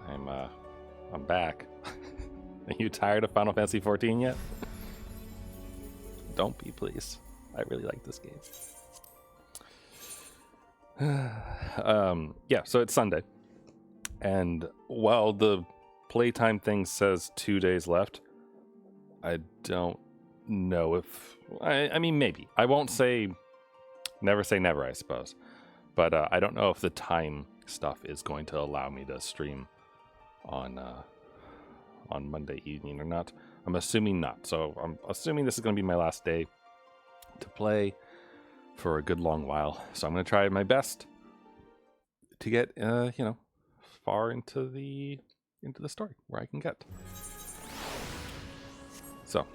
I'm back. Are you tired of Final Fantasy 14 yet? Don't be, please. I really like this game. Yeah, so it's Sunday. And while the playtime thing says 2 days left, I don't know if... I mean, maybe. I won't say... Never say never, I suppose. But I don't know if the time stuff is going to allow me to stream on Monday evening or not. I'm assuming not. So I'm assuming this is going to be my last day to play for a good long while. So I'm going to try my best to get, far into the story where I can get. So,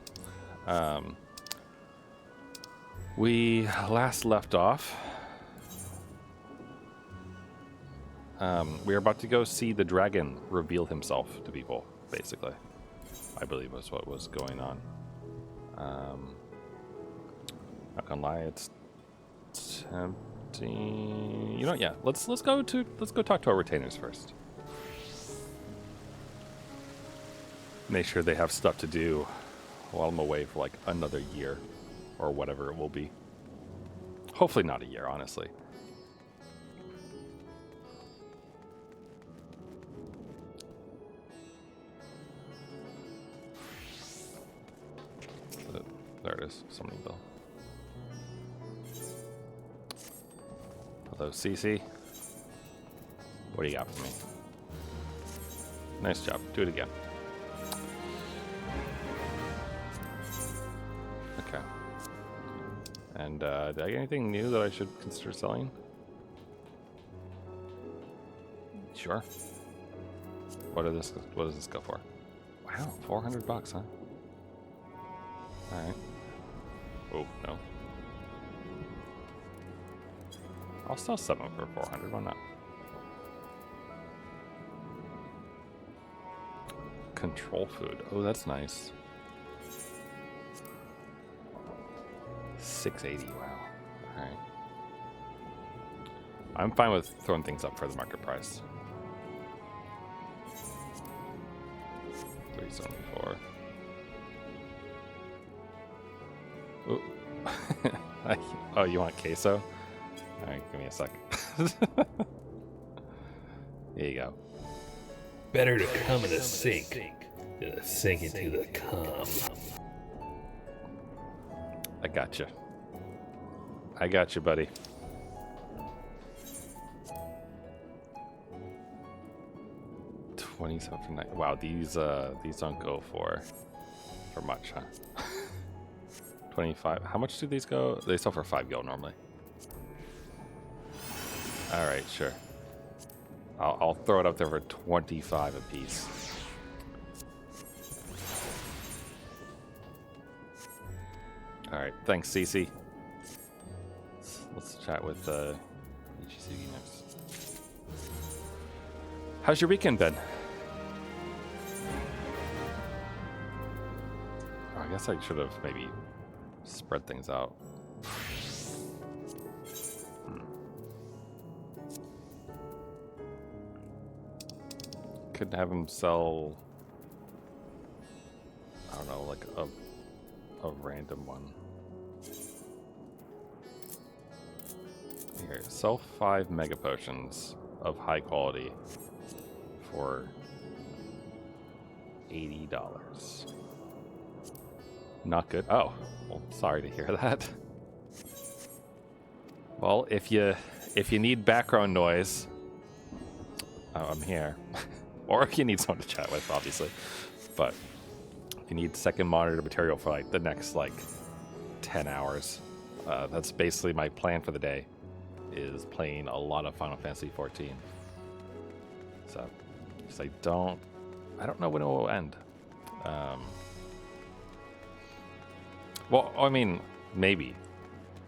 we last left off. We are about to go see the dragon reveal himself to people, basically. I believe was what was going on. Not gonna lie, it's tempting. You know, yeah. Let's go talk to our retainers first. Make sure they have stuff to do while I'm away for like another year or whatever it will be. Hopefully not a year, honestly. There it is. Summoning bell. Hello, CC. What do you got for me? Nice job. Do it again. Okay. And did I get anything new that I should consider selling? Sure. What does this go for? Wow, $400, huh? All right. Oh, no. I'll sell some for 400, why not? Control food. Oh, that's nice. 680, wow. All right. I'm fine with throwing things up for the market price. 374. Ooh. Oh, you want queso? All right, give me a sec. There you go. Better to come in a sink than to sink into the cum. I got you. I got you, buddy. $27 for night. Wow, these don't go for much, huh? 25. How much do these go? They sell for 5 gil normally. All right, sure. I'll throw it up there for 25 a piece. All right, thanks, Cece. Let's chat with Ichisugi next. How's your weekend been? Oh, I guess I should have maybe spread things out. Could have him sell, I don't know, like a random one. Here, sell 5 mega potions of high quality for $80. Not good. Oh, well, sorry to hear that. Well, if you need background noise, I'm here. Or if you need someone to chat with, obviously. But if you need second monitor material for like the next 10 hours, that's basically my plan for the day, is playing a lot of Final Fantasy 14. So, because I don't know when it will end. Well, I mean, maybe.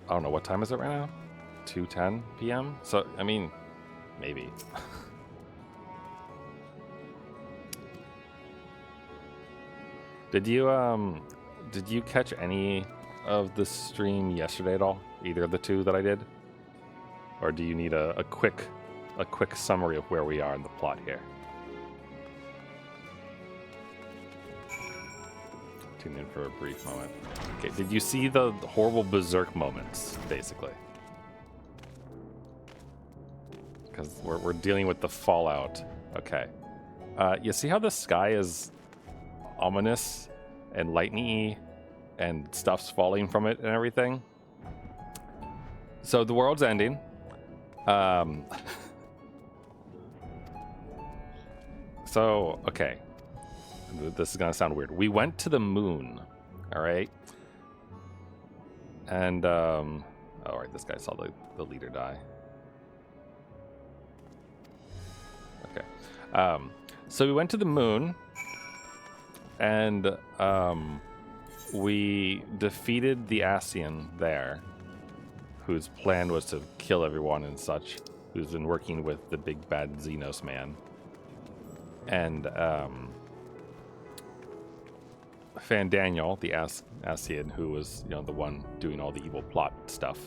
I don't know, what time is it right now? 2:10 p.m.? So, I mean, maybe. Did you catch any of the stream yesterday at all? Either of the two that I did? Or do you need a quick summary of where we are in the plot here? tune in for a brief moment. Okay, did you see the horrible berserk moments, basically? Because we're dealing with the fallout. Okay. You see how the sky is ominous and lightning-y and stuff's falling from it and everything? So the world's ending. So, okay. This is going to sound weird. We went to the moon, all right? And, all right, this guy saw the leader die. Okay. So we went to the moon, and we defeated the Ascian there, whose plan was to kill everyone and such, who's been working with the big bad Xenos man. And Fandaniel, the Ascian, who was, you know, the one doing all the evil plot stuff,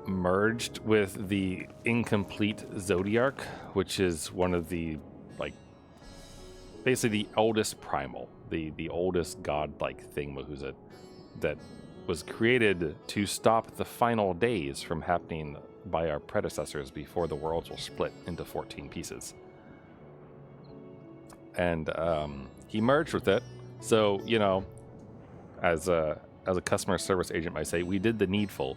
merged with the incomplete Zodiarch, which is one of the, like, basically the oldest primal, the oldest god-like thing that was created to stop the final days from happening by our predecessors before the worlds will split into 14 pieces. And he merged with it. So, you know, as a customer service agent might say, we did the needful,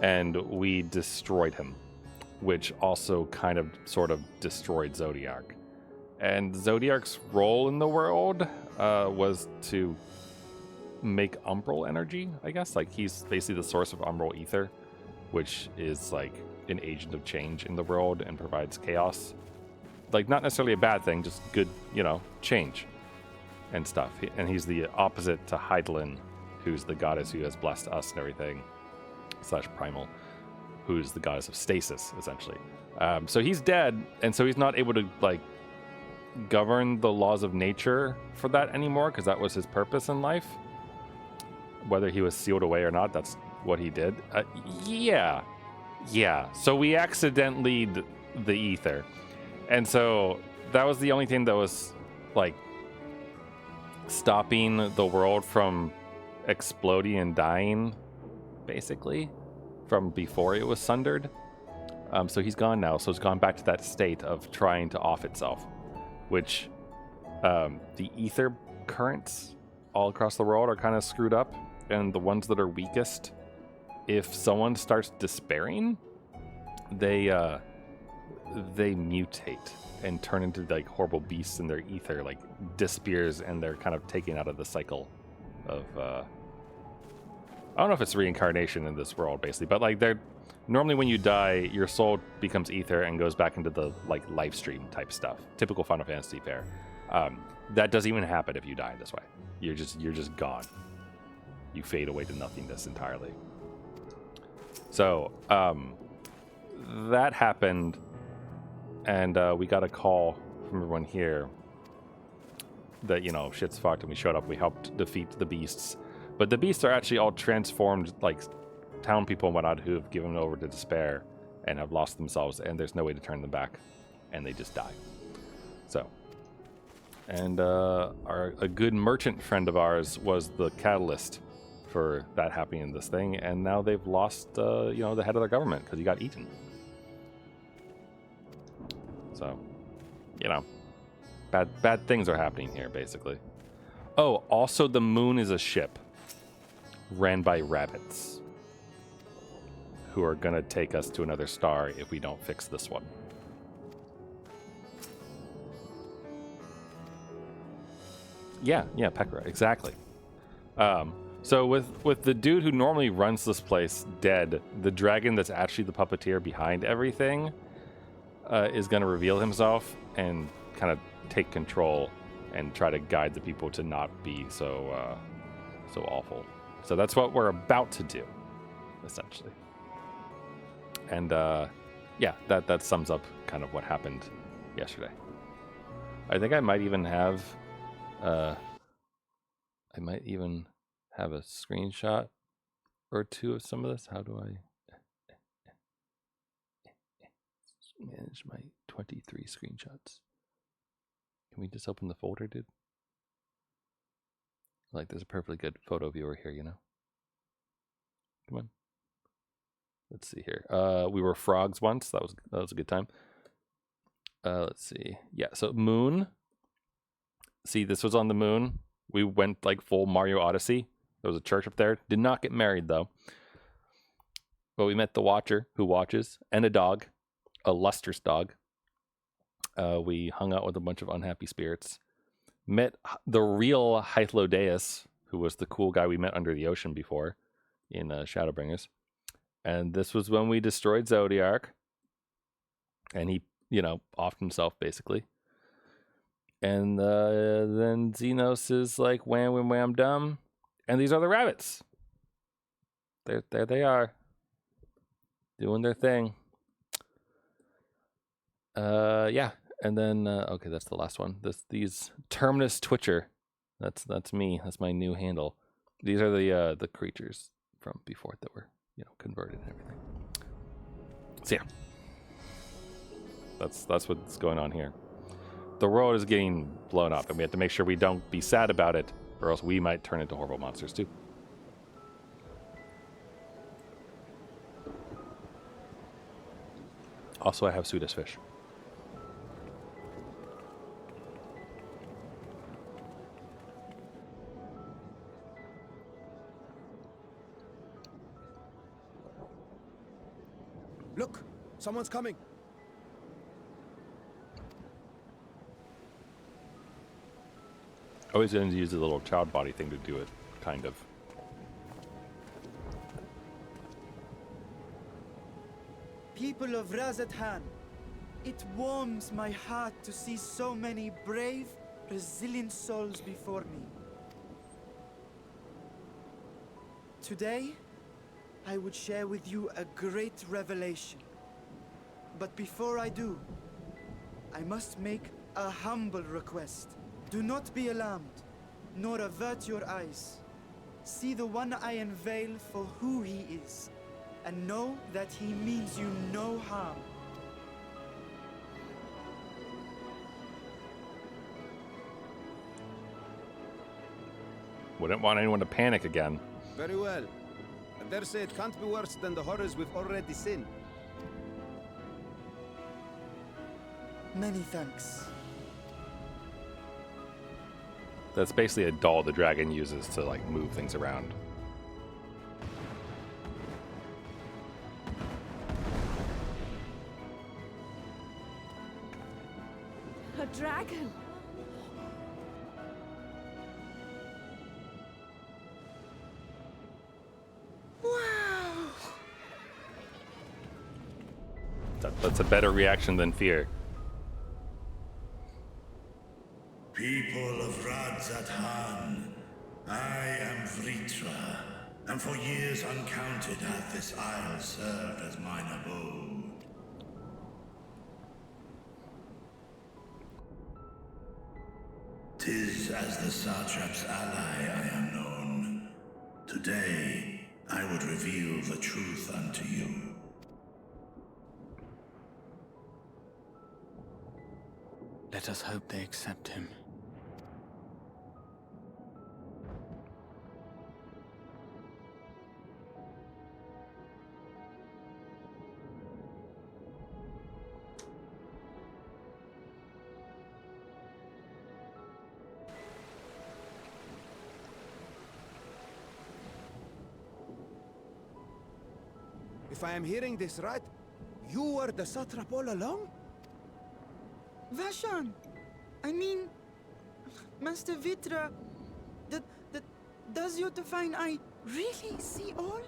and we destroyed him, which also kind of sort of destroyed Zodiarch. And Zodiarch's role in the world was to make umbral energy, I guess. Like, he's basically the source of umbral ether, which is like an agent of change in the world and provides chaos. Like, not necessarily a bad thing, just good, you know, change and stuff. And he's the opposite to Heidelin, who's the goddess who has blessed us and everything, / primal, who's the goddess of stasis, essentially. So he's dead, and so he's not able to, like, govern the laws of nature for that anymore, because that was his purpose in life. Whether he was sealed away or not, that's what he did. Yeah. So we accidentally the ether. And so that was the only thing that was, like, stopping the world from exploding and dying, basically, from before it was sundered. So he's gone now. So it's gone back to that state of trying to off itself, which the ether currents all across the world are kind of screwed up. And the ones that are weakest, if someone starts despairing, they mutate and turn into, like, horrible beasts in their ether, like disappears, and they're kind of taken out of the cycle of I don't know if it's reincarnation in this world, basically, but, like, they're normally, when you die, your soul becomes ether and goes back into the, like, live stream type stuff. Typical Final Fantasy fare. That doesn't even happen if you die this way. You're just gone. You fade away to nothingness entirely. So that happened, and we got a call from everyone here that, you know, shit's fucked, and we showed up. We helped defeat the beasts, but the beasts are actually all transformed, like, town people and whatnot, who have given over to despair and have lost themselves, and there's no way to turn them back, and they just die. So, and a good merchant friend of ours was the catalyst for that happening in this thing, and now they've lost, you know, the head of their government because he got eaten. So, you know, bad things are happening here, basically. Oh, also the moon is a ship ran by rabbits who are gonna take us to another star if we don't fix this one. Yeah, Pekra, exactly. So with the dude who normally runs this place dead, the dragon that's actually the puppeteer behind everything is going to reveal himself and kind of take control and try to guide the people to not be so awful. So that's what we're about to do, essentially. And yeah, that sums up kind of what happened yesterday. I think I might even have a screenshot or two of some of this. How do I manage my 23 screenshots? Can we just open the folder, dude? Like, there's a perfectly good photo viewer here, you know? Come on. Let's see here. We were frogs once. That was a good time. Let's see. Yeah, so moon. See, this was on the moon. We went like full Mario Odyssey. There was a church up there. Did not get married though. But we met the Watcher who watches and a dog, a lustrous dog. We hung out with a bunch of unhappy spirits. Met the real Hythlodaeus, who was the cool guy we met under the ocean before in Shadowbringers. And this was when we destroyed Zodiark. And he, offed himself basically. And then Xenos is like, wham, wham, wham, dumb. And these are the rabbits. There they are. Doing their thing. Yeah. And then, okay, that's the last one. These Terminus Twitcher. That's me. That's my new handle. These are the creatures from before that were, converted and everything. So yeah. That's what's going on here. The world is getting blown up, and we have to make sure we don't be sad about it, or else we might turn into horrible monsters too. Also, I have Swedish fish. Look, someone's coming. Always going to use the little child body thing to do it, kind of. People of Razathan, it warms my heart to see so many brave, resilient souls before me. Today, I would share with you a great revelation. But before I do, I must make a humble request. Do not be alarmed, nor avert your eyes. See the one I unveil for who he is, and know that he means you no harm. Wouldn't want anyone to panic again. Very well. I dare say it can't be worse than the horrors we've already seen. Many thanks. That's basically a doll the dragon uses to like move things around. A dragon. Wow! That's a better reaction than fear. People of Radzathan, I am Vritra, and for years uncounted hath this isle served as mine abode. 'Tis as the Satrap's ally I am known. Today, I would reveal the truth unto you. Let us hope they accept him. If I am hearing this right, you were the satrap all along? Vashan! I mean, Master Vitra, does your divine eye really see all?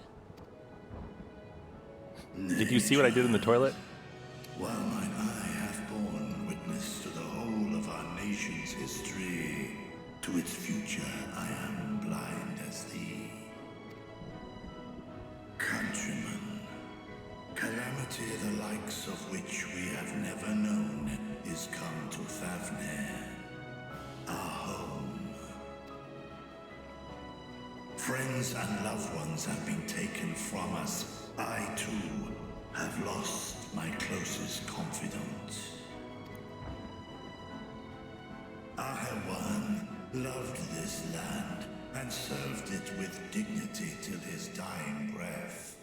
Did you see what I did in the toilet? While mine eye hath borne witness to the whole of our nation's history, to its future I am blind as thee. Countrymen, calamity the likes of which we have never known is come to Thavnir, our home. Friends and loved ones have been taken from us. I, too, have lost my closest confidant. Ahewan loved this land and served it with dignity till his dying breath.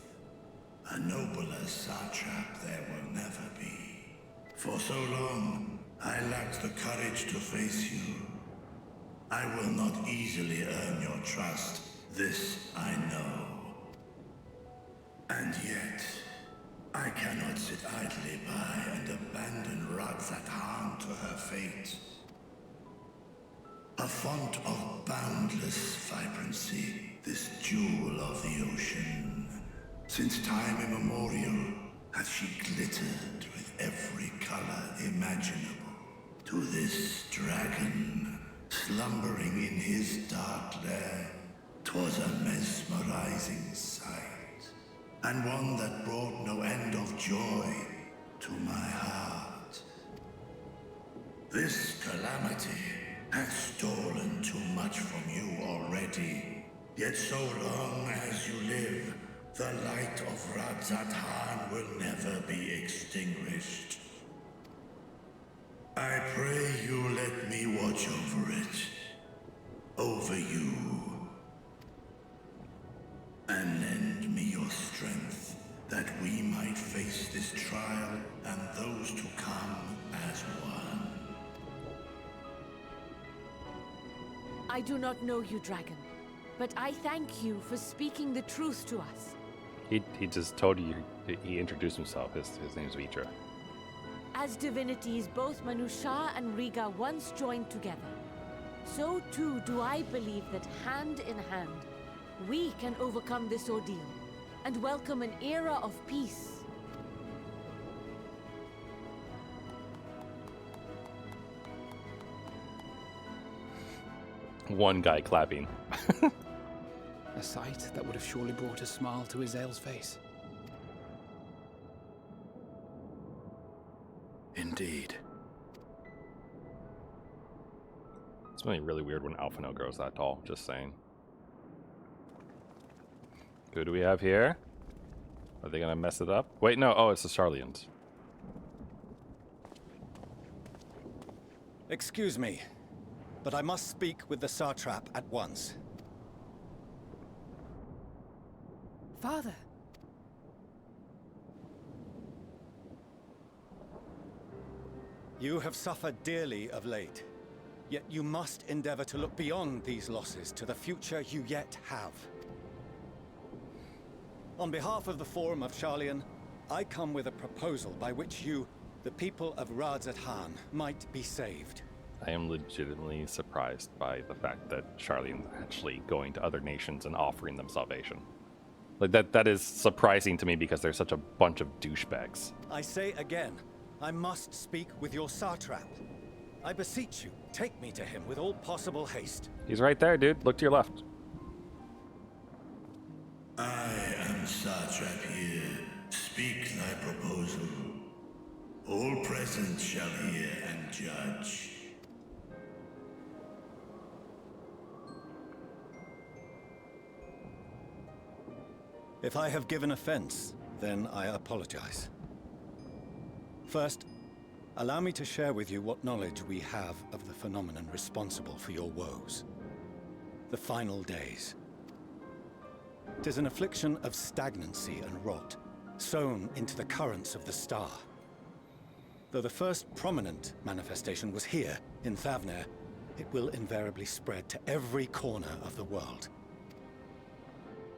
A nobler satrap there will never be. For so long, I lacked the courage to face you. I will not easily earn your trust, this I know. And yet, I cannot sit idly by and abandon Radzat to her fate. A font of boundless vibrancy, this jewel of the ocean. Since time immemorial, hath she glittered with every color imaginable. To this dragon, slumbering in his dark lair, 'twas a mesmerizing sight, and one that brought no end of joy to my heart. This calamity hath stolen too much from you already, yet so long as you live, the light of Radzat will never be extinguished. I pray you let me watch over it, over you, and lend me your strength, that we might face this trial and those to come as one. I do not know you, dragon, but I thank you for speaking the truth to us. He just told you, he introduced himself. His name's Vitra. As divinities, both Manusha and Riga once joined together, so too do I believe that hand in hand, we can overcome this ordeal and welcome an era of peace. One guy clapping. A sight that would have surely brought a smile to Azale's face. Indeed. It's really, really weird when Alphino grows that tall, just saying. Who do we have here? Are they gonna mess it up? Wait, no, oh, it's the Charlians. Excuse me, but I must speak with the satrap at once. Father. You have suffered dearly of late, yet you must endeavor to look beyond these losses to the future you yet have. On behalf of the Forum of Sharlayan, I come with a proposal by which you, the people of Radzat, might be saved. I am legitimately surprised by the fact that Charlian's actually going to other nations and offering them salvation. Like, that is surprising to me because they're such a bunch of douchebags. I say again, I must speak with your satrap. I beseech you, take me to him with all possible haste. He's right there, dude. Look to your left. I am satrap here. Speak thy proposal. All present shall hear and judge. If I have given offense, then I apologize. First, allow me to share with you what knowledge we have of the phenomenon responsible for your woes. The final days. 'Tis an affliction of stagnancy and rot, sown into the currents of the star. Though the first prominent manifestation was here, in Thavner, it will invariably spread to every corner of the world.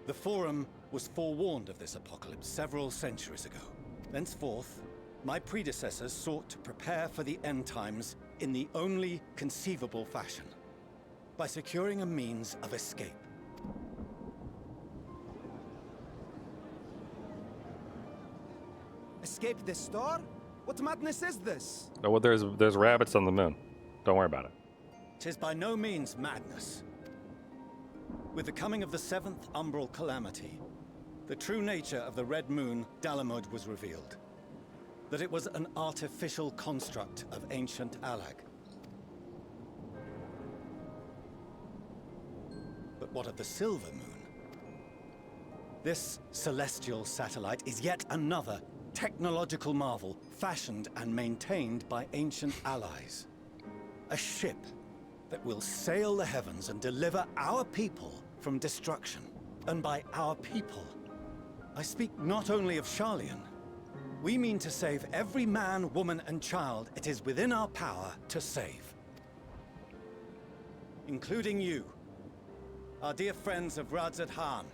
The Forum was forewarned of this apocalypse several centuries ago. Thenceforth, my predecessors sought to prepare for the end times in the only conceivable fashion, by securing a means of escape. Escape the star? What madness is this? Oh, well, there's rabbits on the moon. Don't worry about it. 'Tis by no means madness. With the coming of the 7th umbral calamity, the true nature of the Red Moon, Dalamud, was revealed. That it was an artificial construct of ancient Alag. But what of the Silver Moon? This celestial satellite is yet another technological marvel fashioned and maintained by ancient allies. A ship that will sail the heavens and deliver our people from destruction. And by our people, I speak not only of Sharlayan. We mean to save every man, woman, and child it is within our power to save. Including you, our dear friends of Radzat Han.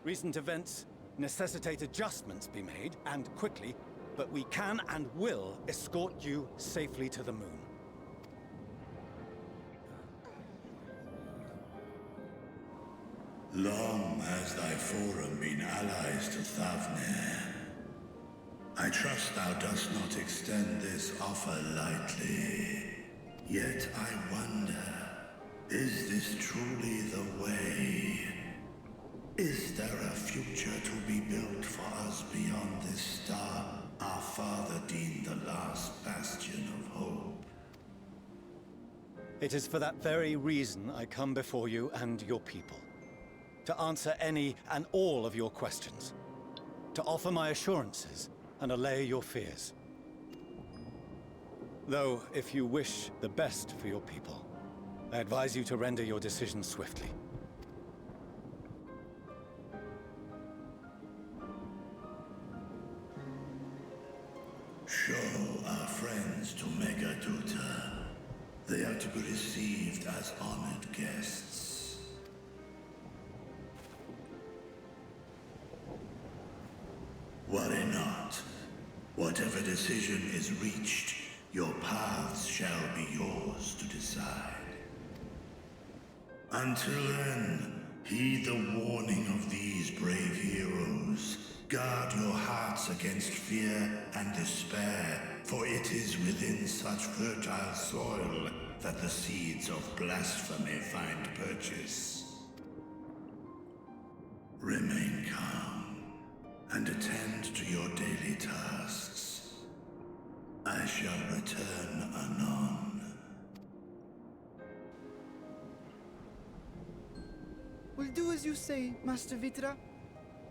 Recent events necessitate adjustments be made, and quickly, but we can and will escort you safely to the moon. Long has thy forum been allies to Thavnir. I trust thou dost not extend this offer lightly. Yet I wonder, is this truly the way? Is there a future to be built for us beyond this star our father deemed the last bastion of hope? It is for that very reason I come before you and your people. To answer any and all of your questions. To offer my assurances and allay your fears. Though, if you wish the best for your people, I advise you to render your decision swiftly. Show our friends to Megaduta. They are to be received as honored guests. Worry not. Whatever decision is reached, your paths shall be yours to decide. Until then, heed the warning of these brave heroes. Guard your hearts against fear and despair, for it is within such fertile soil that the seeds of blasphemy find purchase. Remain calm and attend to your daily tasks. I shall return anon. We'll do as you say, Master Vitra.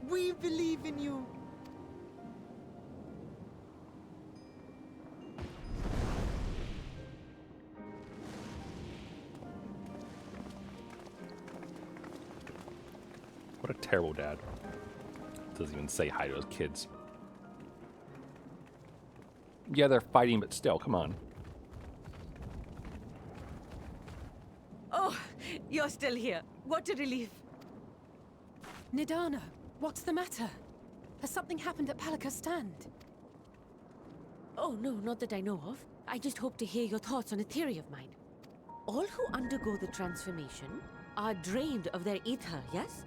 We believe in you. What a terrible dad. Doesn't even say hi to his kids. Yeah, they're fighting, but still, come on. Oh, you're still here. What a relief. Nidana, what's the matter? Has something happened at Palaka's stand? Oh, no, not that I know of. I just hope to hear your thoughts on a theory of mine. All who undergo the transformation are drained of their ether, yes?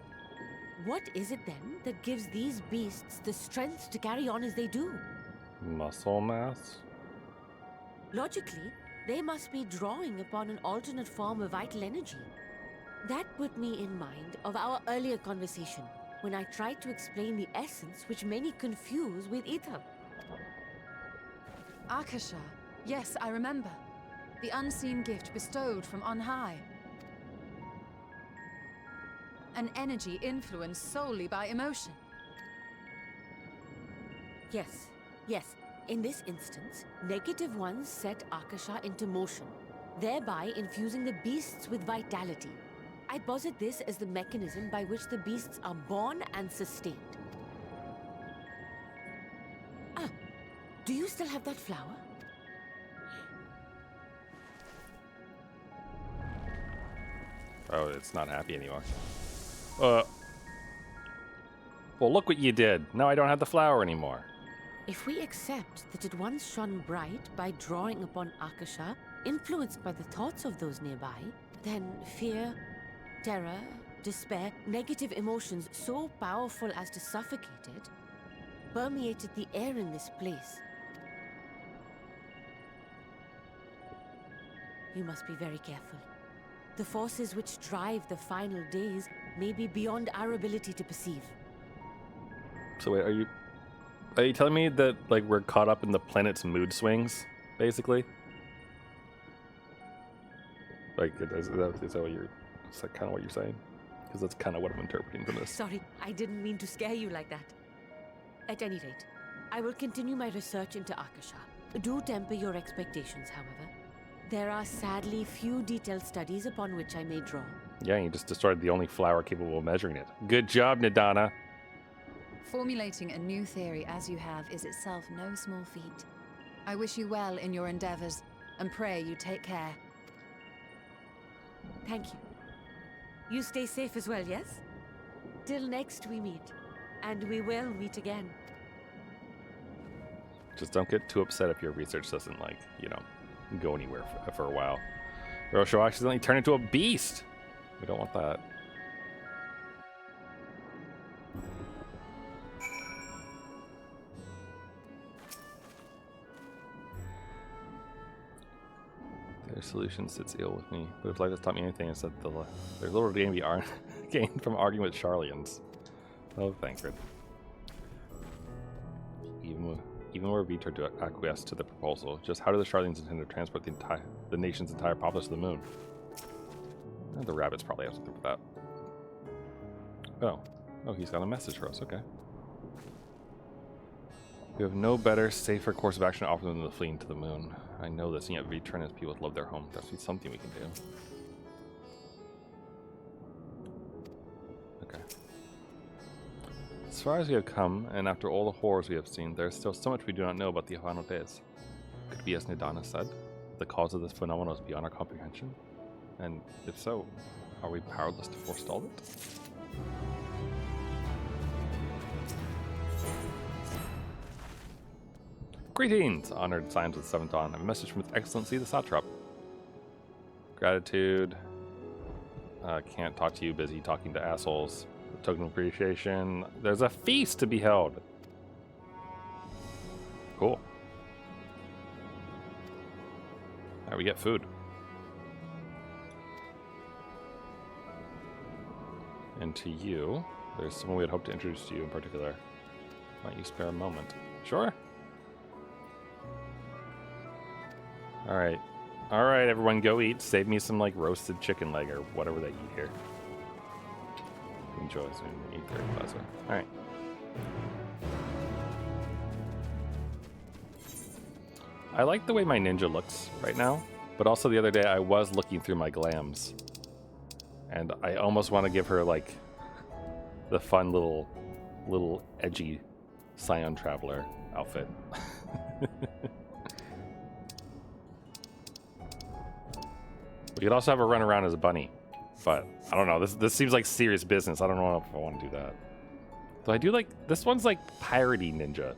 What is it then that gives these beasts the strength to carry on as they do? Muscle mass? Logically, they must be drawing upon an alternate form of vital energy. That put me in mind of our earlier conversation, when I tried to explain the essence which many confuse with ether. Akasha. Yes, I remember. The unseen gift bestowed from on high. An energy influenced solely by emotion. Yes, yes. In this instance, negative ones set Akasha into motion, thereby infusing the beasts with vitality. I posit this as the mechanism by which the beasts are born and sustained. Ah, do you still have that flower? Oh, it's not happy anymore. Well, look what you did. Now I don't have the flower anymore. If we accept that it once shone bright by drawing upon Akasha, influenced by the thoughts of those nearby, then fear, terror, despair, negative emotions so powerful as to suffocate it, permeated the air in this place. You must be very careful. The forces which drive the final days may be beyond our ability to perceive. So wait, are you telling me that like we're caught up in the planet's mood swings, basically? Like, is that what you're? Is that kind of what you're saying? Because that's kind of what I'm interpreting from this. Sorry, I didn't mean to scare you like that. At any rate, I will continue my research into Akasha. Do temper your expectations, however. There are sadly few detailed studies upon which I may draw. Yeah, you just destroyed the only flower capable of measuring it. Good job, Nidana. Formulating a new theory as you have is itself no small feat. I wish you well in your endeavors, and pray you take care. Thank you. You stay safe as well, yes? Till next we meet. And we will meet again. Just don't get too upset if your research doesn't, like, you know, go anywhere for a while. Or else you'll accidentally turn into a beast. We don't want that. Their solution sits ill with me, but if life has taught me anything, it's that there's little gain gained from arguing with Charlians. Oh, thankful. Even were Vitor to acquiesce to the proposal, just how do the Charlians intend to transport the nation's entire populace to the moon? The rabbits probably have something for that. Oh, he's got a message for us. Okay. We have no better, safer course of action to offer them than the fleeing to the moon. I know this, and yet Vitor and his people love their home. There's something we can do. Okay. As far as we have come, and after all the horrors we have seen, there is still so much we do not know about the final days. Could it be, as Nidana said, the cause of this phenomenon is beyond our comprehension? And if so, are we powerless to forestall it? Greetings, honored Scions of the Seventh Dawn. I have a message from His Excellency the Satrap. Gratitude. Can't talk to you, busy talking to assholes. Token of appreciation. There's a feast to be held. Cool. Alright, we get food. And to you, there's someone we'd hope to introduce to you in particular. Might you spare a moment? Sure. Alright. Alright, everyone, go eat. Save me some, like, roasted chicken leg or whatever they eat here. Enjoy soon. Eat their plaza. Alright. I like the way my ninja looks right now, but also the other day I was looking through my glams. And I almost want to give her, like, the fun little edgy Scion Traveler outfit. We could also have her run around as a bunny, but I don't know. This seems like serious business. I don't know if I want to do that. Though I do like this one's like piratey ninja,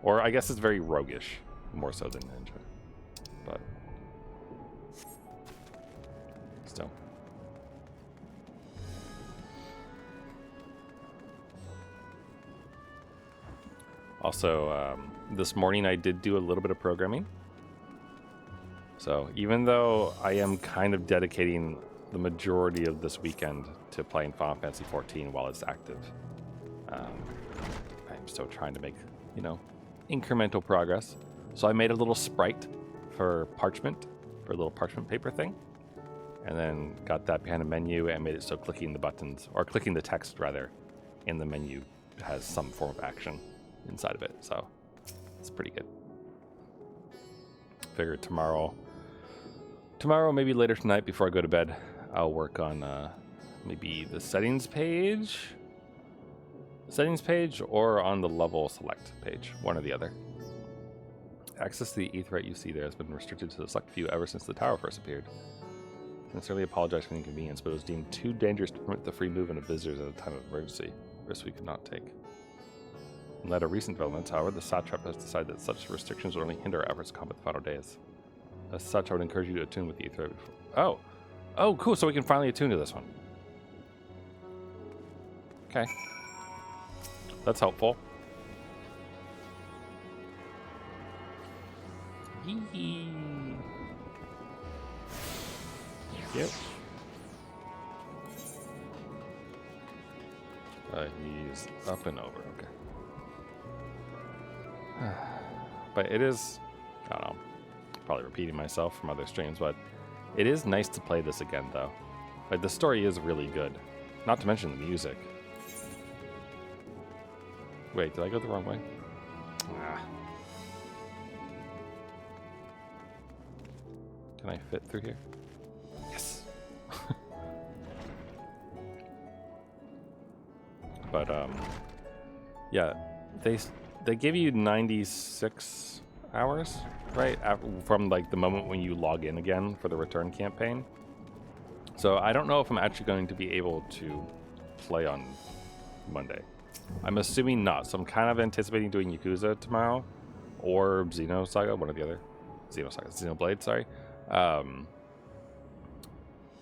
or I guess it's very roguish, more so than ninja. But still. Also, this morning I did do a little bit of programming. So even though I am kind of dedicating the majority of this weekend to playing Final Fantasy XIV while it's active, I'm still trying to make, you know, incremental progress. So I made a little sprite for parchment, for a little parchment paper thing, and then got that behind a menu and made it so clicking the buttons, or clicking the text rather, in the menu has some form of action inside of it. So it's pretty good. Figured tomorrow, maybe later tonight before I go to bed, I'll work on maybe the settings page or on the level select page, one or the other. Access to the aetheryte you see there has been restricted to the select few ever since the tower first appeared. Sincerely apologize for the inconvenience, but it was deemed too dangerous to permit the free movement of visitors at a time of emergency, risk we could not take. In light of recent developments, however, the satrap has decided that such restrictions would only hinder our efforts to combat the final days. As such, I would encourage you to attune with the aetheryte before. Oh, cool, so we can finally attune to this one. Okay. That's helpful. Yee. Yep. He's up and over, okay. But it is, I don't know, probably repeating myself from other streams, but it is nice to play this again, though. Like, the story is really good. Not to mention the music. Wait, did I go the wrong way? Can I fit through here? Yes. But yeah, they give you 96 hours, right? From like the moment when you log in again for the return campaign. So I don't know if I'm actually going to be able to play on Monday. I'm assuming not. So I'm kind of anticipating doing Yakuza tomorrow or Xenosaga, one or the other. Xenoblade, sorry.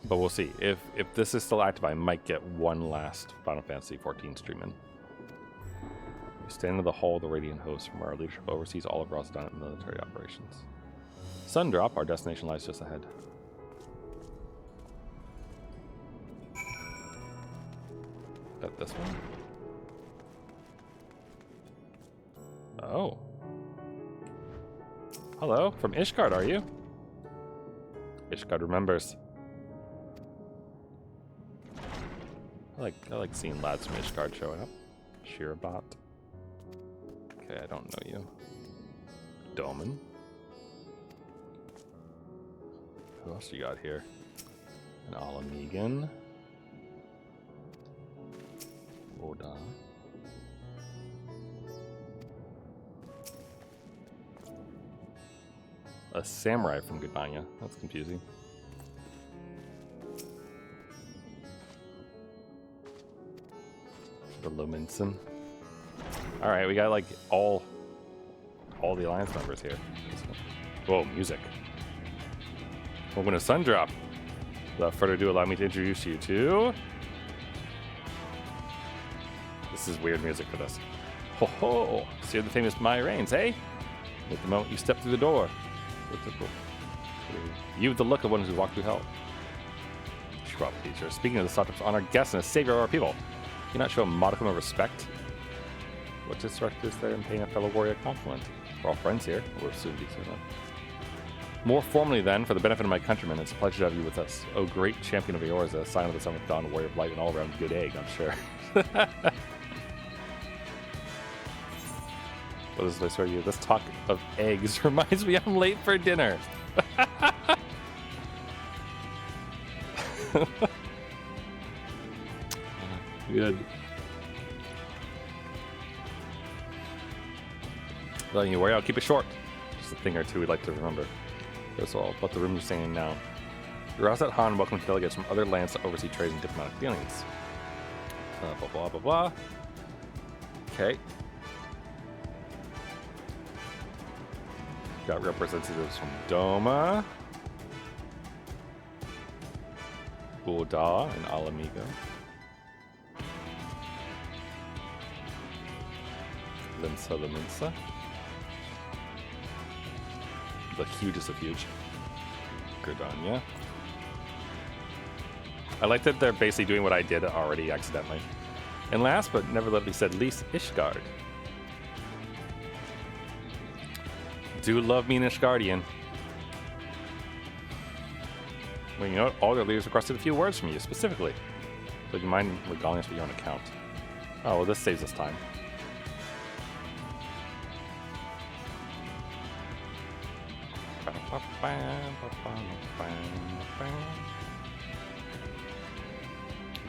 But we'll see. If this is still active, I might get one last Final Fantasy 14 stream in. We stand in the hall of the Radiant Host, from where our leadership oversees all of Rosdon military operations. Sundrop, our destination lies just ahead. That this one? Oh. Hello, from Ishgard, are you? Ishgard remembers. I like seeing lads from Ishgard showing up. Shirabot. Okay, I don't know you. Doman. Who else you got here? An Alamegan. Oda. A samurai from Gudanya. That's confusing. The Lominson. Alright, we got like all the Alliance members here. Whoa, music. Welcome to Sundrop. Without further ado, allow me to introduce you to... This is weird music for this. Ho ho! So you're the famous Maya Reigns, hey? At the moment you step through the door. You have the look of one who's walked through hell. Shrub teacher. Speaking of the Satrap's honored guest and a savior of our people, you not show a modicum of respect? What disrespect is there in paying a fellow warrior a compliment? We're all friends here. We'll soon be soon. More formally, then, for the benefit of my countrymen, it's a pleasure to have you with us. Oh, great champion of yours, a sign of the sun with dawn, warrior of light, and all-around good egg, I'm sure. What is this for you? This talk of eggs reminds me I'm late for dinner. Good. Don't you worry, I'll keep it short. Just a thing or two we'd like to remember. That's all about the room you're singing now. You're Han, welcome to delegates from other lands to oversee trade and diplomatic dealings. Blah, blah, blah, blah. Okay. Got representatives from Doma, Ulda, and Alamigo. Limsa. The hugest of huge. Gridania. I like that they're basically doing what I did already accidentally. And last but never least, Ishgard. Do love me an Ishgardian. Well, you know what? All their leaders requested a few words from you, specifically. So do you mind regaling us with your own account? Oh, well, this saves us time.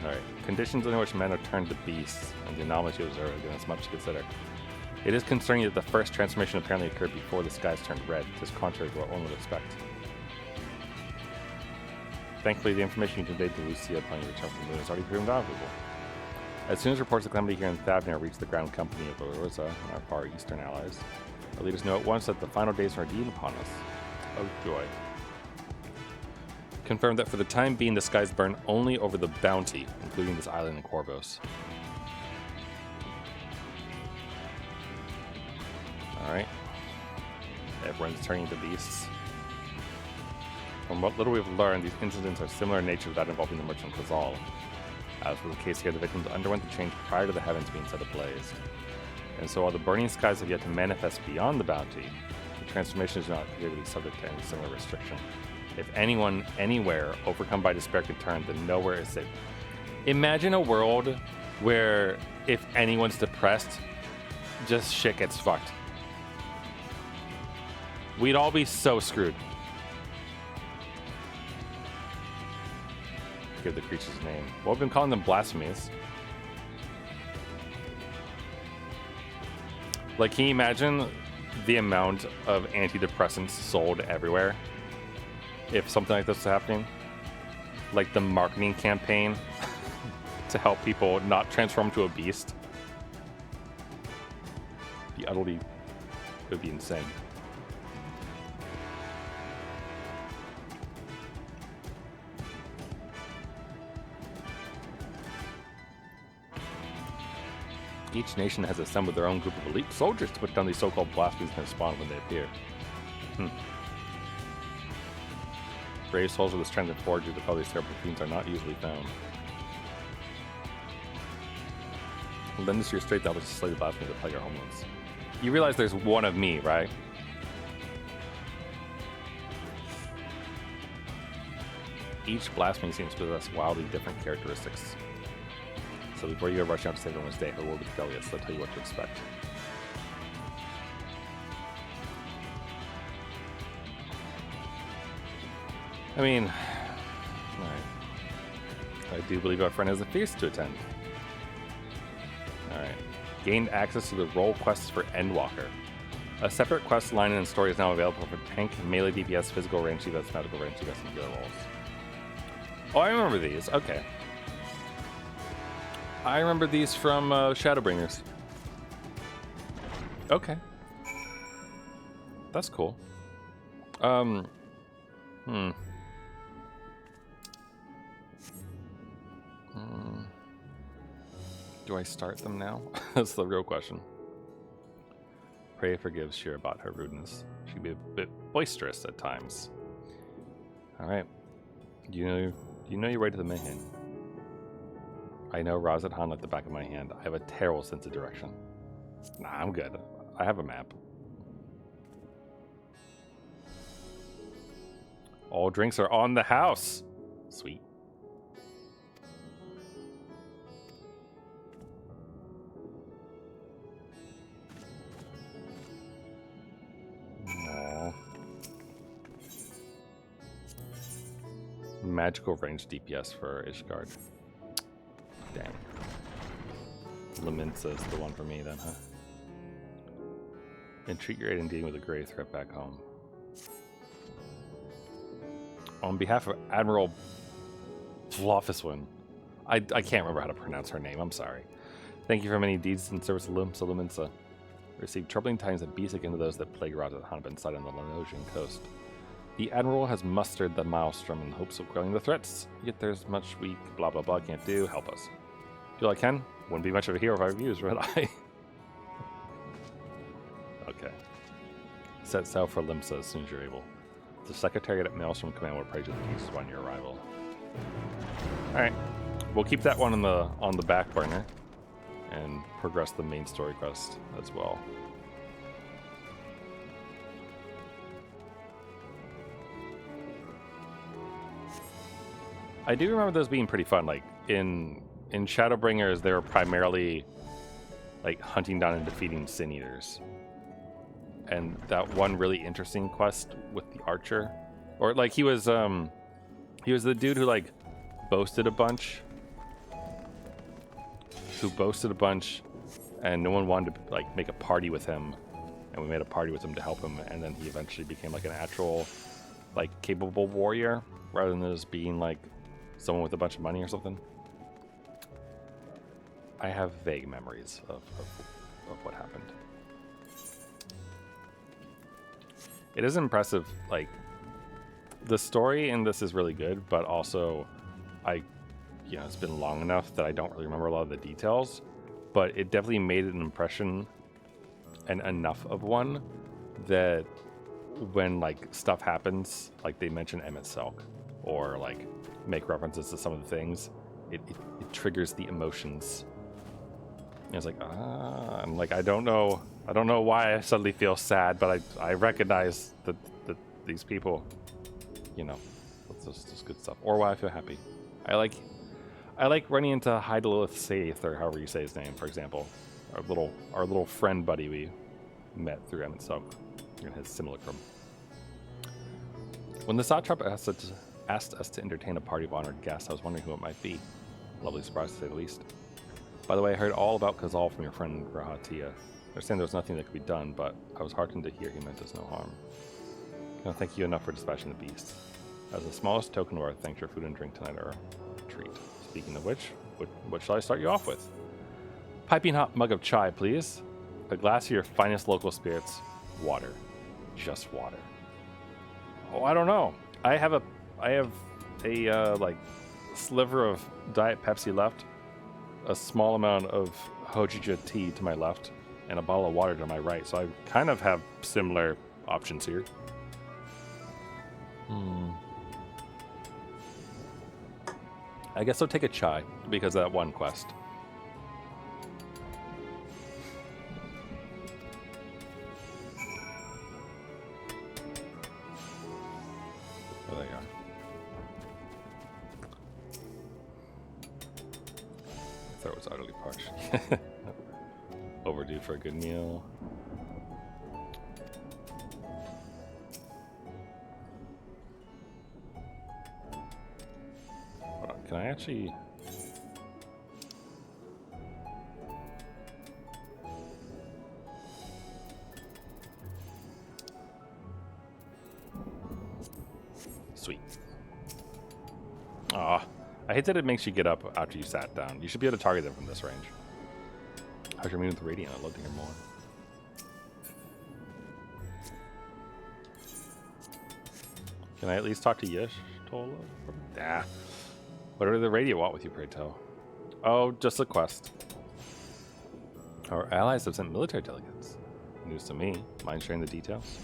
Alright. Conditions under which men are turned to beasts, and the anomalies you observe, again, it's much to consider. It is concerning that the first transformation apparently occurred before the skies turned red. It is contrary to what one would expect. Thankfully, the information you conveyed to Lucia upon your return from the moon has already proven valuable. As soon as reports of calamity here in Thavnir reach the ground company of Orza and our far eastern allies, our leaders know at once that the final days are indeed upon us. Oh joy. Confirmed that for the time being, the skies burn only over the bounty, including this island in Corvos. Alright. Everyone's turning to beasts. From what little we've learned, these incidents are similar in nature to that involving the merchant Khazal. As was the case here, the victims underwent the change prior to the heavens being set ablaze. And so while the burning skies have yet to manifest beyond the bounty, the transformation is not appear to be subject to any similar restriction. If anyone, anywhere, overcome by despair can turn, then nowhere is safe. Imagine a world where if anyone's depressed, just shit gets fucked. We'd all be so screwed. give the creatures a name. Well, I've been calling them blasphemies. Like, can you imagine the amount of antidepressants sold everywhere if something like this was happening? Like the marketing campaign to help people not transform to a beast. It would be insane. Each nation has assembled their own group of elite soldiers to put down these so-called blasphemies and spawn when they appear. Brave souls with the strength and fortitude to follow these terrible fiends are not usually found. Lend us your strength to slay the blasphemies that plague our homelands. You realize there's one of me, right? Each blasphemy seems to possess wildly different characteristics. So before you go rushing out to save everyone's day, have a word with Delius. They'll tell you what to expect. I mean, alright. I do believe our friend has a feast to attend. Alright. Gained access to the role quests for Endwalker. A separate quest line and story is now available for tank, melee DPS, physical range defense, medical range defense, and other roles. Oh, I remember these. Okay. I remember these from Shadowbringers. Okay. That's cool. Do I start them now? That's the real question. Pray forgives Shira about her rudeness. She can be a bit boisterous at times. Alright. You know your way to the Mayhem. I know Razat Han at the back of my hand. I have a terrible sense of direction. Nah, I'm good. I have a map. All drinks are on the house. Sweet. Aww. Magical range DPS for Ishgard. Dang. Laminsa is the one for me then, huh? Entreat your aid in dealing with a grave threat back home. On behalf of Admiral Flofiswin, I can't remember how to pronounce her name, I'm sorry. Thank you for many deeds in service of Laminsa. Received troubling tidings that beasts akin to those that plague Razat Han have been sighted on the Lenosian coast. The Admiral has mustered the Maelstrom in hopes of quelling the threats, yet there's much we blah blah blah can't do. Help us. Feel I can? Wouldn't be much of a hero if I refused, would I? Okay. Set sail for Limsa as soon as you're able. The Secretariat at Maelstrom Command will praise you the peace upon your arrival. Alright. We'll keep that one on the back burner and progress the main story quest as well. I do remember those being pretty fun. Like in Shadowbringers, they were primarily like hunting down and defeating Sin Eaters. And that one really interesting quest with the archer, or like he was the dude who like boasted a bunch, and no one wanted to like make a party with him, and we made a party with him to help him, and then he eventually became like an actual like capable warrior rather than just being like someone with a bunch of money or something. I have vague memories of what happened. It is impressive, like, the story in this is really good, but also, it's been long enough that I don't really remember a lot of the details, but it definitely made an impression, and enough of one, that when, like, stuff happens, like they mention Emmett Selk, or, like, make references to some of the things, it triggers the emotions. And it's like, I'm like, I don't know why I suddenly feel sad, but I recognize that these people, it's just good stuff. Or why I feel happy. I like running into Hydelith Saith, or however you say his name, for example. Our little friend buddy we met through Emmett Selk in his simulacrum. When the satrap asks asked us to entertain a party of honored guests. I was wondering who it might be. Lovely surprise to say the least. By the way, I heard all about Kazal from your friend Grahatia. I understand there was nothing that could be done, but I was heartened to hear he meant us no harm. I can't thank you enough for dispatching the beast. As the smallest token of our thanks, your food and drink tonight are a treat. Speaking of which, what shall I start you off with? Piping hot mug of chai, please. A glass of your finest local spirits. Water. Just water. Oh, I don't know. I have a like sliver of Diet Pepsi left, a small amount of Hojicha tea to my left, and a bottle of water to my right. So I kind of have similar options here. I guess I'll take a chai because of that one quest. Oh, there you are. My throat was utterly parched. Overdue for a good meal. Hold on, can I actually... Sweet. Aw, I hate that it makes you get up after you sat down. You should be able to target them from this range. How's your meeting with Radiant? I'd love to hear more. Can I at least talk to Yish? Nah. What do the Radiant want with you, pray tell? Oh, just a quest. Our allies have sent military delegates. News to me. Mind sharing the details?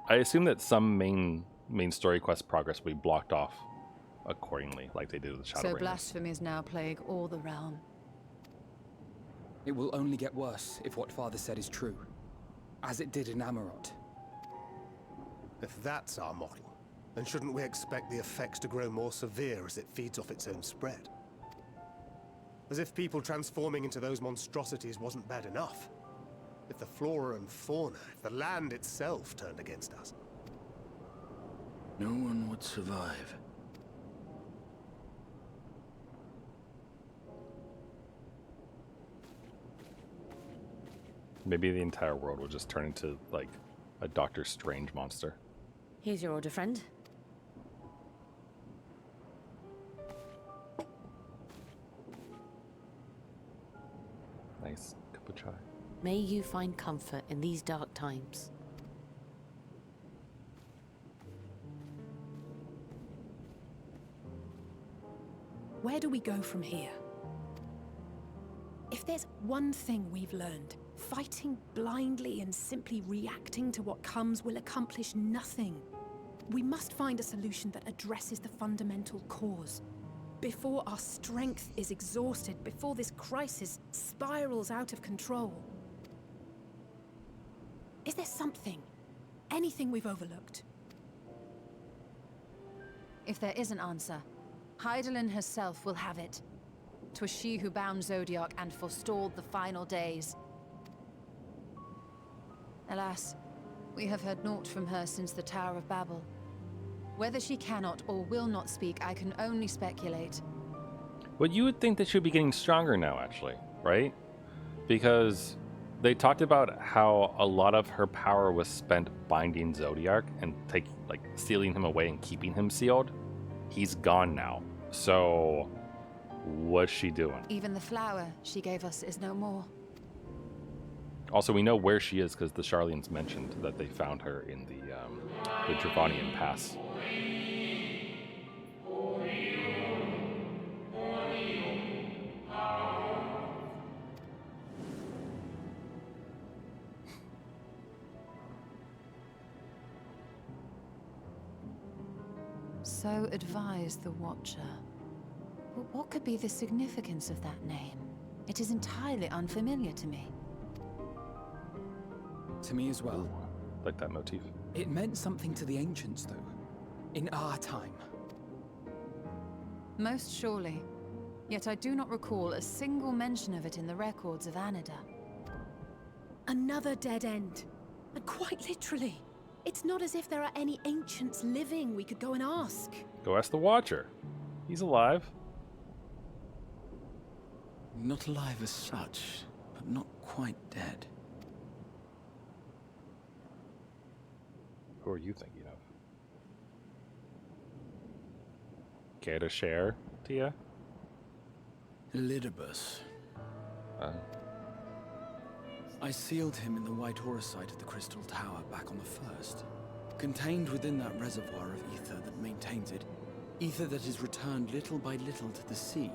I assume that some main story quest progress will be blocked off accordingly, like they did with the Shadowbringers. So blasphemies now plague all the realm. It will only get worse if what Father said is true, as it did in Amarot. If that's our model, then shouldn't we expect the effects to grow more severe as it feeds off its own spread? As if people transforming into those monstrosities wasn't bad enough. If the flora and fauna, if the land itself turned against us. No one would survive. Maybe the entire world will just turn into, like, a Doctor Strange monster. Here's your order, friend. Nice cup of chai. May you find comfort in these dark times. Where do we go from here? If there's one thing we've learned, fighting blindly and simply reacting to what comes will accomplish nothing. We must find a solution that addresses the fundamental cause. Before our strength is exhausted, before this crisis spirals out of control. Is there something, anything we've overlooked? If there is an answer, Hydaelyn herself will have it. 'Twas she who bound Zodiac and forestalled the final days. Alas, we have heard naught from her since the Tower of Babel. Whether she cannot or will not speak, I can only speculate. Well, you would think that she'd be getting stronger now, actually, right? Because they talked about how a lot of her power was spent binding Zodiac and stealing him away and keeping him sealed. He's gone now. So, what's she doing? Even the flower she gave us is no more. Also, we know where she is because the Charlians mentioned that they found her in the Dravanian Pass. So advised the Watcher. But what could be the significance of that name? It is entirely unfamiliar to me. To me as well. Ooh, like that motif. It meant something to the ancients, though. In our time. Most surely. Yet I do not recall a single mention of it in the records of Anida. Another dead end. And quite literally. It's not as if there are any ancients living we could go and ask. Go ask the Watcher. He's alive. Not alive as such, but not quite dead. Who are you thinking of? Care to share, Tia? Elidibus. I sealed him in the White Horusite of the Crystal Tower back on the first. Contained within that reservoir of ether that maintains it, ether that is returned little by little to the sea.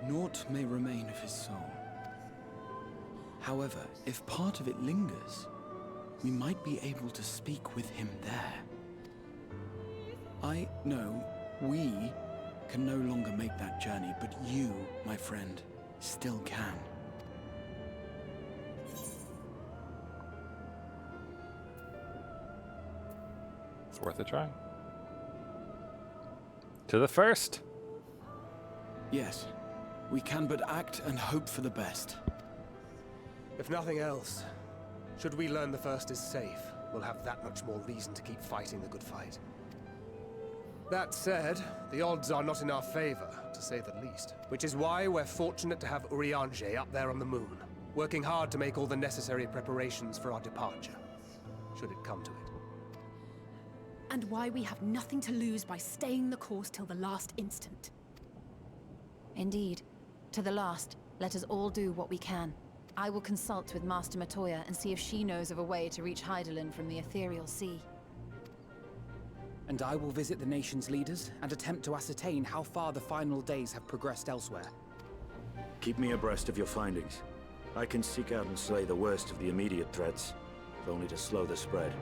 Naught may remain of his soul. However, if part of it lingers, we might be able to speak with him there. I know we can no longer make that journey, but you, my friend, still can. It's worth a try. To the first. Yes, we can but act and hope for the best. If nothing else, should we learn the first is safe, we'll have that much more reason to keep fighting the good fight. That said, the odds are not in our favor, to say the least. Which is why we're fortunate to have Urianger up there on the moon, working hard to make all the necessary preparations for our departure, should it come to it. And why we have nothing to lose by staying the course till the last instant. Indeed. To the last, let us all do what we can. I will consult with Master Matoya and see if she knows of a way to reach Hydaelyn from the Ethereal Sea. And I will visit the nation's leaders and attempt to ascertain how far the final days have progressed elsewhere. Keep me abreast of your findings. I can seek out and slay the worst of the immediate threats, if only to slow the spread.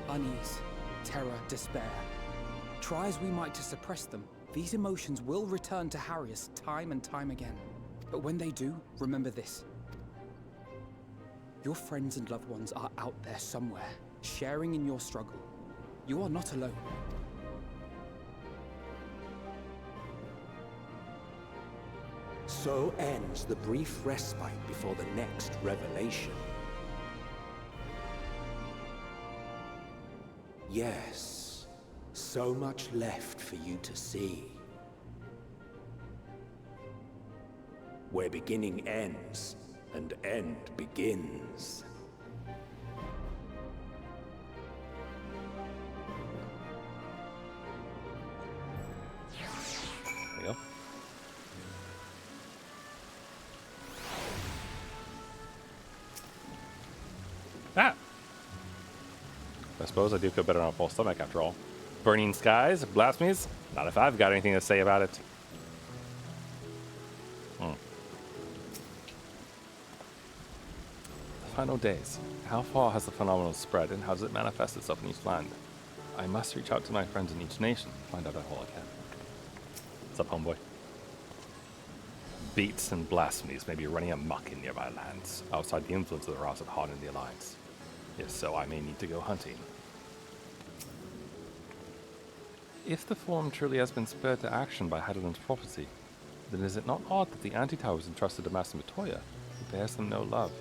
Unease, terror, despair. Try as we might to suppress them, these emotions will return to harry us time and time again. But when they do, remember this. Your friends and loved ones are out there somewhere, sharing in your struggle. You are not alone. So ends the brief respite before the next revelation. Yes, so much left for you to see. Where beginning ends, and end begins. There you go. Ah! I suppose I do feel better on a full stomach after all. Burning skies, blasphemies? Not if I've got anything to say about it. The final days. How far has the phenomenon spread and how does it manifest itself in each land? I must reach out to my friends in each nation to find out all I can. What's up, homeboy? Beats and blasphemies may be running amok in nearby lands, outside the influence of the Ross of Han and the Alliance. If so, I may need to go hunting. If the form truly has been spurred to action by Hydaelyn's prophecy, then is it not odd that the anti-tower was entrusted to Master Matoya, who bears them no love?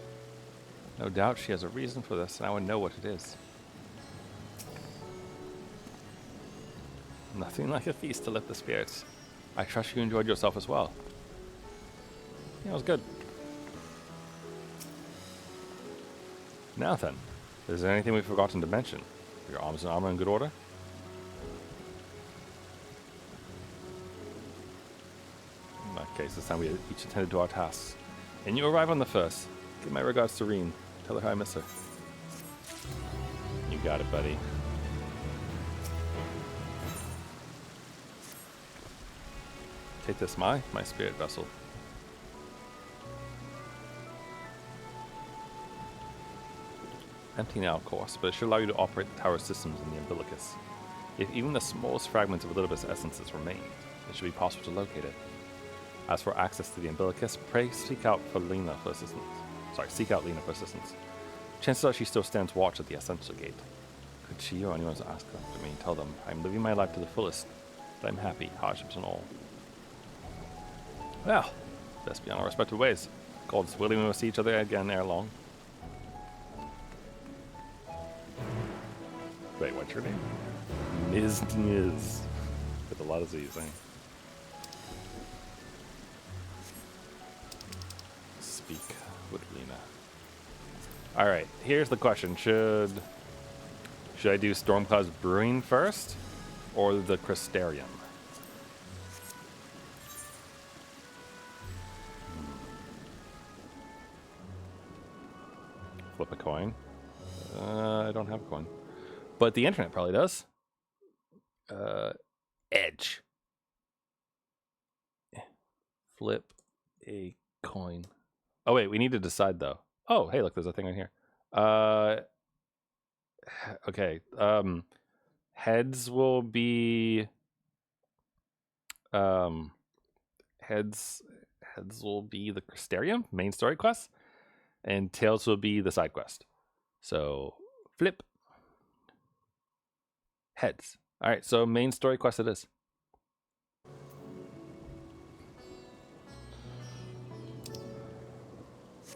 No doubt she has a reason for this, and I would know what it is. Nothing like a feast to lift the spirits. I trust you enjoyed yourself as well. Yeah, it was good. Now then, is there anything we've forgotten to mention? Are your arms and armor in good order? In that case, it's time we each attended to our tasks. And you arrive on the first. Give my regards to Reen. Tell her how I miss her. You got it, buddy. Take this, my spirit vessel. Empty now, of course, but it should allow you to operate the tower systems in the umbilicus. If even the smallest fragments of Elidibus essences remain, it should be possible to locate it. As for access to the umbilicus, pray seek out Lena for assistance. Chances are she still stands watch at the essential gate. Could she or anyone ask after me, tell them I'm living my life to the fullest, that I'm happy, hardships and all. Well, best be on our respective ways. God's willing we will see each other again ere long. Wait, what's your name? Ms. Niz. With a lot of Z's, eh? Speak with Lena. Alright, here's the question. Should I do Stormcloud's Brewing first? Or the Crystarium? Flip a coin. I don't have a coin. But the internet probably does. Edge. Flip a coin. Oh wait, we need to decide though. Oh, hey, look, there's a thing right here. Okay. Heads will be heads will be the Crystarium main story quest, and tails will be the side quest. So flip heads. All right, so main story quest it is.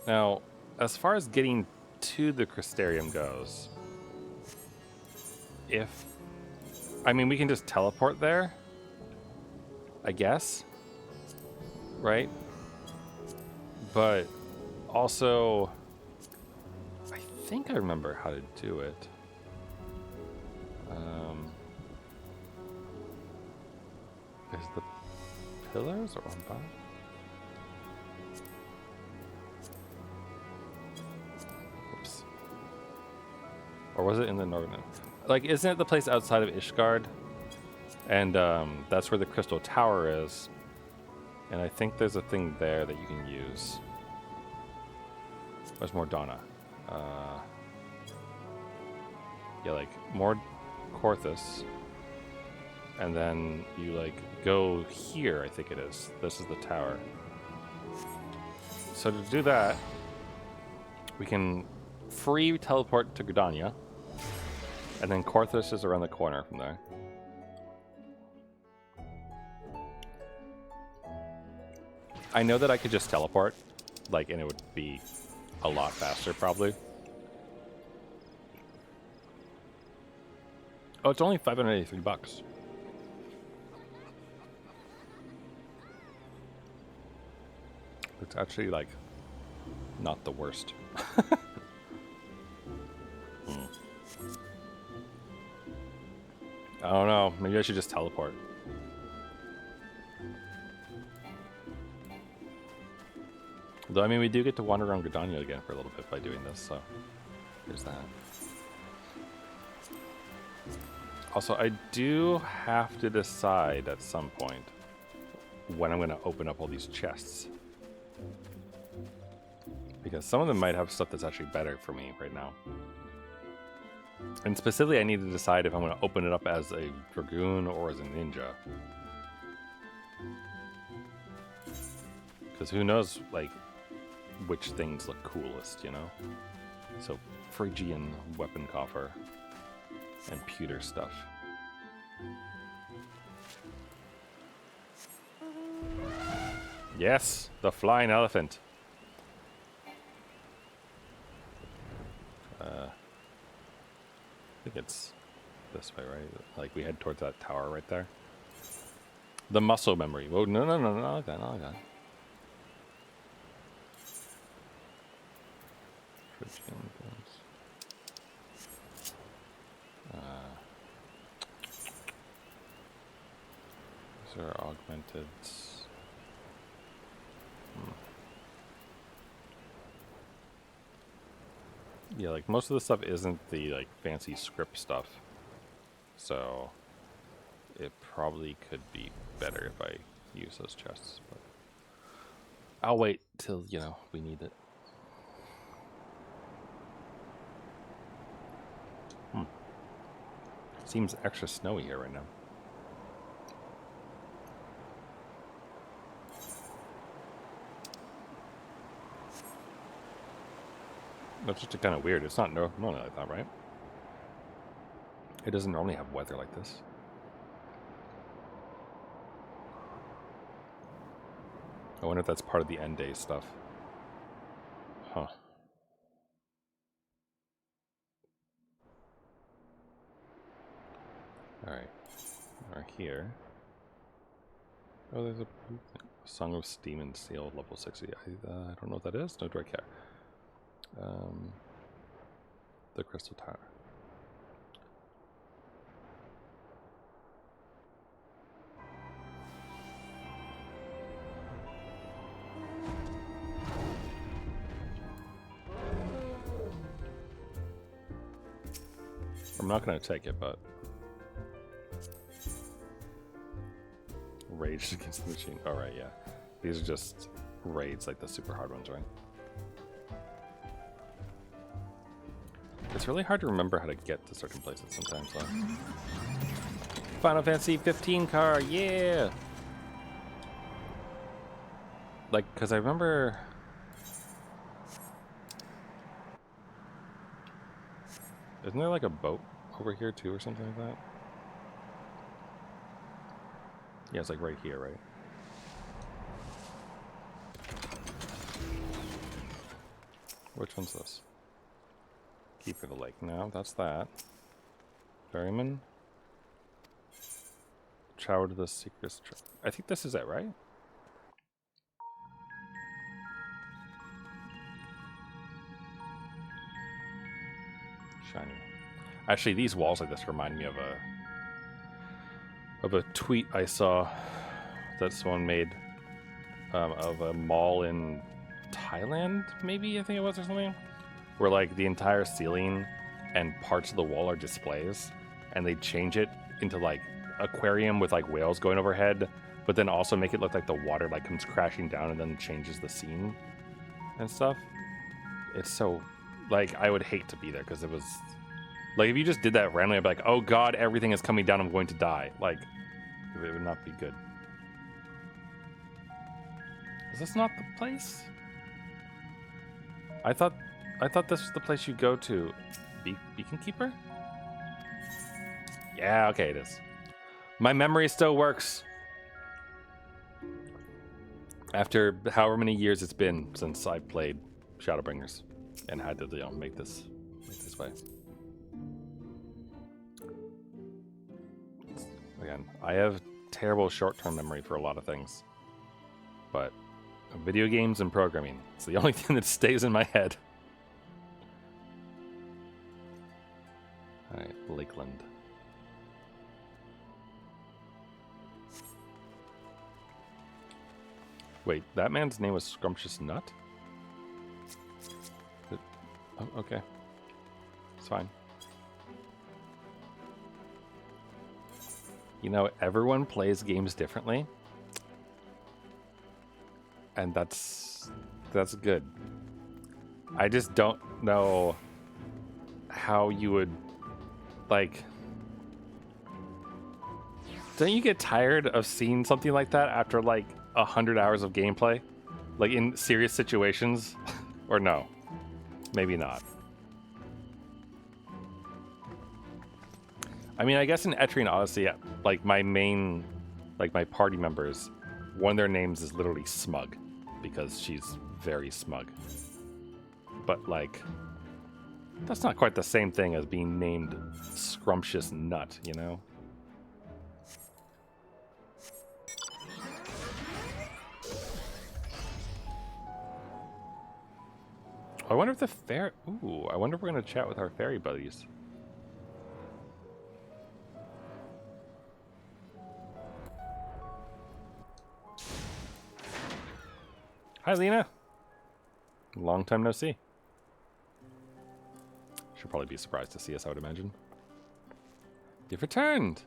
Now, as far as getting to the Crystarium goes, I mean, we can just teleport there, I guess, right? But also, I think I remember how to do it. Is the pillars or on bottom? Oops. Or was it in the northern? Like, isn't it the place outside of Ishgard? And that's where the Crystal Tower is. And I think there's a thing there that you can use. Where's Mordana? Yeah, like, Korthus. And then you, like, go here, I think it is. This is the tower. So to do that, we can free teleport to Gridania. And then Korthus is around the corner from there. I know that I could just teleport, like, and it would be a lot faster, probably. Oh, it's only $583. It's actually, like, not the worst. I don't know. Maybe I should just teleport. Though, I mean, we do get to wander around Gridania again for a little bit by doing this, so there's that. Also, I do have to decide at some point when I'm going to open up all these chests. Because some of them might have stuff that's actually better for me right now. And specifically, I need to decide if I'm going to open it up as a Dragoon or as a Ninja. Because who knows, like, which things look coolest, you know? So, Phrygian weapon coffer and pewter stuff. Yes, the flying elephant. I think it's this way, right? Like we head towards that tower right there. The muscle memory. Oh, no, not like that, not like that. These are augmented. Yeah, like most of the stuff isn't the like fancy script stuff. So it probably could be better if I use those chests, but I'll wait till, you know, we need it. Seems extra snowy here right now. That's just kind of weird. It's not normally like that, right? It doesn't normally have weather like this. I wonder if that's part of the end day stuff. Huh. Alright. We're here. Oh, there's a Song of Steam and Seal, level 60. I don't know what that is, nor do I care. The Crystal Tower. I'm not going to take it, but rage against the machine. All right, yeah. These are just raids, like the super hard ones, right? It's really hard to remember how to get to certain places sometimes. So. Final Fantasy 15 car, yeah! Like, because I remember... Isn't there like a boat over here too or something like that? Yeah, it's like right here, right? Which one's this? Keeper of the Lake. No, that's that. Ferryman. Travel to the secret. I think this is it, right? Shiny. Actually, these walls like this remind me of a tweet I saw that someone made of a mall in Thailand, maybe I think it was, or something, where like the entire ceiling and parts of the wall are displays, and they change it into like aquarium with like whales going overhead, but then also make it look like the water like comes crashing down and then changes the scene and stuff. It's so like I would hate to be there because it was like if you just did that randomly, I'd be like, oh god, everything is coming down, I'm going to die. Like it would not be good. Is this not the place? I thought this was the place you go to. Beacon Keeper? Yeah, okay, it is. My memory still works. After however many years it's been since I played Shadowbringers and had to, you know, make this way. Again, I have terrible short-term memory for a lot of things, but video games and programming, it's the only thing that stays in my head. Alright, Lakeland. Wait, that man's name was Scrumptious Nut? Oh, okay. It's fine. You know, everyone plays games differently. And that's good. I just don't know how you would, like... Don't you get tired of seeing something like that after, like, 100 hours of gameplay? Like, in serious situations? Or no? Maybe not. I mean, I guess in Etrian Odyssey, like, my party members, one of their names is literally Smug, because she's very smug. But, like, that's not quite the same thing as being named Scrumptious Nut, you know? I wonder if I wonder if we're gonna chat with our fairy buddies. Hi, Lena. Long time no see. She'll probably be surprised to see us, I would imagine. You've returned.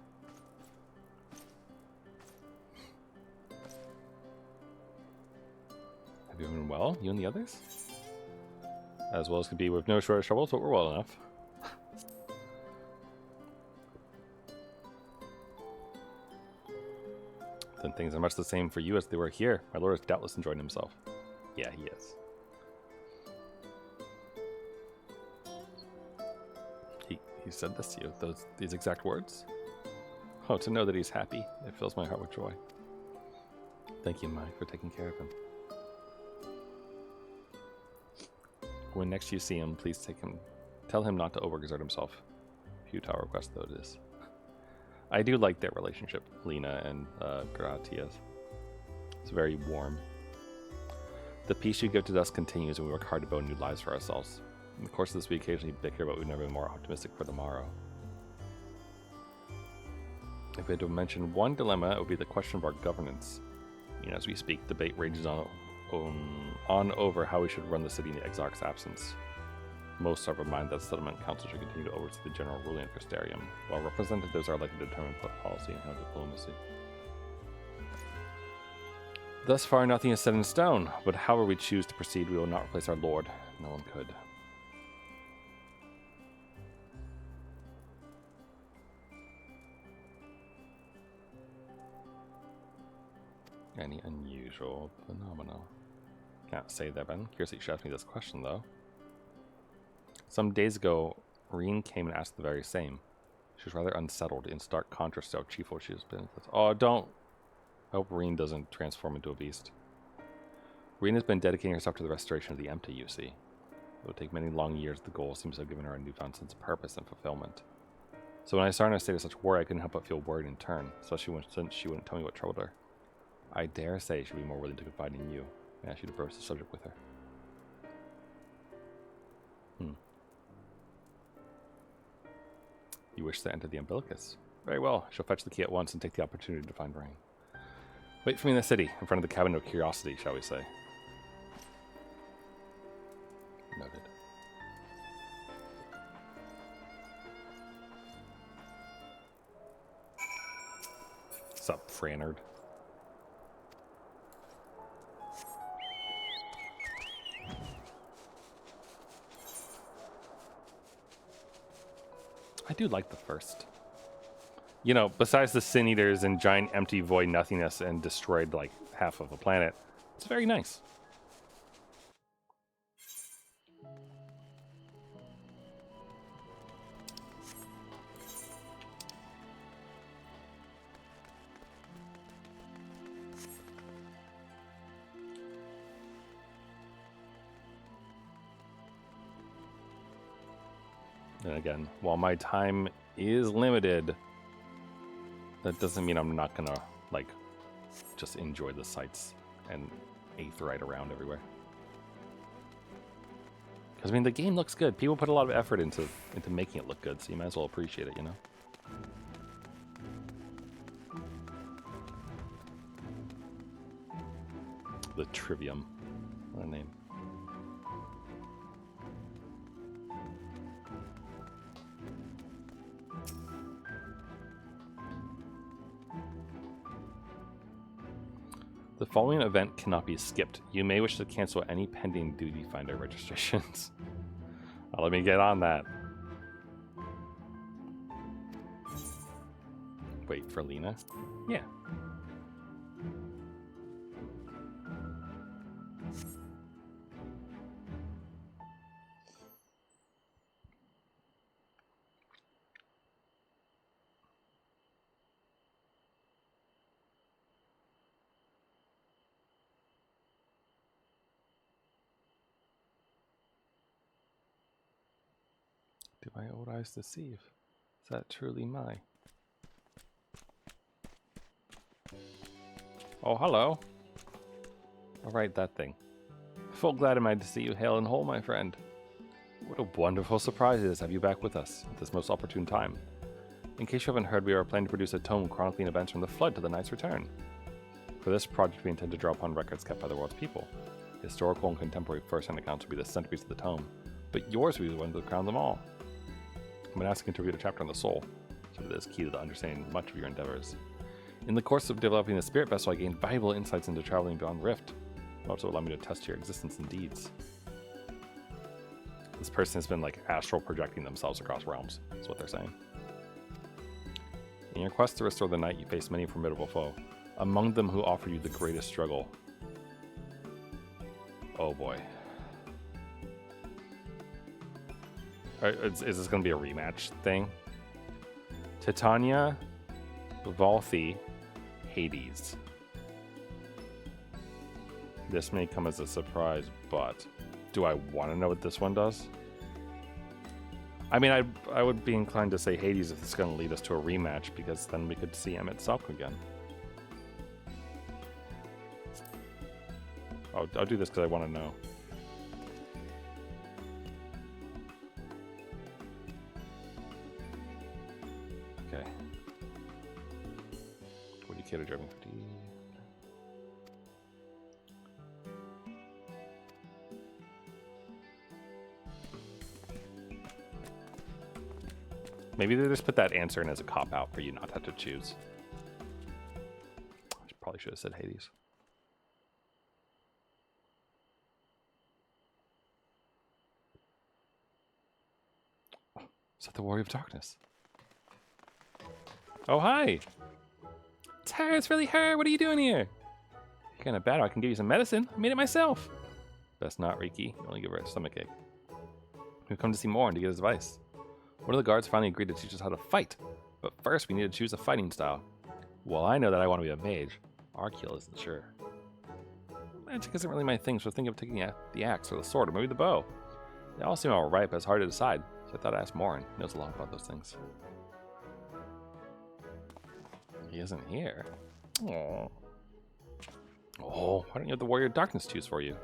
Have you been well, you and the others? As well as could be with no shortage of troubles, but we're well enough. Then things are much the same for you as they were here. My lord is doubtless enjoying himself. Yeah, he is. He said this to you, these exact words? Oh, to know that he's happy, it fills my heart with joy. Thank you, Mai, for taking care of him. When next you see him, please tell him not to overexert himself. Futile request though it is. I do like their relationship, Lena and Gratias. It's very warm. The peace you give to us continues, and we work hard to build new lives for ourselves. In the course of this, we occasionally bicker, but we've never been more optimistic for the morrow. If we had to mention one dilemma, it would be the question of our governance. As we speak, debate rages on over how we should run the city in the Exarch's absence. Most are of a mind that the settlement council should continue to oversee the general ruling of Christerium, while representatives are elected to determine policy and how diplomacy. Thus far, nothing is set in stone, but however we choose to proceed, we will not replace our lord. No one could. Any unusual phenomena? Can't say there, Ben. Curious that you should ask me this question, though. Some days ago, Reen came and asked the very same. She was rather unsettled, in stark contrast to how cheerful she has been. Oh, don't! I hope Reen doesn't transform into a beast. Reen has been dedicating herself to the restoration of the empty, you see. It will take many long years. The goal seems to have given her a newfound sense of purpose and fulfillment. So when I saw her in a state of such worry, I couldn't help but feel worried in turn, especially since she wouldn't tell me what troubled her. I dare say she'd be more willing to confide in you. I ask you to broach the subject with her. You wish to enter the umbilicus? Very well. I shall fetch the key at once and take the opportunity to find Rain. Wait for me in the city, in front of the Cabinet of Curiosity, shall we say. Noted. Sup, Frannard? I do like the first. Besides the Sin Eaters and giant empty void nothingness and destroyed like half of a planet, it's very nice. And again, while my time is limited, that doesn't mean I'm not gonna, just enjoy the sights and aetheryte around everywhere. Because, the game looks good. People put a lot of effort into making it look good, so you might as well appreciate it, The Trivium. What a name. The following event cannot be skipped. You may wish to cancel any pending Duty Finder registrations. Let me get on that. Wait for Lena? Yeah. Do my old eyes deceive? Is that truly my? Oh, hello. All right, that thing. Full glad am I to see you hale and whole, my friend. What a wonderful surprise it is to have you back with us at this most opportune time. In case you haven't heard, we are planning to produce a tome chronicling events from the Flood to the Knight's Return. For this project, we intend to draw upon records kept by the world's people. Historical and contemporary first-hand accounts will be the centerpiece of the tome, but yours will be the one to crown them all. I'm going to ask you to contribute a chapter on the soul, so that is key to the understanding much of your endeavors. In the course of developing the spirit vessel, I gained valuable insights into traveling beyond Rift. It also allowed me to test your existence and deeds. This person has been astral projecting themselves across realms, is what they're saying. In your quest to restore the night, you faced many formidable foe, among them who offered you the greatest struggle. Oh boy. Is this going to be a rematch thing? Titania, Valthi, Hades. This may come as a surprise, but do I want to know what this one does? I mean, I would be inclined to say Hades if it's going to lead us to a rematch, because then we could see Emmett Selk again. I'll do this because I want to know. Okay. 40k to driving 50. Maybe they just put that answer in as a cop-out for you not to have to choose. I probably should have said Hades. Is that the Warrior of Darkness? Oh, hi! Tara, it's really her! What are you doing here? You're kind of bad. I can give you some medicine. I made it myself. Best not, Riki. You only give her a stomachache. We've come to see Morin to get his advice. One of the guards finally agreed to teach us how to fight. But first, we need to choose a fighting style. Well, I know that I want to be a mage. Arkiel isn't sure. Magic isn't really my thing, so I think of taking the axe or the sword or maybe the bow. They all seem alright, but it's hard to decide. So I thought I'd ask Morin. He knows a lot about those things. He isn't here. Aww. Oh, why don't you have the Warrior of Darkness choose for you?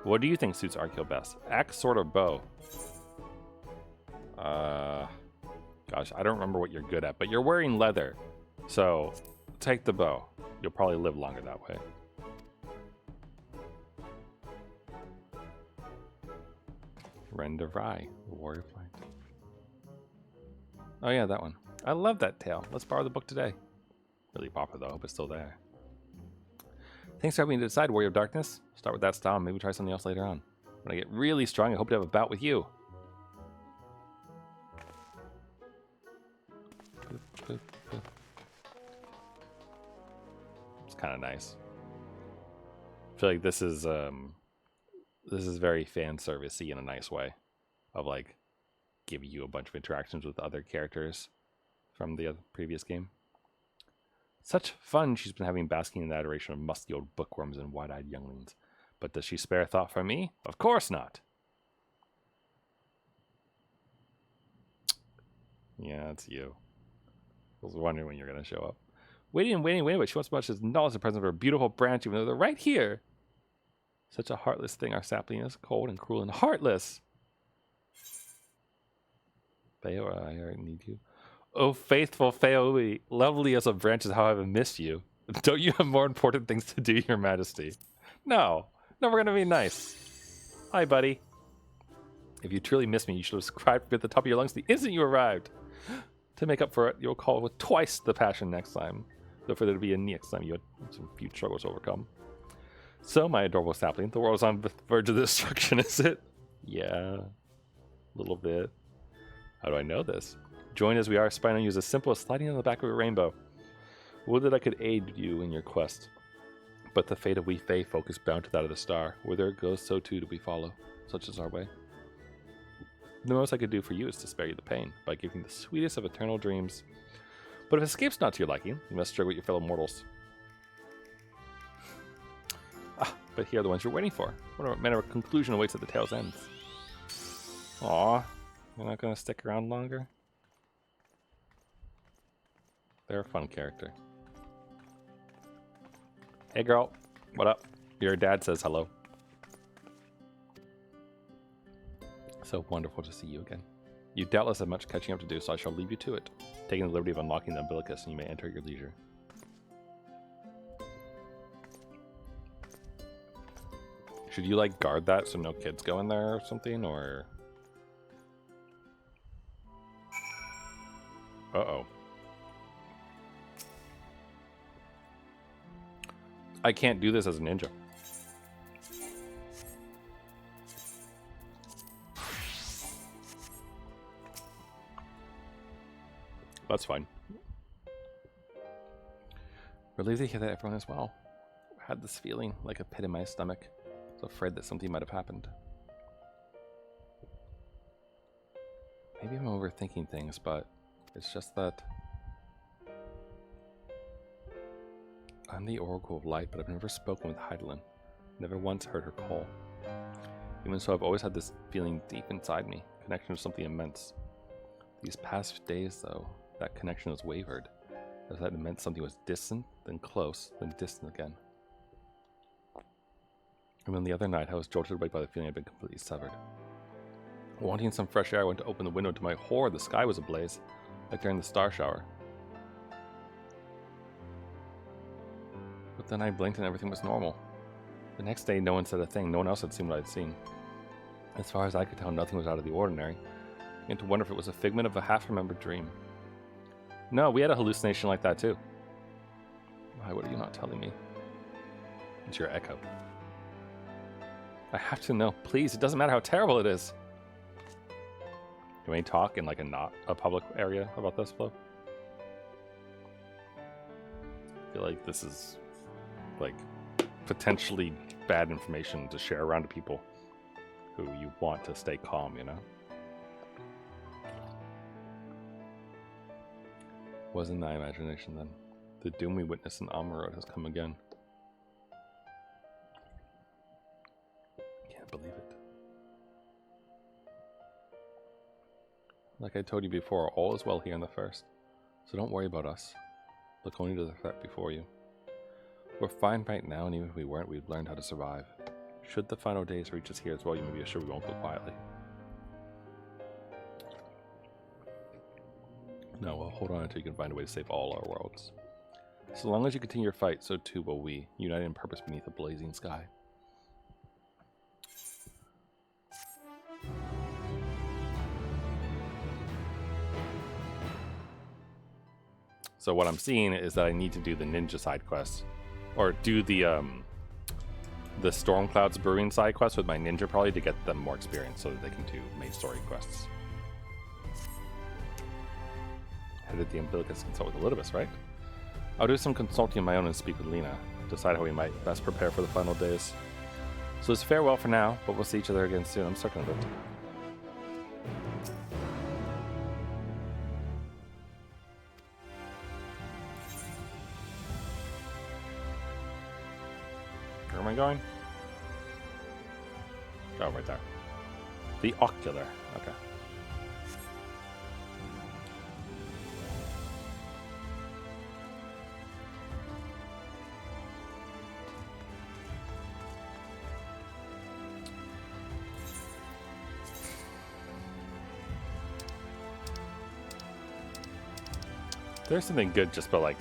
What do you think suits Arkiel best? Axe, sword, or bow? Gosh, I don't remember what you're good at, but you're wearing leather. So, take the bow. You'll probably live longer that way. Rend of Rye, the Warrior Flight. Oh yeah, that one. I love that tale. Let's borrow the book today. Really popular though, I hope it's still there. Thanks for helping me to decide, Warrior of Darkness. Start with that style, maybe try something else later on. When I get really strong, I hope to have a bout with you. It's kind of nice. I feel like this is very fan servicey in a nice way, of like giving you a bunch of interactions with other characters from the previous game. Such fun she's been having, basking in the adoration of musty old bookworms and wide-eyed younglings. But does she spare a thought for me? Of course not. Yeah, it's you. I was wondering when you're going to show up. Waiting, but she wants much as knowledge the presence of her beautiful branch, even though they're right here. Such a heartless thing our sapling is, cold and cruel and heartless. Theo, I already need you. Oh, faithful Theo, lovely as a branch is how I've missed you. Don't you have more important things to do, Your Majesty? No, we're going to be nice. Hi, buddy. If you truly miss me, you should have cried at the top of your lungs the instant you arrived. To make up for it, you'll call with twice the passion next time. Though for there to be a next time, you had some few struggles to overcome. So, my adorable sapling, the world is on the verge of destruction, is it? Yeah, a little bit. How do I know this? Joined as we are, spying on you is as simple as sliding on the back of a rainbow. Would that I could aid you in your quest. But the fate of we Fey folk is bound to that of the star. Whither it goes, so too do we follow. Such is our way. The most I could do for you is to spare you the pain, by giving the sweetest of eternal dreams. But if escape's not to your liking, you must struggle with your fellow mortals. But here are the ones you're waiting for. What manner of conclusion awaits at the tale's end? Aw, you're not going to stick around longer? They're a fun character. Hey girl, what up? Your dad says hello. So wonderful to see you again. You doubtless have much catching up to do, so I shall leave you to it. Taking the liberty of unlocking the umbilicus, and you may enter at your leisure. Should you like guard that so no kids go in there or something, or? Uh-oh. I can't do this as a ninja. That's fine. Relieved to hear that everyone is well. I had this feeling, like a pit in my stomach. I was afraid that something might have happened. Maybe I'm overthinking things, but it's just that I'm the Oracle of Light, but I've never spoken with Hydaelyn. Never once heard her call. Even so, I've always had this feeling deep inside me, connection to something immense. These past days, though, that connection has wavered. As that it meant something was distant, then close, then distant again. And then the other night, I was jolted awake by the feeling I'd been completely severed. Wanting some fresh air, I went to open the window. To my horror, the sky was ablaze, like during the star shower. But then I blinked and everything was normal. The next day, no one said a thing. No one else had seen what I'd seen. As far as I could tell, nothing was out of the ordinary. I began to wonder if it was a figment of a half-remembered dream. No, we had a hallucination like that too. Why, what are you not telling me? It's your echo. I have to know, please. It doesn't matter how terrible it is. Can we talk in like not a public area about this, Flo? I feel like this is like potentially bad information to share around to people who you want to stay calm, you know? Wasn't my imagination then. The doom we witnessed in Amarot has come again. Can't believe it. Like I told you before, all is well here in the first. So don't worry about us. Look only to the threat before you. We're fine right now, and even if we weren't, we've learned how to survive. Should the final days reach us here as well, you may be assured we won't go quietly. No, well, hold on until you can find a way to save all our worlds. So long as you continue your fight, so too will we, united in purpose beneath a blazing sky. So what I'm seeing is that I need to do the ninja side quest, or do the Stormcloud's Brewing side quest with my ninja probably to get them more experience so that they can do main story quests. Headed the Umbilicus to consult with Elidibus, right? I'll do some consulting of my own and speak with Lena, decide how we might best prepare for the final days. So it's farewell for now, but we'll see each other again soon. I'm certain of it. Where am I going? Oh, right there. The Ocular. Okay. There's something good just about like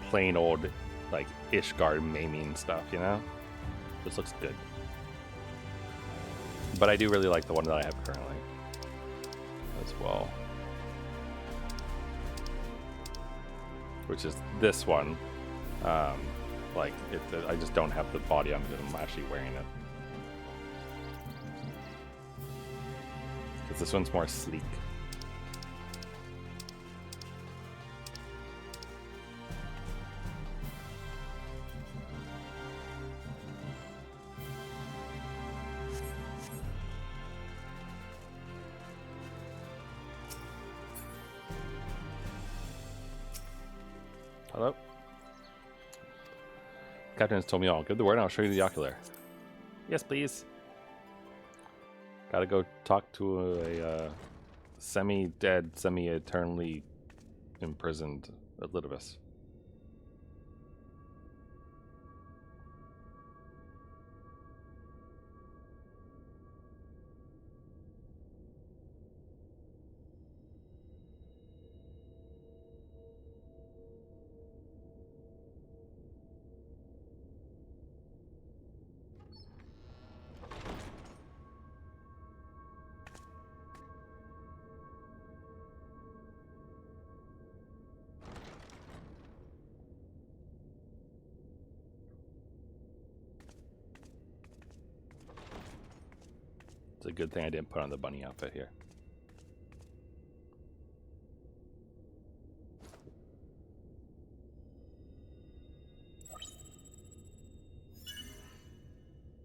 plain old like Ishgard maiming stuff, you know? This looks good. But I do really like the one that I have currently as well. Which is this one. Like, I just don't have the body on it, I'm actually wearing it. Because this one's more sleek. Hello? Captain has told me all. Give the word and I'll show you the ocular. Yes, please. Gotta go talk to a semi-dead, semi-eternally imprisoned Elidibus. It's a good thing I didn't put on the bunny outfit here.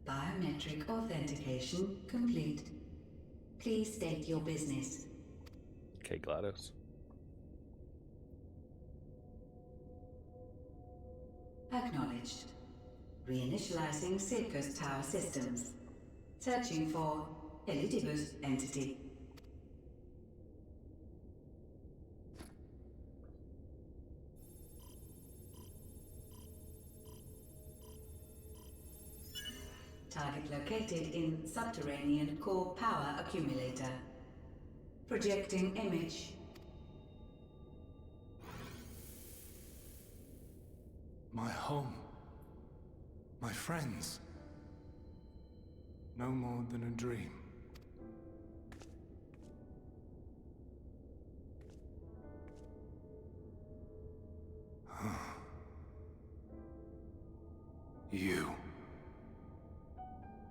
Biometric authentication complete. Please state your business. Okay, GLaDOS. Acknowledged. Reinitializing Silco's tower systems. Searching for Elidibus entity. Target located in subterranean core power accumulator. Projecting image. My home. My friends. No more than a dream. You.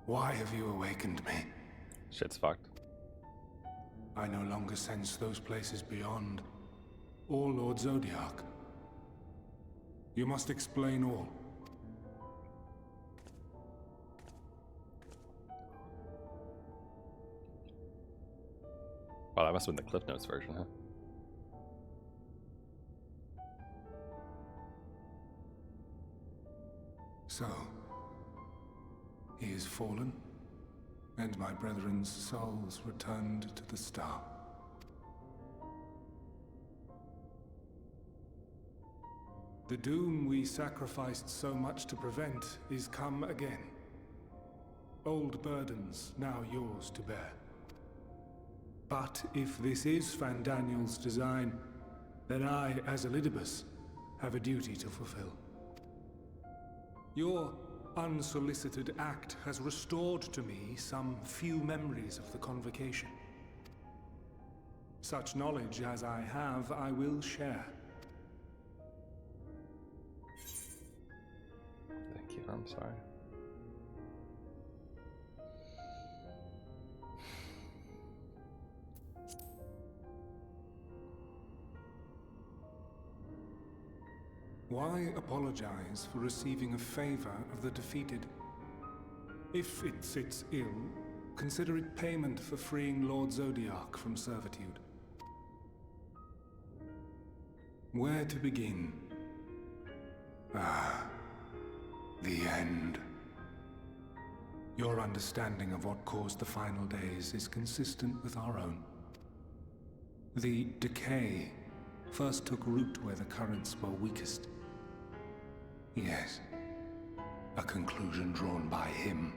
Why have you awakened me? Shit's fucked. I no longer sense those places beyond, or Lord Zodiac. You must explain all. Wow, that must have been the Cliff Notes version, huh? So, he is fallen, and my brethren's souls returned to the star. The doom we sacrificed so much to prevent is come again. Old burdens now yours to bear. But if this is Fandaniel's design, then I, as Elidibus, have a duty to fulfill. Your unsolicited act has restored to me some few memories of the convocation. Such knowledge as I have, I will share. Thank you, I'm sorry. Why apologize for receiving a favor of the defeated? If it sits ill, consider it payment for freeing Lord Zodiac from servitude. Where to begin? Ah, the end. Your understanding of what caused the final days is consistent with our own. The decay first took root where the currents were weakest. Yes, a conclusion drawn by him,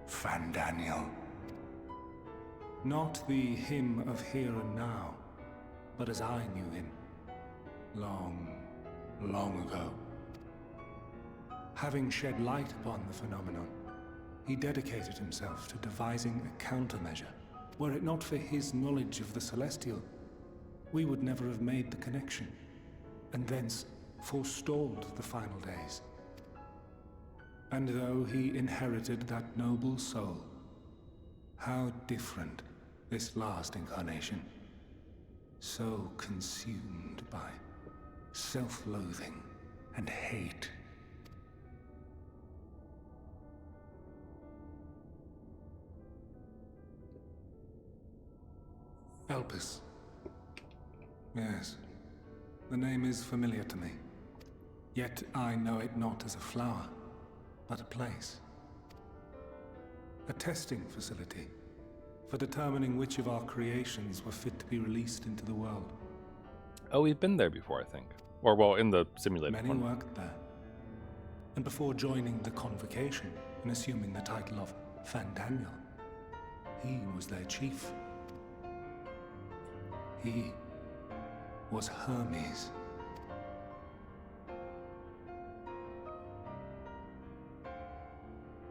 Fandaniel. Not the him of here and now, but as I knew him, long, long ago. Having shed light upon the phenomenon, he dedicated himself to devising a countermeasure. Were it not for his knowledge of the Celestial, we would never have made the connection, and thence forestalled the final days. And though he inherited that noble soul, how different this last incarnation, so consumed by self-loathing and hate. Elpis. Yes, the name is familiar to me. Yet I know it not as a flower, but a place. A testing facility for determining which of our creations were fit to be released into the world. Oh, we've been there before, I think. Or, well, in the simulated Many one. worked there. And before joining the Convocation and assuming the title of Fandaniel, he was their chief. He was Hermes.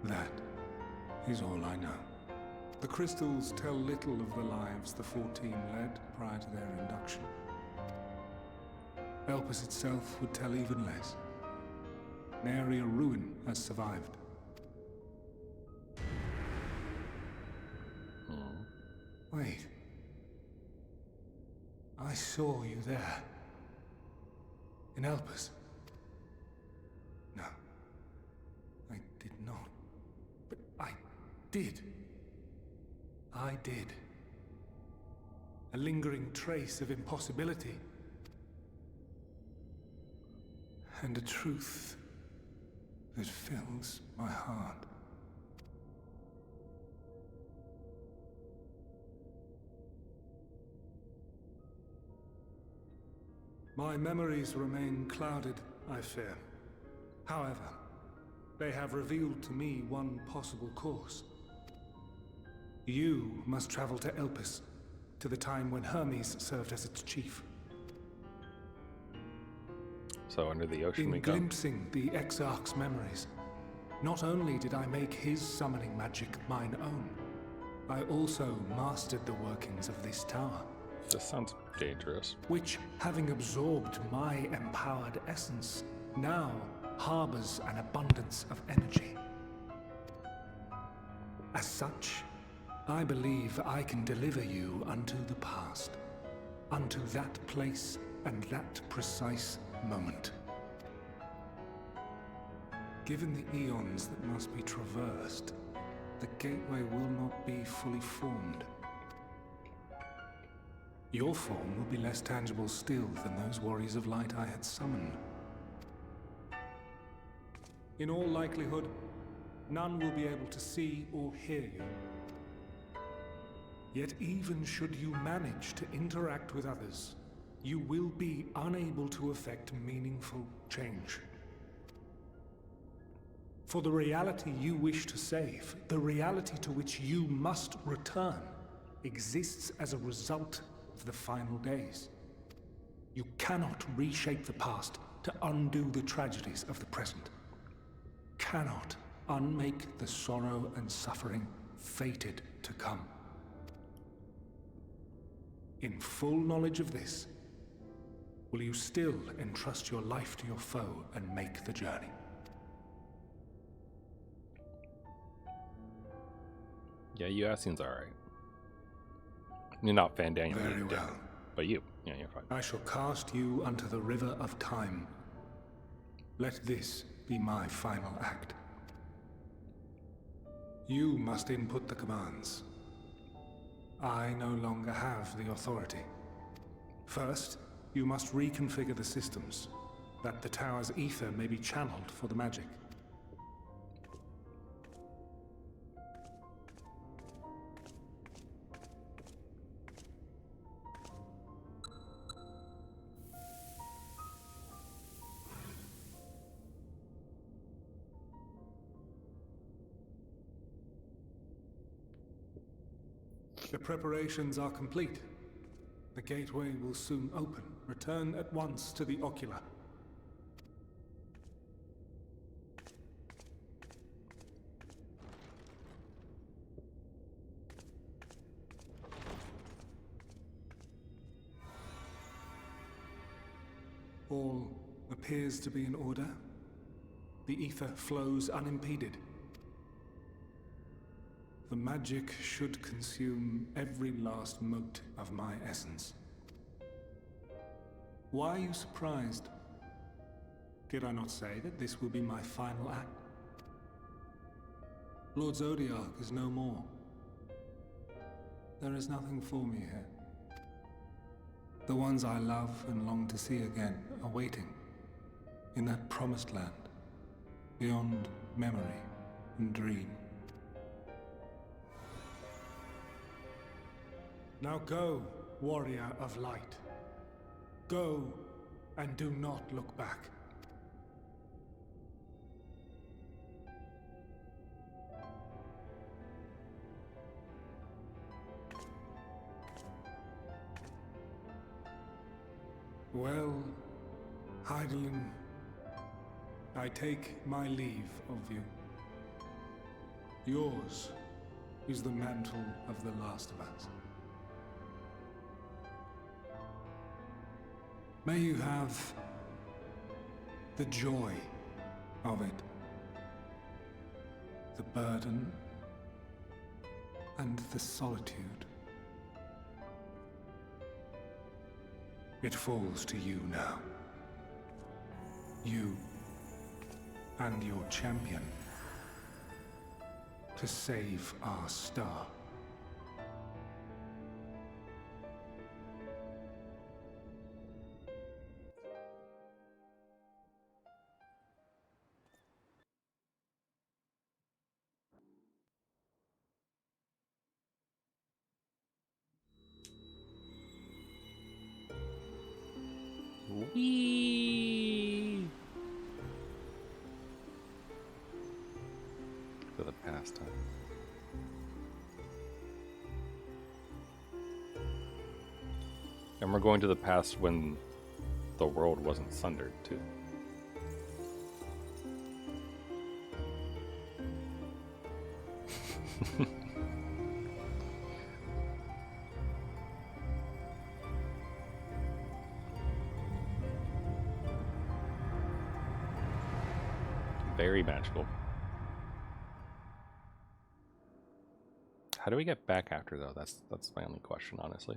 That is all I know. The crystals tell little of the lives the 14 led prior to their induction. Elpis itself would tell even less. Nary a ruin has survived. Wait. I saw you there. In Elpis. No. I did not. But I did. I did. A lingering trace of impossibility. And a truth that fills my heart. My memories remain clouded, I fear. However, They have revealed to me one possible course. You must travel to Elpis, to the time when Hermes served as its chief. So under the ocean we In go. glimpsing the Exarch's memories, not only did I make his summoning magic mine own, I also mastered the workings of this tower. This sounds dangerous. Which, having absorbed my empowered essence, now harbors an abundance of energy. As such, I believe I can deliver you unto the past, unto that place and that precise moment. Given the eons that must be traversed, the gateway will not be fully formed. Your form will be less tangible still than those warriors of light I had summoned. In all likelihood, none will be able to see or hear you. Yet even should you manage to interact with others, you will be unable to effect meaningful change. For the reality you wish to save, the reality to which you must return, exists as a result of the final days. You cannot reshape the past to undo the tragedies of the present. Cannot unmake the sorrow and suffering fated to come. In full knowledge of this, will you still entrust your life to your foe and make the journey? Yeah, you Asian's alright. You're not Fan Daniel. Very well. But you. Yeah, you're fine. I shall cast you unto the river of time. Let this be my final act. You must input the commands. I no longer have the authority. First, you must reconfigure the systems, that the tower's ether may be channeled for the magic. The preparations are complete. The gateway will soon open. Return at once to the ocular. All appears to be in order. The ether flows unimpeded. The magic should consume every last mote of my essence. Why are you surprised? Did I not say that this will be my final act? Lord Zodiac is no more. There is nothing for me here. The ones I love and long to see again are waiting in that promised land, beyond memory and dream. Now go, warrior of light. Go, and do not look back. Well, Hydaelyn, I take my leave of you. Yours is the mantle of the last of us. May you have the joy of it, the burden, and the solitude. It falls to you now. You and your champion to save our star. pastime. And we're going to the past when the world wasn't sundered, too. Very magical. How do we get back after, though? That's my only question, honestly.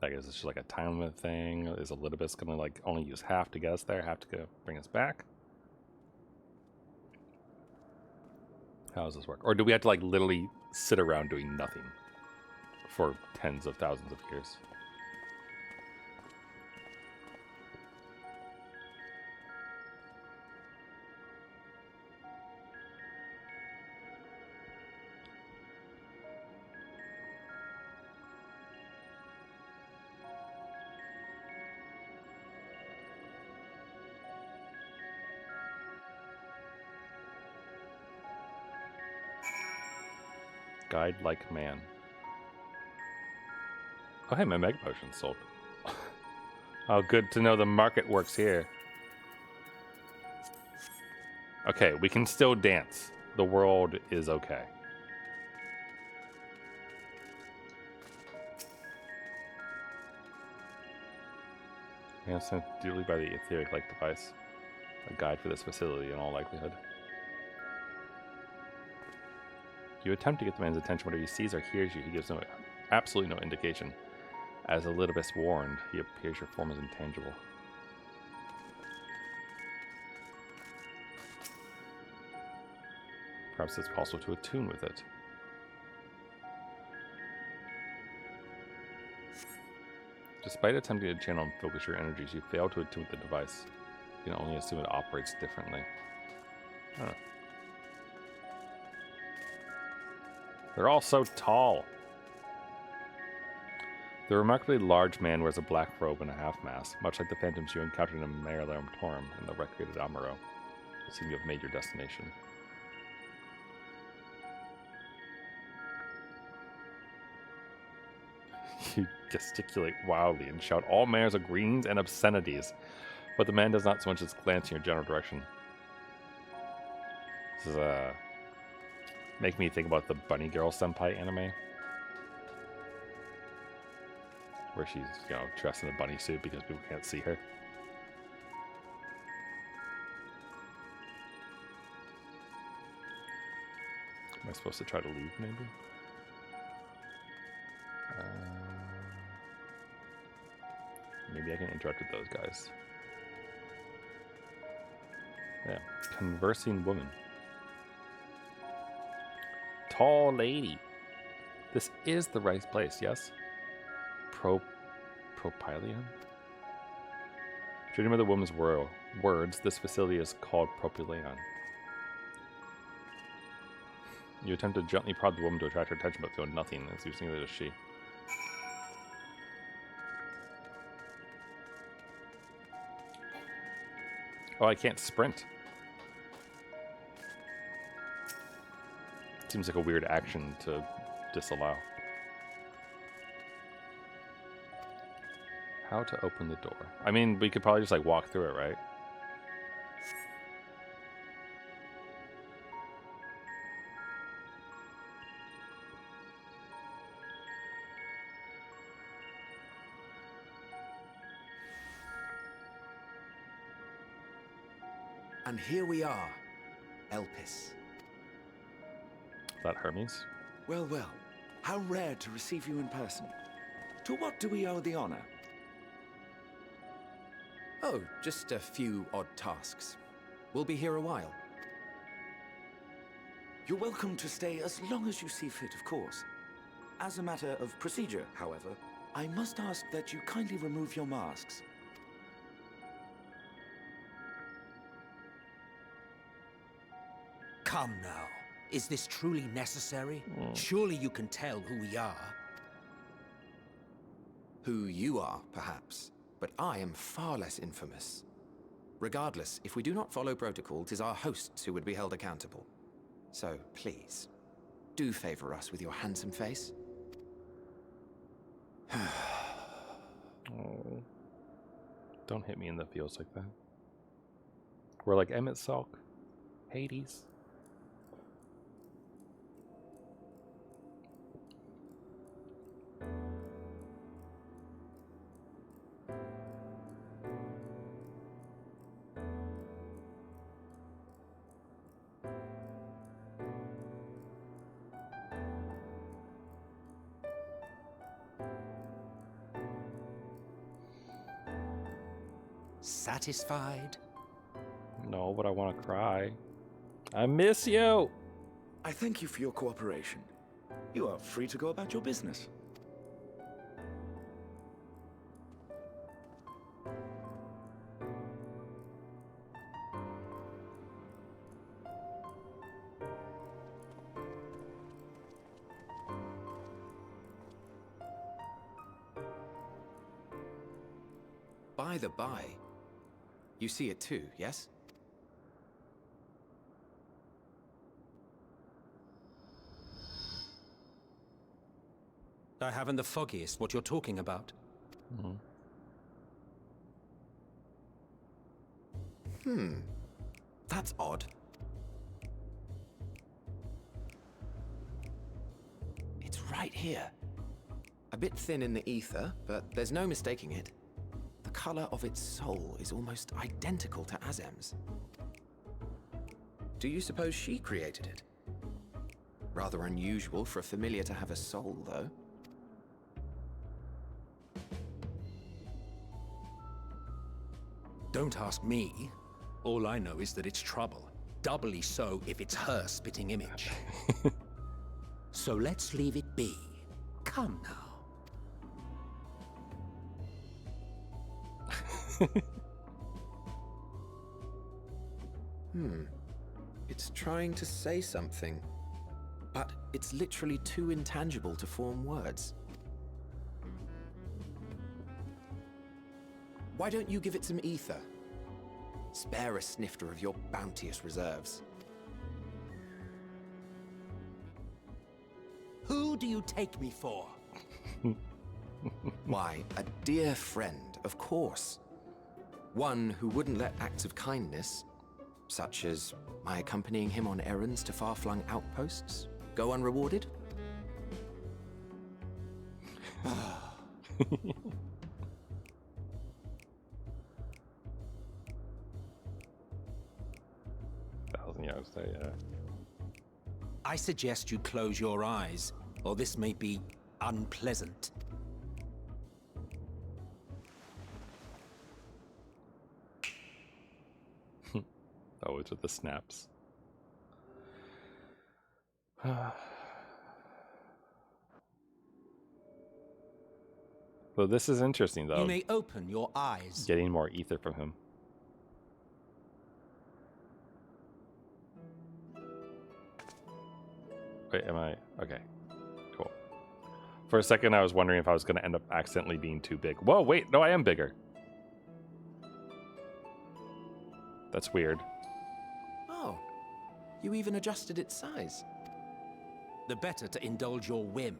I guess it's just like a time limit thing. Is Elidibus gonna like only use half to get us there, half to go bring us back? How does this work? Or do we have to like literally sit around doing nothing for tens of thousands of years? Guide like man. Oh, hey, my Mega Potion's sold. Oh, good to know the market works here. Okay, we can still dance. The world is okay. Yeah, sent duly by the etheric-like device. A guide for this facility in all likelihood. You attempt to get the man's attention, whether he sees or hears you. He gives absolutely no indication. As Elidibus warned, he appears your form is intangible. Perhaps it's possible to attune with it. Despite attempting to channel and focus your energies, you fail to attune with the device. You can only assume it operates differently. I don't know. They're all so tall. The remarkably large man wears a black robe and a half-mask, much like the phantoms you encountered in Merilarum Torum and the recreated Amaro. You seem to have made your destination. You gesticulate wildly and shout all manners of greetings and obscenities, but the man does not so much as glance in your general direction. This is make me think about the Bunny Girl Senpai anime, where she's, you know, dressed in a bunny suit because people can't see her. Am I supposed to try to leave, maybe? Maybe I can interact with those guys. Yeah, conversing woman. Tall lady. This is the right place, yes? Propylion? Judging by the woman's words, this facility is called Propylion. You attempt to gently prod the woman to attract her attention, but feel nothing, as you see that as she. Oh, I can't sprint. Seems like a weird action to disallow. How to open the door? I mean, we could probably just like walk through it, right? And here we are, Elpis. Is that Hermes? Well, well. How rare to receive you in person. To what do we owe the honor? Oh, just a few odd tasks. We'll be here a while. You're welcome to stay as long as you see fit, of course. As a matter of procedure, however, I must ask that you kindly remove your masks. Come now. Is this truly necessary? Surely you can tell who we are. Who you are, perhaps, but I am far less infamous. Regardless, if we do not follow protocol, 'tis our hosts who would be held accountable. So, please, do favor us with your handsome face. Oh. Don't hit me in the feels like that. We're like Emmett Salk. Hades. Satisfied? No, but I want to cry. I miss you! I thank you for your cooperation. You are free to go about your business. By the by, you see it too, yes? I haven't the foggiest what you're talking about. That's odd. It's right here. A bit thin in the ether, but there's no mistaking it. The color of its soul is almost identical to Azem's. Do you suppose she created it? Rather unusual for a familiar to have a soul, though. Don't ask me. All I know is that it's trouble. Doubly so if it's her spitting image. So let's leave it be. Come now. It's trying to say something, but it's literally too intangible to form words. Why don't you give it some ether? Spare a snifter of your bounteous reserves. Who do you take me for? Why, a dear friend, of course. One who wouldn't let acts of kindness, such as my accompanying him on errands to far-flung outposts, go unrewarded. Yeah. I suggest you close your eyes, or this may be unpleasant. Oh, it's with the snaps. Well, this is interesting, though. You may open your eyes. Getting more ether from him. Wait, am I? Okay, cool. For a second, I was wondering if I was going to end up accidentally being too big. Whoa, wait, no, I am bigger. That's weird. Oh, you even adjusted its size. The better to indulge your whim.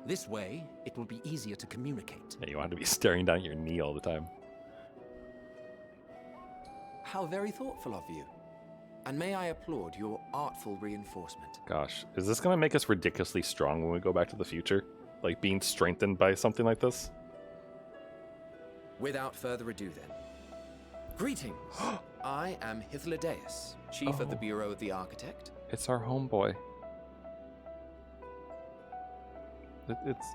This way, it will be easier to communicate. Yeah, you want to be staring down at your knee all the time. How very thoughtful of you. And may I applaud your artful reinforcement. Gosh, is this going to make us ridiculously strong when we go back to the future? Like being strengthened by something like this? Without further ado then. Greetings. I am Hythlodaeus, Chief of the Bureau of the Architect. It's our homeboy.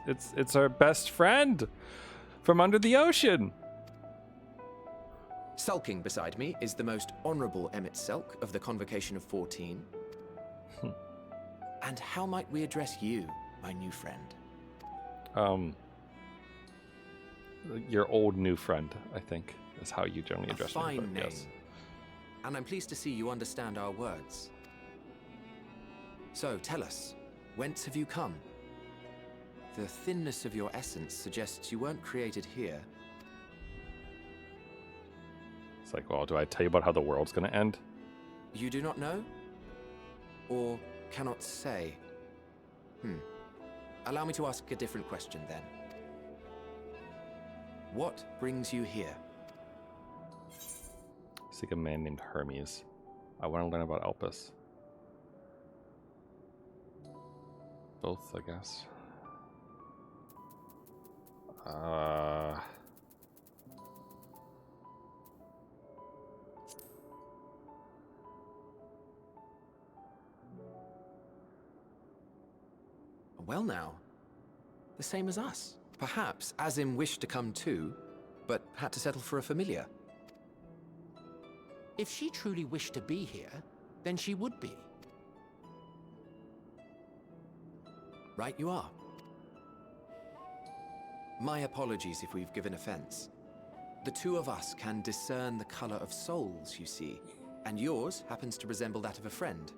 It's our best friend from under the ocean. Sulking beside me is the most honorable Emmett Selk of the Convocation of 14. And how might we address you, my new friend? Your old new friend, I think, is how you generally address me. A fine name. Yes. And I'm pleased to see you understand our words. So, tell us, whence have you come? The thinness of your essence suggests you weren't created here. like, well, do I tell you about how the world's gonna end? You do not know? Or cannot say? Allow me to ask a different question then. What brings you here? Seek a man named Hermes. I want to learn about Elpis. Both, I guess. Well now, the same as us. Perhaps Azim wished to come too, but had to settle for a familiar. If she truly wished to be here, then she would be. Right you are. My apologies if we've given offense. The two of us can discern the color of souls, you see, and yours happens to resemble that of a friend.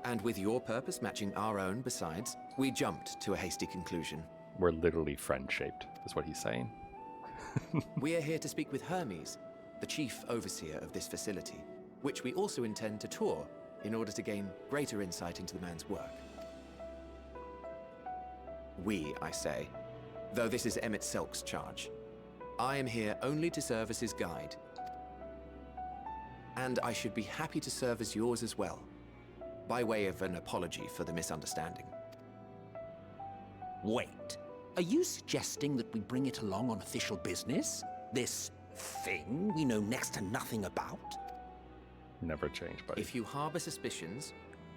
And with your purpose matching our own besides, we jumped to a hasty conclusion. We're literally friend-shaped, is what he's saying. We are here to speak with Hermes, the chief overseer of this facility, which we also intend to tour in order to gain greater insight into the man's work. We, I say, though this is Emmett Selk's charge. I am here only to serve as his guide. And I should be happy to serve as yours as well, by way of an apology for the misunderstanding. Wait, are you suggesting that we bring it along on official business? This thing we know next to nothing about? Never change, buddy. If you harbor suspicions,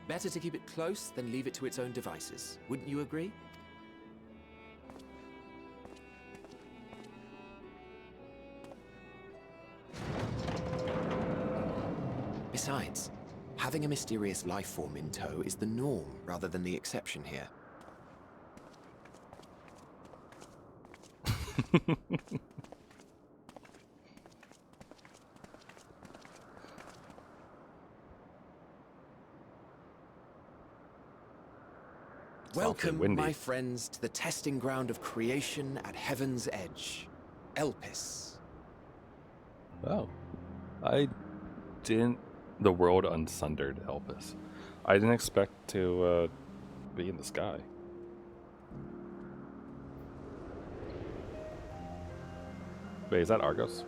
better to keep it close than leave it to its own devices. Wouldn't you agree? Besides, having a mysterious life form in tow is the norm rather than the exception here. Welcome, my friends, to the testing ground of creation at Heaven's Edge, Elpis. Oh, I didn't. The world unsundered Elpis. I didn't expect to be in the sky. Wait, is that Argos?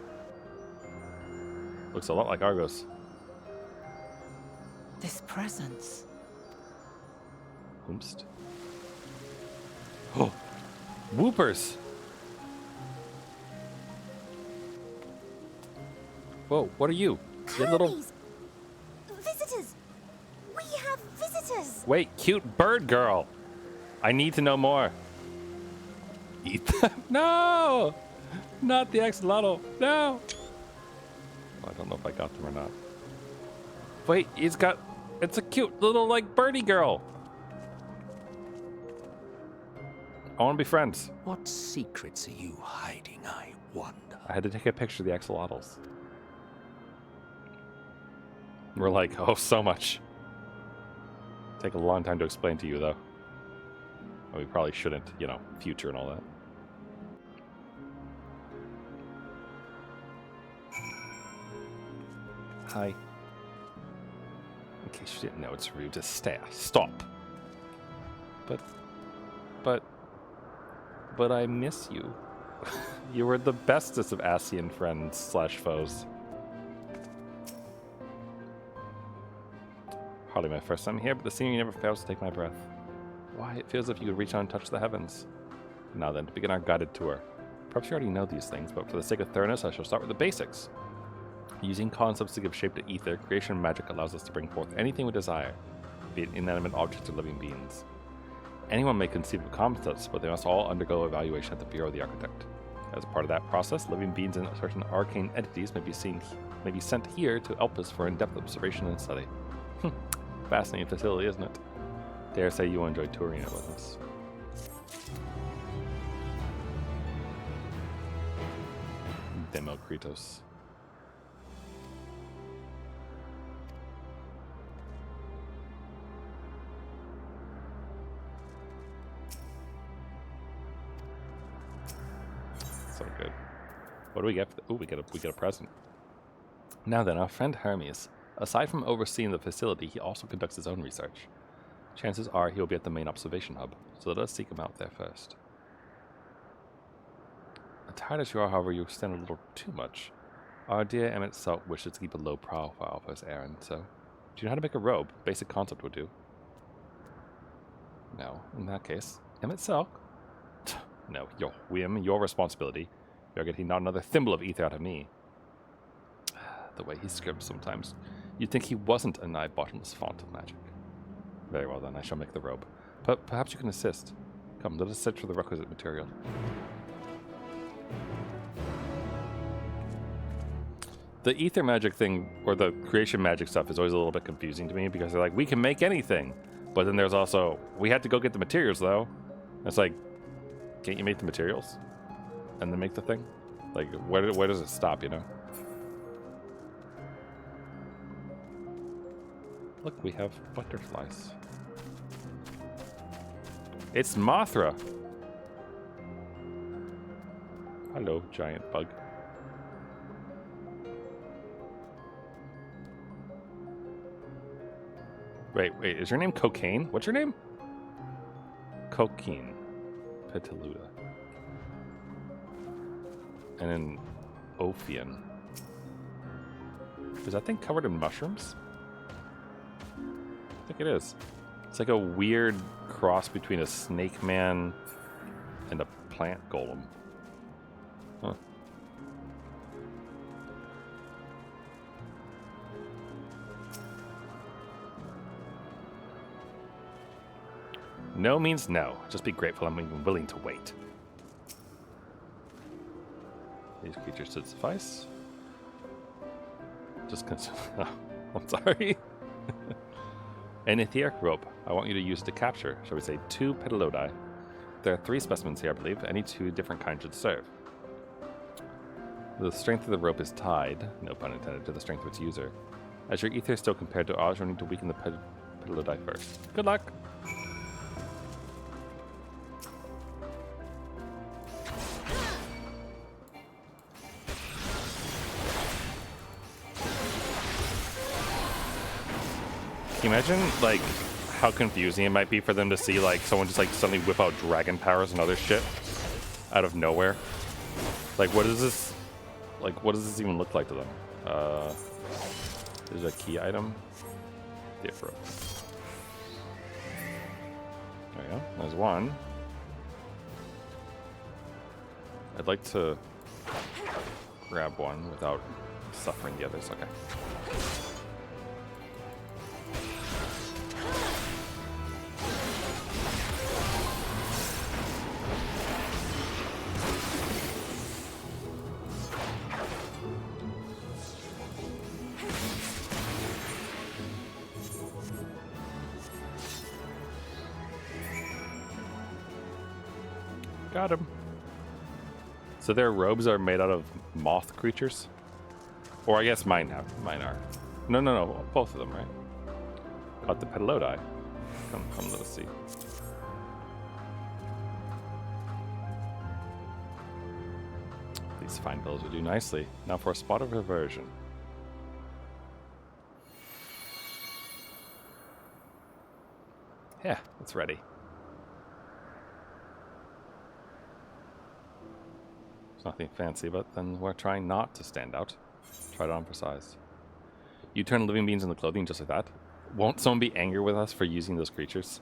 Looks a lot like Argos. This presence. Whomst? Oh, whoopers! Whoa, what are you? You little. Visitors! We have visitors! Wait, cute bird girl! I need to know more. Eat them? No! Not the axolotl. No! I don't know if I got them or not. Wait, it's a cute little, like, birdie girl. I want to be friends. What secrets are you hiding, I wonder? I had to take a picture of the axolotls. We're like, oh, so much. Take a long time to explain to you, though. We probably shouldn't, you know, future and all that. Hi. In case you didn't know, it's rude to stop. But I miss you. You were the bestest of Asian friends / foes. Hardly my first time here, but the scenery never fails to take my breath. Why, it feels as if you could reach out and touch the heavens. Now then, to begin our guided tour. Perhaps you already know these things, but for the sake of thoroughness, I shall start with the basics. Using concepts to give shape to ether, creation magic allows us to bring forth anything we desire, be it inanimate objects or living beings. Anyone may conceive of concepts, but they must all undergo evaluation at the Bureau of the Architect. As part of that process, living beings and certain arcane entities may be sent here to Elpis for in-depth observation and study. Fascinating facility, isn't it? Dare say you enjoy touring it with us. Demokritos. So good. What do we get? Oh, we get a present. Now then, our friend Hermes. Aside from overseeing the facility, he also conducts his own research. Chances are he will be at the main observation hub, so let us seek him out there first. Tired as you are, however, you extend a little too much. Our dear Emmett Salk wishes to keep a low profile for his errand, so do you know how to make a robe? Basic concept would do. No, in that case, Emmett Salk? No, your whim, your responsibility. You're getting not another thimble of ether out of me. The way he scribbles sometimes, you'd think he wasn't a nigh bottomless font of magic. Very well then, I shall make the robe. But perhaps you can assist. Come, let us search for the requisite material. The ether magic thing, or the creation magic stuff, is always a little bit confusing to me because they're like, we can make anything. But then there's also, we had to go get the materials though. It's like, can't you make the materials? And then make the thing? Like, where does it stop, you know? Look, we have butterflies. It's Mothra! Hello, giant bug. Wait, is your name Cocaine? What's your name? Cocaine. Petaluda. And then Ophion. Is that thing covered in mushrooms? I think it is. It's like a weird cross between a snake man and a plant golem. Huh. No means no. Just be grateful I'm even willing to wait. These creatures should suffice. Just consider. Oh, I'm sorry. An etheric rope. I want you to use it to capture, shall we say, 2 petalodi. There are 3 specimens here, I believe. Any 2 different kinds should serve. The strength of the rope is tied, no pun intended, to the strength of its user. As your ether is still compared to ours, you'll need to weaken the petalodi first. Good luck! Can you imagine, like, how confusing it might be for them to see, like, someone just, like, suddenly whip out dragon powers and other shit out of nowhere? Like, what is this? Like, what does this even look like to them? There's a key item. Different. There we go. There's one. I'd like to grab one without suffering the others. Okay. Got him. So their robes are made out of moth creatures? Or I guess mine have. Mine are. No. Both of them, right? Got the petalodi. Come, let us see. These fine bills would do nicely. Now for a spot of reversion. Yeah, it's ready. It's nothing fancy, but then we're trying not to stand out. Try it on for size. You turn living beings into clothing just like that? Won't someone be angry with us for using those creatures?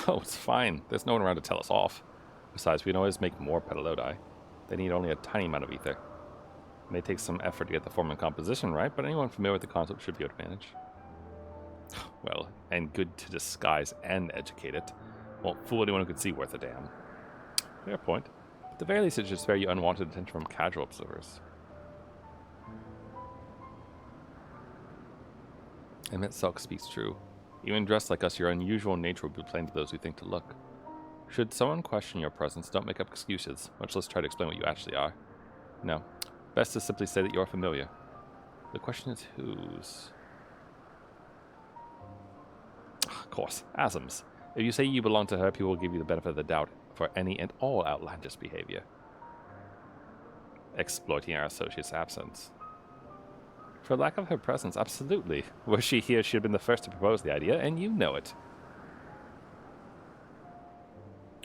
Oh, it's fine. There's no one around to tell us off. Besides, we can always make more petalodi. They need only a tiny amount of ether. It may take some effort to get the form and composition right, but anyone familiar with the concept should be able to manage. Well, and good to disguise and educate it. Won't fool anyone who can see worth a damn. Fair point. At the very least, it should spare you unwanted attention from casual observers. Emmett Salk speaks true. Even dressed like us, your unusual nature will be plain to those who think to look. Should someone question your presence, don't make up excuses, much less try to explain what you actually are. No. Best to simply say that you are familiar. The question is whose? Of course, Asm's. If you say you belong to her, people will give you the benefit of the doubt for any and all outlandish behavior. Exploiting our associate's absence. For lack of her presence, absolutely. Were she here, she'd have been the first to propose the idea, and you know it.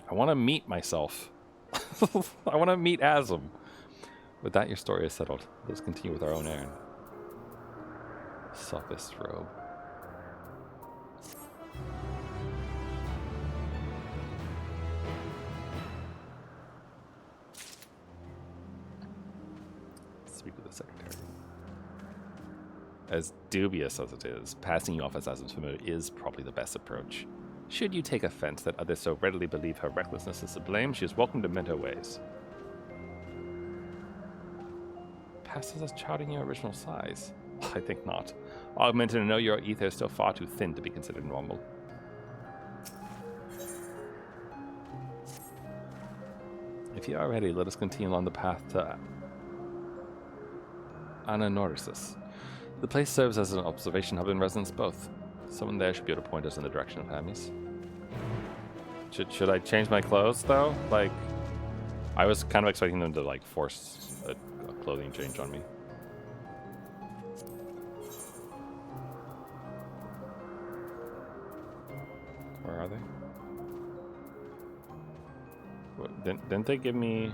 I want to meet myself. I want to meet Azum. With that, your story is settled. Let's continue with our own errand. Sophist robe. Speak with the secretary. As dubious as it is, passing you off as Azum's familiar is probably the best approach. Should you take offense that others so readily believe her recklessness is to blame, she is welcome to mend her ways. Passes as chowding your original size? I think not. Augmented and know your ether is still far too thin to be considered normal. If you are ready, let us continue along the path to Ananorisis. The place serves as an observation hub and residence both. Someone there should be able to point us in the direction of Hermes. Should I change my clothes, though? Like, I was kind of expecting them to, like, force a clothing change on me. Where are they? What, didn't they give me...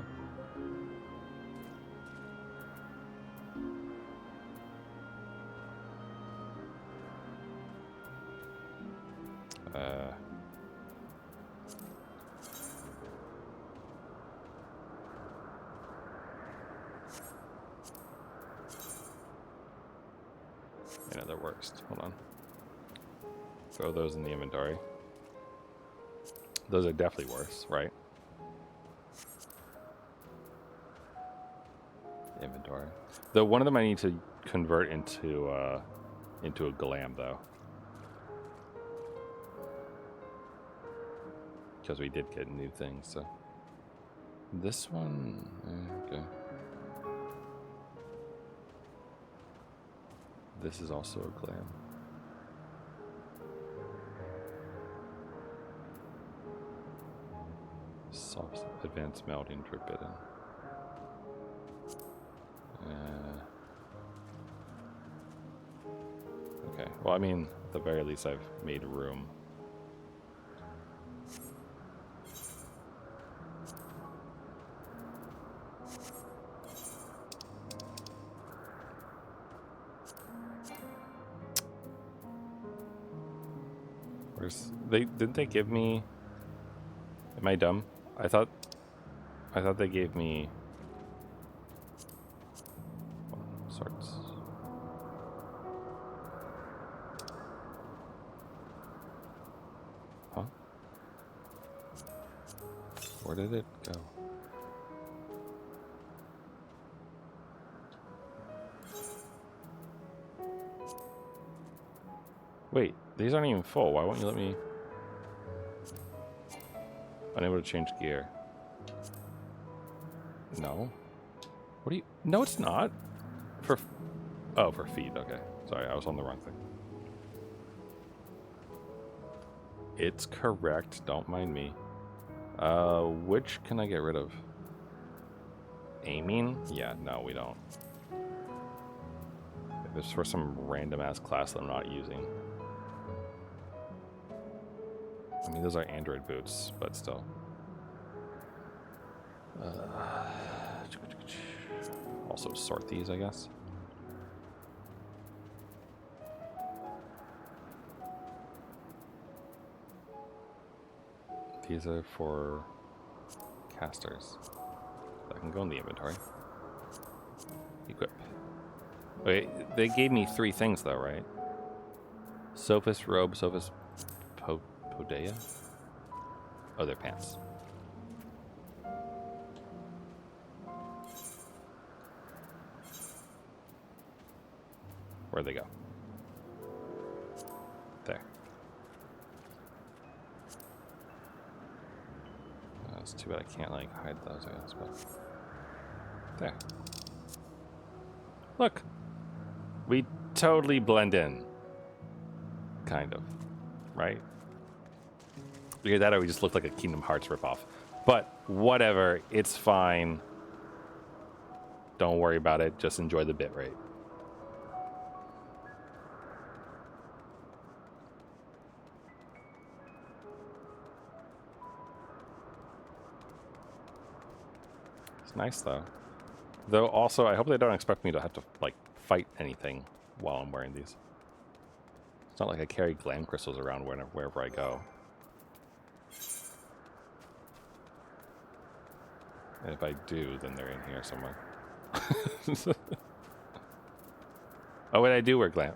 That works. Hold on. Throw those in the inventory. Those are definitely worse, right? Inventory. Though one of them I need to convert into a glam, though. Because we did get new things, so. This one, okay. This is also a glam. Soft advanced melting forbidden. Okay, well, I mean, at the very least, I've made room. Didn't they give me? Am I dumb? I thought they gave me sorts. Huh? Where did it go? Wait, these aren't even full. Why won't you let me? Unable to change gear. No. What do you? No, it's not. For feed. Okay. Sorry, I was on the wrong thing. It's correct. Don't mind me. Which can I get rid of? Aiming? Yeah, no, we don't. If it's for some random ass class that I'm not using. I mean, those are Android boots, but still. Also sort these, I guess. These are for casters. That can go in the inventory. Equip. Wait, they gave me 3 things though, right? Sophist robe, Sophist Podea? Oh, they're pants. Where'd they go? There. Oh, it's too bad I can't, like, hide those, I guess, but... There. Look! We totally blend in. Kind of. Right? Either that or we just looked like a Kingdom Hearts ripoff. But whatever, it's fine. Don't worry about it. Just enjoy the bitrate. It's nice though. Though also, I hope they don't expect me to have to like fight anything while I'm wearing these. It's not like I carry glam crystals around wherever I go. And if I do, then they're in here somewhere. Oh, wait, I do wear glam.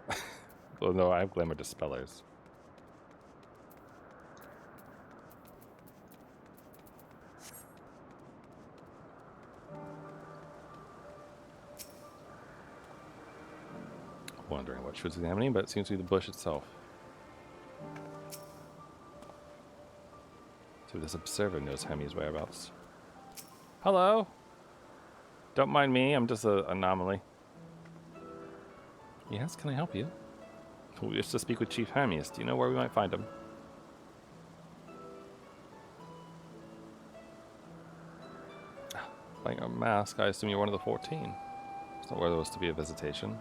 Well, no, I have glamour dispellers. Wondering what she was examining, but it seems to be the bush itself. So this observer knows Hemi's whereabouts. Hello. Don't mind me, I'm just an anomaly. Yes, can I help you? We wish to speak with Chief Hermes. Do you know where we might find him? Wearing a mask, I assume you're one of the 14. It's not where there was to be a visitation.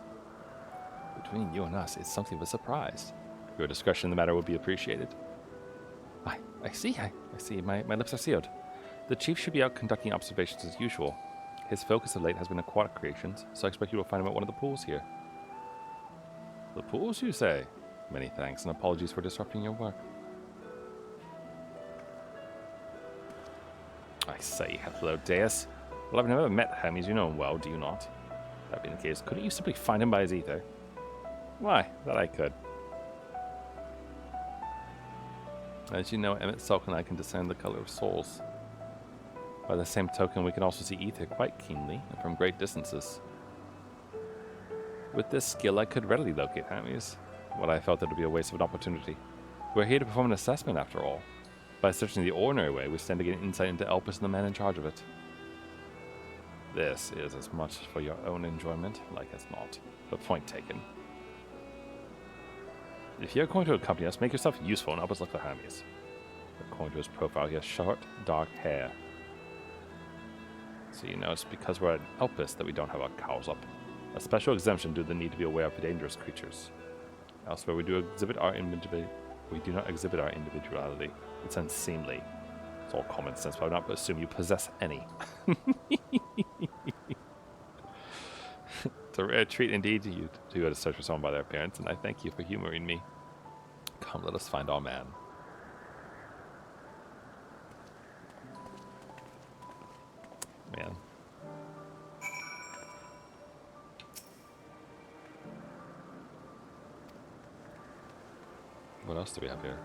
Between you and us, it's something of a surprise. Your discretion in the matter would be appreciated. I see. I see. My lips are sealed. The Chief should be out conducting observations as usual. His focus of late has been aquatic creations, so I expect you will find him at one of the pools here. The pools, you say? Many thanks, and apologies for disrupting your work. I say, hello, Deus. Well, I've never met Hermes. You know him well, do you not? That being the case, couldn't you simply find him by his ether? Why, that I could. As you know, Emmett Salk and I can discern the color of souls. By the same token, we can also see ether quite keenly, and from great distances. With this skill, I could readily locate Hermes, but I felt it would be a waste of an opportunity. We're here to perform an assessment, after all. By searching the ordinary way, we stand to gain insight into Elpis and the man in charge of it. This is as much for your own enjoyment, like as not. But point taken. If you're going to accompany us, make yourself useful and help us look for Hermes. According to his profile, he has short, dark hair. So you know it's because we're at Elpis that we don't have our cows up. A special exemption due to the need to be aware of dangerous creatures. Elsewhere, we do not exhibit our individuality. It's unseemly. It's all common sense, but I would not assume you possess any. It's a rare treat indeed to you to go to search for someone by their appearance, and I thank you for humoring me. Come, let us find our man. Man. What else do we have here?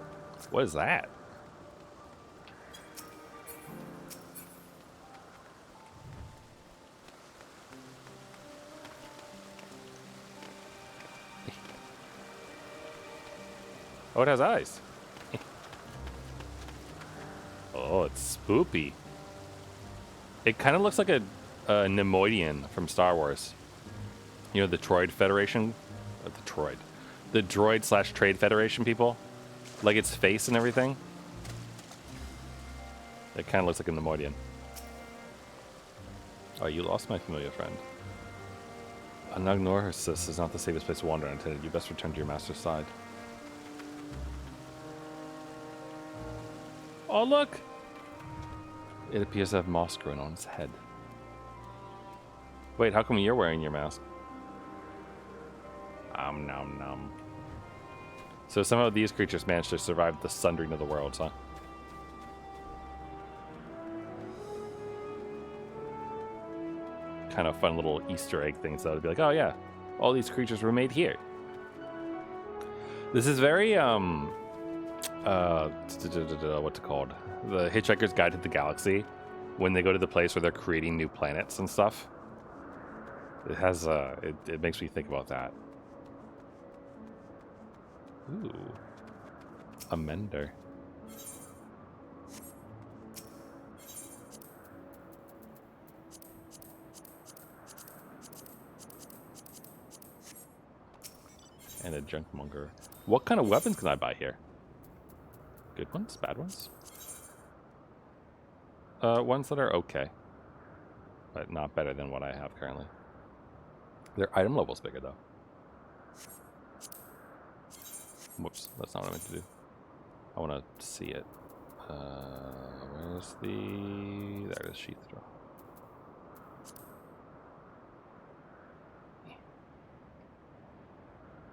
What is that? Oh, it has eyes. Oh, it's spoopy. It kind of looks like a Nemoidian from Star Wars. You know, the Droid Federation? The droid / Trade Federation people? Like its face and everything? It kind of looks like a Nemoidian. Oh, you lost my familiar friend. Anagnorsis is not the safest place to wander unattended. You best return to your master's side. Oh, look! It appears to have moss growing on its head. Wait, how come you're wearing your mask? Nom nom. So somehow these creatures managed to survive the sundering of the worlds, huh? Kind of fun little Easter egg things that would be like, oh yeah, all these creatures were made here. This is very, what's it called? The Hitchhiker's Guide to the Galaxy. When they go to the place where they're creating new planets and stuff. It has, it makes me think about that. Ooh. A mender. And a junkmonger. What kind of weapons can I buy here? Good ones? Bad ones? Ones that are okay. But not better than what I have currently. Their item level's bigger, though. Whoops, that's not what I meant to do. I want to see it. Where's the... There it is, sheath throw.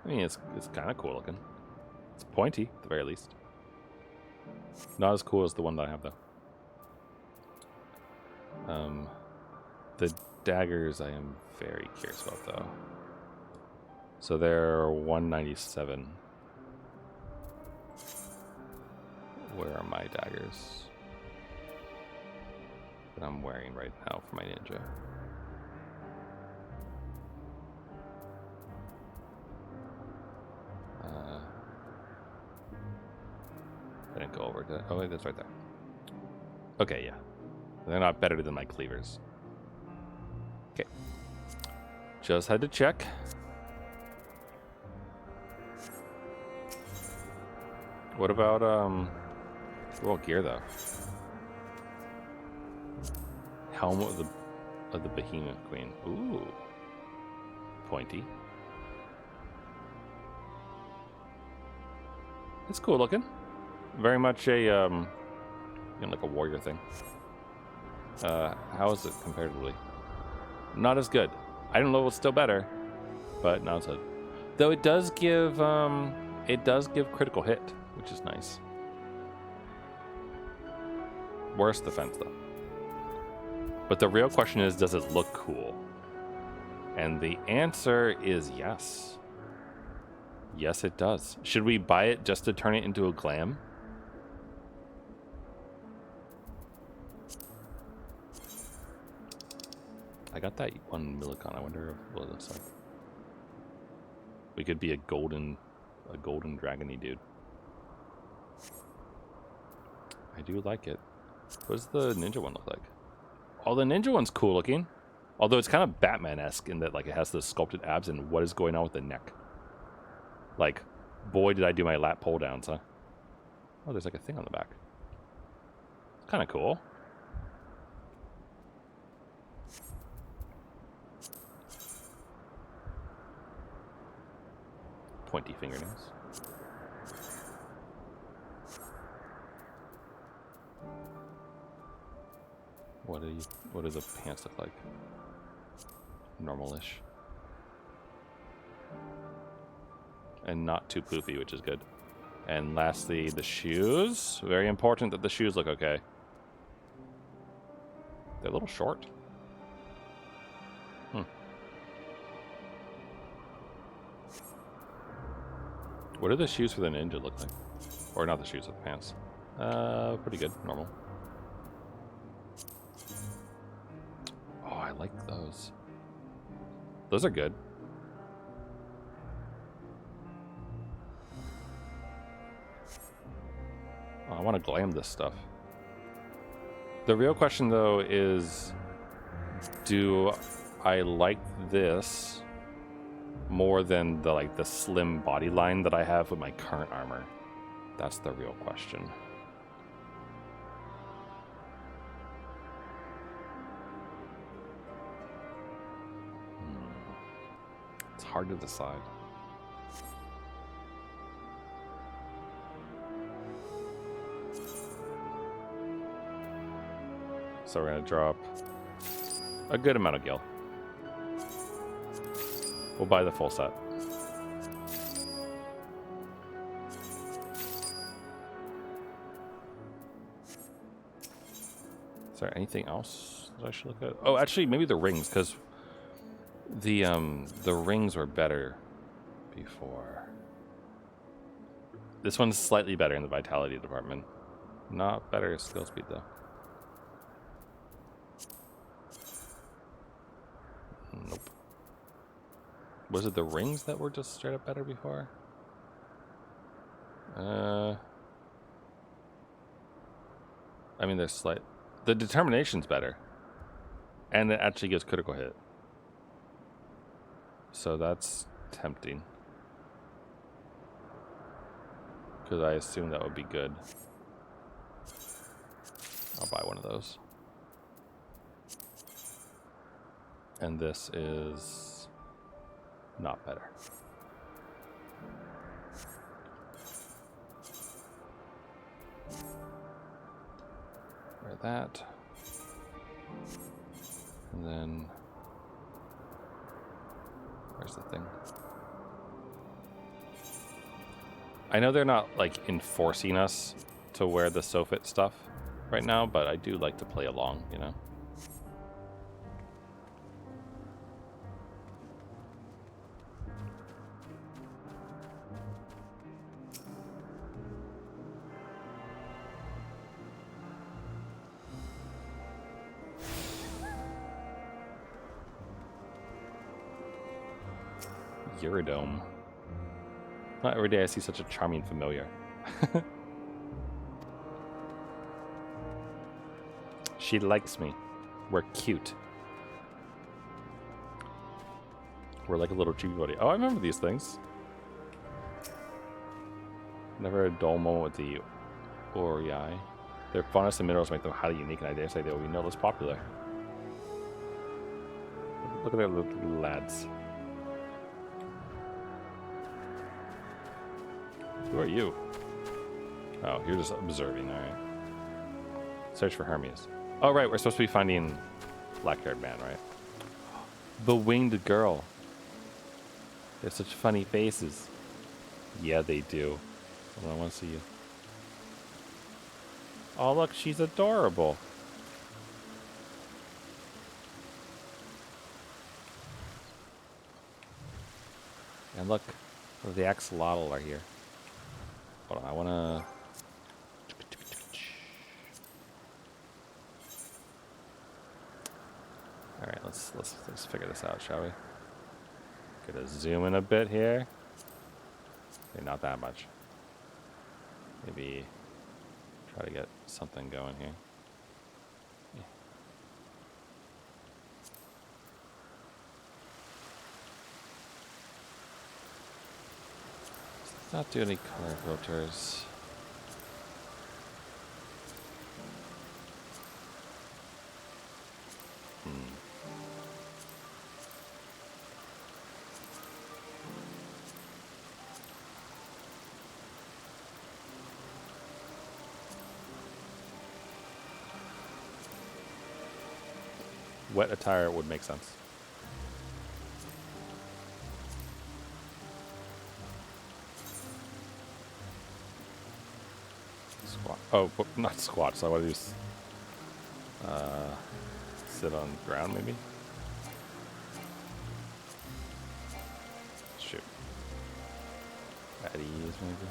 I mean, it's kind of cool looking. It's pointy, at the very least. Not as cool as the one that I have, though. The daggers I am very curious about, though. So they're 197. Where are my daggers that I'm wearing right now for my ninja? I didn't go over to... Oh, wait, that's right there. Okay, yeah. They're not better than my cleavers. Okay. Just had to check. What about, well, gear, though? Helm of the Behemoth Queen. Ooh. Pointy. It's cool looking. Very much a, like a warrior thing. How is it comparatively? Not as good. Item level is still better, but not as good. Though it does give critical hit, which is nice. Worse defense, though. But the real question is, does it look cool? And the answer is yes. Yes, it does. Should we buy it just to turn it into a glam? I got that one Millicon. I wonder what it looks like. We could be a golden dragony dude. I do like it. What does the ninja one look like? Oh, the ninja one's cool looking. Although it's kind of Batman-esque in that like it has the sculpted abs and what is going on with the neck. Like, boy, did I do my lat pull downs, huh? Oh, there's like a thing on the back. It's kind of cool. Pointy fingernails. What do the pants look like? Normal-ish. And not too poofy, which is good. And lastly, the shoes. Very important that the shoes look okay. They're a little short. What do the shoes for the ninja look like? Or not the shoes, the pants. Pretty good, normal. Oh, I like those. Those are good. Oh, I want to glam this stuff. The real question, though, is do I like this more than the slim body line that I have with my current armor? That's the real question. It's hard to decide. So we're gonna drop a good amount of gil. We'll buy the full set. Is there anything else that I should look at? Oh, actually, maybe the rings, because the rings were better before. This one's slightly better in the vitality department. Not better skill speed, though. Nope. Was it the rings that were just straight up better before? I mean, they're slight. The determination's better. And it actually gives critical hit. So that's tempting. Because I assume that would be good. I'll buy one of those. And this is not better. Wear that. And then, where's the thing? I know they're not like enforcing us to wear the SoFit stuff right now, but I do like to play along, you know? Eurodome. Not every day I see such a charming familiar. She likes me. We're cute. We're like a little chibi buddy. Oh, I remember these things. Never a dull moment with the Orei. Their faunus and minerals make them highly unique, and I dare say they will be no less popular. Look at their little lads. Who are you? Oh, you're just observing, alright. Search for Hermes. Oh, right, we're supposed to be finding Black-haired man, right? The winged girl. They have such funny faces. Yeah, they do. Hold on, I want to see you. Oh, look, she's adorable. And look, the axolotl are here. Hold on, I wanna. All right, let's figure this out, shall we? Gonna zoom in a bit here. Okay, not that much. Maybe try to get something going here. Yeah. Let's not do any color filters. Wet attire would make sense. Squat. Oh, not squat. So I want to do sit on the ground, maybe. Shoot. At ease, maybe.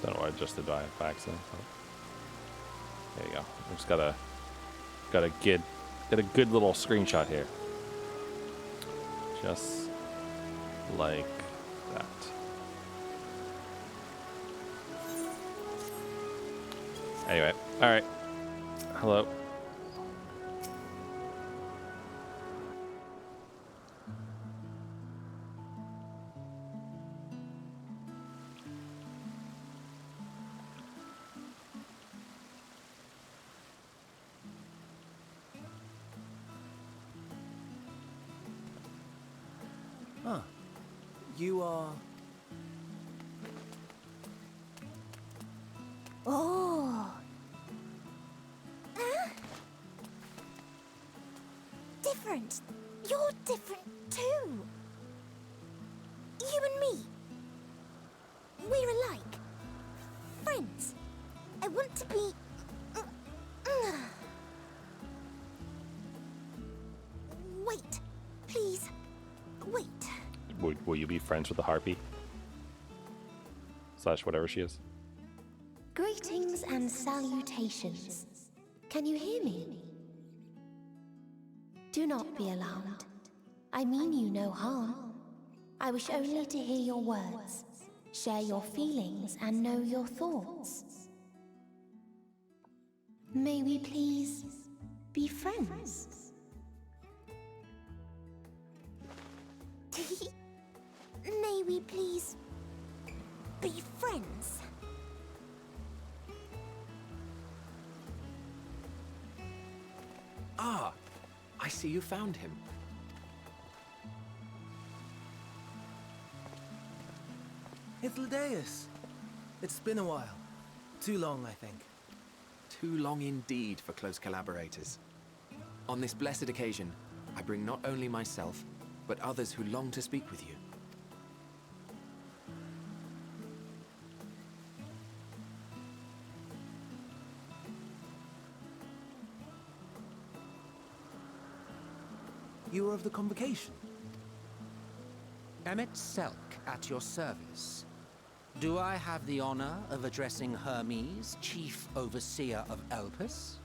Don't know why I adjusted by accident. There you go. I just got a good little screenshot here. Just like that. Anyway, all right. Hello. Huh. You are... Oh. Different. You're different too. You and me. We're alike. Friends. I want to be... Wait. Please. Wait. Will you be friends with the harpy? / whatever she is. Greetings and salutations. Can you hear me? Do not be alarmed. I mean you no harm. I wish only to hear your words. share your feelings, and know your thoughts. May we please be friends? May we please be friends? Ah, I see you found him. Hythlodaeus. It's been a while. Too long, I think. Too long indeed for close collaborators. On this blessed occasion, I bring not only myself, but others who long to speak with you. You were of the convocation? Emmett Selk at your service. Do I have the honor of addressing Hermes, Chief Overseer of Elpis?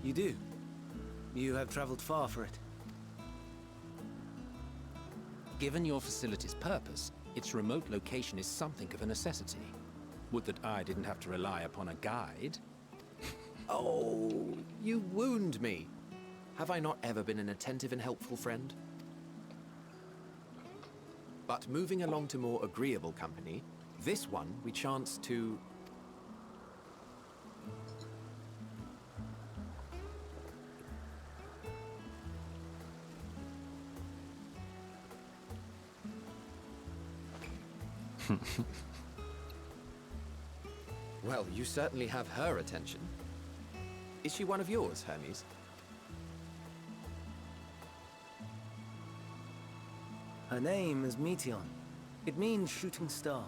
You do. You have traveled far for it. Given your facility's purpose, its remote location is something of a necessity. Would that I didn't have to rely upon a guide. Oh, you wound me. Have I not ever been an attentive and helpful friend? But moving along to more agreeable company, this one we chance to... Well, you certainly have her attention. Is she one of yours, Hermes? Her name is Meteon. It means shooting star.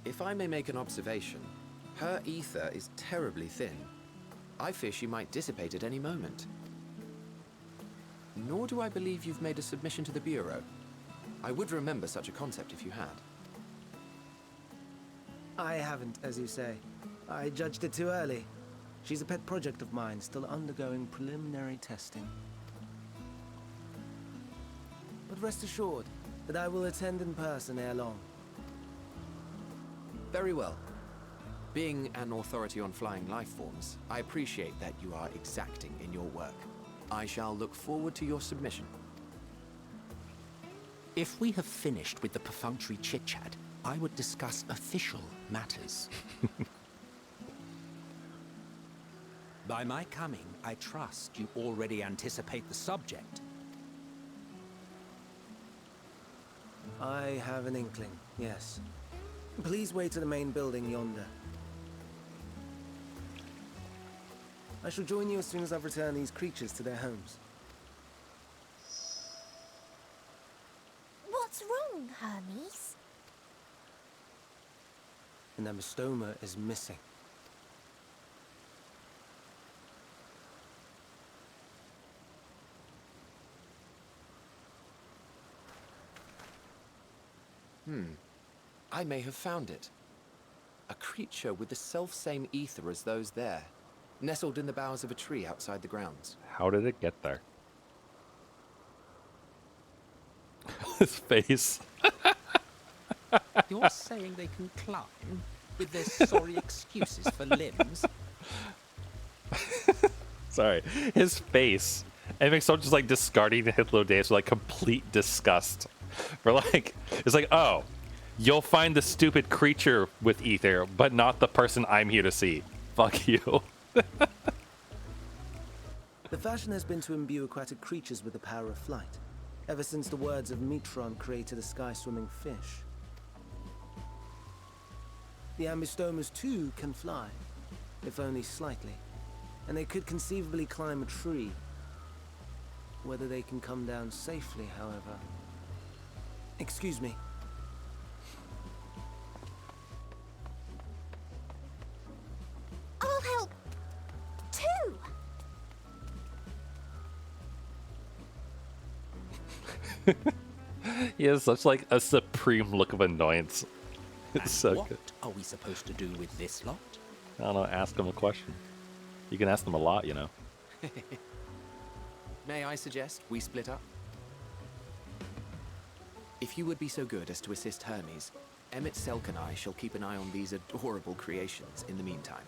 If I may make an observation, her ether is terribly thin. I fear she might dissipate at any moment. Nor do I believe you've made a submission to the Bureau. I would remember such a concept if you had. I haven't, as you say. I judged it too early. She's a pet project of mine, still undergoing preliminary testing. But rest assured that I will attend in person ere long. Very well. Being an authority on flying life forms, I appreciate that you are exacting in your work. I shall look forward to your submission. If we have finished with the perfunctory chit-chat, I would discuss official matters. By my coming, I trust you already anticipate the subject. I have an inkling, yes. Please wait to the main building yonder. I shall join you as soon as I've returned these creatures to their homes. What's wrong, Hermes? An amystoma is missing. I may have found it. A creature with the self-same ether as those there, nestled in the boughs of a tree outside the grounds. How did it get there? His face. You're saying they can climb with their sorry excuses for limbs? Sorry, his face. It makes so just like discarding the Hythlodaeus with like complete disgust. For like, it's like, oh, you'll find the stupid creature with ether, but not the person I'm here to see. Fuck you. The fashion has been to imbue aquatic creatures with the power of flight, ever since the words of Metron created a sky-swimming fish. The ambystomas too can fly, if only slightly, and they could conceivably climb a tree. Whether they can come down safely, however... Excuse me. I'll help, too! He has such like a supreme look of annoyance. It's so What good. are we supposed to do with this lot? I don't know, ask him a question. You can ask them a lot, you know. May I suggest we split up? If you would be so good as to assist Hermes, Emmett Selk and I shall keep an eye on these adorable creations in the meantime.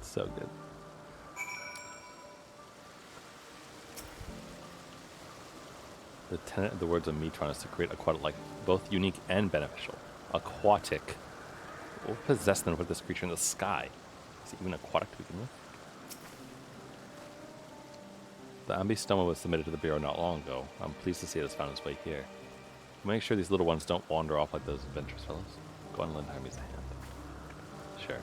So good. The tenet of the words of Metron is to create aquatic life, both unique and beneficial. Aquatic. What possessed them to put this creature in the sky? Is it even aquatic to begin with? The ambystoma was submitted to the Bureau not long ago. I'm pleased to see it has found its way here. Make sure these little ones don't wander off like those adventurous fellows. Go on and lend Hermes a hand. Sure.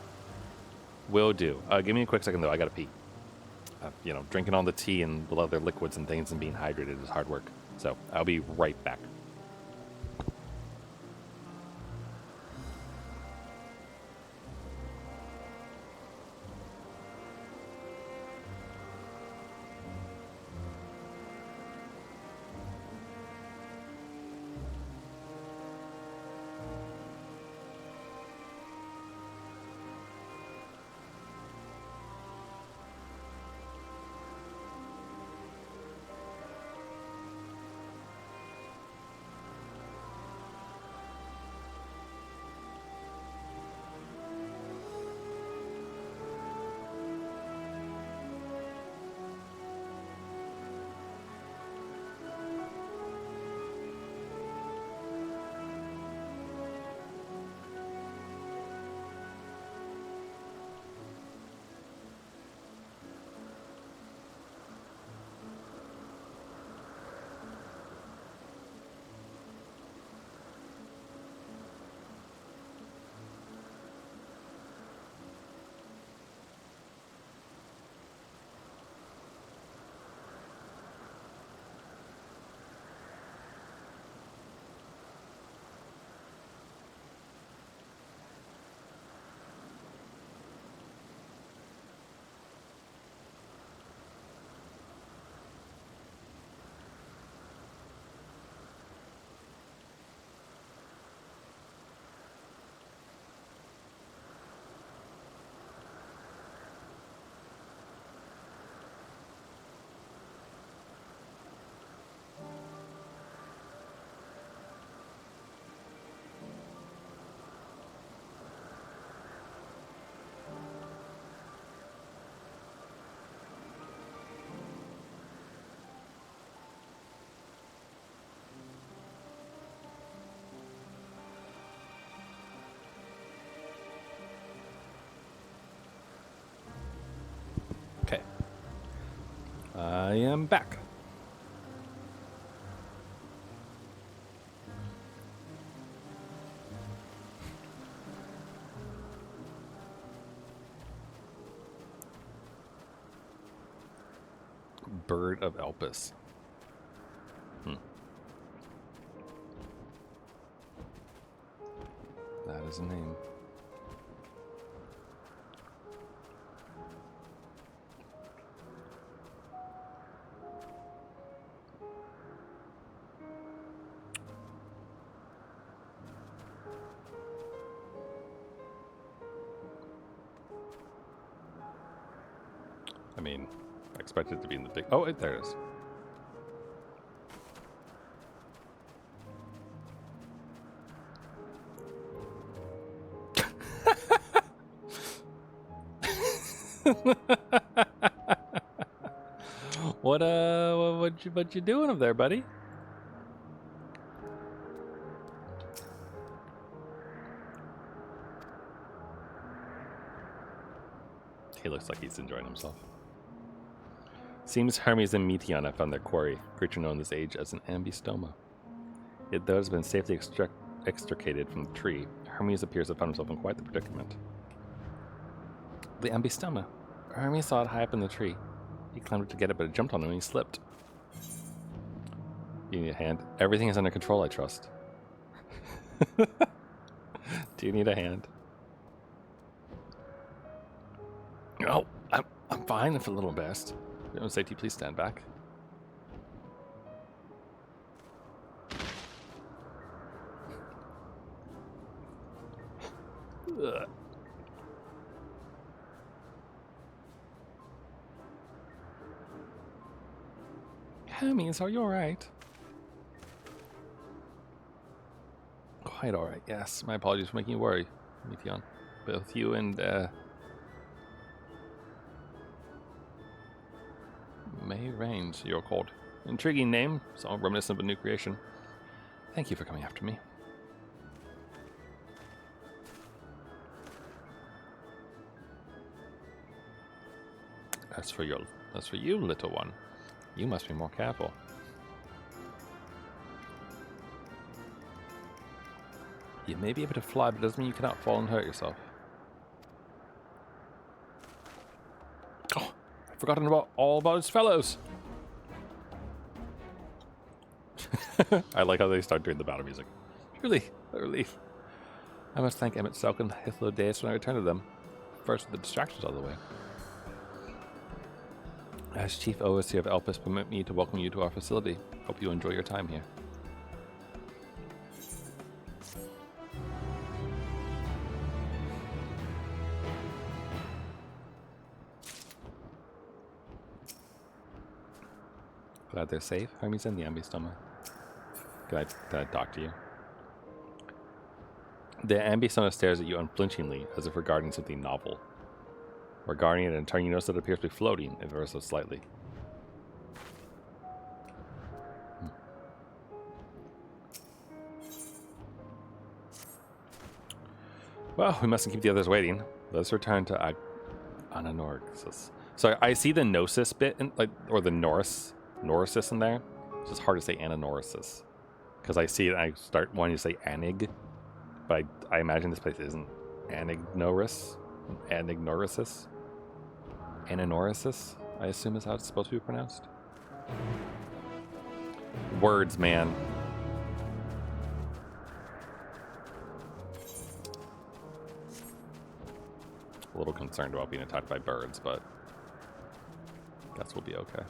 Will do. Give me a quick second though, I gotta pee. You know, drinking all the tea and the other liquids and things and being hydrated is hard work. So, I'll be right back. Okay. I am back. Bird of Elpis. That is a name. I mean, I expect it to be in the big... Oh, there it is. what you doing up there, buddy? He looks like he's enjoying himself. Seems Hermes and Meteon have found their quarry, creature known this age as an ambystoma. Yet though it has been safely extricated from the tree, Hermes appears to have found himself in quite the predicament. The ambystoma. Hermes saw it high up in the tree. He climbed up to get it, but it jumped on him and he slipped. You need a hand? Everything is under control, I trust. Do you need a hand? No, I'm fine if a little embarrassed. No safety, please stand back. Hermes, are you alright? Quite alright, yes. My apologies for making you worry, Meteon. Both you and, May Reigns, you're called. Intriguing name, so reminiscent of a new creation. Thank you for coming after me. As for you, little one, you must be more careful. You may be able to fly, but it doesn't mean you cannot fall and hurt yourself. Oh, I've forgotten all about his fellows. I like how they start doing the battle music. Truly, a relief. I must thank Emmett Selk and Hithlo Deus when I return to them. First, the distractions out of the way. As Chief Overseer of Elpis, permit me to welcome you to our facility. Hope you enjoy your time here. Glad they're safe. Hermes and the Ambystoma. Can I talk to you? The Ambystoma stares at you unflinchingly, as if regarding something novel. Regarding it in turn, you notice that it appears to be floating, ever so slightly. Well, we mustn't keep the others waiting. Let's return to Ananorixis. So I see the Gnosis bit, or the Norisis in there. It's just hard to say Ananorixis. Because I see it and I start wanting to say Anig. But I imagine this place isn't Anignoris. Ananorixis, I assume is how it's supposed to be pronounced. Words, man. A little concerned about being attacked by birds, but guess we'll be okay.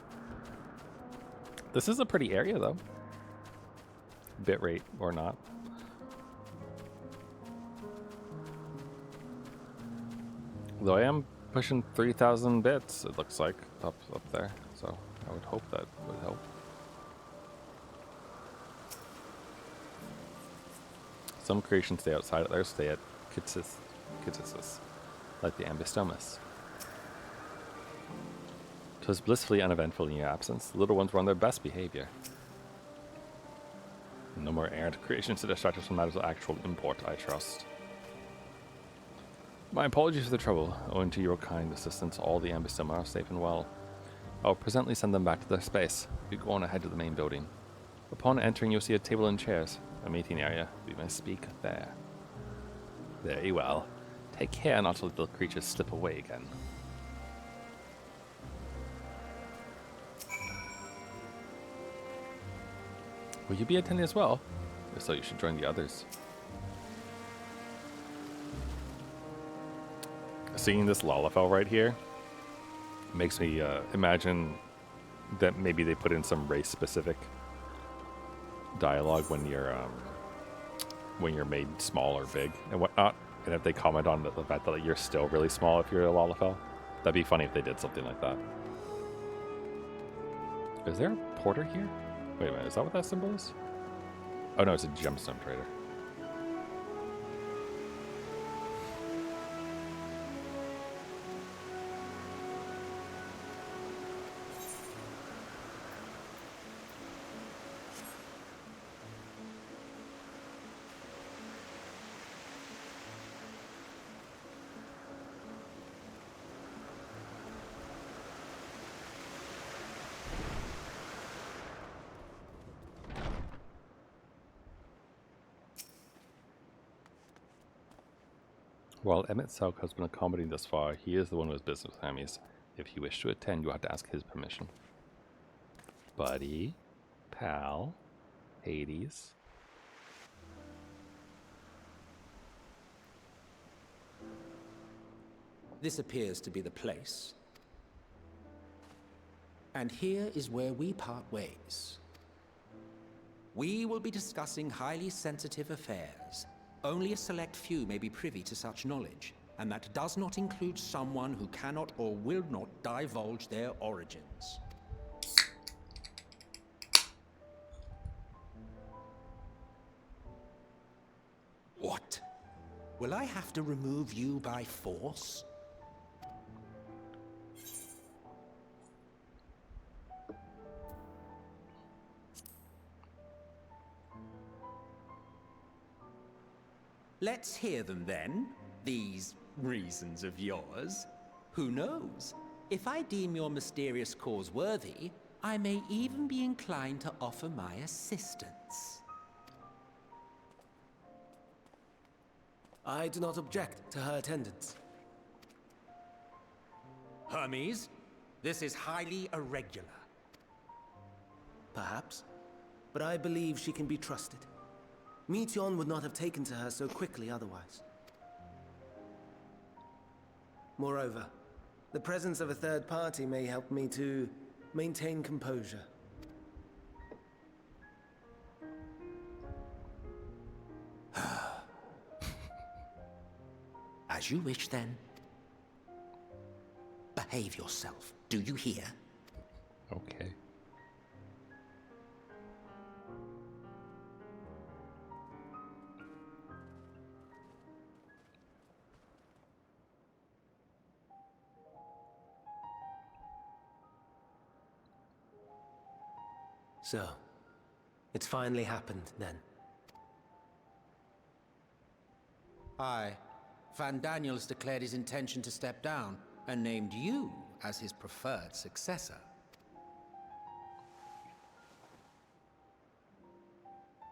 This is a pretty area, though. Bitrate or not. Though I am pushing 3,000 bits, it looks like, up there. So I would hope that would help. Some creations stay outside, others stay at Kitsis, like the Ambystomus. 'Twas blissfully uneventful in your absence. The little ones were on their best behavior. No more errant creations to distract us from matters of actual import, I trust. My apologies for the trouble. Owing to your kind assistance, all the Ambystoma are safe and well. I will presently send them back to their space. You go on ahead to the main building. Upon entering, you'll see a table and chairs, a meeting area. We may speak there. Very well. Take care not to let the creatures slip away again. Will you be attending as well? If so, you should join the others. Seeing this Lalafell right here makes me imagine that maybe they put in some race-specific dialogue when you're made small or big and whatnot, and if they comment on the fact that you're still really small if you're a Lalafell, that'd be funny if they did something like that. Is there a porter here? Wait a minute, is that what that symbol is? Oh no, it's a gemstone trader. While Emmett Selk has been accommodating thus far, he is the one who has business with Hermes. If you wish to attend, you have to ask his permission. Buddy, pal, Hades. This appears to be the place. And here is where we part ways. We will be discussing highly sensitive affairs. Only a select few may be privy to such knowledge, and that does not include someone who cannot or will not divulge their origins. Will I have to remove you by force? Let's hear them then, these reasons of yours. Who knows? If I deem your mysterious cause worthy, I may even be inclined to offer my assistance. I do not object to her attendance. Hermes, this is highly irregular. Perhaps, but I believe she can be trusted. Meteon would not have taken to her so quickly otherwise. Moreover, the presence of a third party may help me to maintain composure. As you wish, then. Behave yourself, do you hear? Okay. So, it's finally happened, then. Aye. Van Daniels declared his intention to step down and named you as his preferred successor.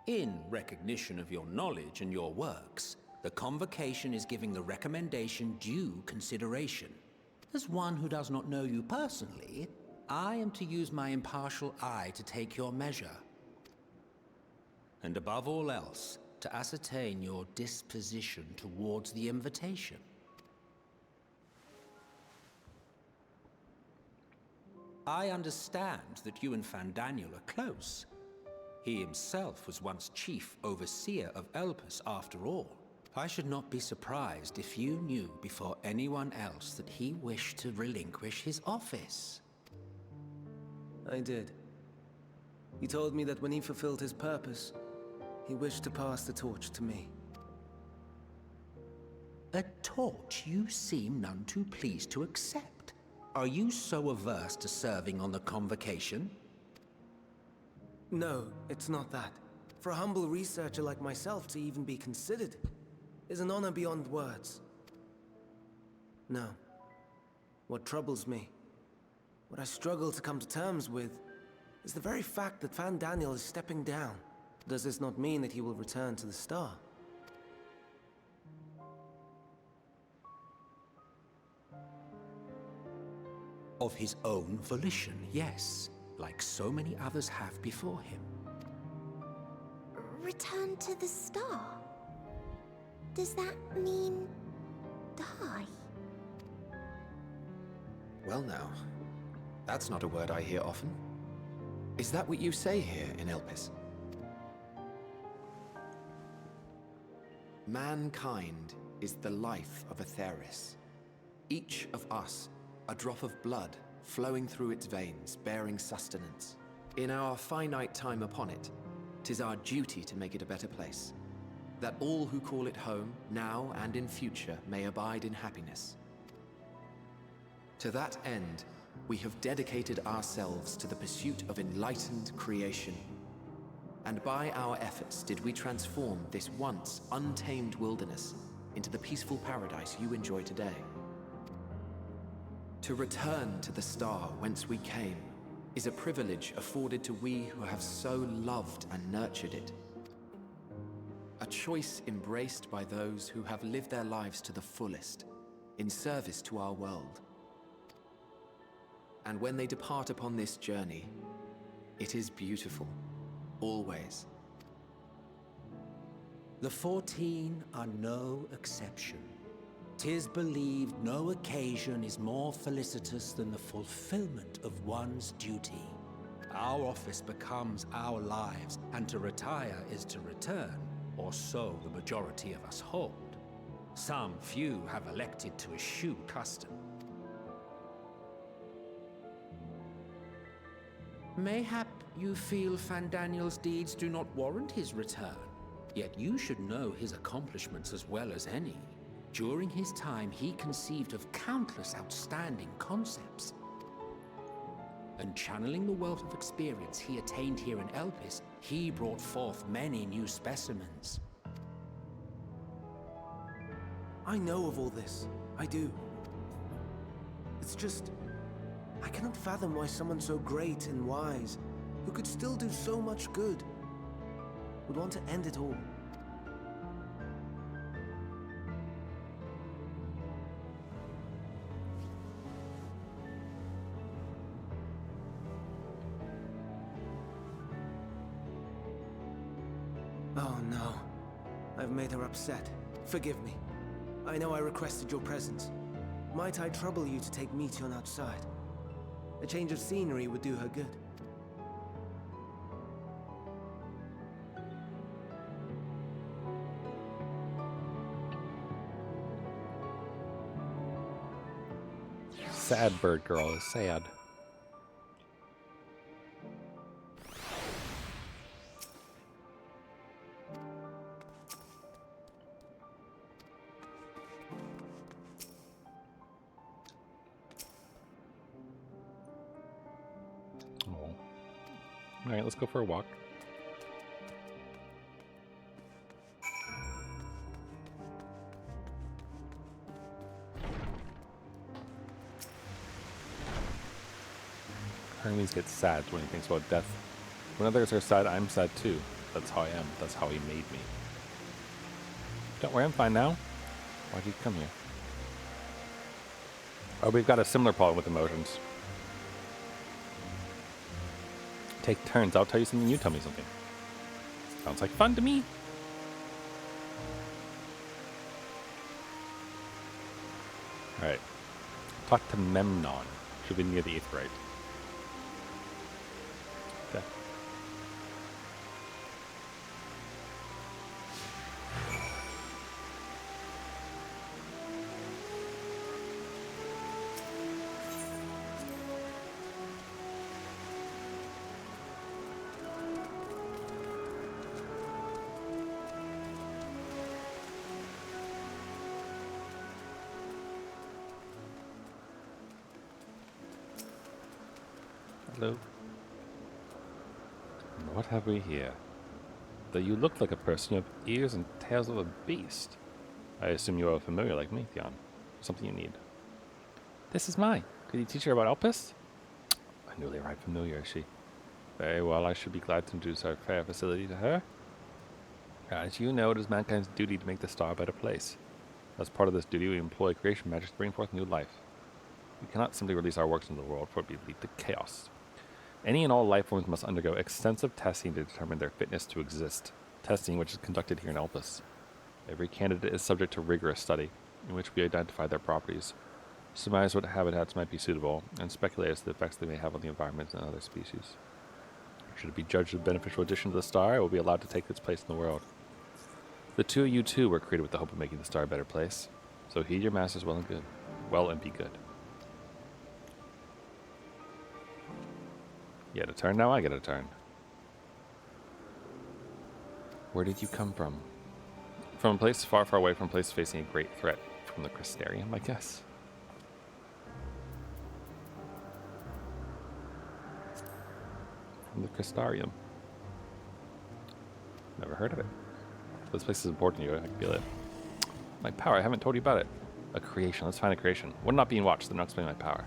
In recognition of your knowledge and your works, the Convocation is giving the recommendation due consideration. As one who does not know you personally, I am to use my impartial eye to take your measure. And above all else, to ascertain your disposition towards the invitation. I understand that you and Fandaniel are close. He himself was once chief overseer of Elpis after all. I should not be surprised if you knew before anyone else that he wished to relinquish his office. I did. He told me that when he fulfilled his purpose, he wished to pass the torch to me. A torch you seem none too pleased to accept. Are you so averse to serving on the Convocation? No, it's not that. For a humble researcher like myself to even be considered is an honor beyond words. No. What troubles me, what I struggle to come to terms with, is the very fact that Fandaniel is stepping down. Does this not mean that he will return to the Star? Of his own volition, yes. Like so many others have before him. Return to the Star? Does that mean die? Well now, that's not a word I hear often. Is that what you say here in Elpis? Mankind is the life of Atheris. Each of us, a drop of blood flowing through its veins, bearing sustenance. In our finite time upon it, 'tis our duty to make it a better place, that all who call it home, now and in future, may abide in happiness. To that end, we have dedicated ourselves to the pursuit of enlightened creation. And by our efforts did we transform this once untamed wilderness into the peaceful paradise you enjoy today. To return to the Star whence we came is a privilege afforded to we who have so loved and nurtured it. A choice embraced by those who have lived their lives to the fullest, in service to our world. And when they depart upon this journey, it is beautiful, always. The 14 are no exception. 'Tis believed no occasion is more felicitous than the fulfillment of one's duty. Our office becomes our lives, and to retire is to return, or so the majority of us hold. Some few have elected to eschew custom. Mayhap you feel Fandaniel's deeds do not warrant his return. Yet you should know his accomplishments as well as any. During his time, he conceived of countless outstanding concepts. And channeling the wealth of experience he attained here in Elpis, he brought forth many new specimens. I know of all this. I do. It's just... I cannot fathom why someone so great and wise, who could still do so much good, would want to end it all. Oh no. I've made her upset. Forgive me. I know I requested your presence. Might I trouble you to take Meteon outside? A change of scenery would do her good. Sad bird girl is sad. Alright, let's go for a walk. Hermes gets sad when he thinks about death. When others are sad, I'm sad too. That's how I am. That's how he made me. Don't worry, I'm fine now. Why'd you come here? Oh, we've got a similar problem with emotions. Take turns. I'll tell you something, you tell me something. Sounds like fun to me. Alright. Talk to Memnon. Should be near the Aetheryte. Okay. Hello. What have we here? Though you look like a person, you have ears and tails of a beast. I assume you are familiar like me, Theon. Something you need. This is mine. Could you teach her about Elpis? A newly arrived familiar, is she? Very well, I should be glad to introduce our fair facility to her. As you know, it is mankind's duty to make the star a better place. As part of this duty, we employ creation magic to bring forth new life. We cannot simply release our works into the world, for it would lead to chaos. Any and all life forms must undergo extensive testing to determine their fitness to exist, testing which is conducted here in Elpis. Every candidate is subject to rigorous study, in which we identify their properties, surmise what habitats might be suitable, and speculate as to the effects they may have on the environment and other species. Should it be judged a beneficial addition to the star, it will be allowed to take its place in the world. The two of you too were created with the hope of making the star a better place, so heed your masters well and be good. You had a turn, now I get a turn. Where did you come from? From a place far, far away, from a place facing a great threat. From the Crystarium, I guess. From the Crystarium. Never heard of it. This place is important to you, I can feel it. My power, I haven't told you about it. A creation, let's find a creation. One not being watched, then not explain my power.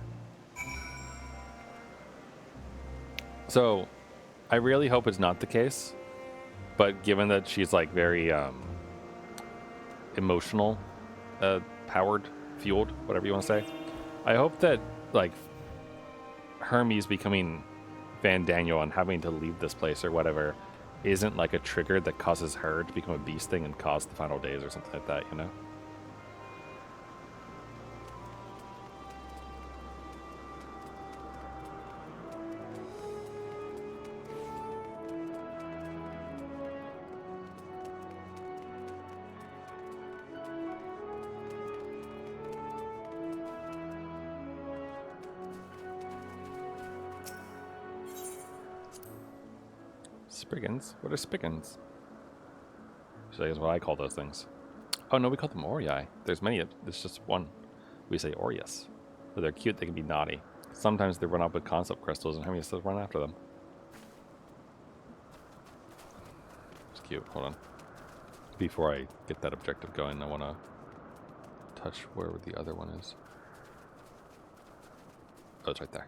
So, I really hope it's not the case, but given that she's like very emotional, powered, fueled, whatever you want to say, I hope that like Hermes becoming Van Daniel and having to leave this place or whatever isn't like a trigger that causes her to become a beast thing and cause the final days or something like that, you know? Spriggans? What are Spiggans? is what I call those things. Oh no, we call them Oriai. There's many. There's just one. We say Orius. But they're cute. They can be naughty. Sometimes they run up with concept crystals, and Hermes says run after them. It's cute. Hold on. Before I get that objective going, I want to touch where the other one is. Oh, it's right there.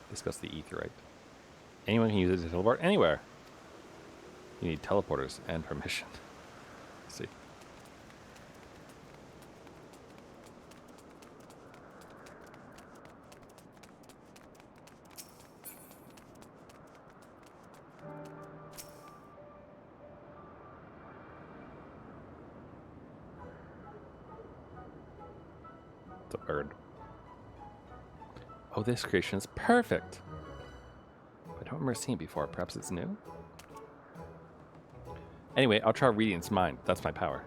Discuss the etherite. Anyone can use it to teleport anywhere. You need teleporters and permission. Let's see. It's a bird. Oh, this creation is perfect. I don't remember seeing it before. Perhaps it's new? Anyway, I'll try reading its mind. That's my power.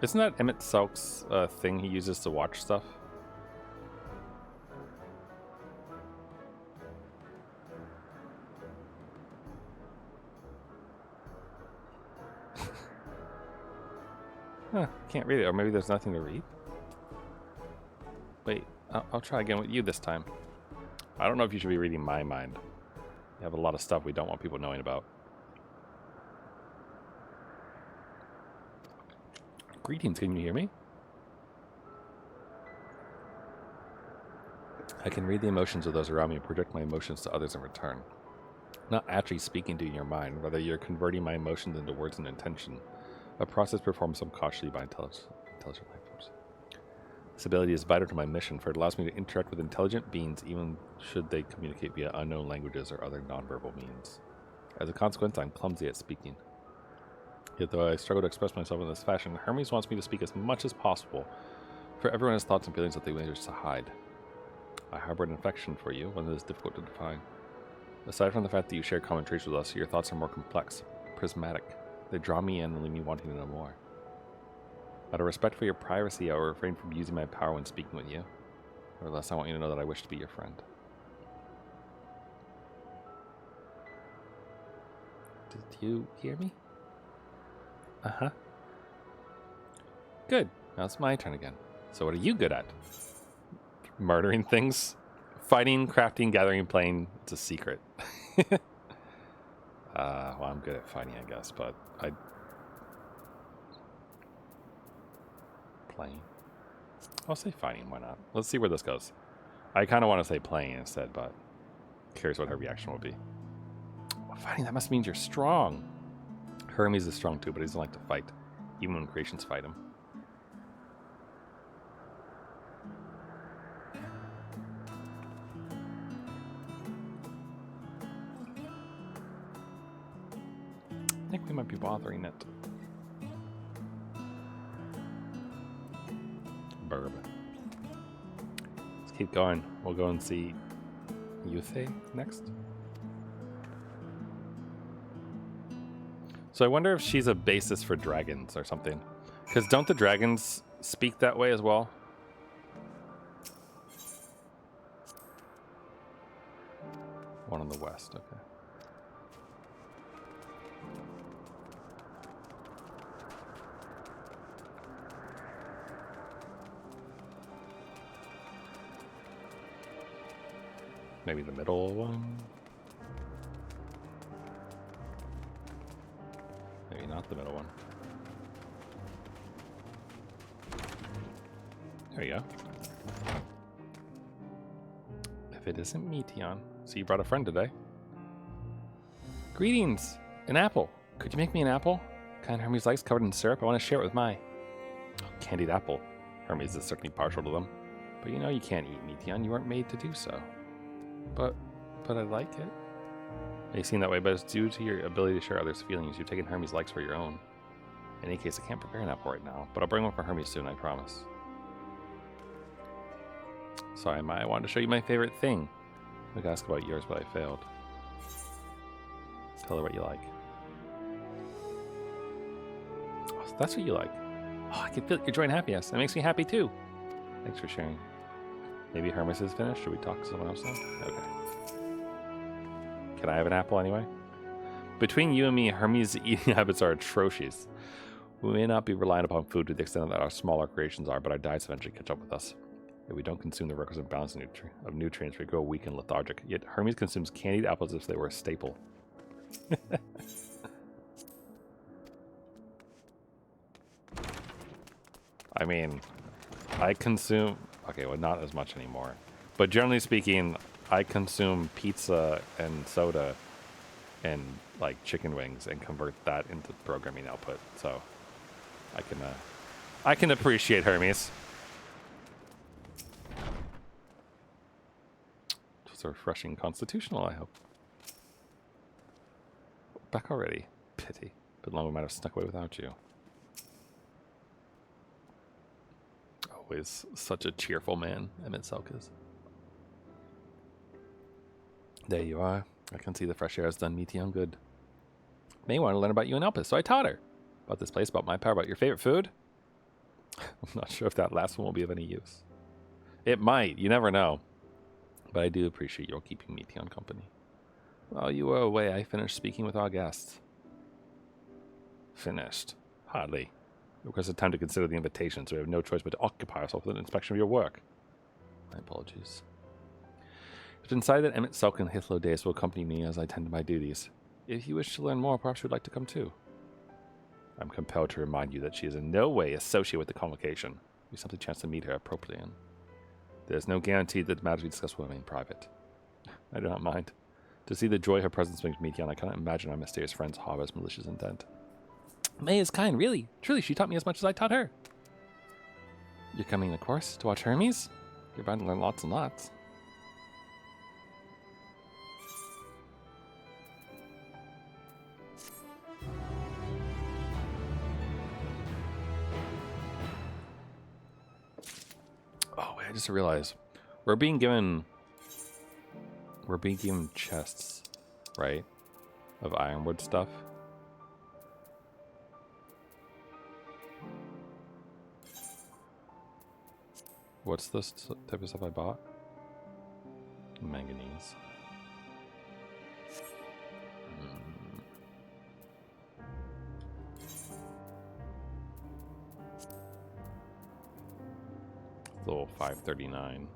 Isn't that Emmett Selk's thing he uses to watch stuff? Huh, can't read it, or maybe there's nothing to read. Wait, I'll try again with you this time. I don't know if you should be reading my mind. You have a lot of stuff we don't want people knowing about. Greetings, can you hear me? I can read the emotions of those around me and project my emotions to others in return. Not actually speaking to your mind, rather you're converting my emotions into words and intention. A process performed subconsciously by intelligent life forms. This ability is vital to my mission, for it allows me to interact with intelligent beings even should they communicate via unknown languages or other nonverbal means. As a consequence, I'm clumsy at speaking. Yet though I struggle to express myself in this fashion, Hermes wants me to speak as much as possible, for everyone has thoughts and feelings that they wish to hide. I harbor an affection for you, one that is difficult to define. Aside from the fact that you share common traits with us, your thoughts are more complex, prismatic. They draw me in and leave me wanting to know more. Out of respect for your privacy, I will refrain from using my power when speaking with you. Nevertheless, I want you to know that I wish to be your friend. Did you hear me? Uh-huh. Good. Now it's my turn again. So what are you good at? Murdering things? Fighting, crafting, gathering, playing. It's a secret. Well, I'm good at fighting, I guess, but playing. I'll say fighting, why not? Let's see where this goes. I kind of want to say playing instead, but curious what her reaction will be. Well, fighting, that must mean you're strong. Hermes is strong too, but he doesn't like to fight, even when creations fight him. I think we might be bothering it. Burb. Let's keep going. We'll go and see Yuthe next. So I wonder if she's a basis for dragons or something. Because don't the dragons speak that way as well? One on the west, okay. Maybe the middle one? Maybe not the middle one. There you go. If it isn't Meteon. So you brought a friend today. Greetings! An apple. Could you make me an apple? Kind Hermes likes covered in syrup. I want to share it with my candied apple. Hermes is certainly partial to them. But you know you can't eat Meteon. You weren't made to do so. But I like it. It may seem that way, but it's due to your ability to share others' feelings. You've taken Hermes' likes for your own. In any case, I can't prepare an apple right now, but I'll bring one for Hermes soon, I promise. Sorry, I wanted to show you my favorite thing. I could ask about yours, but I failed. Tell her what you like. Oh, That's what you like. Oh, I can feel your joy and happiness. That makes me happy too. Thanks for sharing. Maybe Hermes is finished. Should we talk to someone else now? Okay. Can I have an apple anyway? Between you and me, Hermes' eating habits are atrocious. We may not be reliant upon food to the extent that our smaller creations are, but our diets eventually catch up with us. If we don't consume the requisite balance of nutrients, we grow weak and lethargic. Yet Hermes consumes candied apples as if they were a staple. I mean, I consume... Okay, well, not as much anymore. But generally speaking, I consume pizza and soda and, like, chicken wings and convert that into programming output. So, I can appreciate Hermes. It was a refreshing constitutional, I hope. Back already. Pity. Been long we might have snuck away without you. Always such a cheerful man, Emmett Selk is. There you are. I can see the fresh air has done Meteon good. May want to learn about you and Elpis, so I taught her. About this place, about my power, about your favorite food. I'm not sure if that last one will be of any use. It might, you never know. But I do appreciate your keeping Meteon company. While you were away, I finished speaking with our guests. Finished? Hardly. We requested time to consider the invitation, so we have no choice but to occupy ourselves with an inspection of your work. My apologies. It's been decided that Emmett Selk and Hithlo Deus will accompany me as I tend to my duties. If you wish to learn more, perhaps you would like to come too. I'm compelled to remind you that she is in no way associated with the convocation. We simply chance to meet her appropriately, and there is no guarantee that the matters we discuss will remain private. I do not mind. To see the joy her presence brings me again, I cannot imagine our mysterious friends harbors malicious intent. May is kind, really. Truly, she taught me as much as I taught her. You're coming, of course, to watch Hermes? You're bound to learn lots and lots. Oh, wait, I just realized. We're being given chests, right? Of ironwood stuff. What's this type of stuff I bought? Manganese. Level 539.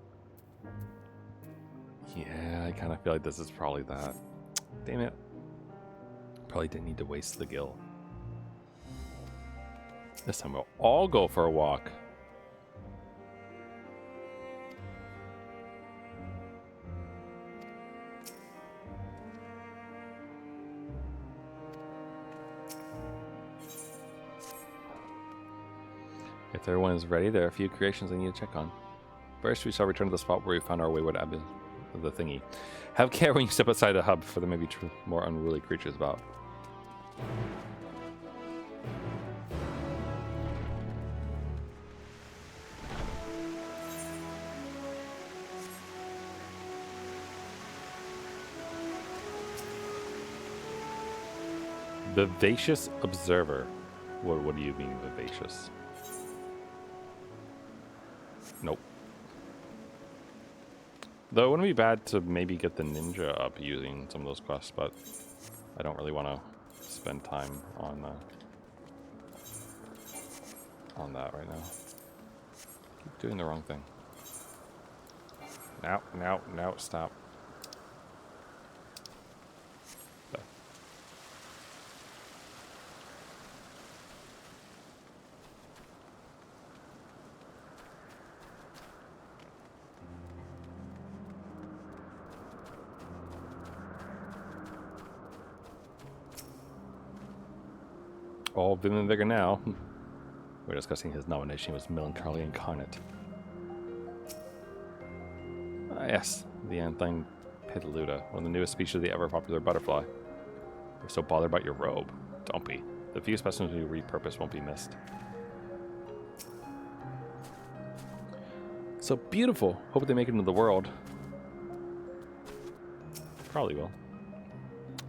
Yeah, I kind of feel like this is probably that. Damn it. Probably didn't need to waste the gill. This time we'll all go for a walk. If everyone is ready, there are a few creations I need to check on. First, we shall return to the spot where we found our wayward abbot of the thingy. Have care when you step outside the hub, for there may be more unruly creatures about. Vivacious observer. What do you mean, vivacious? Nope. Though it wouldn't be bad to maybe get the ninja up using some of those quests, but I don't really want to spend time on that right now. Keep doing the wrong thing. Now, stop. Okay. All vim and vigor now. We're discussing his nomination was melancholy incarnate. Yes, the Anthine Petaluda, one of the newest species of the ever-popular butterfly. You're so bothered about your robe. Don't be. The few specimens we repurpose won't be missed. So beautiful. Hope they make it into the world. Probably will.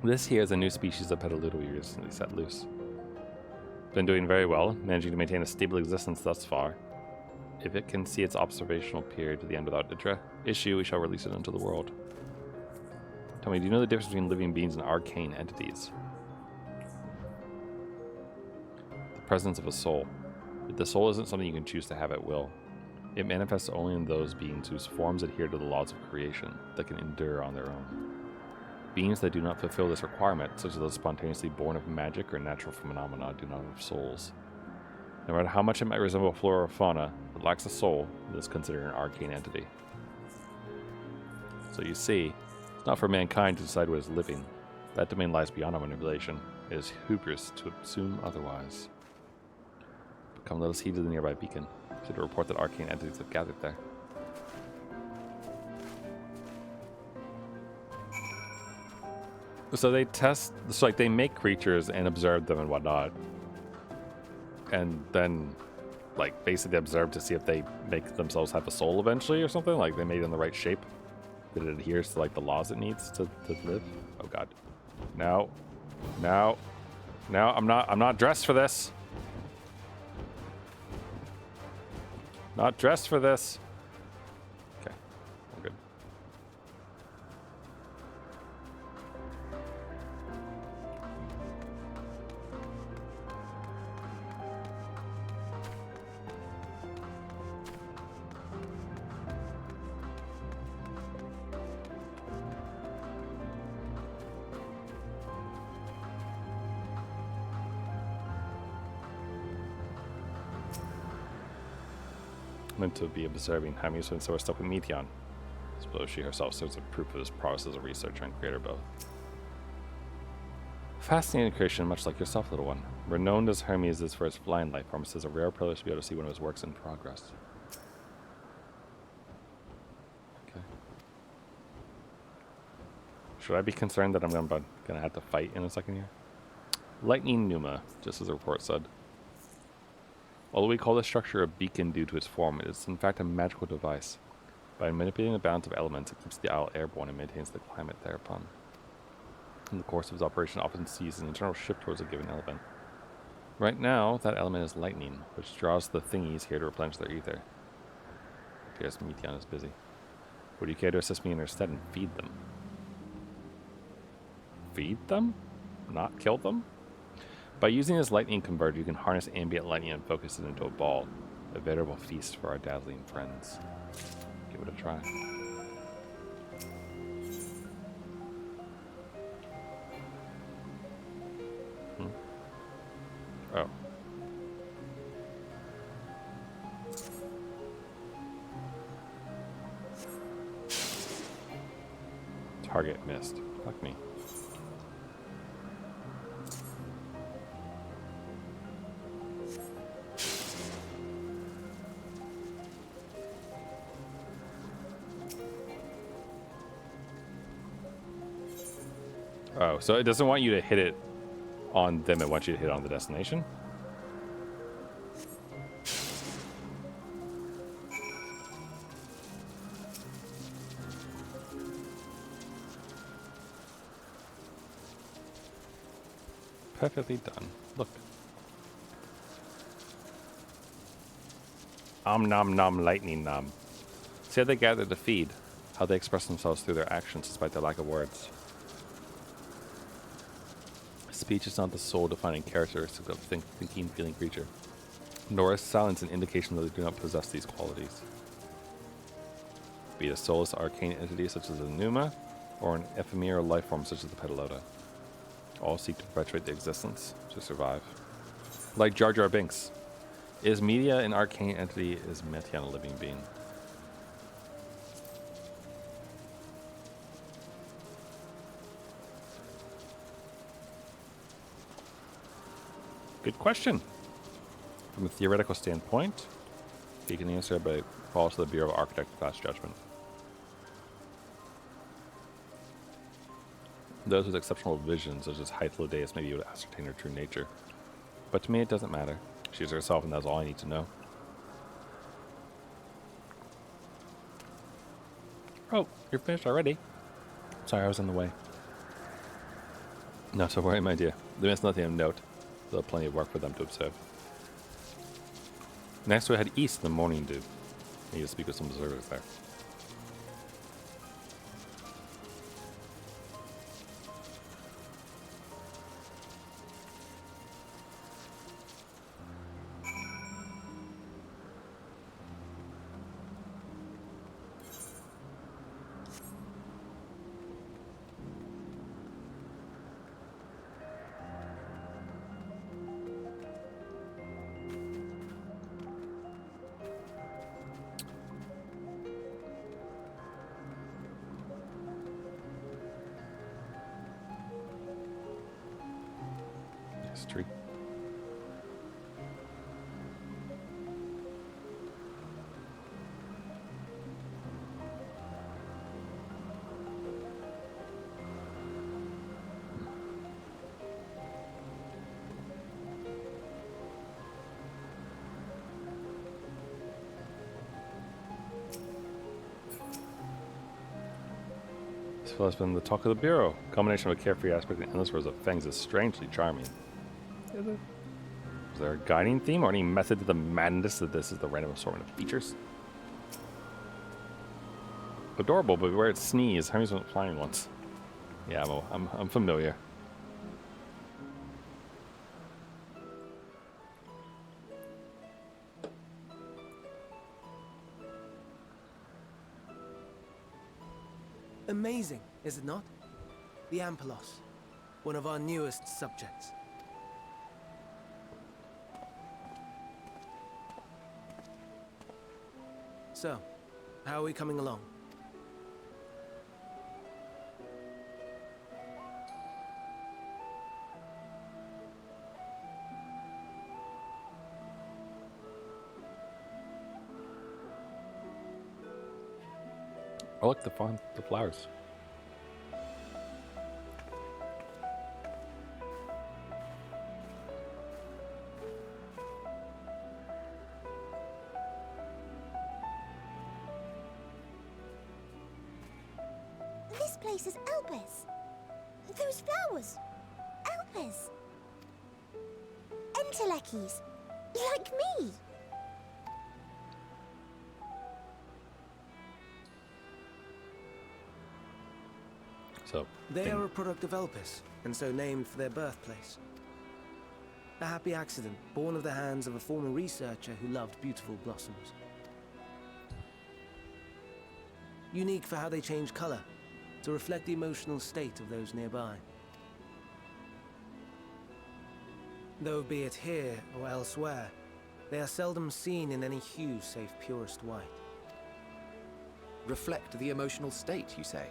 This here is a new species of Petaluda we recently set loose. been doing very well, managing to maintain a stable existence thus far. If it can see its observational period to the end without issue, we shall release it into the world. Tell me, do you know the difference between living beings and arcane entities? The presence of a soul. The soul isn't something you can choose to have at will. It manifests only in those beings whose forms adhere to the laws of creation, that can endure on their own. Beings that do not fulfill this requirement, such as those spontaneously born of magic or natural phenomena, do not have souls. No matter how much it might resemble flora or fauna, if it lacks a soul, it is considered an arcane entity. So you see, it's not for mankind to decide what is living. That domain lies beyond our manipulation. It is hubris to assume otherwise. But come, let us heed to the nearby beacon, to report that arcane entities have gathered there. So they test, so like they make creatures and observe them and whatnot, and then like basically observe to see if they make themselves have a soul eventually or something. Like they made it in the right shape, that it adheres to like the laws it needs to live. Oh god, no, I'm not dressed for this. Not dressed for this. Okay, we're good. Meant to be observing Hermes when so we're stuck with Meteon. Suppose she herself serves as proof of his prowess as a researcher and creator both. Fascinating creation, much like yourself, little one. Renowned as Hermes is for his flying life form, it is a rare privilege to be able to see one of his works in progress. Okay. Should I be concerned that I'm gonna have to fight in a second here? Lightning Pneuma, just as the report said. Although we call this structure a beacon due to its form, it is in fact a magical device. By manipulating the balance of elements, it keeps the isle airborne and maintains the climate thereupon. In the course of its operation, it often sees an internal shift towards a given element. Right now, that element is lightning, which draws the thingies here to replenish their ether. Appears Meteon is busy. Would you care to assist me in her stead and feed them? Feed them? Not kill them? By using this lightning converter, you can harness ambient lightning and focus it into a ball. A veritable feast for our dazzling friends. Give it a try. Oh. Target missed. Fuck me. Oh, so it doesn't want you to hit it on them, it wants you to hit it on the destination? Perfectly done. Look. Nom nom lightning nom. See how they gather to feed, how they express themselves through their actions despite their lack of words. Speech is not the sole defining characteristic of a thinking, feeling creature, nor is silence an indication that they do not possess these qualities. Be it a soulless arcane entity such as the Pneuma, or an ephemeral life form such as the Petalota. All seek to perpetuate their existence, to survive. Like Jar Jar Binks. Is Media an arcane entity? Is Meteon a living being? Good question. From a theoretical standpoint, you can answer, but it falls to the Bureau of Architect class judgment. Those with exceptional vision, such as Hythlodaeus, may be able to ascertain her true nature. But to me, it doesn't matter. She's herself, and that's all I need to know. Oh, you're finished already? Sorry, I was in the way. Not to worry, my dear. There is nothing of note. Still plenty of work for them to observe. Next we head east in the morning dew. Need to speak with some observers there. Tree. This fellow's been the talk of the Bureau. Combination of a carefree aspect and endless rows of fangs is strangely charming. Is there a guiding theme or any method to the madness that this is the random assortment of features? Adorable, but beware its sneeze. Hermes went flying once. Yeah, I'm familiar. Amazing, is it not? The Ampelos, one of our newest subjects. So, how are we coming along? Oh, look, the flowers. This place is Elpis. Those flowers. Elpis. Entelekis. Like me. So they are a product of Elpis, and so named for their birthplace. A happy accident, born of the hands of a former researcher who loved beautiful blossoms. Unique for how they change color, to reflect the emotional state of those nearby. Though be it here or elsewhere, they are seldom seen in any hue save purest white. Reflect the emotional state, you say?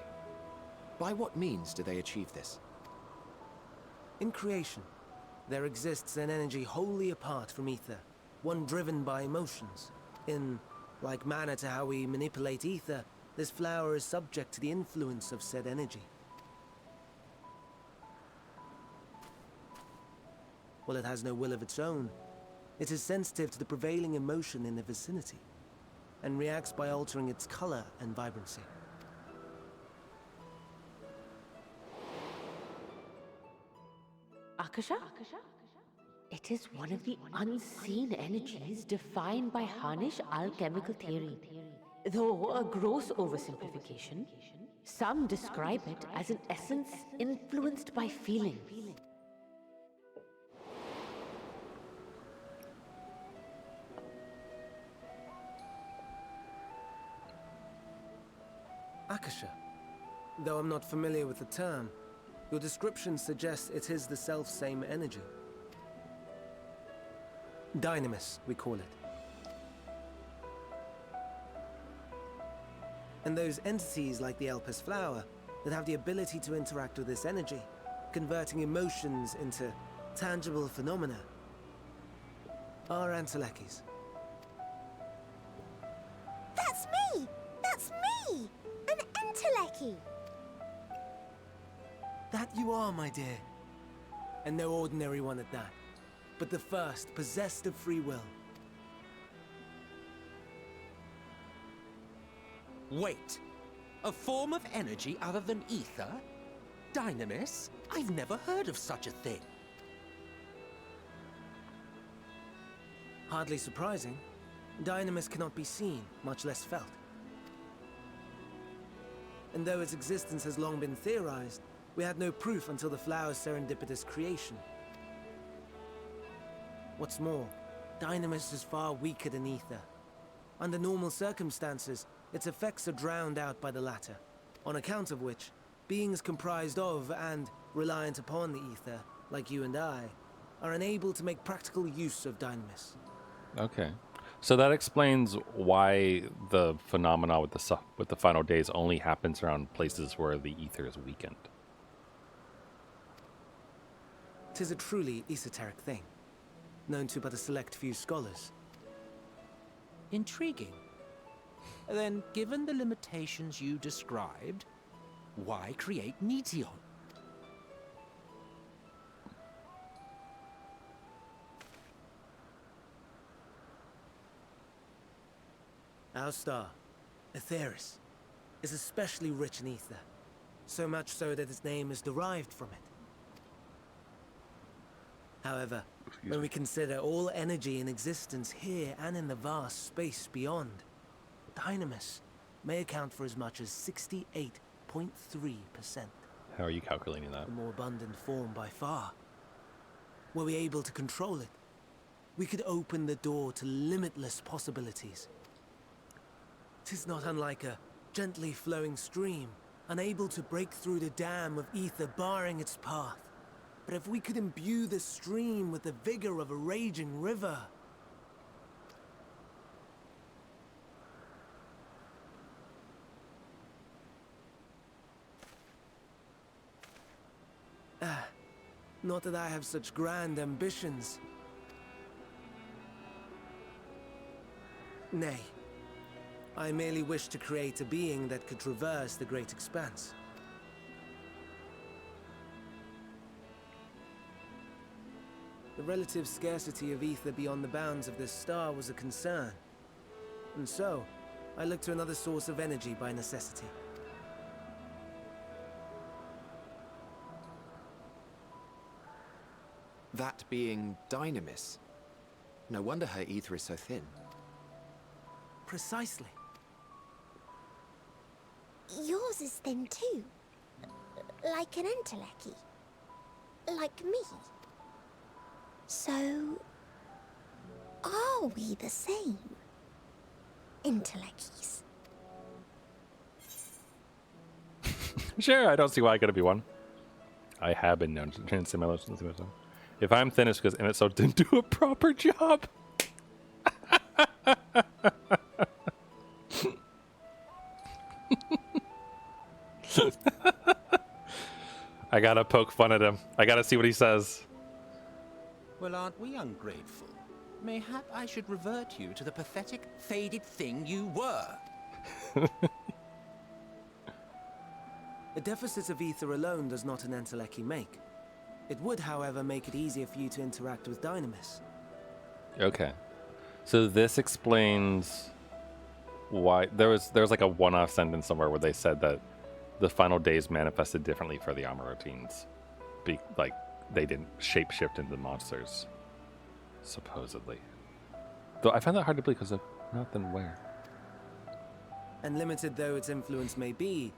By what means do they achieve this? In creation, there exists an energy wholly apart from ether, one driven by emotions. In like manner to how we manipulate ether, this flower is subject to the influence of said energy. While it has no will of its own, it is sensitive to the prevailing emotion in the vicinity, and reacts by altering its color and vibrancy. Akasha? It is one of the unseen energies defined by Harnish alchemical theory. Though a gross oversimplification, some describe it as an essence influenced by feeling. Akasha. Though I'm not familiar with the term, your description suggests it is the self-same energy. Dynamis, we call it. And those entities like the Elpis flower that have the ability to interact with this energy, converting emotions into tangible phenomena, are Entelekis. That's me! That's me! An Enteleki! That you are, my dear. And no ordinary one at that, but the first possessed of free will. Wait. A form of energy other than ether? Dynamis? I've never heard of such a thing. Hardly surprising. Dynamis cannot be seen, much less felt. And though its existence has long been theorized, we had no proof until the flower's serendipitous creation. What's more, Dynamis is far weaker than Ether. Under normal circumstances, its effects are drowned out by the latter, on account of which, beings comprised of and reliant upon the Ether, like you and I, are unable to make practical use of Dynamis. Okay. So that explains why the phenomena with the final days only happens around places where the ether is weakened. 'Tis a truly esoteric thing, known to but a select few scholars. Intriguing. Then, given the limitations you described, why create Meteon? Our star, Aetheris, is especially rich in ether, so much so that its name is derived from it. However, when we consider all energy in existence here and in the vast space beyond, Dynamis may account for as much as 68.3%. How are you calculating that? The more abundant form by far. Were we able to control it, we could open the door to limitless possibilities. 'Tis not unlike a gently flowing stream, unable to break through the dam of ether barring its path. But if we could imbue the stream with the vigor of a raging river... Not that I have such grand ambitions. Nay. I merely wish to create a being that could traverse the great expanse. The relative scarcity of ether beyond the bounds of this star was a concern. And so, I looked to another source of energy by necessity. That being Dynamis. No wonder her ether is so thin. Precisely. Yours is thin too. Like an entelechy. Like me. So... are we the same? Entelecchies. Sure, I don't see why I gotta be one. I have been known to similar. If I'm thin, it's because Emmett So didn't do a proper job. I gotta poke fun at him. I gotta see what he says. Well, aren't we ungrateful? Mayhap I should revert you to the pathetic, faded thing you were. A deficit of ether alone does not an entelechy make. It would, however, make it easier for you to interact with Dynamis. Okay. So this explains why there was like a one-off sentence somewhere where they said that the final days manifested differently for the Amaroteans. Like they didn't shapeshift into monsters, supposedly. Though I find that hard to believe because of nothing where. And limited though its influence may be,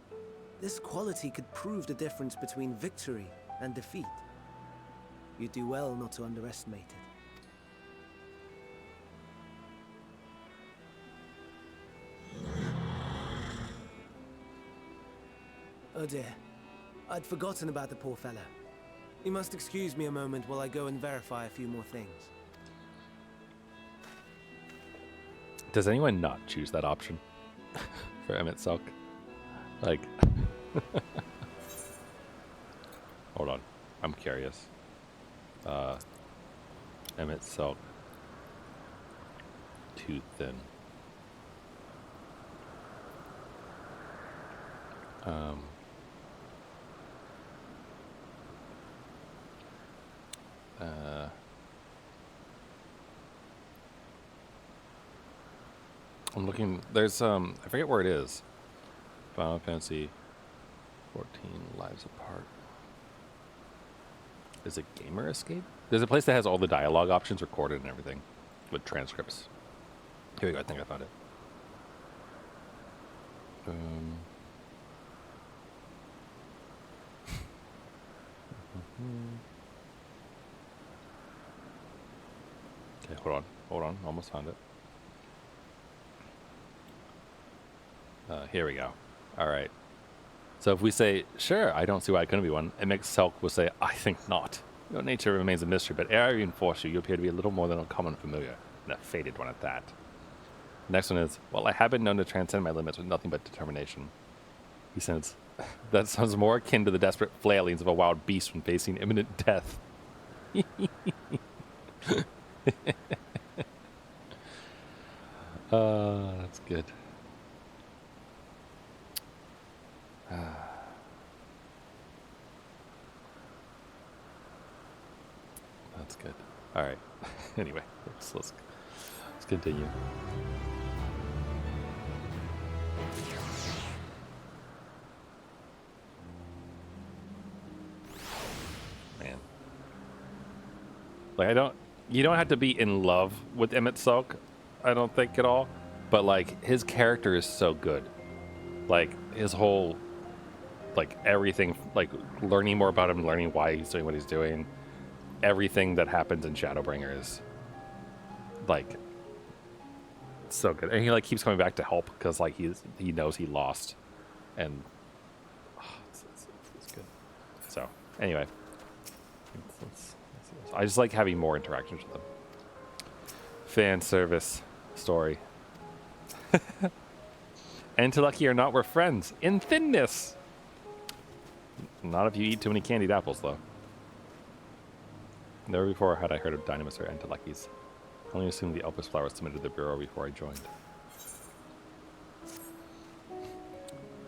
this quality could prove the difference between victory and defeat. You do well not to underestimate it. Oh dear. I'd forgotten about the poor fellow. You must excuse me a moment while I go and verify a few more things. Does anyone not choose that option for Emmett Silk? Like, hold on, I'm curious. Emmett Silk, too thin. I'm looking. There's I forget where it is. Final Fantasy 14 Lives Apart. Is it Gamer Escape? There's a place that has all the dialogue options recorded and everything. with transcripts. Here we go. I think I found it. Okay, hold on, almost found it. Here we go. All right. So if we say, sure, I don't see why it couldn't be one, it makes Selk will say, I think not. Your nature remains a mystery, but ere I reinforce you, you appear to be a little more than a common familiar, and a fated one at that. Next one is, well, I have been known to transcend my limits with nothing but determination. He says, that sounds more akin to the desperate flailings of a wild beast when facing imminent death. That's good. That's good. All right. Anyway, let's continue. Man, like you don't have to be in love with Emmett Selk, I don't think at all, but like his character is so good. Like his whole, like everything, like learning more about him, learning why he's doing what he's doing. Everything that happens in Shadowbringer is like so good, and he like keeps coming back to help because like he knows he lost, and it's good. So anyway, I just like having more interactions with him. Fan service story. And to lucky or not, we're friends in thinness. Not if you eat too many candied apples, though. Never before had I heard of Dynamis or Entelechy's. I only assumed the Elpis flower was submitted to the Bureau before I joined.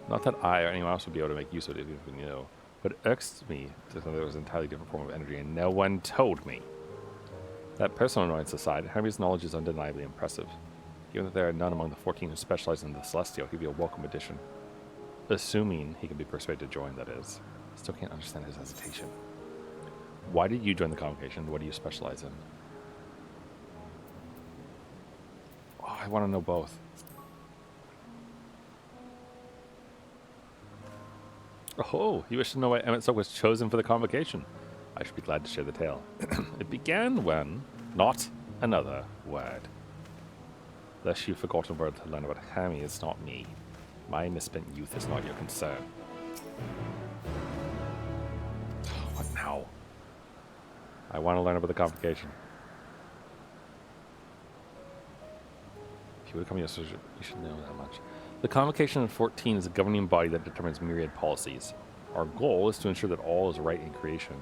Not that I or anyone else would be able to make use of it, even if we knew. But it irks me to think there was an entirely different form of energy, and no one told me. That personal annoyance aside, Henry's knowledge is undeniably impressive. Given that there are none among the 14 who specialize in the Celestial, he'd be a welcome addition. Assuming he can be persuaded to join, that is. Still can't understand his hesitation. Why did you join the convocation? What do you specialize in? Oh, I want to know both. Oh, you wish to know why Emmett Selk was chosen for the convocation? I should be glad to share the tale. It began when... Not another word. Lest you've forgotten word to learn about Hammy, it's not me. My misspent youth is not your concern. What now? I want to learn about the convocation. If you would come yesterday, you should know that much. The Convocation of 14 is a governing body that determines myriad policies. Our goal is to ensure that all is right in creation,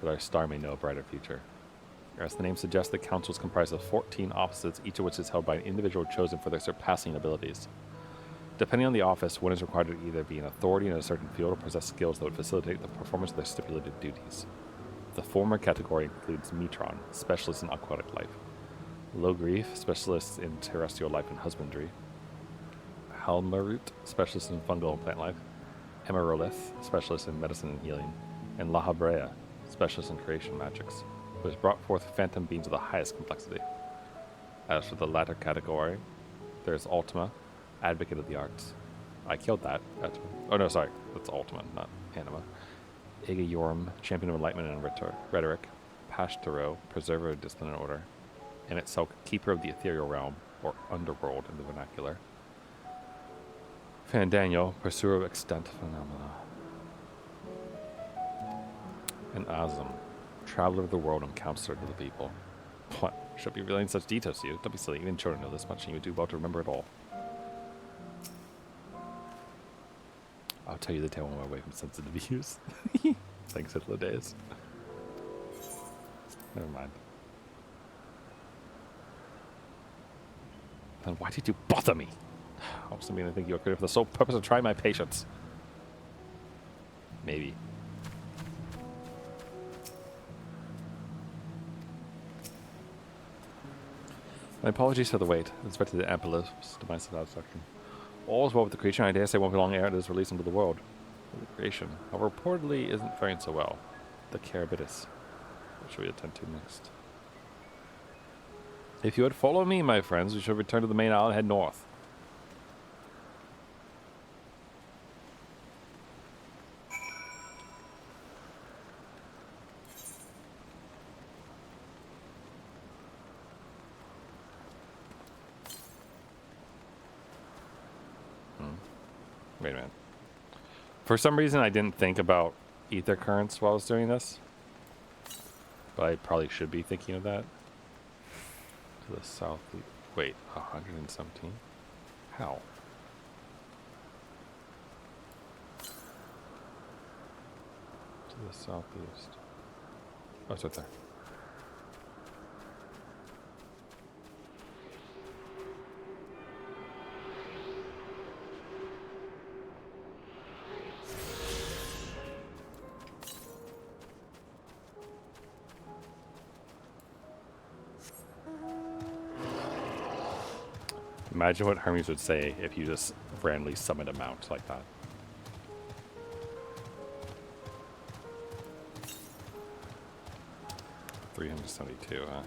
that our star may know a brighter future. As the name suggests, the Council is comprised of 14 offices, each of which is held by an individual chosen for their surpassing abilities. Depending on the office, one is required to either be an authority in a certain field or possess skills that would facilitate the performance of their stipulated duties. The former category includes Metron, specialist in aquatic life; Logrief, specialist in terrestrial life and husbandry; Halmarut, specialist in fungal and plant life; Emerolith, specialist in medicine and healing; and Lahabrea, specialist in creation magics, who has brought forth phantom beings of the highest complexity. As for the latter category, there is Ultima, advocate of the arts. I killed that. Oh no, sorry, that's Ultima, not Anima. Igayorm, champion of enlightenment and rhetoric; Pashtero, preserver of discipline and order; Emmett Selk, keeper of the ethereal realm, or underworld in the vernacular; Fandaniel, pursuer of extant phenomena; and Azam, traveler of the world and counselor to the people. What? Should I be relaying such details to you? Don't be silly, even children know this much, and you would do well to remember it all. I'll tell you the tale on my way from sensitive views. Thanks, Hitler days. Never mind. Then why did you bother me? Obviously, I think you were created for the sole purpose of trying my patience. Maybe. My apologies for the wait. I expected the Ampelus to my satisfaction. All is well with the creation. I dare say won't be long ere it is released into the world. The creation, however, reportedly isn't faring so well. The Carabitus. What should we attend to next? If you would follow me, my friends, we should return to the main island and head north. Wait a minute. For some reason, I didn't think about ether currents while I was doing this. But I probably should be thinking of that. To the south. Wait, 117? How? To the southeast. Oh, it's right there. Imagine what Hermes would say if you just randomly summoned a mount like that. $372, huh?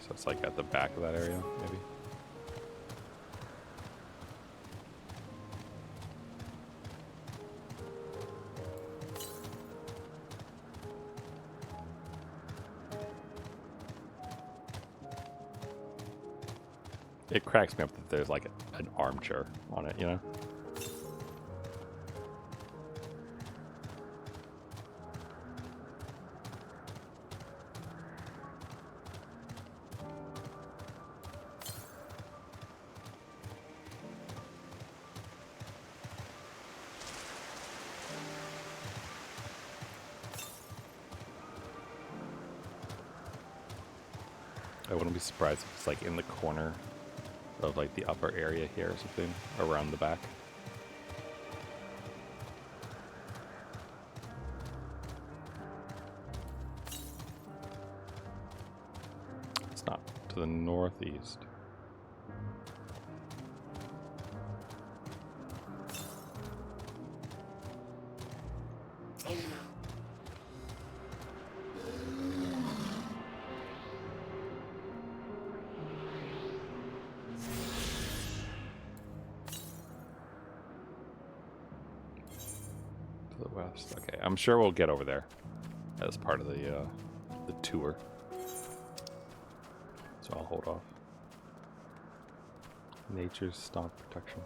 So it's like at the back of that area, maybe? It cracks me up that there's like an armchair on it, you know? I wouldn't be surprised if it's like in the corner of like the upper area here or something around the back. It's not. To the northeast. Okay, I'm sure we'll get over there as part of the tour. So I'll hold off. Nature's stock protection.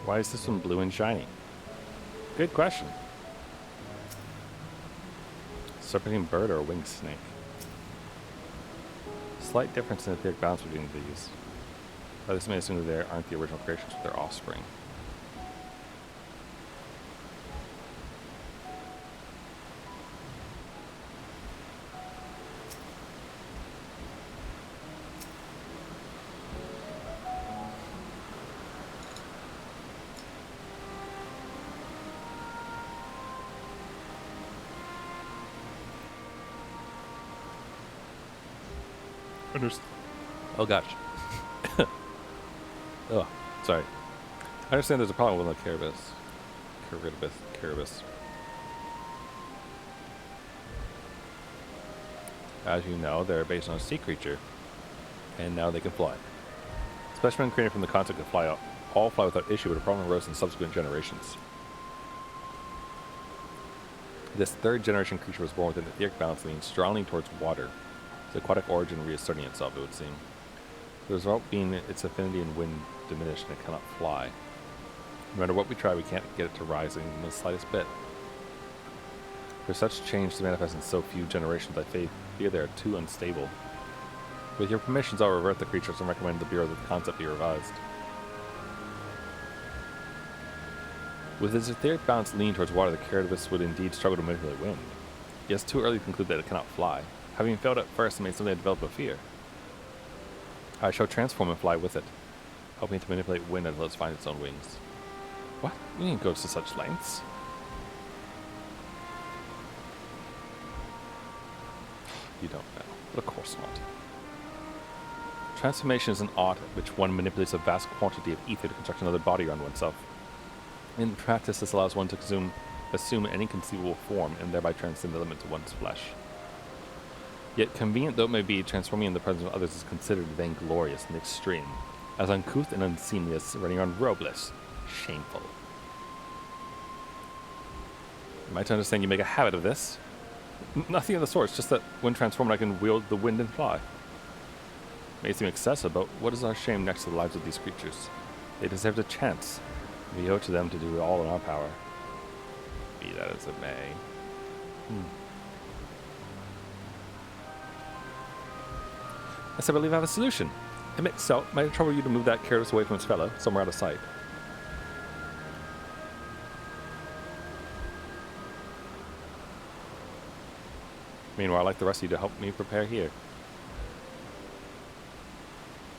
Why is this one blue and shiny? Good question. Serpentine bird or a winged snake? Slight difference in the etheric balance between these. This may assume that they aren't the original creations of their offspring. Oh gosh. Oh, sorry. I understand there's a problem with the Caribus. As you know, they're based on a sea creature, and now they can fly. Specimen created from the concept of fly out, all fly without issue, but a problem arose in subsequent generations. This third generation creature was born with an etheric balance leaning strongly towards water. The aquatic origin reasserting itself, it would seem. The result being its affinity in wind diminished and it cannot fly. No matter what we try, we can't get it to rise in the slightest bit. For such change to manifest in so few generations, I fear they are too unstable. With your permissions, I'll revert the creatures and recommend the Bureau that the concept be revised. With its etheric balance leaning towards water, the Carapace would indeed struggle to manipulate wind. Yet it's too early to conclude that it cannot fly. Having failed at first, it may someday develop a fear. I shall transform and fly with it, helping to manipulate wind until it finds its own wings. What? You didn't go to such lengths. You don't know. But of course not. Transformation is an art at which one manipulates a vast quantity of ether to construct another body around oneself. In practice, this allows one to assume any conceivable form and thereby transcend the limits of one's flesh. Yet convenient though it may be, transforming in the presence of others is considered vainglorious and extreme, as uncouth and unseemly as running around robless. Shameful. Am I to understand you make a habit of this? Nothing of the sort, it's just that when transformed I can wield the wind and fly. It may seem excessive, but what is our shame next to the lives of these creatures? They deserve a chance. We owe it to them to do it all in our power. Be that as it may. Yes, I believe I have a solution. Emit so, might it trouble you to move that Carapace away from its fellow, somewhere out of sight? Meanwhile, I'd like the rest of you to help me prepare here.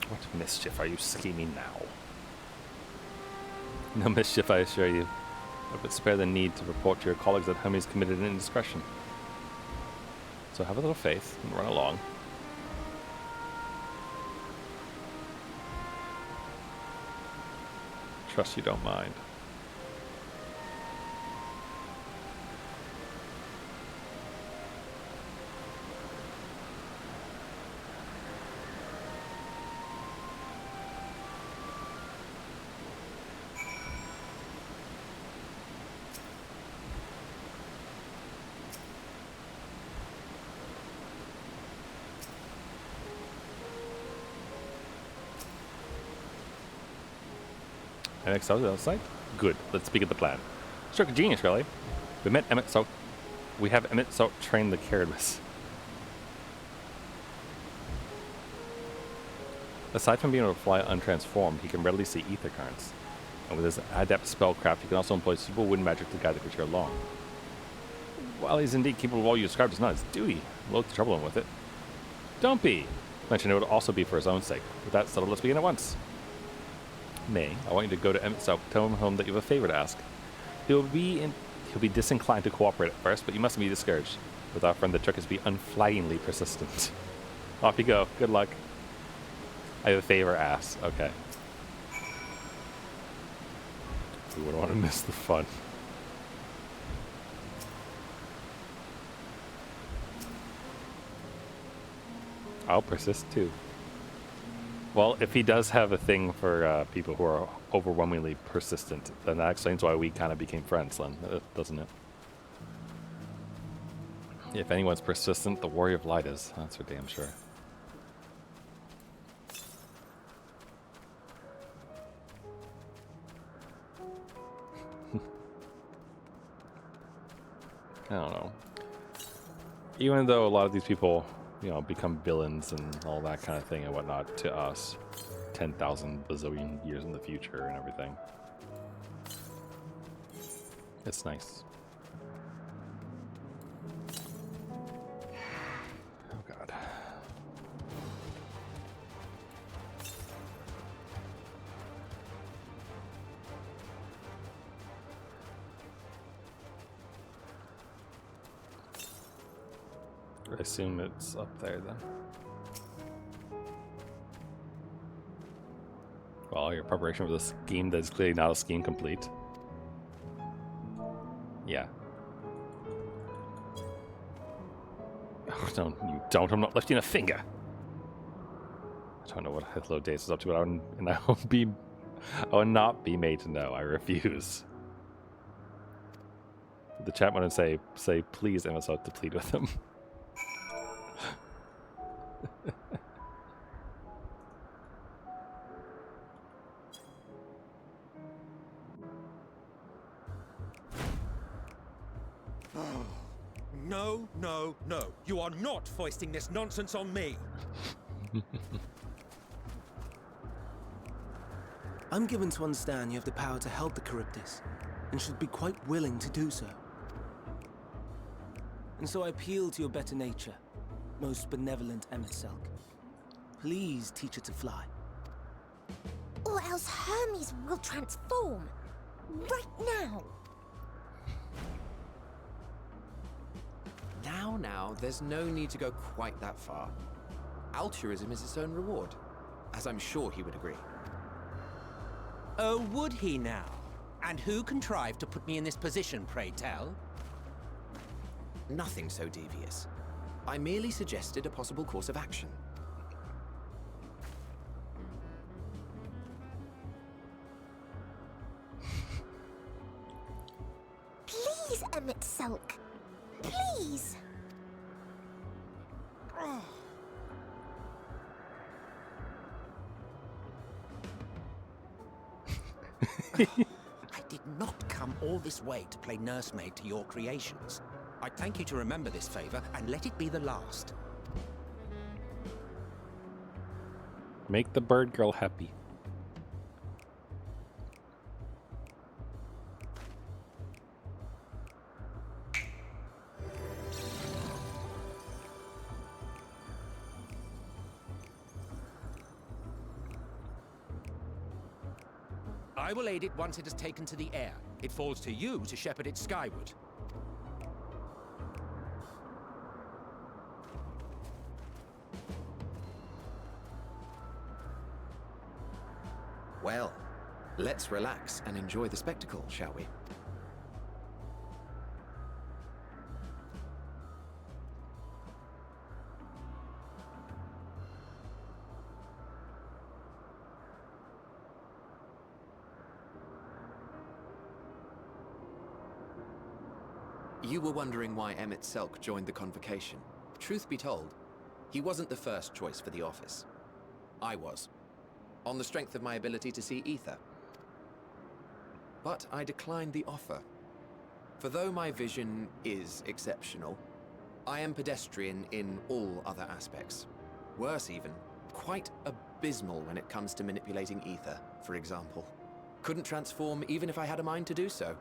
What mischief are you scheming now? No mischief, I assure you. But spare the need to report to your colleagues that Hermes committed an indiscretion. So have a little faith and run along. Trust you don't mind. Emmett Soak outside? Good. Let's begin the plan. Stroke of genius, really. We met Emmett Soak. We have Emmett Soak train the Carapace. Aside from being able to fly untransformed, he can readily see ether currents. And with his adept spellcraft, he can also employ suitable wind magic to guide the creature along. While he's indeed capable of all you described, it's not his duty. Loath to trouble him with it. Don't be. Mention it would also be for his own sake. With that settled, let's begin at once. May, I want you to go to Emmett Soak, tell him that you have a favor to ask. He'll be disinclined to cooperate at first, but you mustn't be discouraged. With our friend, the trick is to be unflaggingly persistent. Off you go. Good luck. I have a favor asked. Okay. We wouldn't want to miss the fun. I'll persist too. Well, if he does have a thing for people who are overwhelmingly persistent, then that explains why we kind of became friends then, doesn't it? If anyone's persistent, the Warrior of Light is. That's for damn sure. I don't know. Even though a lot of these people, you know, become villains and all that kind of thing and whatnot to us 10,000 bazillion years in the future and everything. It's nice. Oh god. I assume it's up there then. Well, your preparation for the scheme that is clearly not a scheme complete. Yeah. Oh, no, you don't. I'm not lifting a finger. I don't know what Hello Days is up to, but I will not be made to know. I refuse. The chat want to say please MSO to plead with him. No, no, no. You are not foisting this nonsense on me. I'm given to understand you have the power to help the Charybdis. and should be quite willing to do so. And so I appeal to your better nature, most benevolent Emet-Selch. Please teach her to fly. Or else Hermes will transform. Right now. Now, there's no need to go quite that far. Altruism is its own reward, as I'm sure he would agree. Oh, would he now? And who contrived to put me in this position, pray tell? Nothing so devious. I merely suggested a possible course of action. Please, Emet-Selch. Please. I did not come all this way to play nursemaid to your creations. I'd thank you to remember this favor and let it be the last. Make the bird girl happy. I will aid it once it has taken to the air. It falls to you to shepherd it skyward. Well, let's relax and enjoy the spectacle, shall we? You were wondering why Emet-Selch joined the convocation. Truth be told, he wasn't the first choice for the office. I was, on the strength of my ability to see ether. But I declined the offer. For though my vision is exceptional, I am pedestrian in all other aspects. Worse even, quite abysmal when it comes to manipulating ether, for example. Couldn't transform even if I had a mind to do so.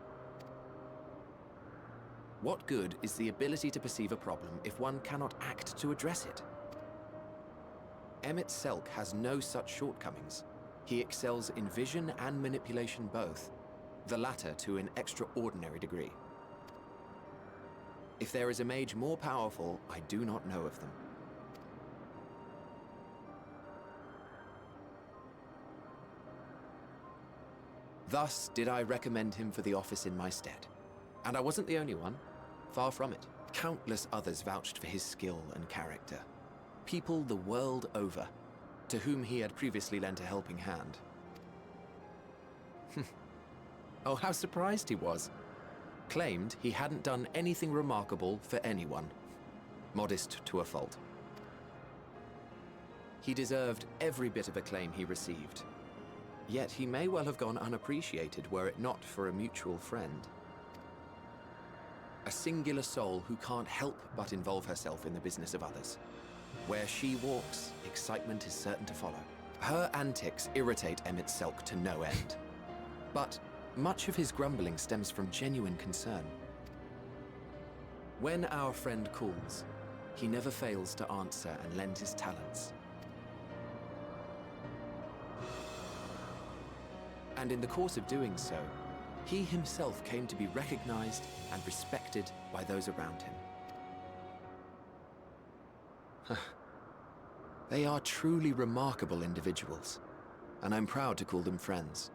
What good is the ability to perceive a problem if one cannot act to address it? Emet-Selch has no such shortcomings. He excels in vision and manipulation both, the latter to an extraordinary degree. If there is a mage more powerful, I do not know of them. Thus did I recommend him for the office in my stead. And I wasn't the only one. Far from it. Countless others vouched for his skill and character. People the world over, to whom he had previously lent a helping hand. Oh, how surprised he was. Claimed he hadn't done anything remarkable for anyone. Modest to a fault. He deserved every bit of acclaim he received. Yet he may well have gone unappreciated were it not for a mutual friend. A singular soul who can't help but involve herself in the business of others. Where she walks, excitement is certain to follow. Her antics irritate Emet-Selch to no end. But much of his grumbling stems from genuine concern. When our friend calls, he never fails to answer and lend his talents. And in the course of doing so, he himself came to be recognized and respected by those around him. They are truly remarkable individuals, and I'm proud to call them friends.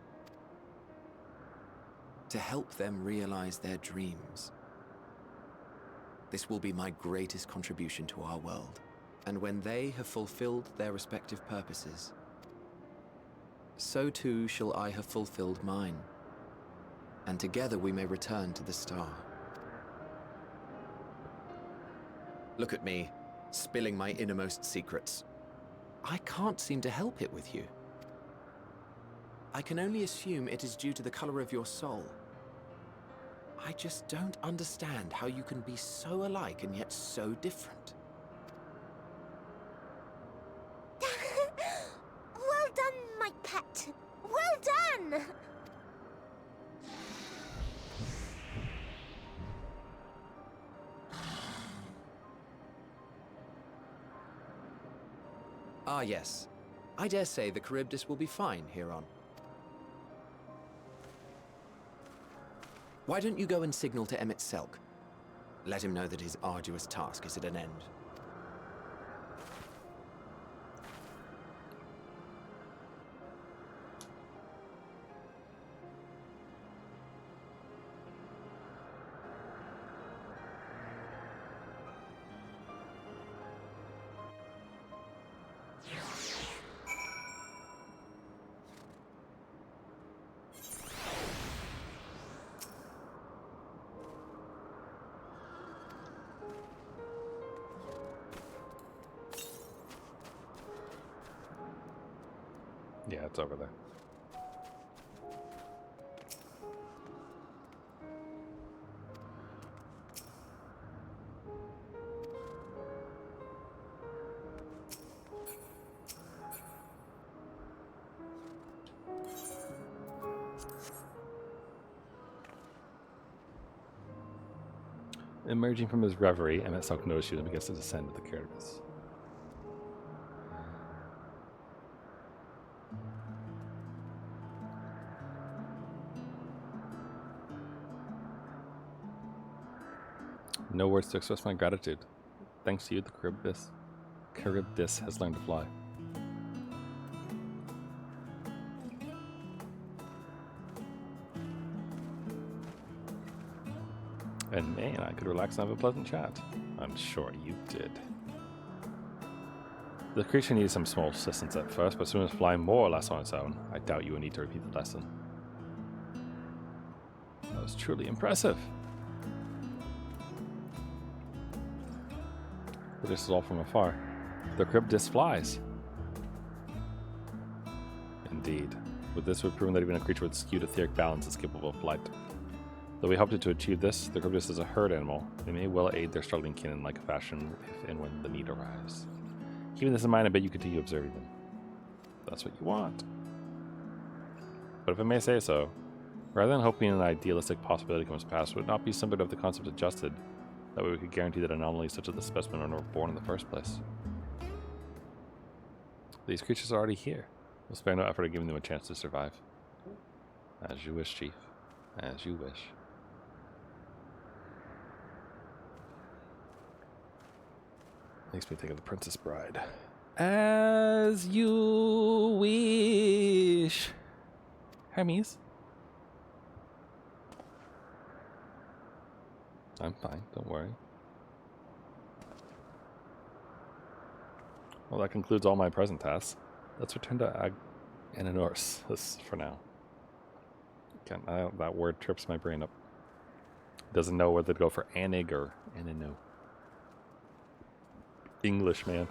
To help them realize their dreams. This will be my greatest contribution to our world. And when they have fulfilled their respective purposes, so too shall I have fulfilled mine. And together we may return to the star. Look at me, spilling my innermost secrets. I can't seem to help it with you. I can only assume it is due to the color of your soul. I just don't understand how you can be so alike and yet so different. Well done, my pet. Well done! Ah, yes. I dare say the Charybdis will be fine here on. Why don't you go and signal to Emmett Selk? Let him know that his arduous task is at an end. Yeah, it's over there. Emerging from his reverie, Emmett Selk noticed you and begins to descend to the Charybdis. No words to express my gratitude. Thanks to you, the Charybdis has learned to fly. And man, I could relax and have a pleasant chat. I'm sure you did. The creature needed some small assistance at first, but as soon as flying more or less on its own, I doubt you will need to repeat the lesson. That was truly impressive. But this is all from afar. The Charybdis flies. Indeed. With this, we've proven that even a creature with skewed etheric balance is capable of flight. Though we hoped to achieve this, the Charybdis is a herd animal. They may well aid their struggling kin in like fashion if and when the need arrives. Keeping this in mind, I bet you continue observing them. That's what you want. But if I may say so, rather than hoping an idealistic possibility comes to pass, would it not be simpler to have the concept adjusted? That way we could guarantee that anomalies such as the specimen are never born in the first place. These creatures are already here. We'll spare no effort in giving them a chance to survive. As you wish, Chief. As you wish. Makes me think of the Princess Bride. As you wish. Hermes. I'm fine, don't worry. Well, that concludes all my present tasks. Let's return to Ananors for now. That word trips my brain up. Doesn't know whether to go for Anig or Anano. English, man.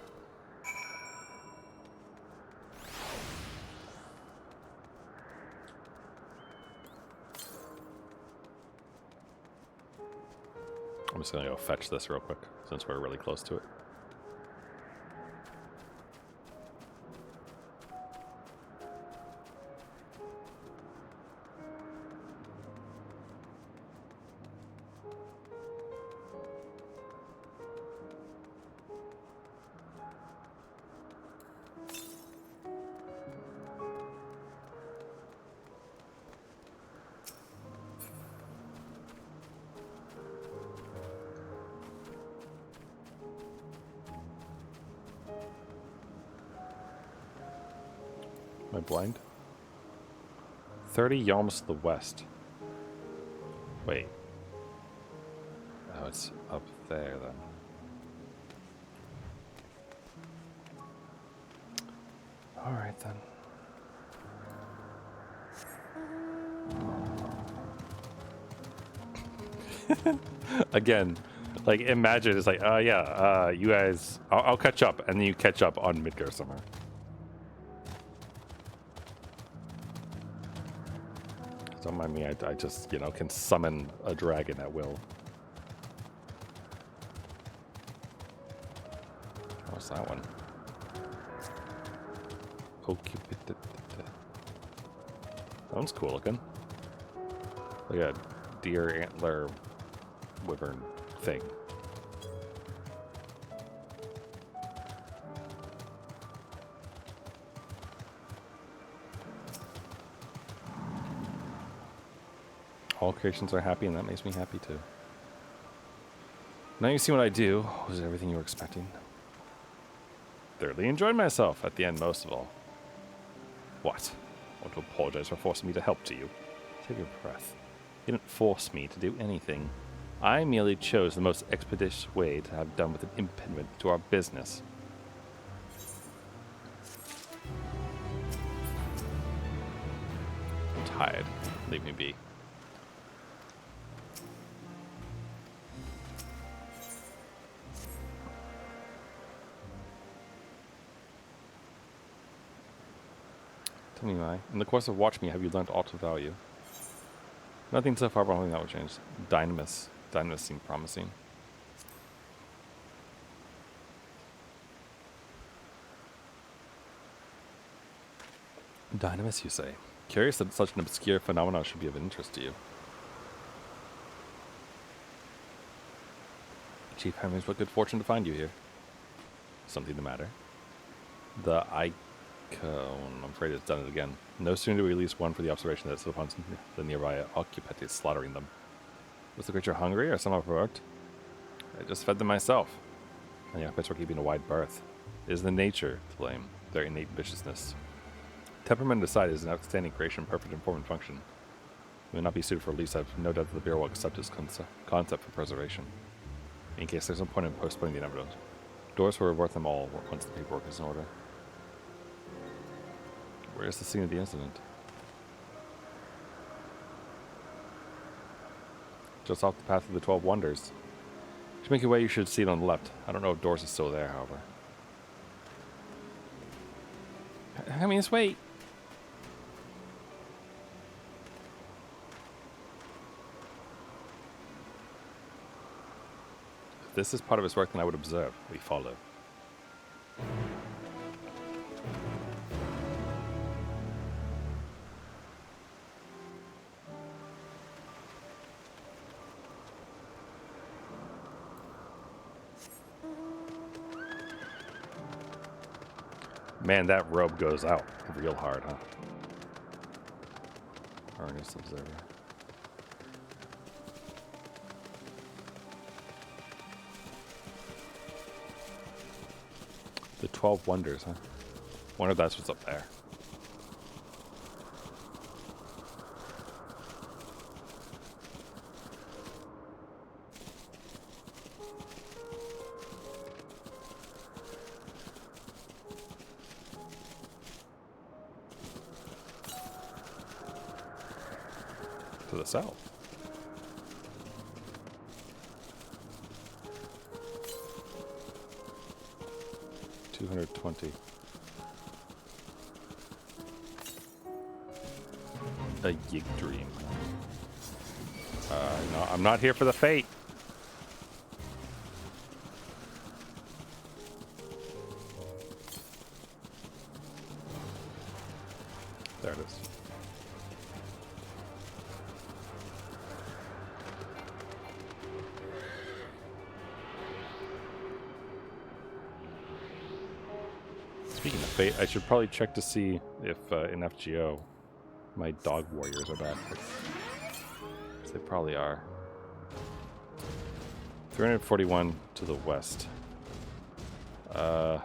I'm just gonna go fetch this real quick since we're really close to it. Am I blind? 30 yalms to the west. Wait. Oh, it's up there then. Alright then. Again, like imagine it's like, you guys, I'll catch up, and then you catch up on Midgar somewhere. Don't mind me, I just, can summon a dragon at will. What's that one? That one's cool looking. Like a deer antler wyvern thing. All creations are happy, and that makes me happy too. Now you see what I do. Was it everything you were expecting? Thoroughly enjoyed myself at the end, most of all. What? I want to apologize for forcing me to help to you. Take your breath. You didn't force me to do anything. I merely chose the most expeditious way to have done with an impediment to our business. I'm tired. Leave me be. Tell me, Mai, in the course of Watch Me, have you learned aught of value? Nothing so far, but hoping that will change. Dynamis. Dynamis seemed promising. Dynamis, you say? Curious that such an obscure phenomenon should be of interest to you. Chief Hermes, what good fortune to find you here. Something the matter? The Icone. I'm afraid it's done it again. No sooner do we release one for the observation that it's upon the nearby occupantes slaughtering them. Was the creature hungry or somehow provoked? I just fed them myself. And the occupantes were keeping a wide berth. It is the nature to blame, their innate viciousness. Temperament aside is an outstanding creation, perfect in form and function. It may not be suited for release. I have no doubt that the Bureau will accept its concept for preservation. In case there's no point in postponing the inevitable. Doors will revert them all once the paperwork is in order. Where's the scene of the incident? Just off the path of the 12 Wonders. To make your way, you should see it on the left. I don't know if Doors is still there, however. I mean, just wait. If this is part of his work, then I would observe. We follow. Man, that robe goes out real hard, huh? Earnest observer. The 12 Wonders, huh? Wonder if that's what's up there. To the south. $220. A Yig Dream. No, I'm not here for the fate. There it is. Speaking of fate, I should probably check to see if in FGO my dog warriors are back. They probably are. 341 to the west. I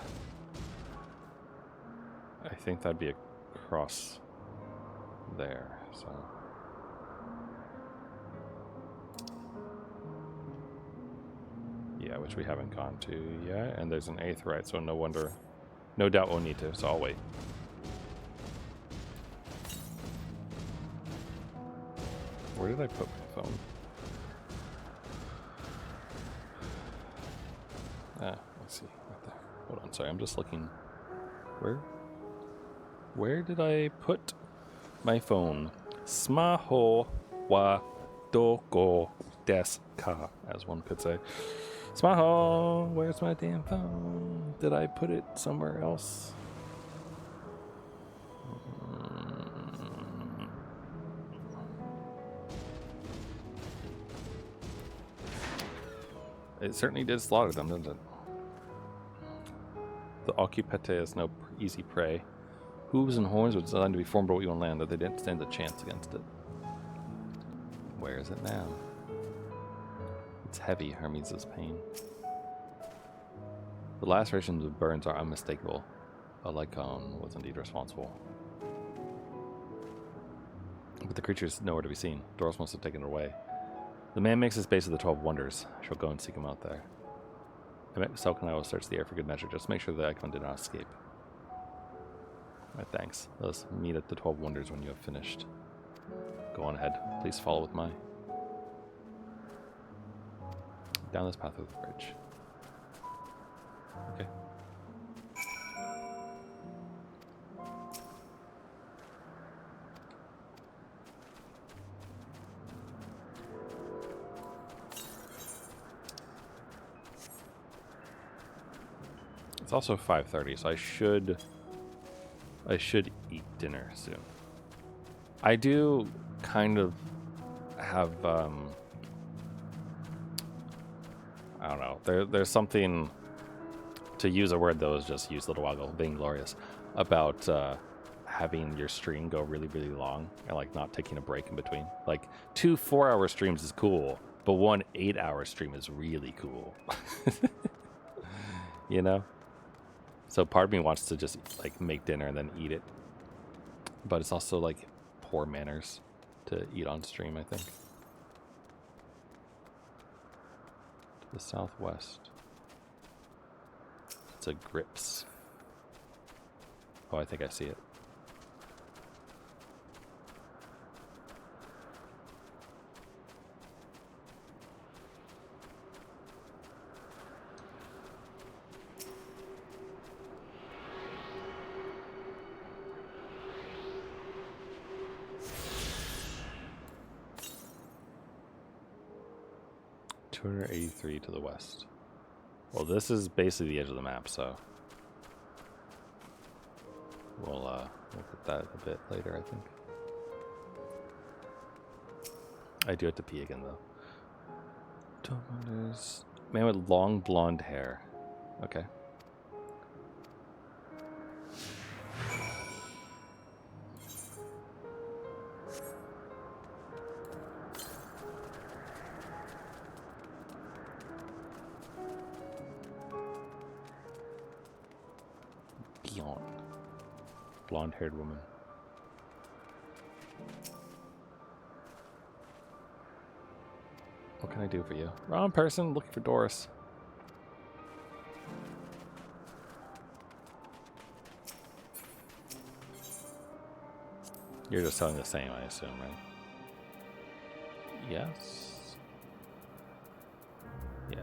think that'd be across there, so. Yeah, which we haven't gone to yet, and there's an 8th right, so no wonder. No doubt we'll need to, so I'll wait. Where did I put my phone? Let's see, right there. Hold on, sorry, I'm just looking. Where did I put my phone? Smaho wa doko desu ka, as one could say. Smaho, where's my damn phone? Did I put it somewhere else? It certainly did slaughter them, didn't it? The occupante is no easy prey. Hooves and horns were designed to be formidable on land, but they didn't stand a chance against it. Where is it now? It's heavy, Hermes' pain. The lacerations of burns are unmistakable. A Lycon was indeed responsible. But the creature is nowhere to be seen. Doros must have taken it away. The man makes his base of the 12 Wonders. I shall go and seek him out there. Selk and I will search the air for good measure. Just make sure the icon did not escape. Alright, thanks. Let us meet at the 12 Wonders when you have finished. Go on ahead. Please follow with my... Down this path of the bridge. Okay. It's also 5:30, so I should eat dinner soon. I do kind of have I don't know. There's something, to use a word that was just used a little while ago, vainglorious, about having your stream go really, really long and like not taking a break in between. Like 2 4-hour streams is cool, but 1 8-hour stream is really cool. You know? So part of me wants to just like make dinner and then eat it. But it's also like poor manners to eat on stream, I think. To the southwest. It's a grips. Oh, I think I see it. .283 to the west. Well, this is basically the edge of the map, so we'll look at that a bit later, I think. I do have to pee again, though. There's man with long blonde hair. Okay. Blonde-haired woman. What can I do for you? Wrong person, looking for Doris. You're just selling the same, I assume, right? Yes. Yeah.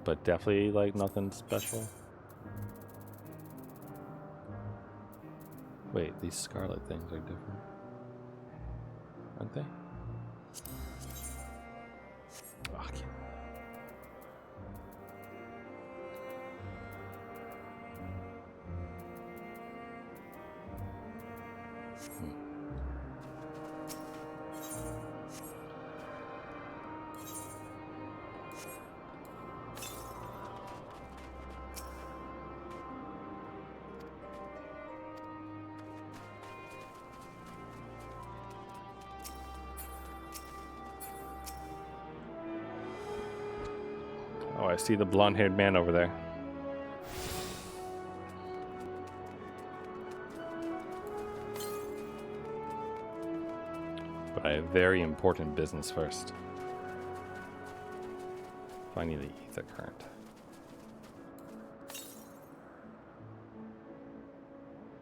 But definitely like nothing special. Wait, these scarlet things are different, aren't they? Oh, Oh, I see the blonde-haired man over there. But I have very important business first. Finding the ether current.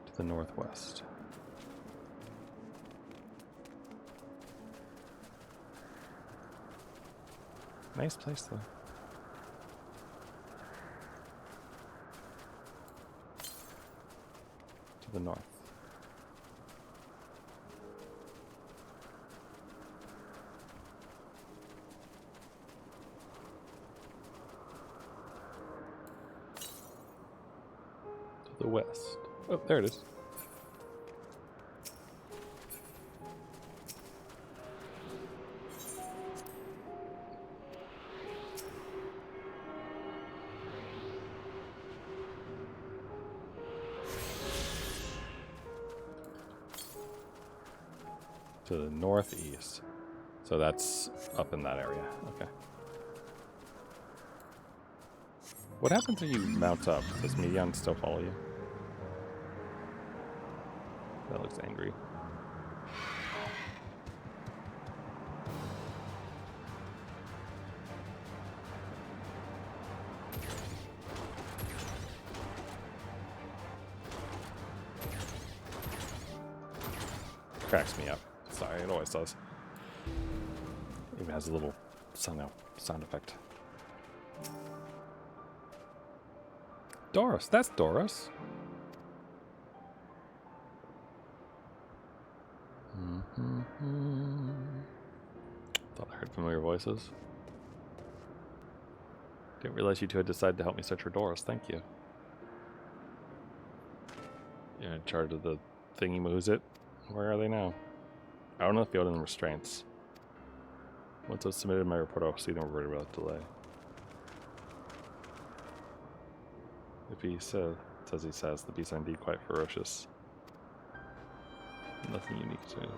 To the northwest. Nice place, though. To the north. To the west. Oh, there it is. To the northeast. So that's up in that area. Okay. What happens when you mount up? Does Medion still follow you? That looks angry. Cracks me up. Sorry, it always does. Even has a little sound effect. Doris, that's Doris. Thought I heard familiar voices. Didn't realize you two had decided to help me search for Doris. Thank you. You're in charge of the thingy moves it. Where are they now? I don't know if you hold in restraints. Once I've submitted my report, I'll see them reverted without delay. If he says he says, the beasts are indeed quite ferocious. Nothing unique to it.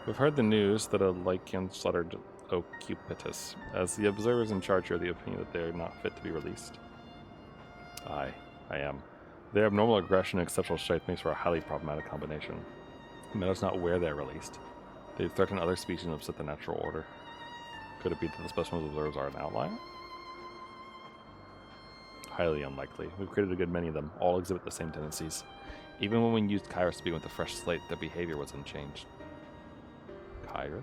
We've heard the news that a Lycan slaughtered Ocupitus. As the observers in charge are of the opinion that they are not fit to be released. I am. Their abnormal aggression and exceptional strength makes for a highly problematic combination. It matters not where they're released. They threaten other species and upset the natural order. Could it be that the specimens observers are an outlier? Highly unlikely. We've created a good many of them. All exhibit the same tendencies. Even when we used Kairos to begin with a fresh slate, their behavior was unchanged. Kairos?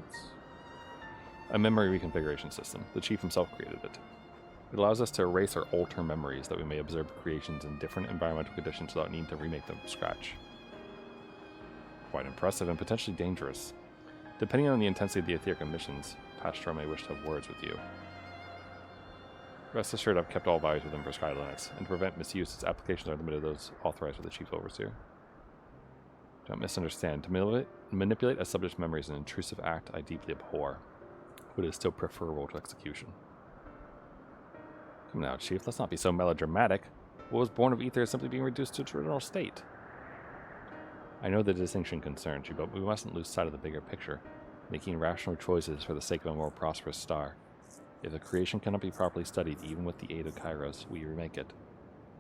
A memory reconfiguration system. The chief himself created it. It allows us to erase our alter memories that we may observe creations in different environmental conditions without needing to remake them from scratch. Quite impressive and potentially dangerous. Depending on the intensity of the etheric emissions, Pastro may wish to have words with you. Rest assured, I've kept all values within prescribed limits, and to prevent misuse, its applications are limited to those authorized by the Chief Overseer. Don't misunderstand. To manipulate a subject's memory is an intrusive act I deeply abhor, but it is still preferable to execution. Come now, Chief, let's not be so melodramatic. What was born of ether is simply being reduced to its original state. I know the distinction concerns you, but we mustn't lose sight of the bigger picture, making rational choices for the sake of a more prosperous star. If a creation cannot be properly studied, even with the aid of Kairos, we remake it.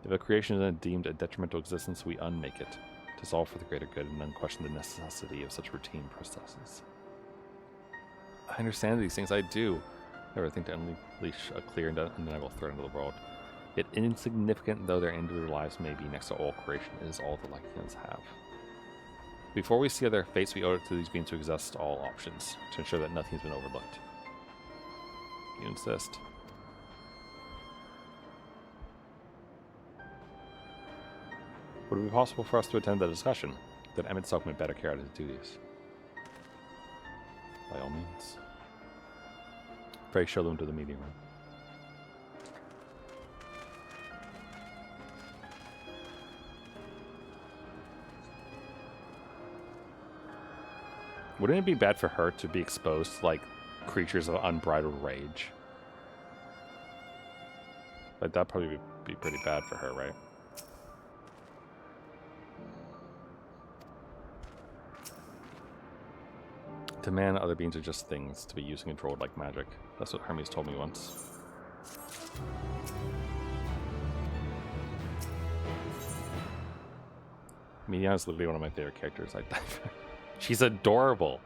If a creation is deemed a detrimental existence, we unmake it, to solve for the greater good and unquestion the necessity of such routine processes. I understand these things, I do. Never think to unleash a clear and undeniable threat into the world. Yet insignificant though their individual lives may be next to all creation, it is all the Lycans have. Before we see their fates, we owe it to these beings to exhaust all options, to ensure that nothing has been overlooked. You insist. Would it be possible for us to attend the discussion? That Emmett Selk may better carry out his duties. By all means. Pray show them to the meeting room. Wouldn't it be bad for her to be exposed to, like, creatures of unbridled rage? Like, that'd probably be pretty bad for her, right? To man, other beings are just things to be used and controlled like magic. That's what Hermes told me once. Medion is literally one of my favorite characters. She's adorable.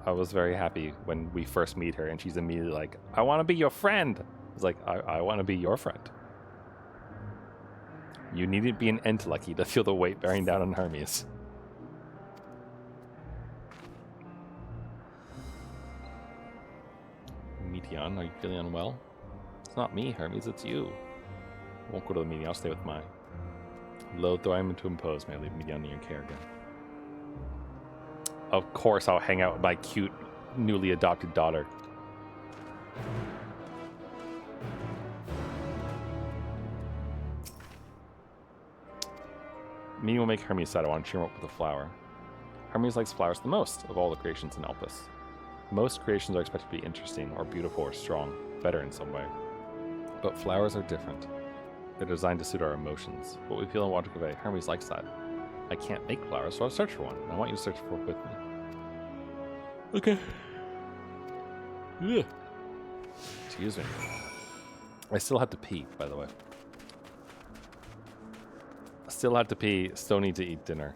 I was very happy when we first meet her and she's immediately like, I want to be your friend. I was like, I want to be your friend. You needn't be an Entelechy to feel the weight bearing down on Hermes. Medion, are you feeling unwell? It's not me, Hermes, it's you. I won't go to the meeting, I'll stay with mine. Loath though I am to impose, may I leave Medion in your care again. Of course I'll hang out with my cute, newly adopted daughter. Me will make Hermes sad. I want to cheer him up with a flower. Hermes likes flowers the most of all the creations in Elpis. Most creations are expected to be interesting or beautiful or strong, better in some way. But flowers are different. They're designed to suit our emotions. What we feel in logical way, Hermes likes that. I can't make flowers, so I'll search for one. I want you to search for it with me. Okay. Ugh. Excuse me. I still have to pee, by the way. Still have to pee, still need to eat dinner.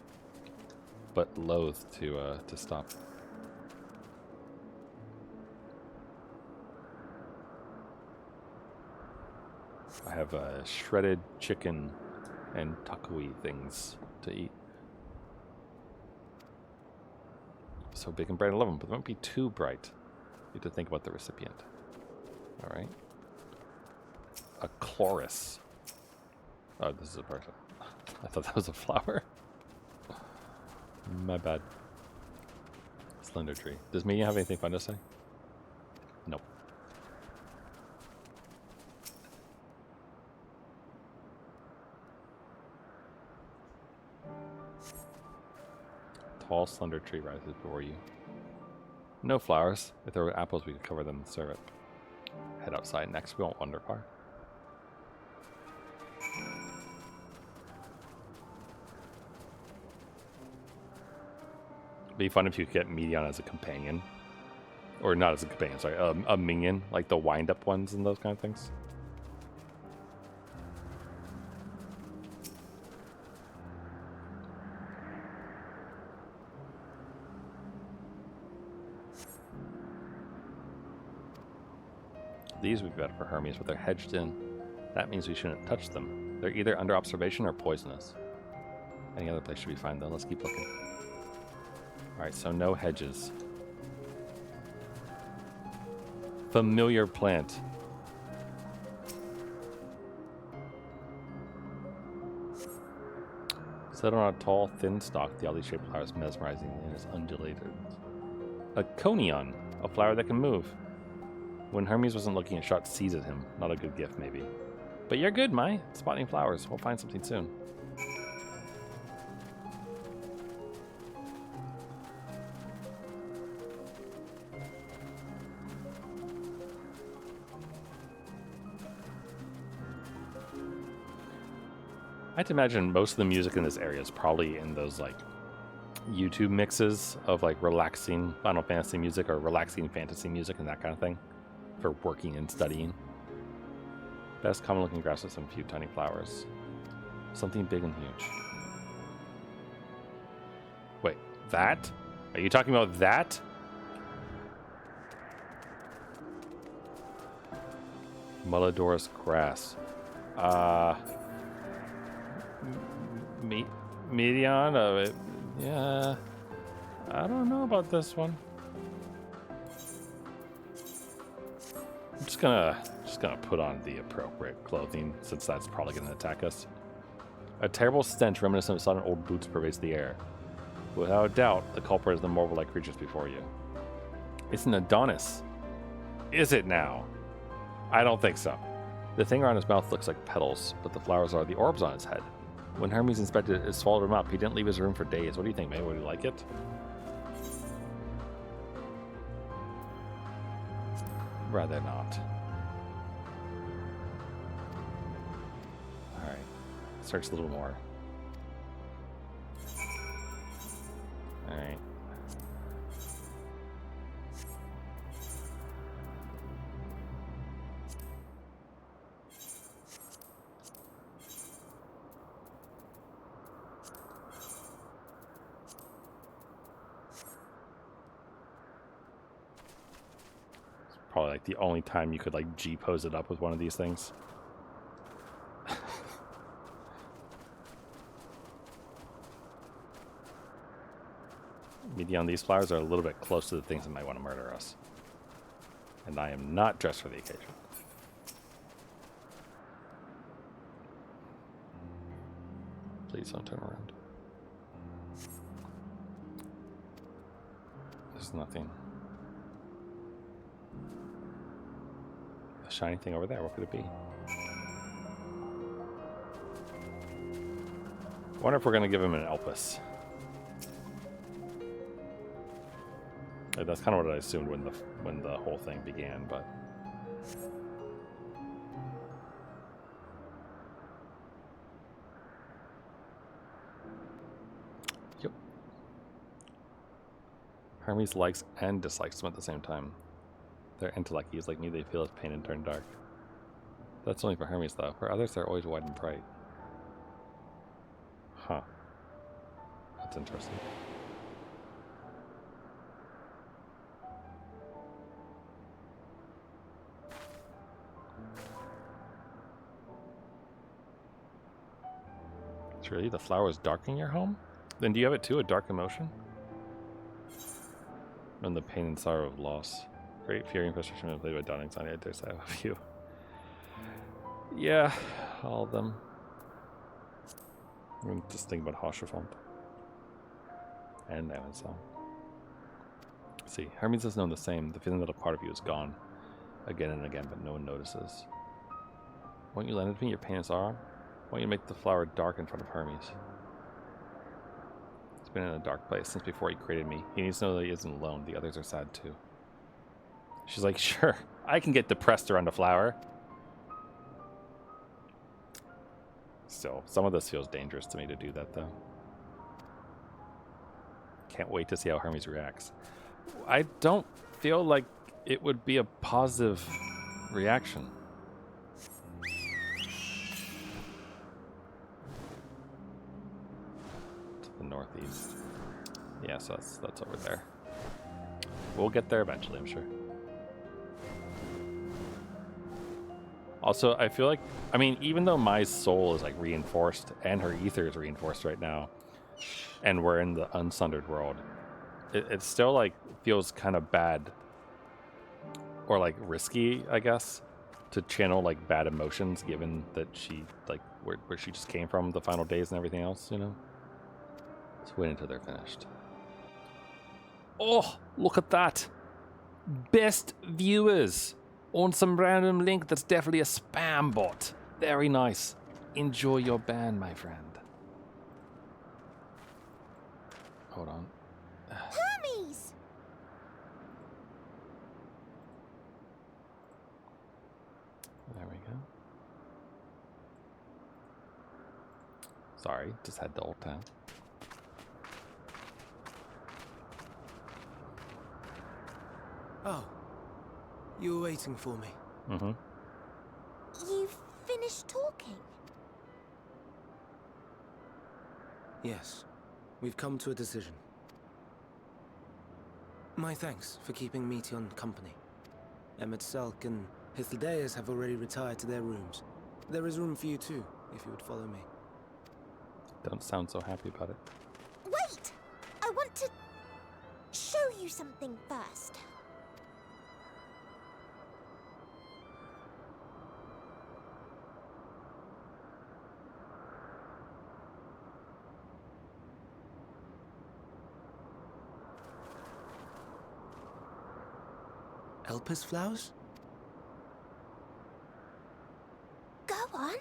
But loath to stop. I have shredded chicken and takui things to eat. So big and bright, I love them, but they won't be too bright. You have to think about the recipient. All right. A chloris. Oh, this is a person. I thought that was a flower. My bad. Slender tree. Does Mia have anything fun to say? Nope. Tall, slender tree rises before you. No flowers. If there were apples, we could cover them and serve it. Head outside next. We won't wander far. It'd be fun if you could get Medion as a companion. Or not as a companion, sorry. A minion, like the wind-up ones and those kind of things. These would be better for Hermes, but they're hedged in. That means we shouldn't touch them. They're either under observation or poisonous. Any other place should be fine, though. Let's keep looking. Alright, so no hedges. Familiar plant. Set on a tall, thin stalk, the oddly shaped flower is mesmerizing and is undulated. A conion, a flower that can move. When Hermes wasn't looking, a shot seized him. Not a good gift, maybe. But you're good, Mai. Spotting flowers. We'll find something soon. I have to imagine most of the music in this area is probably in those, like, YouTube mixes of, like, relaxing Final Fantasy music or relaxing fantasy music and that kind of thing. For working and studying. Best common looking grass with some few tiny flowers. Something big and huge. Wait, that? Are you talking about that? Mullidorous grass. Medion? Yeah. I don't know about this one. I'm just gonna put on the appropriate clothing, since that's probably gonna attack us. A terrible stench reminiscent of sodden old boots pervades the air. Without a doubt, the culprit is the marble-like creatures before you. It's an Adonis. Is it now? I don't think so. The thing around his mouth looks like petals, but the flowers are the orbs on his head. When Hermes inspected it, it swallowed him up. He didn't leave his room for days. What do you think, May? Would you like it? Rather not. Alright. Search a little more. Alright. Probably like the only time you could like G-pose it up with one of these things. Medion, these flowers are a little bit close to the things that might want to murder us. And I am not dressed for the occasion. Please don't turn around. There's nothing. A shiny thing over there, what could it be? I wonder if we're going to give him an Elpis. That's kind of what I assumed when the whole thing began, but Hermes likes and dislikes them at the same time. They're intellecties like me, they feel his pain and turn dark. That's only for Hermes though. For others, they're always wide and bright. Huh. That's interesting. It's really the flowers darkening your home? Then do you have it too, a dark emotion? And the pain and sorrow of loss. Great fury and frustration are played by dawning sun. I dare say I have a few. Yeah, all of them. I'm just thinking about Hauscherfont. And Amazon. See, Hermes has known the same. The feeling that a part of you is gone. Again and again, but no one notices. Won't you lend it to me, your pain and sorrow? Won't you make the flower dark in front of Hermes? He's been in a dark place since before he created me. He needs to know that he isn't alone. The others are sad too. She's like, sure, I can get depressed around a flower. Still, some of this feels dangerous to me to do that though. Can't wait to see how Hermes reacts. I don't feel like it would be a positive reaction. To the northeast. Yeah, so that's over there. We'll get there eventually, I'm sure. Also, I feel like, I mean, even though my soul is like reinforced and her ether is reinforced right now, and we're in the unsundered world, it still like feels kind of bad or like risky, I guess, to channel like bad emotions given that she like where she just came from, the final days and everything else, you know? Let's wait until they're finished. Oh, look at that. Best viewers on some random link that's definitely a spam bot. Very nice. Enjoy your ban, my friend. Hold on. Hermes! There we go. Sorry, just had the old tab. Oh, you were waiting for me. Mm-hmm. You've finished talking? Yes, we've come to a decision. My thanks for keeping Meteon company. Emmett Selk and Hythlodaeus have already retired to their rooms. There is room for you too, if you would follow me. Don't sound so happy about it. Wait! I want to show you something first. Elpis flowers? Go on.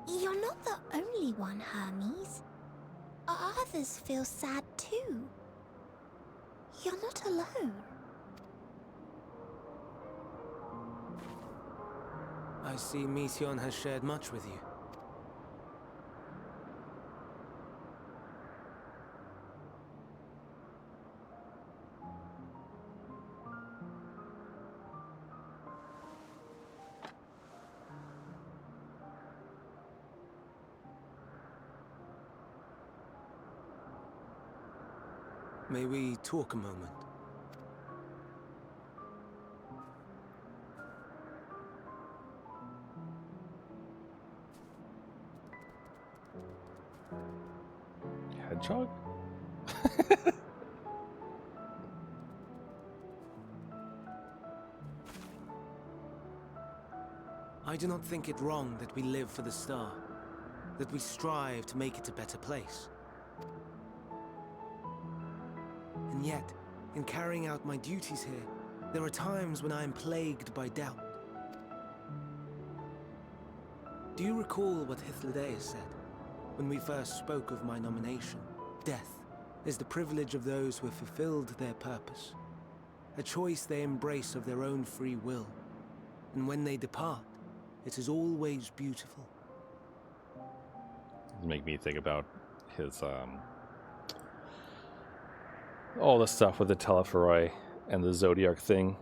You're not the only one, Hermes. Others feel sad too. You're not alone. I see Meteon has shared much with you. May we talk a moment? Hedgehog? I do not think it wrong that we live for the star, that we strive to make it a better place. And yet, in carrying out my duties here, there are times when I am plagued by doubt. Do you recall what Hythlodaeus said when we first spoke of my nomination? Death is the privilege of those who have fulfilled their purpose, a choice they embrace of their own free will. And when they depart, it is always beautiful. Make me think about his all the stuff with the Telephoroi and the Zodiac thing,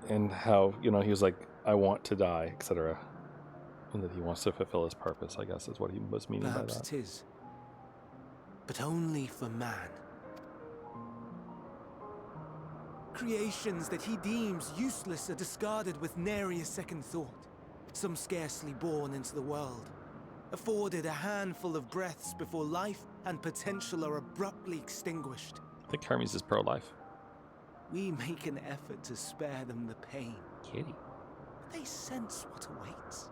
and how, you know, he was like, I want to die, etc. And that he wants to fulfill his purpose, I guess, is what he was meaning by Perhaps that. it is. But only for man. Creations that he deems useless are discarded with nary a second thought. Some scarcely born into the world, afforded a handful of breaths before life and potential are abruptly extinguished. I think Hermes is pro-life. We make an effort to spare them the pain. Kitty. But they sense what awaits.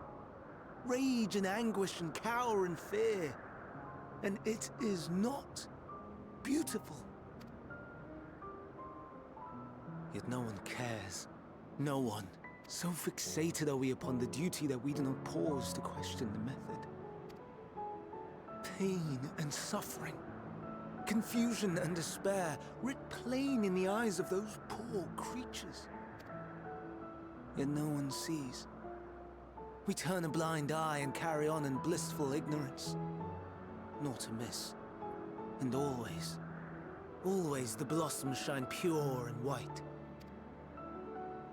Rage and anguish and cower and fear. And it is not beautiful. Yet no one cares. No one. So fixated are we upon the duty that we do not pause to question the method. Pain and suffering, confusion and despair, writ plain in the eyes of those poor creatures. Yet no one sees. We turn a blind eye and carry on in blissful ignorance. Not amiss. And always, always the blossoms shine pure and white.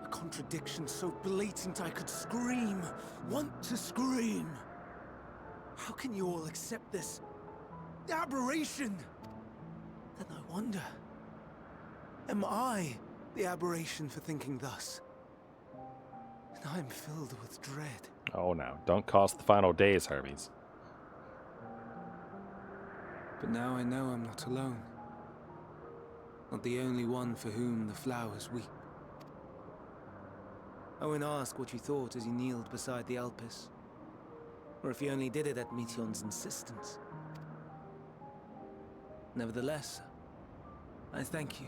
A contradiction so blatant I could scream, want to scream. How can you all accept this aberration? Then I wonder, am I the aberration for thinking thus? And I'm filled with dread. Oh, now, don't cost the final days, Hermes. But now I know I'm not alone. Not the only one for whom the flowers weep. I won't ask what you thought as you kneeled beside the Alpes, or if you only did it at Meteon's insistence. Nevertheless, I thank you.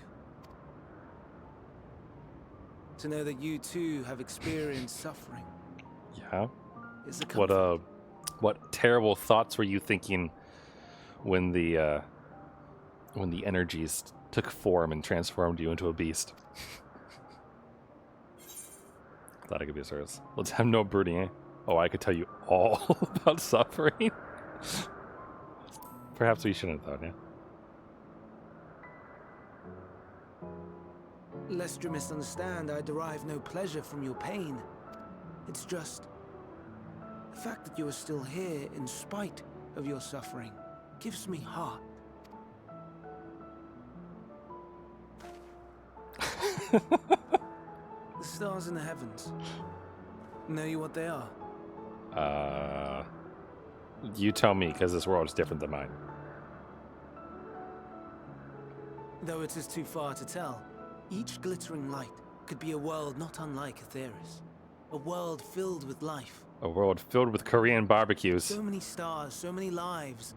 To know that you too have experienced suffering. Yeah. Is a comfort. What terrible thoughts were you thinking when the energies took form and transformed you into a beast? Thought I could be of service. Let's have no brooding, eh? Oh, I could tell you all about suffering. Perhaps we shouldn't, though, yeah? Lest you misunderstand, I derive no pleasure from your pain. It's just the fact that you are still here in spite of your suffering gives me heart. The stars in the heavens. Know you what they are? You tell me, because this world is different than mine. Though it is too far to tell, each glittering light could be a world not unlike Aetheris. A world filled with life. A world filled with Korean barbecues. So many stars, so many lives.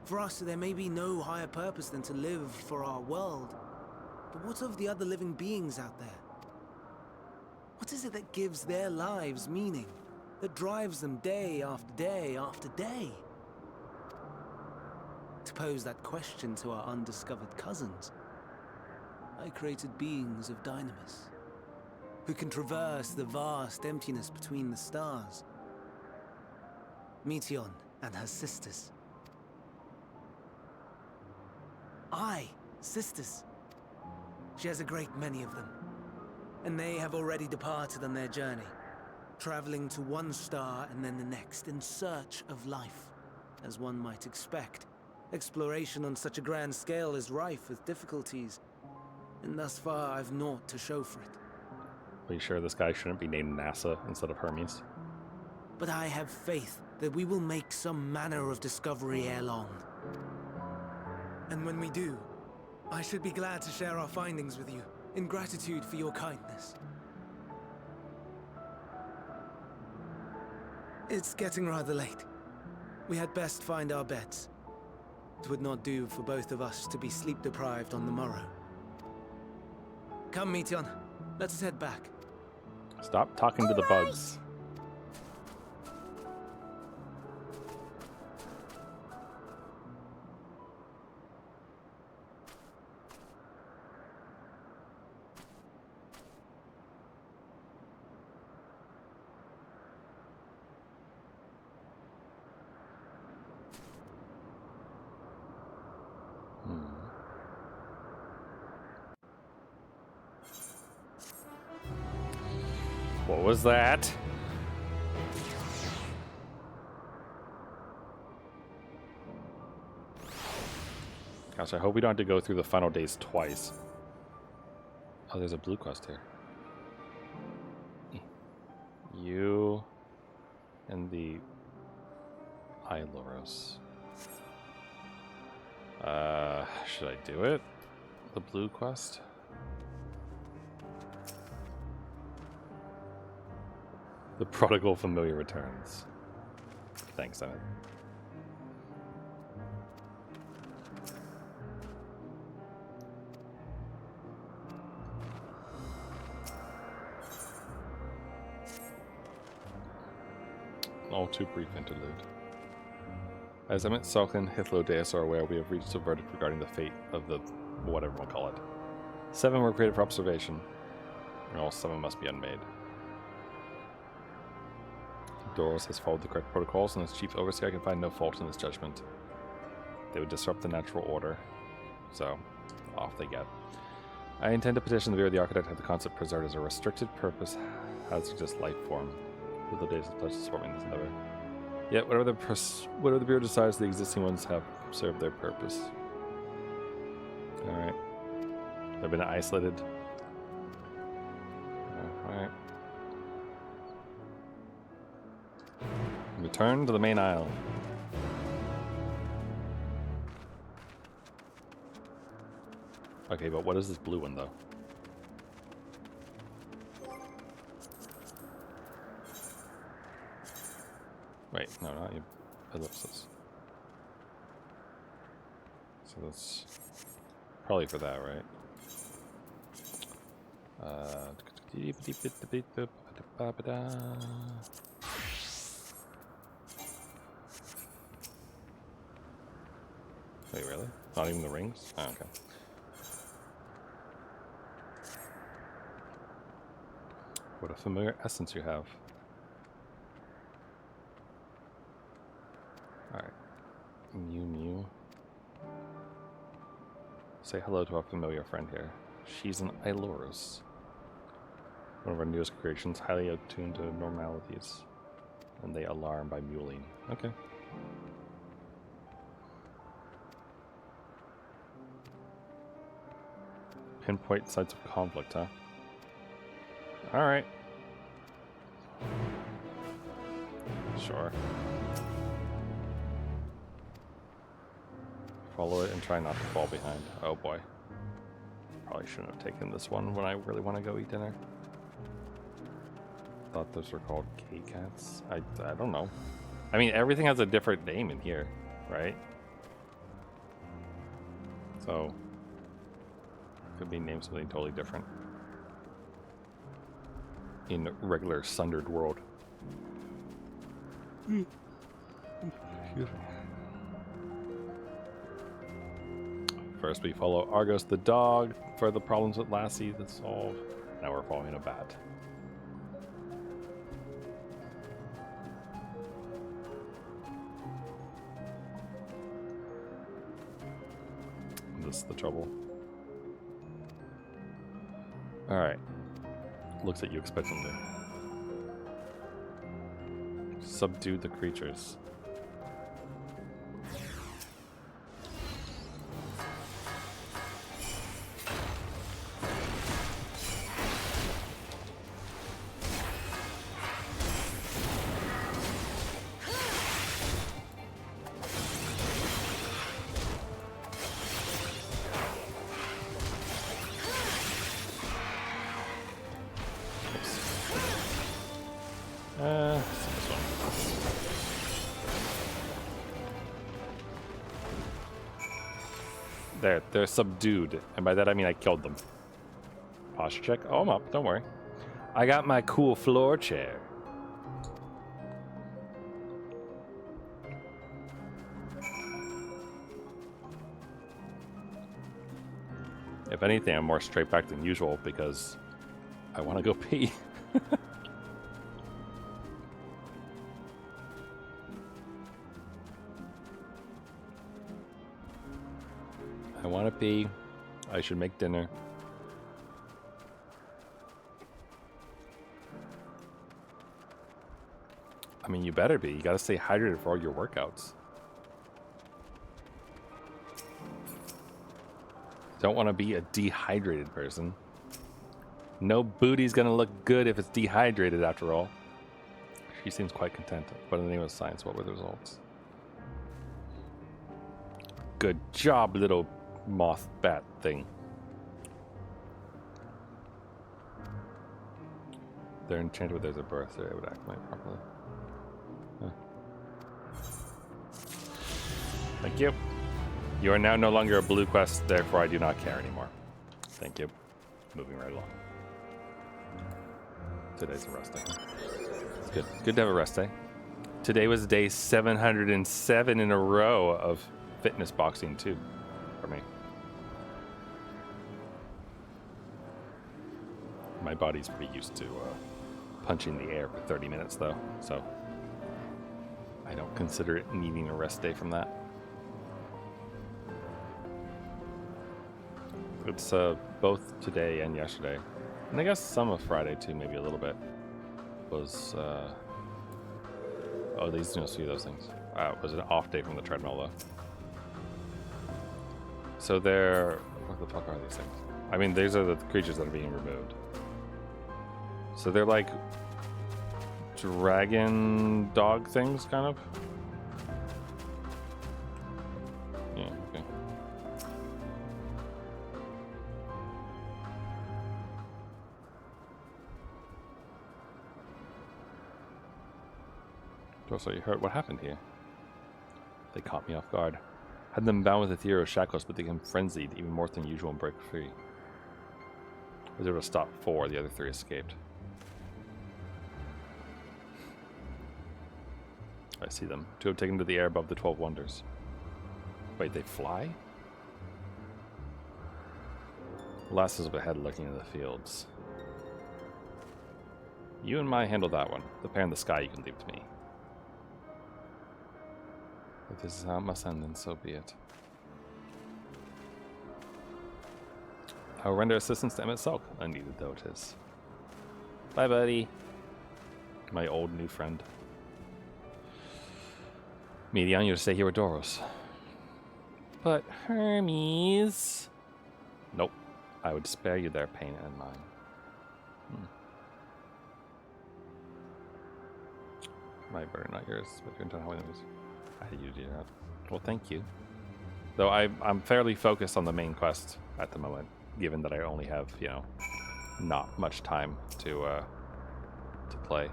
For us, there may be no higher purpose than to live for our world. But what of the other living beings out there? What is it that gives their lives meaning? That drives them day after day after day? To pose that question to our undiscovered cousins, I created beings of Dynamis, who can traverse the vast emptiness between the stars. Meteon and her sisters. Sisters. She has a great many of them. And they have already departed on their journey, traveling to one star and then the next in search of life. As one might expect, exploration on such a grand scale is rife with difficulties, and thus far I've naught to show for it. Are you sure this guy shouldn't be named NASA instead of Hermes? But I have faith that we will make some manner of discovery ere long. And when we do, I should be glad to share our findings with you, in gratitude for your kindness. It's getting rather late. We had best find our beds. It would not do for both of us to be sleep-deprived on the morrow. Come, Meteon. Let's head back. Stop talking to the bugs. What was that? Gosh, I hope we don't have to go through the final days twice. Oh, there's a blue quest here. You and the Iloros. Should I do it? The blue quest? The prodigal familiar returns. Thanks, Emmett. All too brief interlude. As Emmett, Salkin, Hithlo, Deus are aware, we have reached a verdict regarding the fate of the whatever we'll call it. 7 were created for observation, and all 7 must be unmade. Doros has followed the correct protocols, and as chief overseer, I can find no fault in his judgment. They would disrupt the natural order, so off they get. I intend to petition the Bureau of the Architect to have the concept preserved as a restricted purpose hazardous life form. With the days of pledge to support me in this endeavor. Yet, whatever the Bureau decides, the existing ones have served their purpose. Alright. They've been isolated. Alright. Return to the main isle. Okay, but what is this blue one, though? Wait, no, not you. Ellipsis. So that's probably for that, right? Wait, really? Not even the rings? Oh, okay. What a familiar essence you have. Alright. Mew. Say hello to our familiar friend here. She's an Iloros. One of our newest creations, highly attuned to normalities. And they alarm by mewling. Okay. Pinpoint sites of conflict, huh? Alright. Sure. Follow it and try not to fall behind. Oh boy. Probably shouldn't have taken this one when I really want to go eat dinner. Thought those were called K-Cats. I don't know. I mean, everything has a different name in here, right? So, could be named something totally different. In regular Sundered world. Excuse me. First we follow Argos the dog for the problems with Lassie that solved. Now we're following a bat. This is the trouble. Alright. Looks at you expectantly. Subdue the creatures. They're subdued, and by that I mean I killed them. Posture check. Oh, I'm up. Don't worry. I got my cool floor chair. If anything, I'm more straight back than usual because I want to go pee. I want to pee. I should make dinner. I mean, you better be. You gotta stay hydrated for all your workouts. Don't want to be a dehydrated person. No booty's gonna look good if it's dehydrated after all. She seems quite content. But in the name of science, what were the results? Good job, little moth bat thing. They're enchanted with there's a birth, so they would acclimate properly. Huh. Thank you. You are now no longer a blue quest, therefore I do not care anymore. Thank you. Moving right along. Today's a rest day. It's good. It's good to have a rest day. Today was day 707 in a row of fitness boxing too, for me. My body's pretty used to punching the air for 30 minutes though, so I don't consider it needing a rest day from that. It's both today and yesterday, and I guess some of Friday too, maybe a little bit, was oh, these don't see those things. It was an off day from the treadmill though. So they're, what the fuck are these things? I mean, these are the creatures that are being removed. So they're like dragon dog things, kind of. Yeah, okay. So you heard what happened here? They caught me off guard. Had them bound with ethereal shackles, but they became frenzied, even more than usual, and break free. I was able to stop 4, the other 3 escaped. I see them. 2 have taken to the air above the 12 wonders. Wait, they fly? Last is up ahead looking in the fields. You and Mai handle that one. The pair in the sky you can leave to me. If this is how it must end, then so be it. I will render assistance to Emmett Sulk, unneeded though it is. Bye, buddy. My old new friend. Medion, you're to stay here with Doros. But Hermes... Nope. I would spare you their pain and mine. My burden, not yours, but you're into how it is. How do you do that? Well, thank you. Though I'm fairly focused on the main quest at the moment, given that I only have, you know, not much time to play.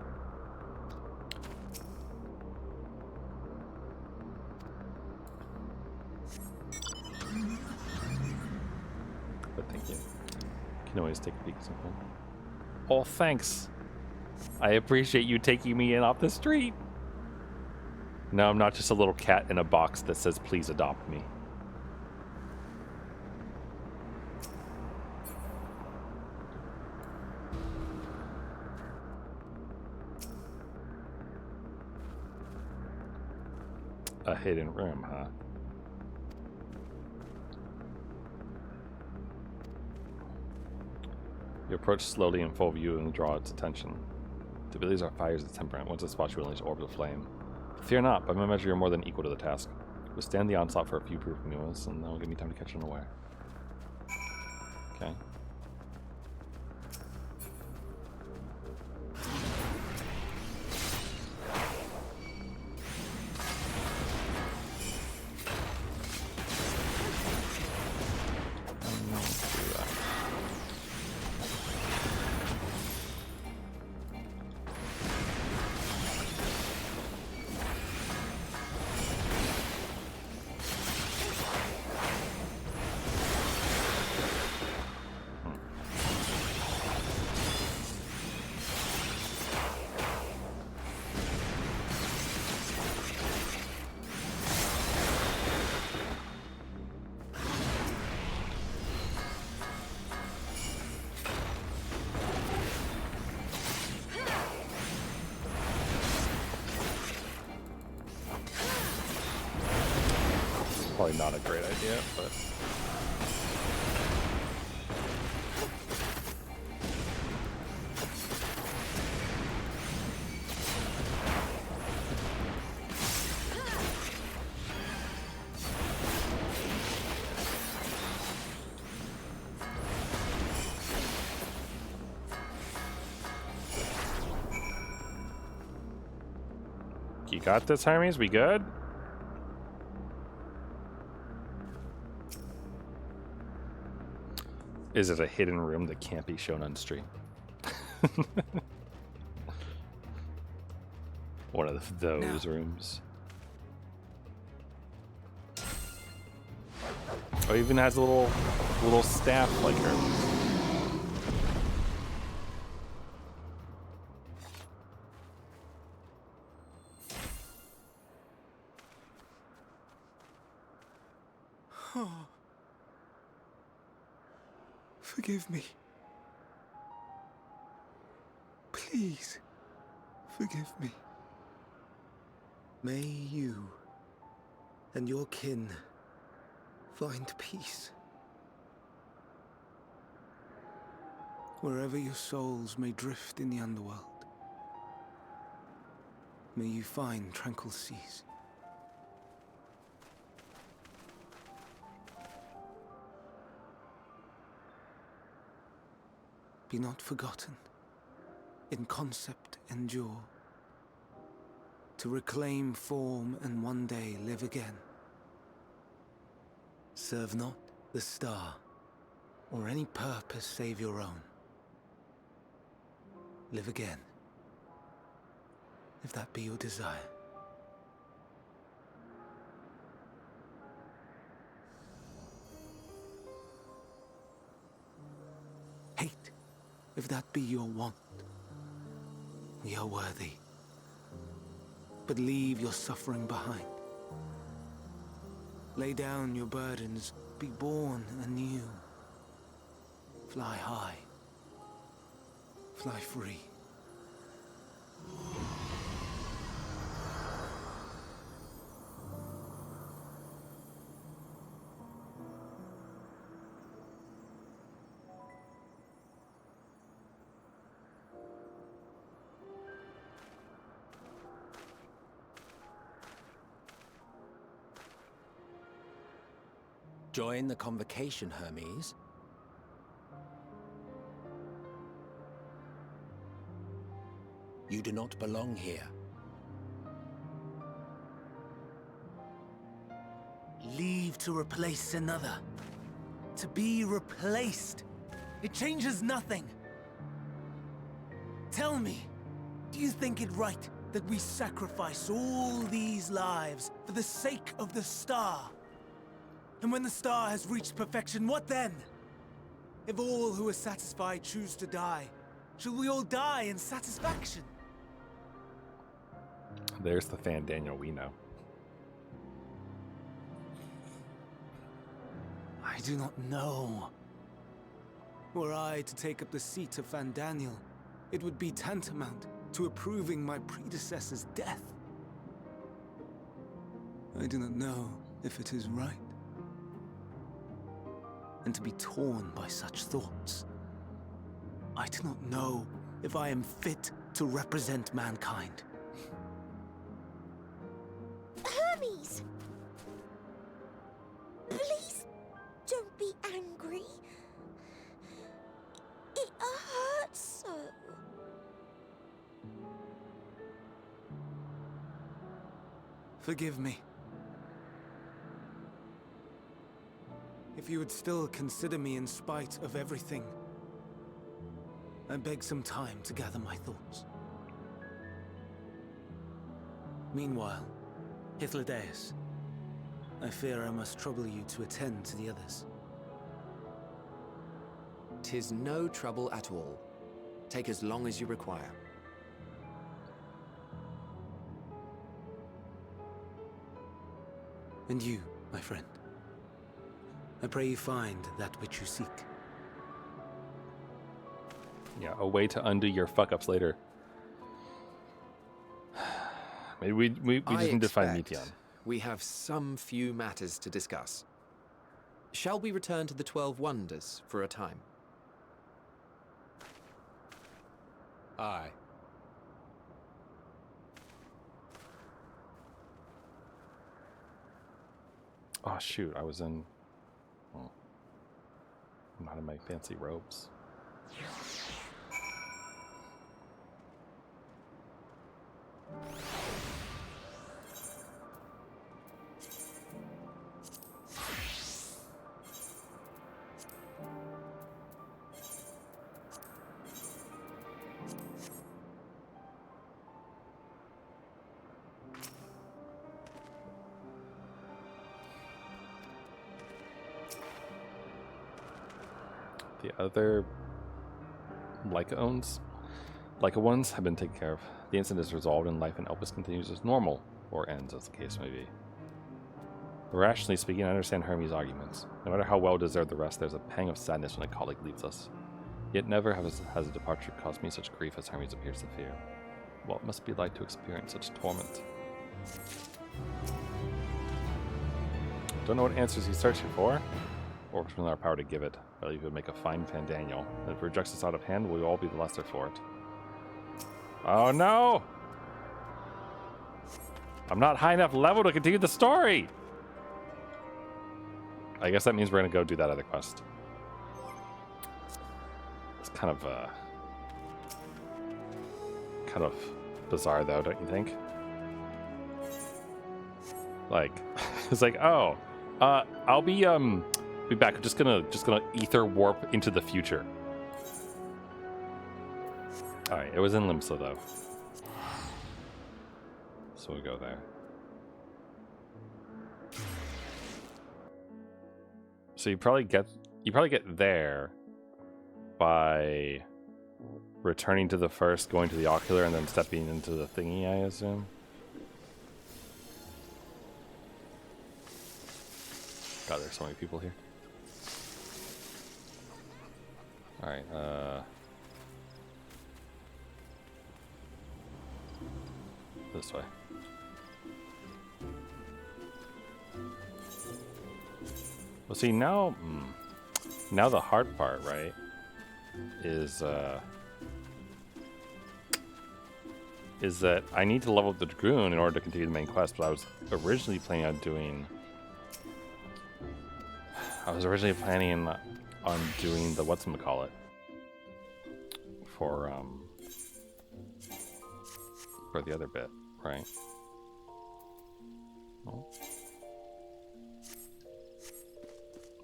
But thank you. Can always take a peek at something. Oh, thanks. I appreciate you taking me in off the street. No, I'm not just a little cat in a box that says, please adopt me. A hidden room, huh? You approach slowly in full view and draw its attention. The abilities are fires its temperament. Once it spots you, unleash orb of flame. Fear not, by my measure, you're more than equal to the task. Withstand the onslaught for a few brief minuses, and that'll give me time to catch it unaware. Okay. Probably not a great idea, but... You got this, Hermes? We good? Is it a hidden room that can't be shown on stream? One of those rooms. Oh, it even has a little staff like her. Forgive me. Please, forgive me. May you and your kin find peace. Wherever your souls may drift in the underworld, may you find tranquil seas. Be not forgotten, in concept endure, to reclaim form and one day live again. Serve not the star, or any purpose save your own. Live again, if that be your desire. Hate, if that be your want. We are worthy, but leave your suffering behind. Lay down your burdens, be born anew. Fly high, fly free. Join the convocation, Hermes. You do not belong here. Leave to replace another. To be replaced. It changes nothing. Tell me, do you think it right that we sacrifice all these lives for the sake of the star? And when the star has reached perfection, what then? If all who are satisfied choose to die, shall we all die in satisfaction? There's the fan Daniel we know. I do not know. Were I to take up the seat of Fan Daniel, it would be tantamount to approving my predecessor's death. I do not know if it is right. And to be torn by such thoughts, I do not know if I am fit to represent mankind. Hermes! Please don't be angry. It hurts so. Forgive me. If you would still consider me in spite of everything, I beg some time to gather my thoughts. Meanwhile, Hythlodaeus, I fear I must trouble you to attend to the others. 'Tis no trouble at all. Take as long as you require. And you, my friend, I pray you find that which you seek. Yeah, a way to undo your fuck-ups later. Maybe we just need to find Meteon. We have some few matters to discuss. Shall we return to the 12 Wonders for a time? Aye. Oh shoot, I was in... Oh, I'm not in my fancy robes. The other Leica ones have been taken care of. The incident is resolved and life in Elpis continues as normal, or ends as the case may be. Rationally speaking, I understand Hermes' arguments. No matter how well deserved the rest, there's a pang of sadness when a colleague leaves us. Yet never has a departure caused me such grief as Hermes appears to fear. What must be like to experience such torment? Don't know what answers he's searching for, or if it's within our power to give it. I believe he would make a fine fan Daniel. And if he rejects us out of hand, we'll all be the lesser for it. Oh no! I'm not high enough level to continue the story! I guess that means we're gonna go do that other quest. It's kind of bizarre though, don't you think? Like, it's like, oh, I'll be back. I'm just gonna ether warp into the future. All right, it was in Limsa though, so we'll go there. So you probably get there by returning to the first, going to the ocular, and then stepping into the thingy, I assume. God, there's so many people here. Alright, this way. Well, see, now the hard part, right, is that I need to level up the Dragoon in order to continue the main quest, but I was originally planning on doing the whatchamacallit for the other bit, right? Oh.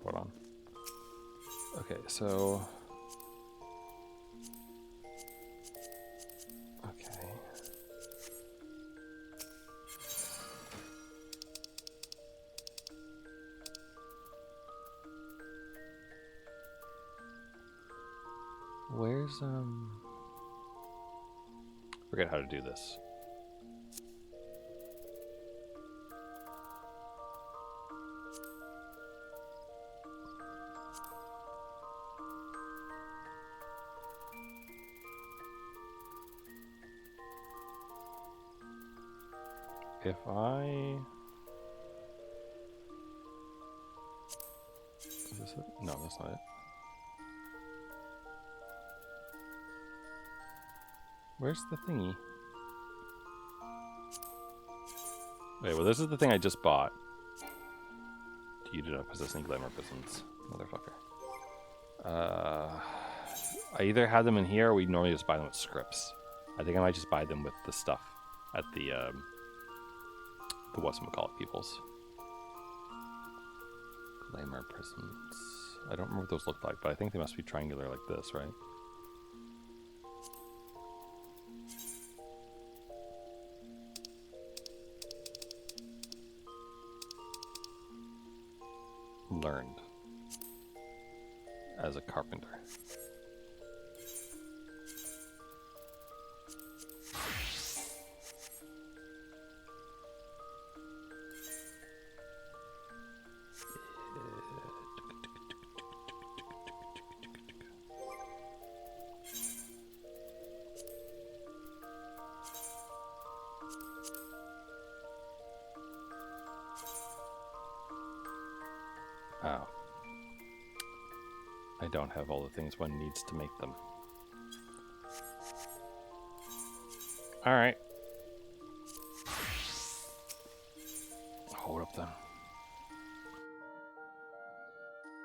Hold on. Okay, so okay. Where's forget how to do this. If I... Is this it? No, that's not it. Where's the thingy? Wait, well, this is the thing I just bought. You do not possess any glamour prisms, motherfucker. I either had them in here or we normally just buy them with scripts. I think I might just buy them with the stuff at the whatchamacallit peoples. Glamour prisms. I don't remember what those look like, but I think they must be triangular like this, right? Learned as a carpenter. Oh. I don't have all the things one needs to make them. Alright. Hold up then.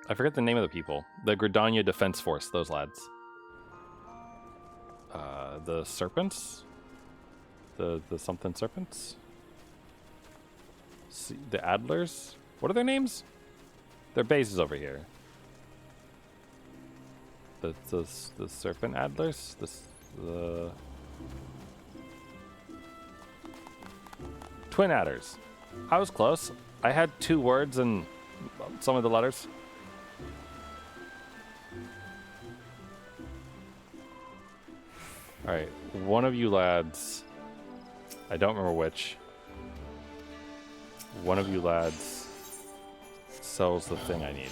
I forget the name of the people. The Gridania Defense Force, those lads. The serpents? The something serpents? The Adlers? What are their names? Their base is over here. The serpent Adlers? The Twin Adders. I was close. I had 2 words and some of the letters. Alright, one of you lads, I don't remember which, one of you lads sells the thing I need.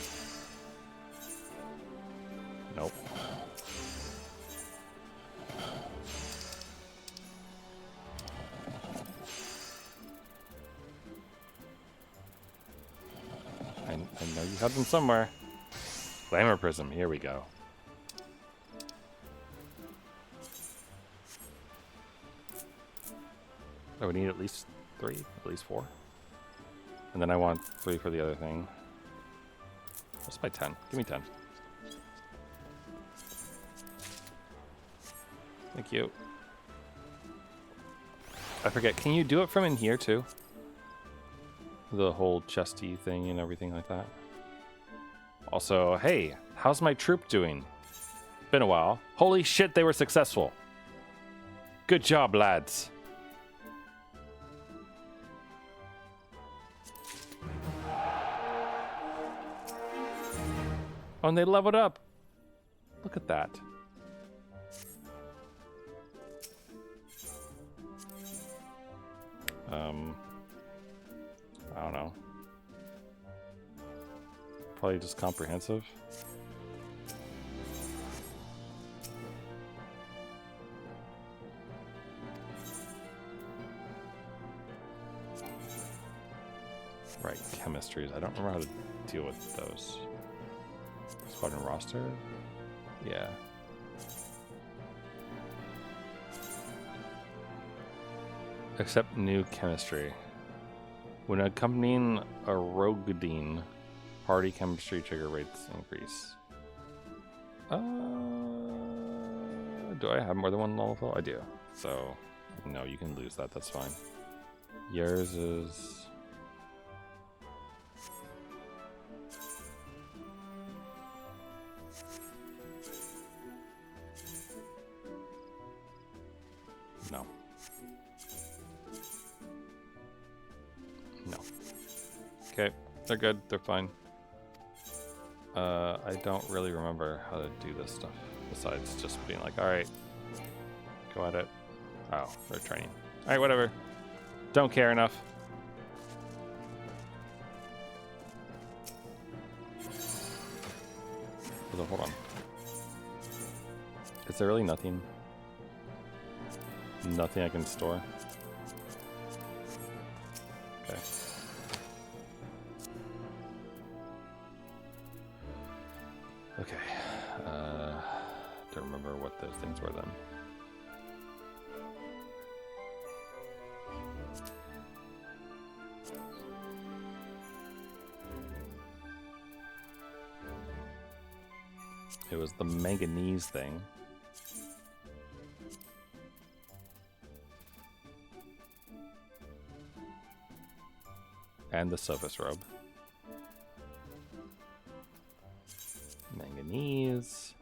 Nope. I know you have them somewhere. Glamour Prism, here we go. Oh, we need at least 3, at least 4. And then I want 3 for the other thing. Let's buy 10. Give me 10. Thank you. I forget, can you do it from in here too? The whole chesty thing and everything like that. Also, hey, how's my troop doing? Been a while. Holy shit, they were successful. Good job, lads. Oh, and they leveled up. Look at that. I don't know. Probably just comprehensive. Right, chemistries. I don't remember how to deal with those. Squadron roster? Yeah. Accept new chemistry. When accompanying a Rogadine, party chemistry trigger rates increase. Do I have more than one level? I do. So, no, you can lose that. That's fine. Yours is... No. No. Okay, they're good. They're fine. I don't really remember how to do this stuff besides just being like, all right, go at it. Oh, they're training. All right, whatever. Don't care enough. Hold on. Is there really nothing? Nothing I can store? Okay. Okay. Don't remember what those things were then. It was the manganese thing. And the Sophist robe. Manganese.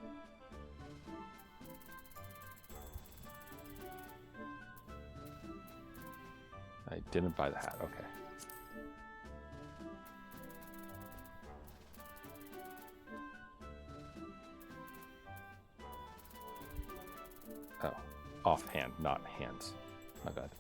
I didn't buy the hat, okay. Oh, offhand, not hands. My bad.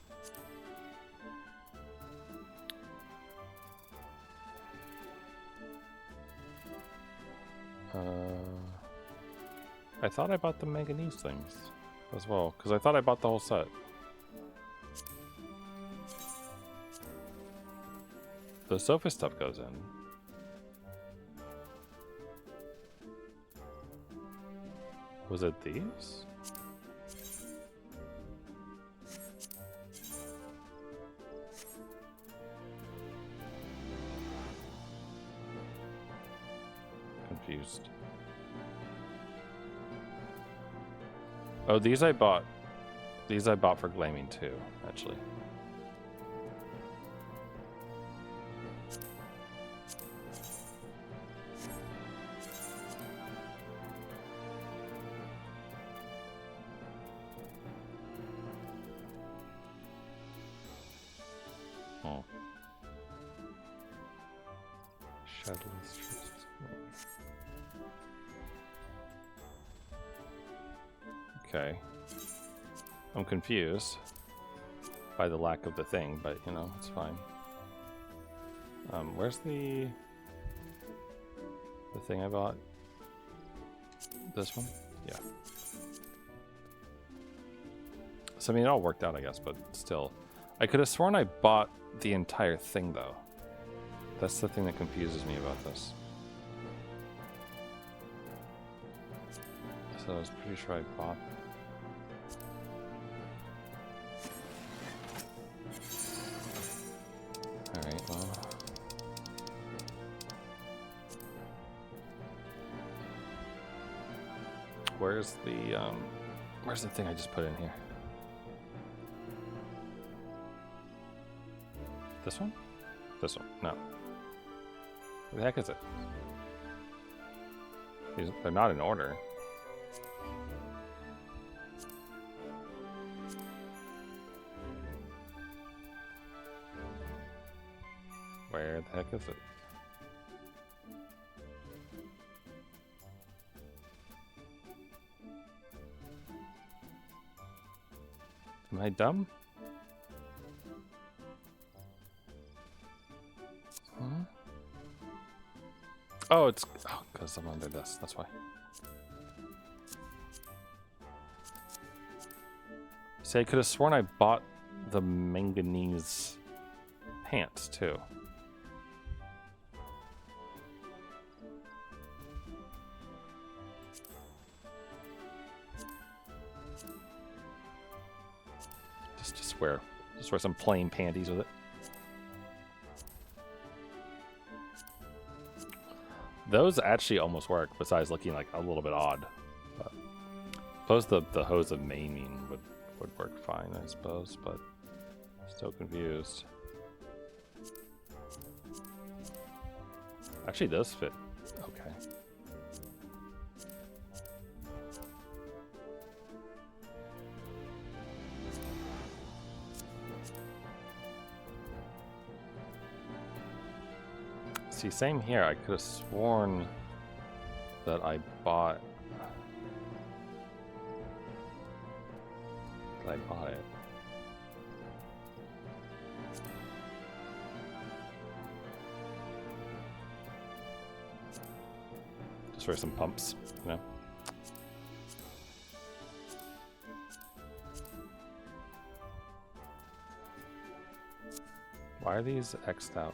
I thought I bought the manganese things as well, because I thought I bought the whole set. The sofa stuff goes in. Was it these? Confused. Oh, these I bought. These I bought for Glaming too, actually. Oh. Shadowless Trust. Okay. I'm confused by the lack of the thing, but you know, it's fine. Where's the thing I bought? This one? Yeah. So I mean, it all worked out, I guess, but still. I could have sworn I bought the entire thing, though. That's the thing that confuses me about this. So I was pretty sure I bought... Alright, well... Where's the thing I just put in here? This one? This one. No. Where the heck is it? They're not in order. Where the heck is it? Am I dumb? Huh? Oh, it's because I'm under this. That's why. See, I could have sworn I bought the manganese pants too. Just wear some plain panties with it. Those actually almost work, besides looking like a little bit odd. But suppose the hose of maiming would work fine, I suppose, but still confused. Actually, does fit. Okay. See, same here. I could have sworn that I bought it. Just for some pumps, you know. Why are these X'd out?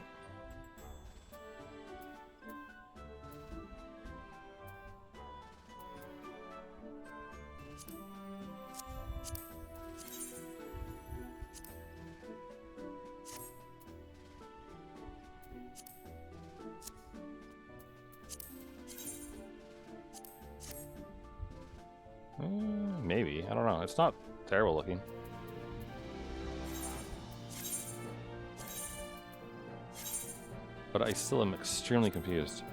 Maybe. I don't know. It's not terrible looking. But I still am extremely confused.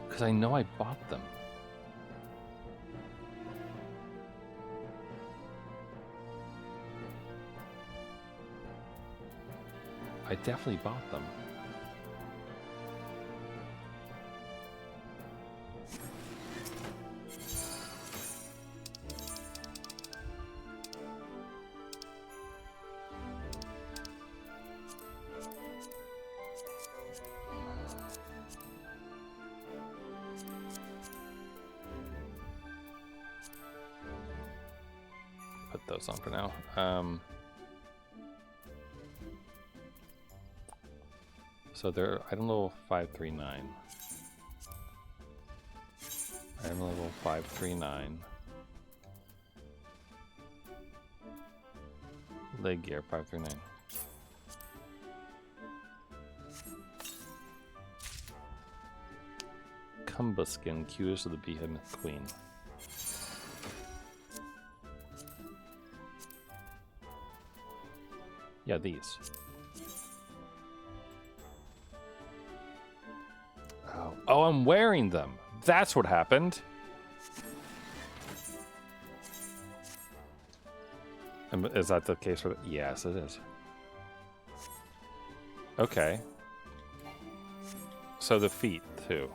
Because I know I bought them. I definitely bought them. Put those on for now. So they're item level 539. Item level 539. Leg gear 539. Kumba skin, cues of the Behemoth Queen. Yeah, these. Oh, I'm wearing them. That's what happened. Is that the case for the... Yes, it is. Okay. So the feet, too.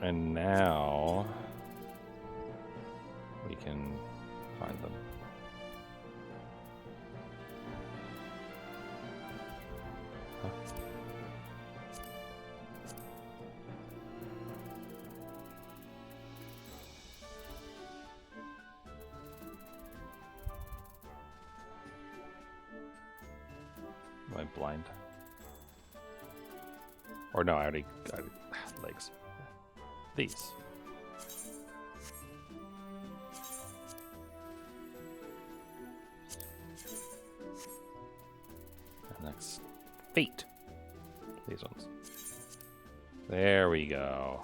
And now we can find them. Huh. Am I blind? Or no, I already legs. These. And next, feet. These ones. There we go.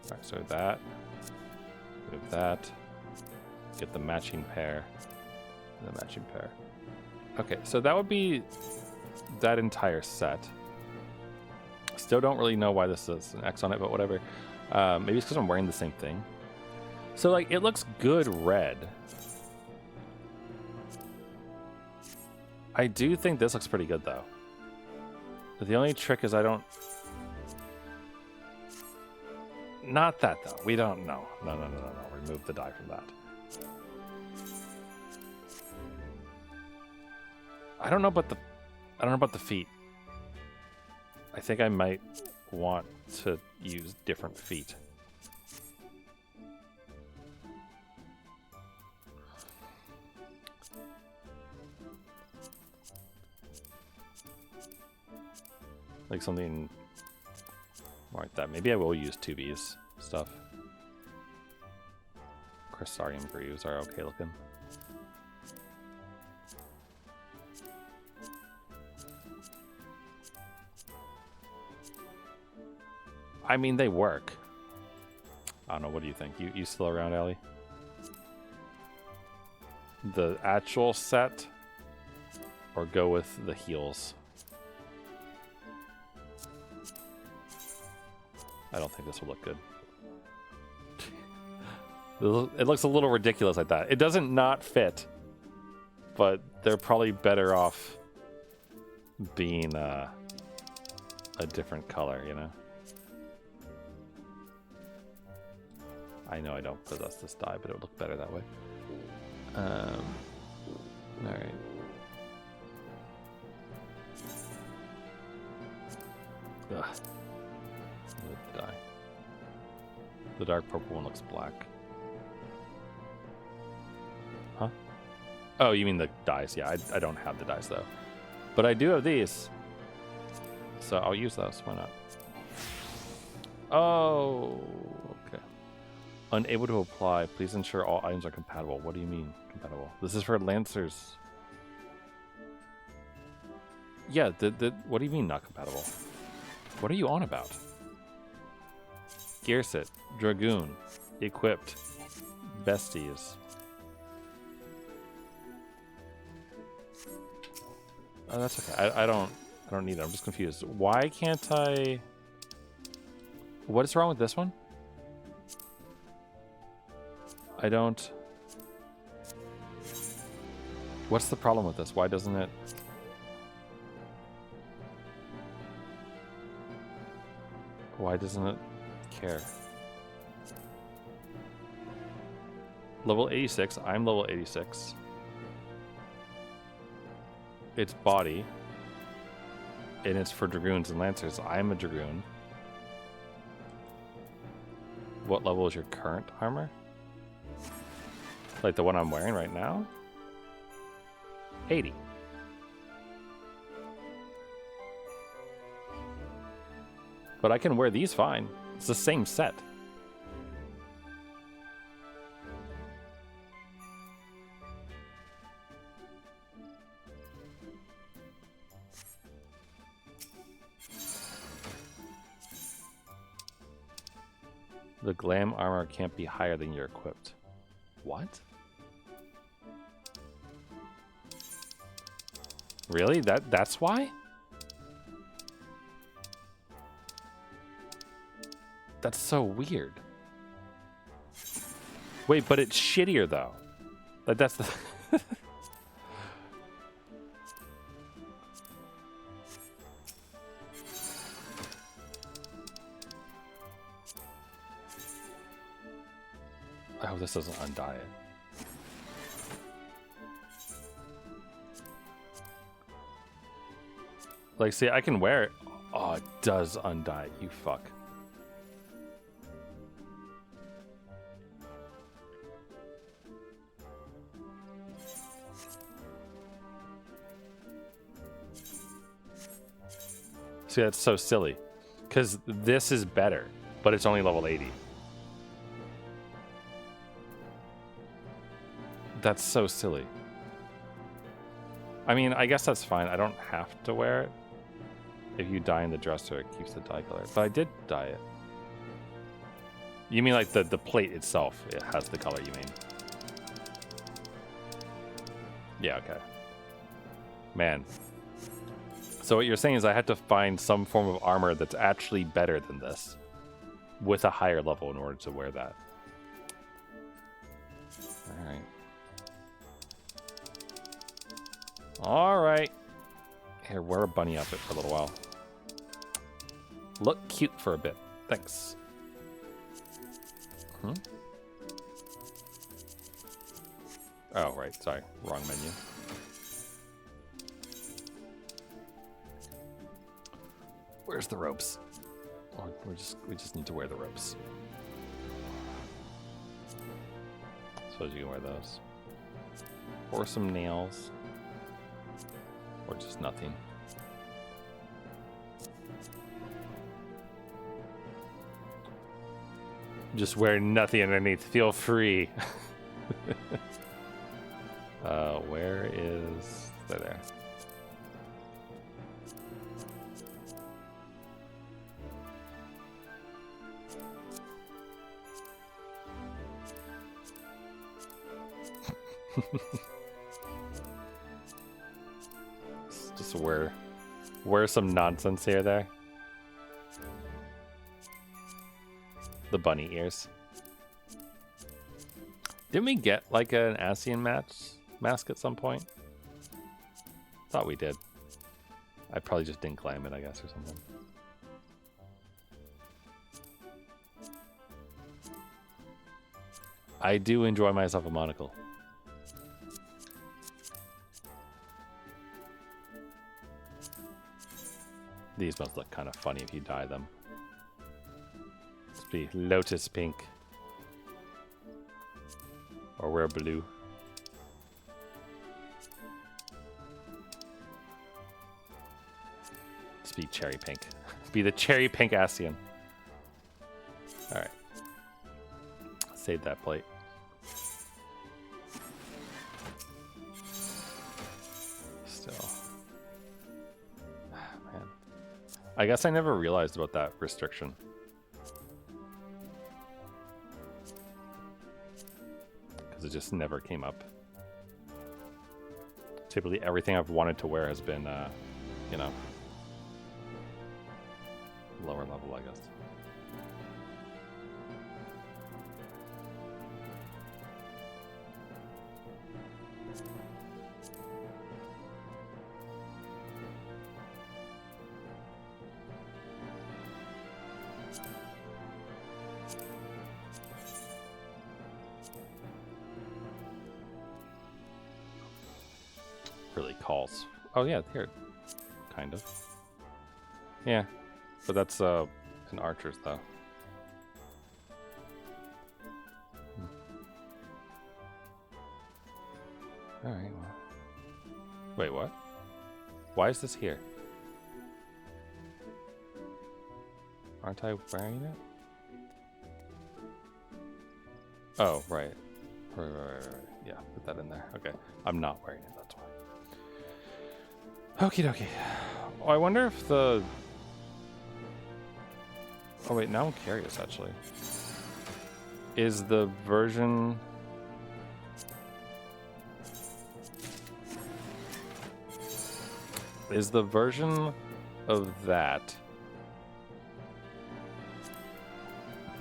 Alright, so that. Move that. Get the matching pair. And the matching pair. Okay, so that would be that entire set. Still don't really know why this is an X on it, but whatever. Maybe it's because I'm wearing the same thing. So, like, it looks good red. I do think this looks pretty good, though. But the only trick is I don't... Not that, though. We don't... No. No. Remove the dye from that. I don't know about the feet. I think I might want to use different feet. Like something more like that. Maybe I will use 2B's stuff. Cressarium Greaves are okay looking. I mean, they work. I don't know. What do you think? You still around, Allie? The actual set, or go with the heels? I don't think this will look good. It looks a little ridiculous like that. It doesn't not fit, but they're probably better off being a different color, you know? I know I don't possess this dye, but it would look better that way. Alright. Ugh. The dye. The dark purple one looks black. Huh? Oh, you mean the dyes? Yeah, I don't have the dyes though. But I do have these. So I'll use those. Why not? Oh, okay. Unable to apply. Please ensure all items are compatible. What do you mean compatible? This is for Lancers. Yeah, what do you mean not compatible? What are you on about? Gear set, Dragoon, equipped, besties. Oh, that's okay. I don't need it. I'm just confused. Why can't I? What is wrong with this one? I don't. What's the problem with this? Why doesn't it? Why doesn't it care? Level 86. I'm level 86. It's body. And it's for Dragoons and Lancers. I'm a Dragoon. What level is your current armor? Like the one I'm wearing right now? 80. But I can wear these fine. It's the same set. The glam armor can't be higher than you're equipped. What? Really? That's why? That's so weird. Wait, but it's shittier though. Like that's the I hope this doesn't undie it. Like, see, I can wear it. Oh, it does undie. You fuck. See, that's so silly. Because this is better, but it's only level 80. That's so silly. I mean, I guess that's fine. I don't have to wear it. If you dye in the dresser, it keeps the dye color. But I did dye it. You mean like the plate itself? It has the color, you mean? Yeah, okay. Man. So what you're saying is I had to find some form of armor that's actually better than this. With a higher level in order to wear that. Alright. Alright. Here, wear a bunny outfit for a little while. Look cute for a bit. Thanks. Hmm? Oh, right. Sorry. Wrong menu. Where's the ropes? Oh, we just need to wear the ropes. Suppose you can wear those. Or some nails. Or just nothing. Just wear nothing underneath. Feel free. Where is... There. Just wear some nonsense here there. The bunny ears. Didn't we get like an ASEAN mask at some point? Thought we did. I probably just didn't claim it, I guess, or something. I do enjoy myself a monocle. These must look kind of funny if you dye them. Let's be lotus pink. Or wear blue. Let's be cherry pink. Be the cherry pink ASEAN. Alright. Save that plate. Still. Man. I guess I never realized about that restriction. Because it just never came up. Typically everything I've wanted to wear has been, you know, lower level, I guess. Really calls. Oh yeah, here. Kind of. Yeah. But that's an archer's though. Alright, well. Wait, what? Why is this here? Aren't I wearing it? Oh, right. Right. Yeah, put that in there. Okay. I'm not wearing it, that's why. Okie dokie. Oh, I wonder if the... Oh wait, now I'm curious actually. Is the version... Is the version of that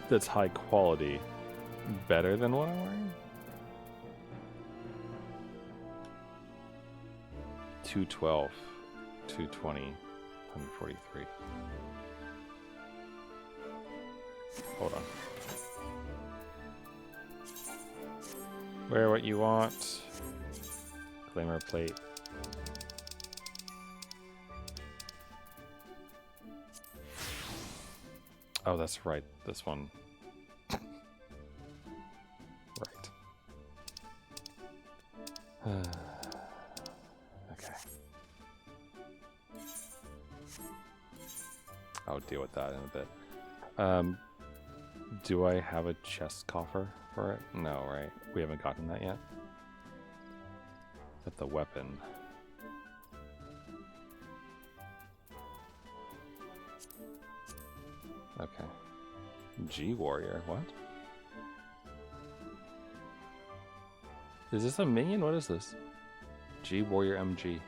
that's high quality better than what I'm wearing? 212, 220, 143. Hold on. Wear what you want. Glamour plate. Oh, that's right. This one. Right. Okay. I'll deal with that in a bit. Do I have a chest coffer for it? No, right? We haven't gotten that yet. But the weapon. Okay. G Warrior, what? Is this a minion? What is this? G Warrior MG.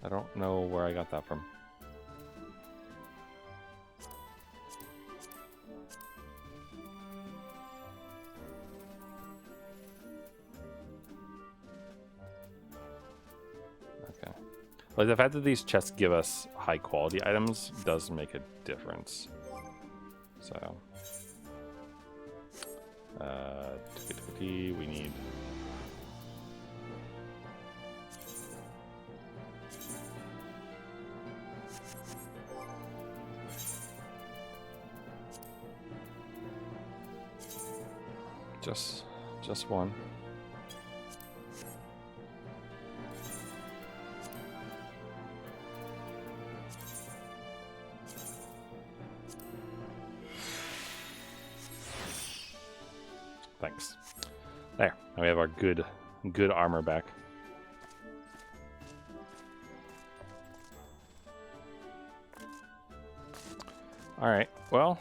I don't know where I got that from. Okay. Like the fact that these chests give us high quality items does make a difference. So, we need just one. Thanks. There. Now we have our good armor back. Alright, well,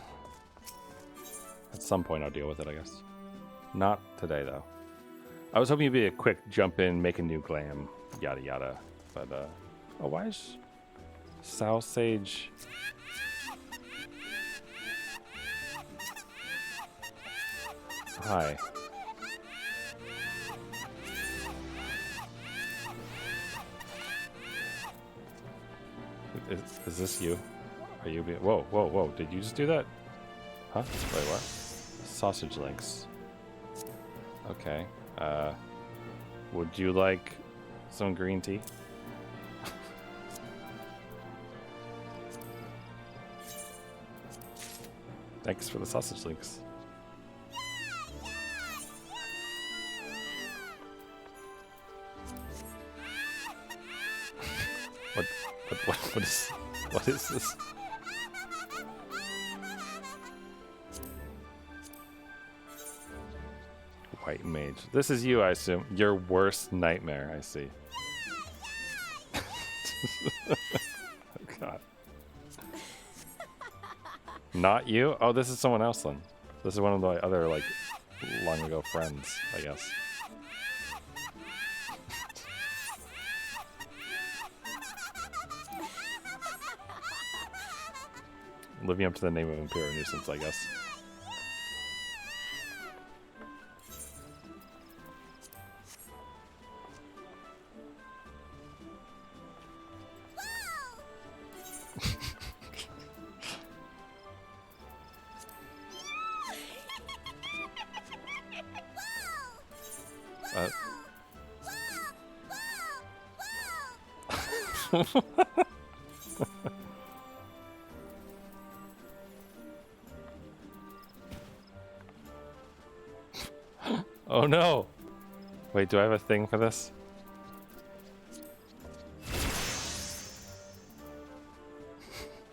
at some point I'll deal with it, I guess. Not today, though. I was hoping it'd be a quick jump in, make a new glam, yada yada. But, oh, why is South Sage... Hi. Is this you? Are you being... Whoa, whoa, whoa. Did you just do that? Huh? Wait, what? Sausage links. Okay. Would you like some green tea? Thanks for the sausage links. What is this? White mage. This is you, I assume. Your worst nightmare, I see. Oh, God. Not you? Oh, this is someone else then. This is one of the other, like, long ago friends, I guess. Living up to the name of Imperial Nuisance, I guess. Oh no! Wait, do I have a thing for this?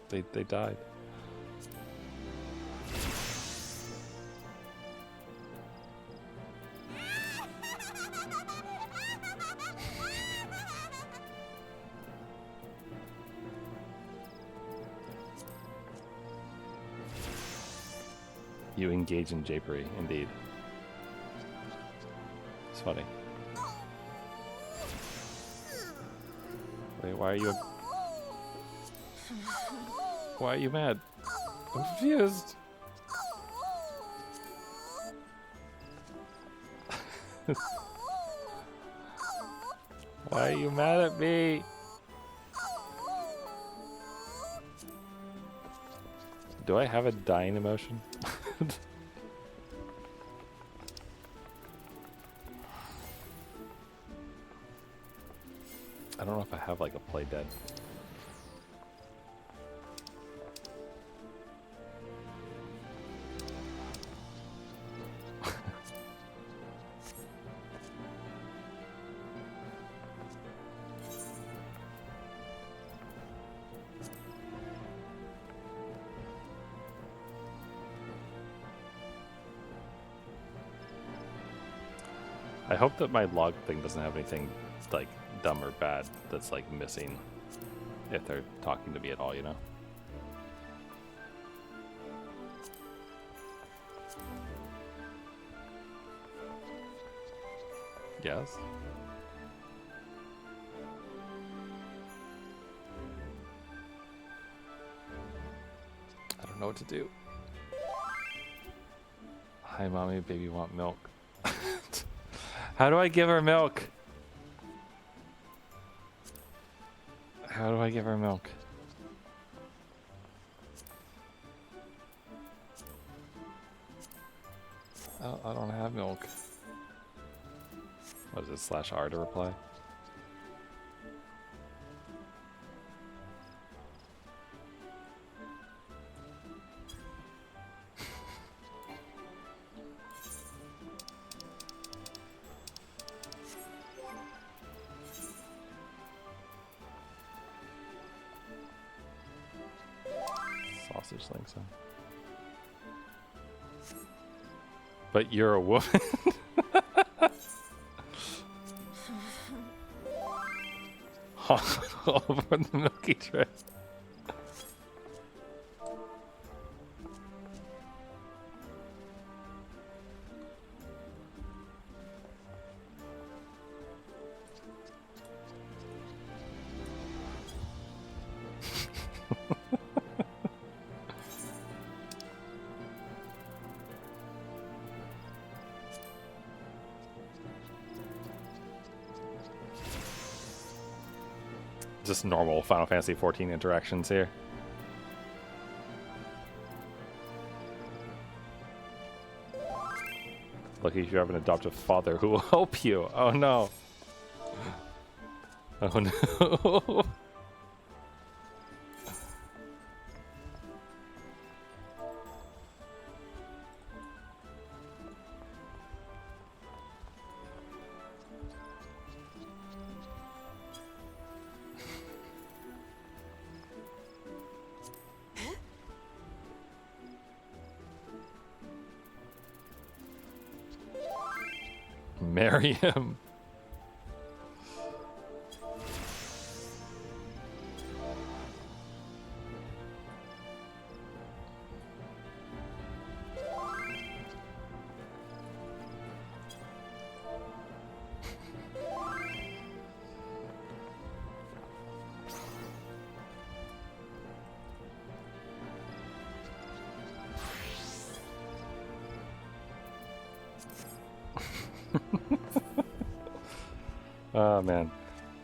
They died. You engage in japery, indeed. It's funny. Wait, why are you... Why are you mad? I'm confused. Why are you mad at me? Do I have a dying emotion? I don't know if I have like a play dead. I hope that my log thing doesn't have anything like dumb or bad that's like missing if they're talking to me at all, you know? Yes? I don't know what to do. Hi, mommy, baby want milk. How do I give her milk? How do I give her milk? I don't have milk. What is it, /R to reply? Sausage links on. But you're a woman. All over the milky tray. Just normal Final Fantasy 14 interactions here. Lucky if you have an adoptive father who will help you. Oh no. Oh no. Marry him. Oh man,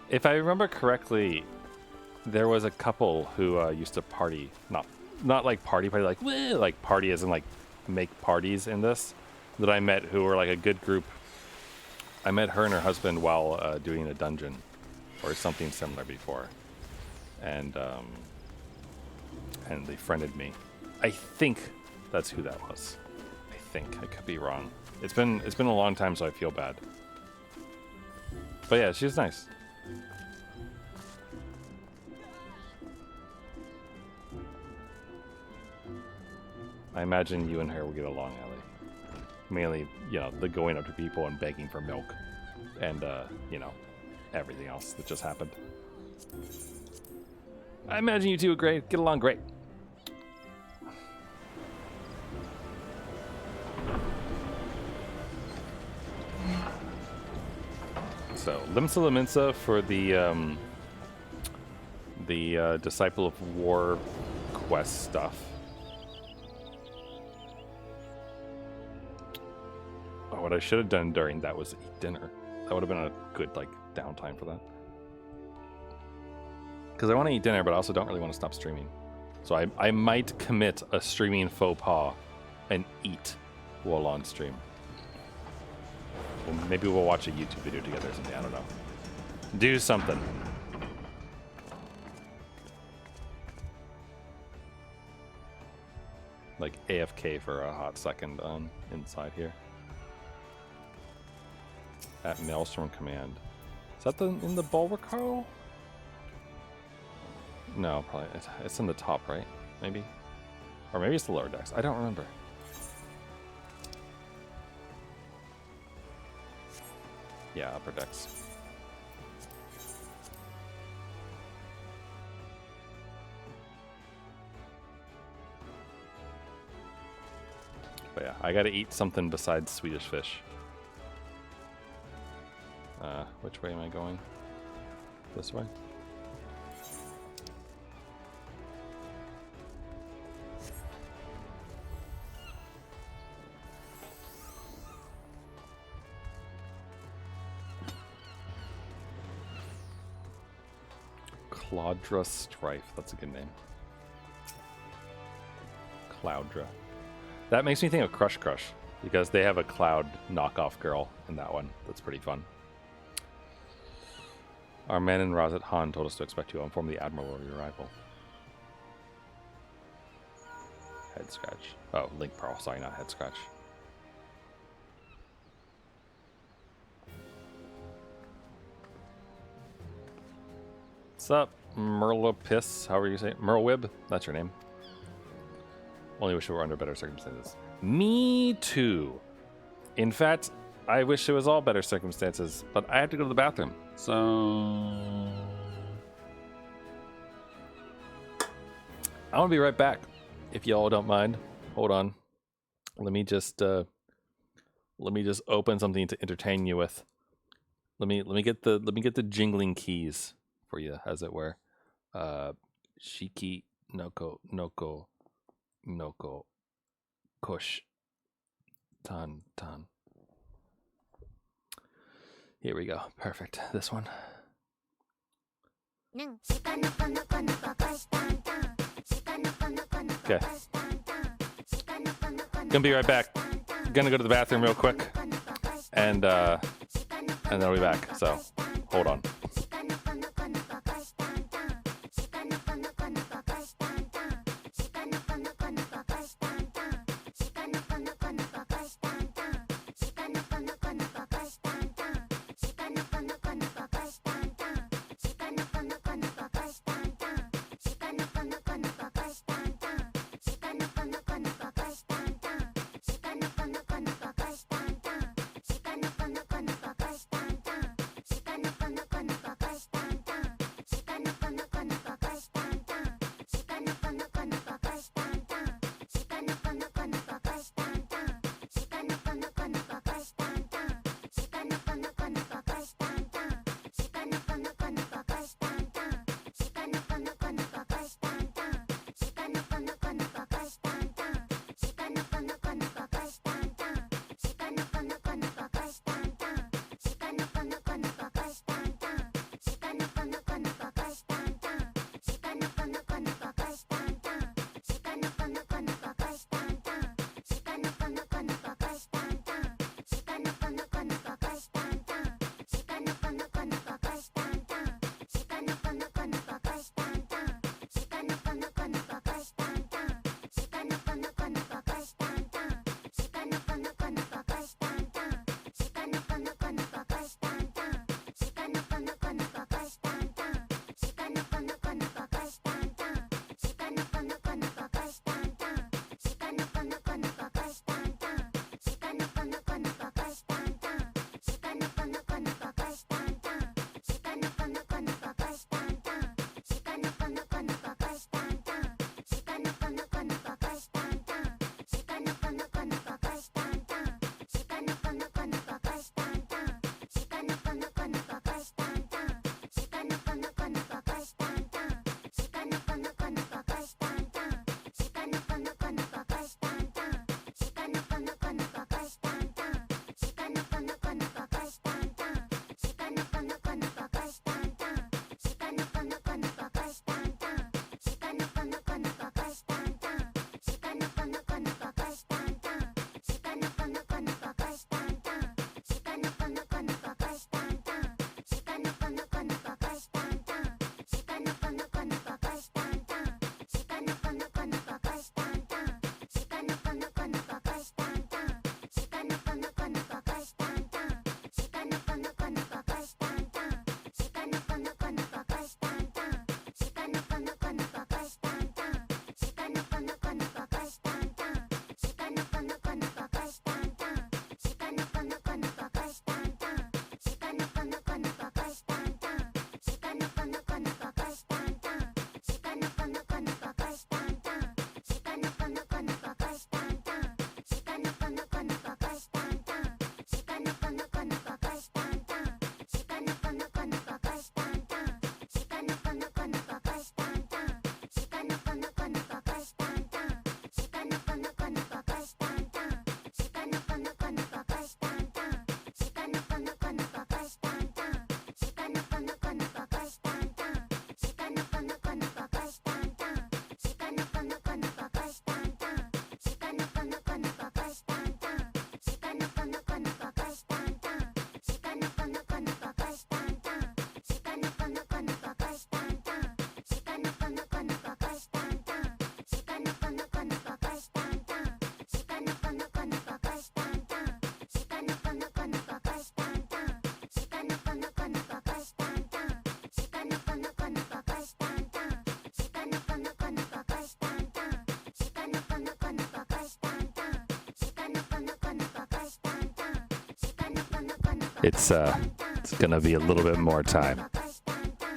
if I remember correctly, there was a couple who used to party, not like party, like woo, like party as in like make parties in this, that I met who were like a good group. I met her and her husband while doing a dungeon or something similar before, and they friended me. I think that's who that was. I think I could be wrong. It's been a long time, so I feel bad. But yeah, she's nice. I imagine you and her will get along, Ellie. Mainly, you know, the going up to people and begging for milk. And, you know, everything else that just happened. I imagine you two would get along great. So, Limsa Laminsa for the Disciple of War quest stuff. Oh, what I should have done during that was eat dinner. That would have been a good, like, downtime for that. Because I want to eat dinner, but I also don't really want to stop streaming. So I might commit a streaming faux pas and eat while on stream. Well, maybe we'll watch a YouTube video together or something. I don't know. Do something. Like AFK for a hot second on inside here. At Maelstrom Command. Is that in the Bulwark Hull? No, probably. It's in the top, right? Maybe? Or maybe it's the lower decks. I don't remember. Yeah, upper decks. But yeah, I gotta eat something besides Swedish fish. Which way am I going? This way? Claudra Strife. That's a good name. Cloudra. That makes me think of Crush Crush, because they have a Cloud knockoff girl in that one. That's pretty fun. Our man in Razat Han told us to expect you to inform the Admiral of your arrival. Head scratch. Oh, Link Pearl. Sorry, not head scratch. What's up, Merlopiss? However you say it. Merlwib? That's your name. Only wish it were under better circumstances. Me too. In fact, I wish it was all better circumstances, but I have to go to the bathroom. So I want to be right back, if y'all don't mind. Hold on. Let me just open something to entertain you with. Let me get the jingling keys for you, as it were. Shiki noko kush tan. Here we go. Perfect. This one. Okay. Gonna be right back. Gonna go to the bathroom real quick, and then I'll be back. So hold on. it's gonna be a little bit more time.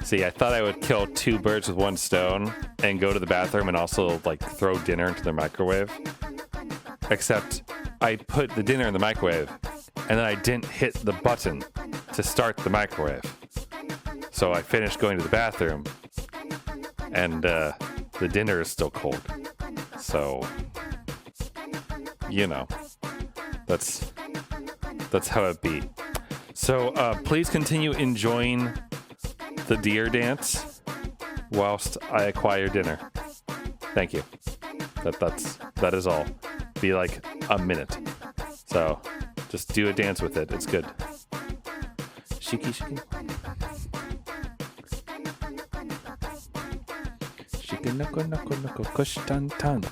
See, I thought I would kill 2 birds with 1 stone and go to the bathroom and also like throw dinner into the microwave. Except I put the dinner in the microwave and then I didn't hit the button to start the microwave. So I finished going to the bathroom and the dinner is still cold. So, you know, that's how it be. So please continue enjoying the deer dance whilst I acquire dinner. Thank you. That is all. Be like a minute. So just do a dance with it. It's good. Shiki shiki. Shiki noko noko noko kush tan tan.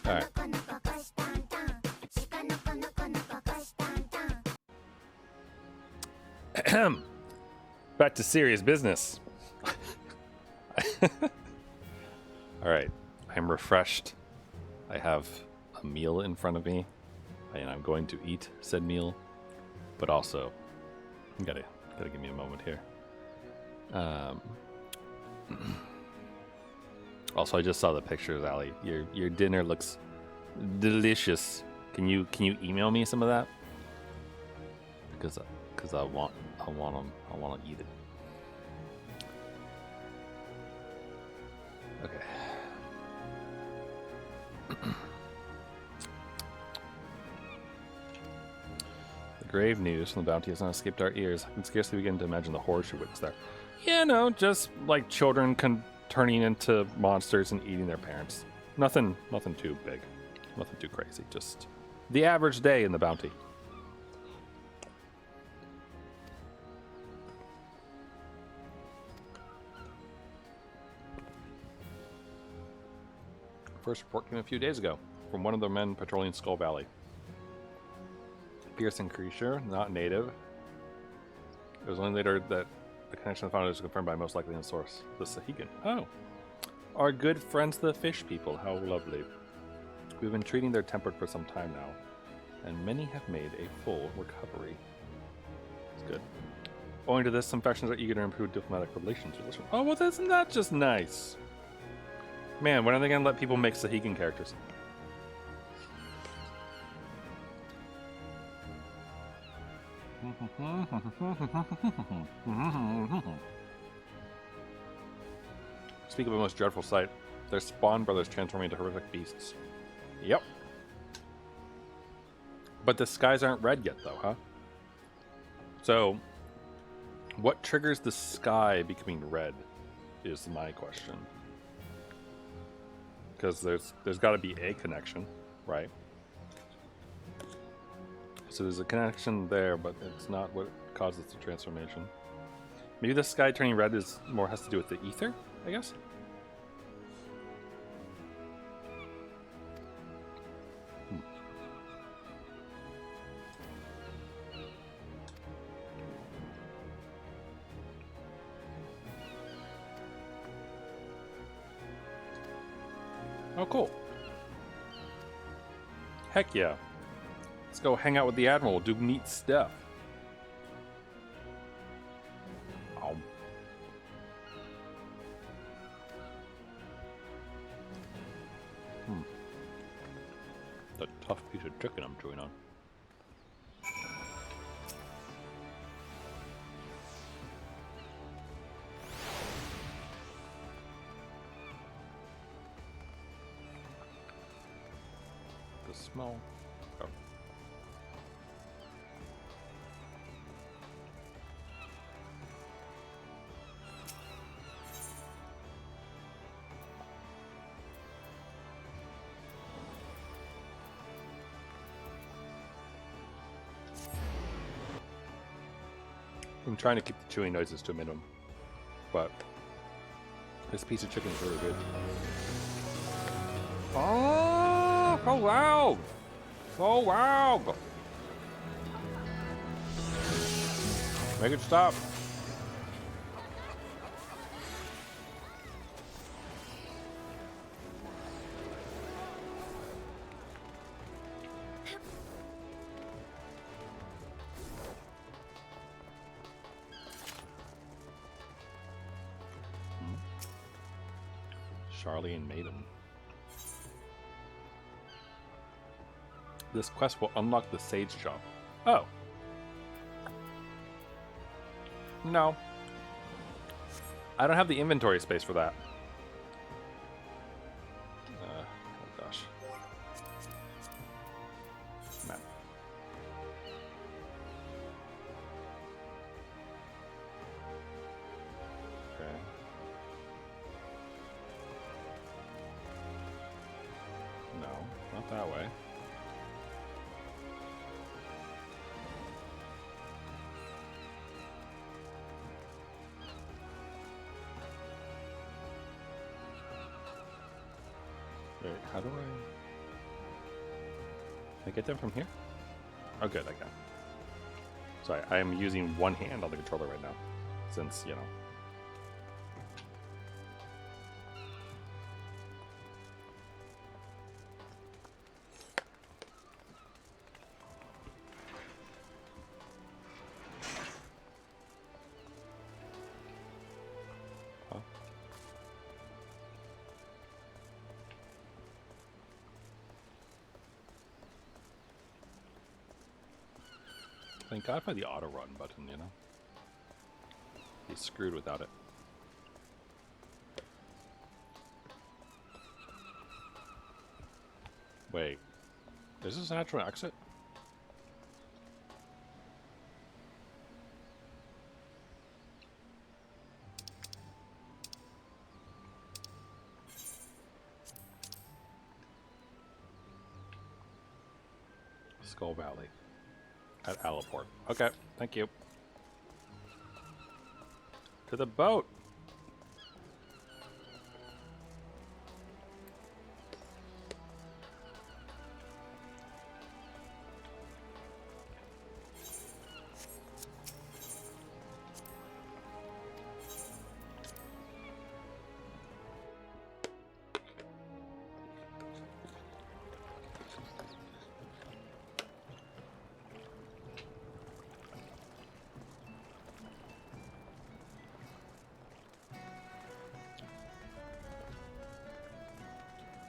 All right. Back to serious business. All right. I'm refreshed. I have a meal in front of me, and I'm going to eat said meal. But also, you gotta give me a moment here. Also, I just saw the pictures, Ali. Your dinner looks delicious. Can you email me some of that? Because I want to eat it. Okay. The grave news from the bounty has not escaped our ears. I can scarcely begin to imagine the horror she witnessed there. Yeah, no, just like children turning into monsters and eating their parents. Nothing too big. Nothing too crazy. Just the average day in the bounty. First report came a few days ago from one of the men patrolling Skull Valley. Fearsome creature, not native. It was only later that the connection found was confirmed by most likely in source, the Sahigan. Oh, Our good friends, the fish people. How lovely. We've been treating their temper for some time now, and many have made a full recovery. It's good. Owing to this, some factions are eager to improve diplomatic relations with us. Oh, well, isn't that just nice? Man, when are they going to let people make Sahigan characters? Speak of a most dreadful sight. Their spawn brothers transforming into horrific beasts. Yep. But the skies aren't red yet, though, huh? So, what triggers the sky becoming red is my question. Because there's got to be a connection, right? So there's a connection there, but it's not what causes the transformation. Maybe the sky turning red is more has to do with the ether, I guess? Oh, cool. Heck yeah. Let's go hang out with the Admiral, do neat stuff. Oh. The tough piece of chicken I'm chewing on. The smell. Oh. I'm trying to keep the chewing noises to a minimum, but this piece of chicken is really good. Oh, so loud! So loud! Make it stop. Charlie and Maiden. This quest will unlock the Sage Shop. Oh. No. I don't have the inventory space for that. Oh gosh. Man. Okay. No, not that way. Wait, how do I... Can I get them from here? Oh good, I can. Sorry, I am using one hand on the controller right now, since, you know. Thank God for the auto run button, you know? He's screwed without it. Wait, is this an actual exit? Skull Valley. At Alaport. Okay, thank you. To the boat!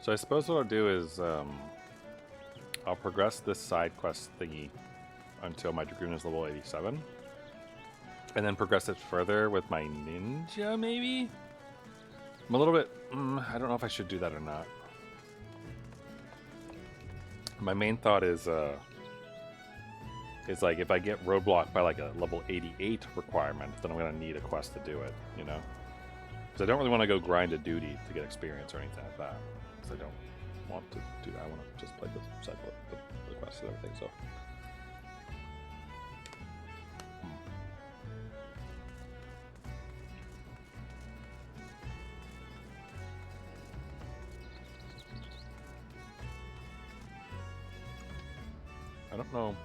So I suppose what I'll do is I'll progress this side quest thingy until my Dragoon is level 87. And then progress it further with my ninja, maybe? I'm a little bit... I don't know if I should do that or not. My main thought is like if I get roadblocked by like a level 88 requirement, then I'm going to need a quest to do it, you know? Because I don't really want to go grind a duty to get experience or anything like that. Because I don't want to do that. I want to just play the side the quests and everything, so... I don't know.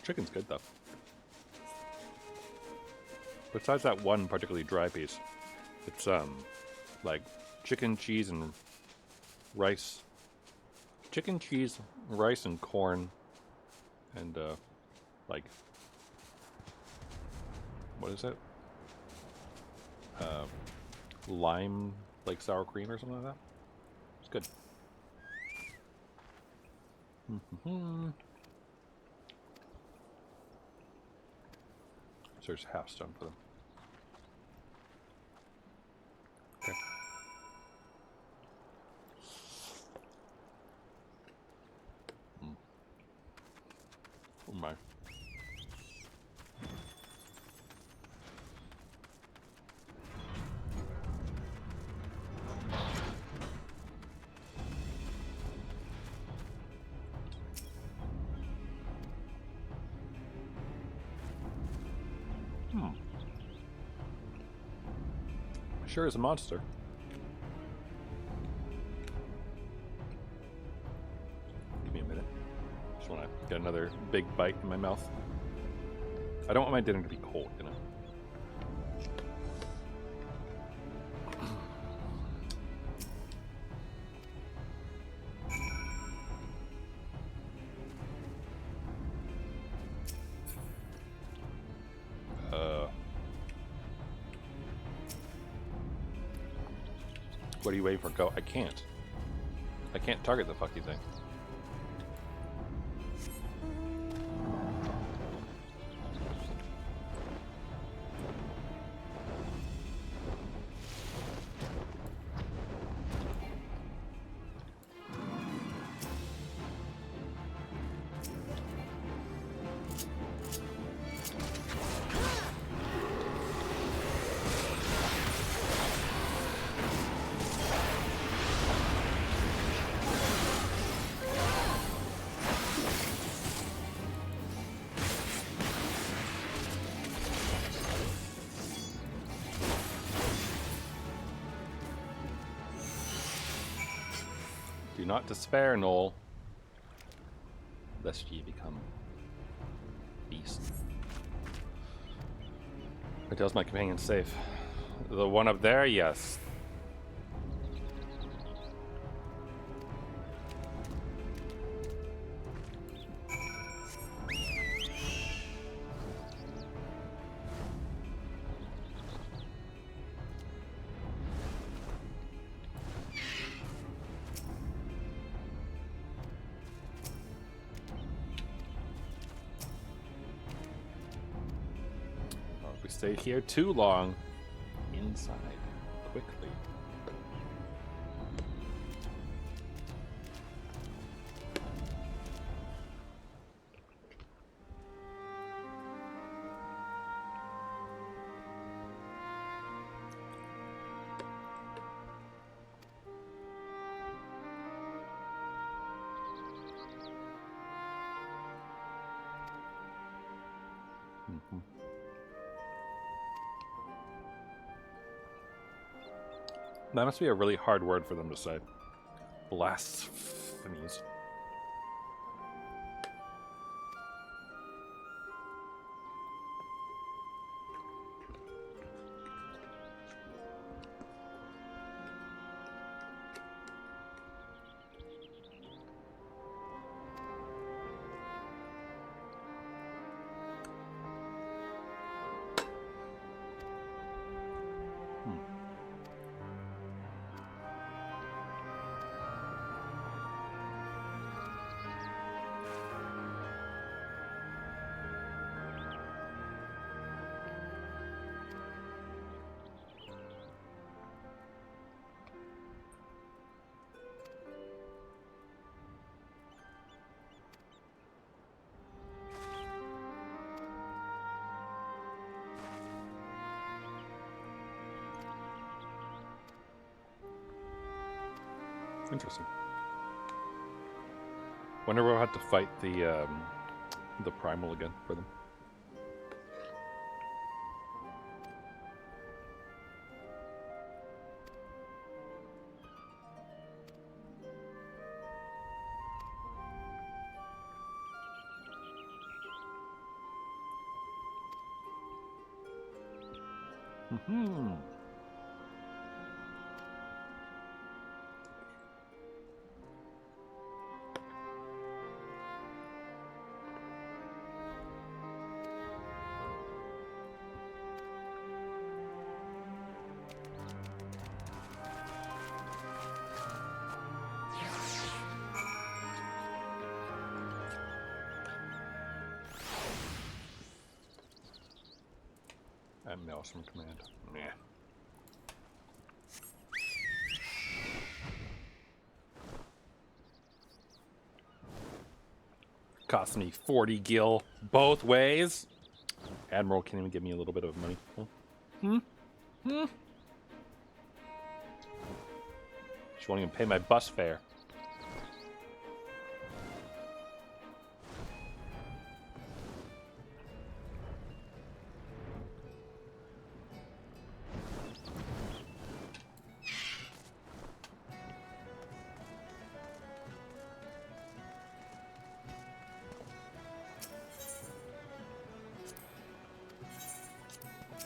Chicken's good though. Besides that one particularly dry piece, it's like chicken, cheese, and rice. Chicken, cheese, rice, and corn. And, like, what is it? Lime, like, sour cream or something like that? It's good. So there's half stone for them. Okay. Oh my. Sure is a monster. Give me a minute. Just want to get another big bite in my mouth. I don't want my dinner to be cold, you know. What are you waiting for? Go. I can't. I can't target the fucking thing. Do not despair, Noel, lest ye become beast. It tells my companion safe. The one up there, yes. We stay here too long. Inside, quickly. That must be a really hard word for them to say. Blasphemies. Interesting. Wonder we'll have to fight the primal again for them. Mm-hmm. That Maelstrom command. Meh. Cost me 40 gil both ways. Admiral can't even give me a little bit of money. She won't even pay my bus fare.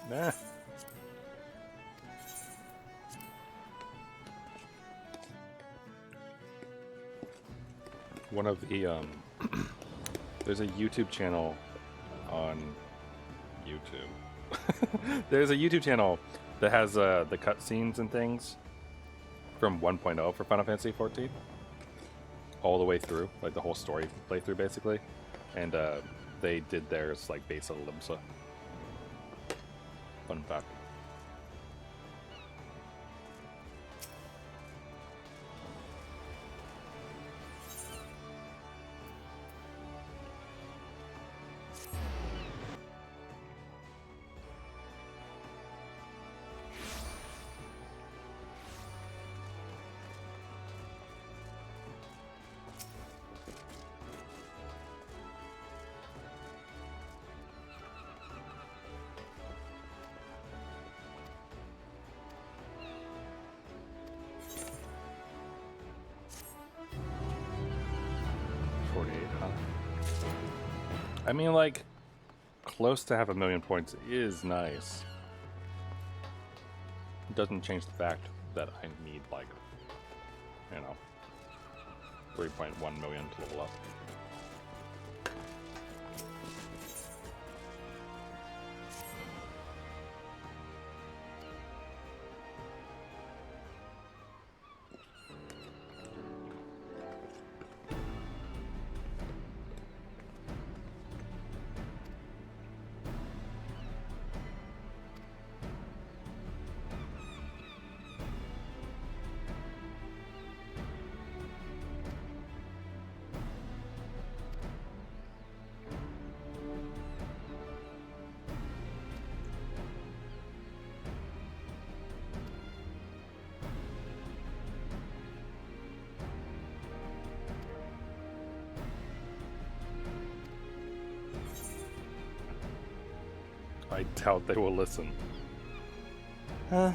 Nah. One of the there's a YouTube channel on YouTube. There's a YouTube channel that has the cutscenes and things from 1.0 for Final Fantasy 14 all the way through, like the whole story playthrough basically, and they did theirs like based on Limsa. Fun fact. I mean, like, close to 500,000 points is nice. It doesn't change the fact that I need, like, you know, 3.1 million to level up. I doubt they will listen. No.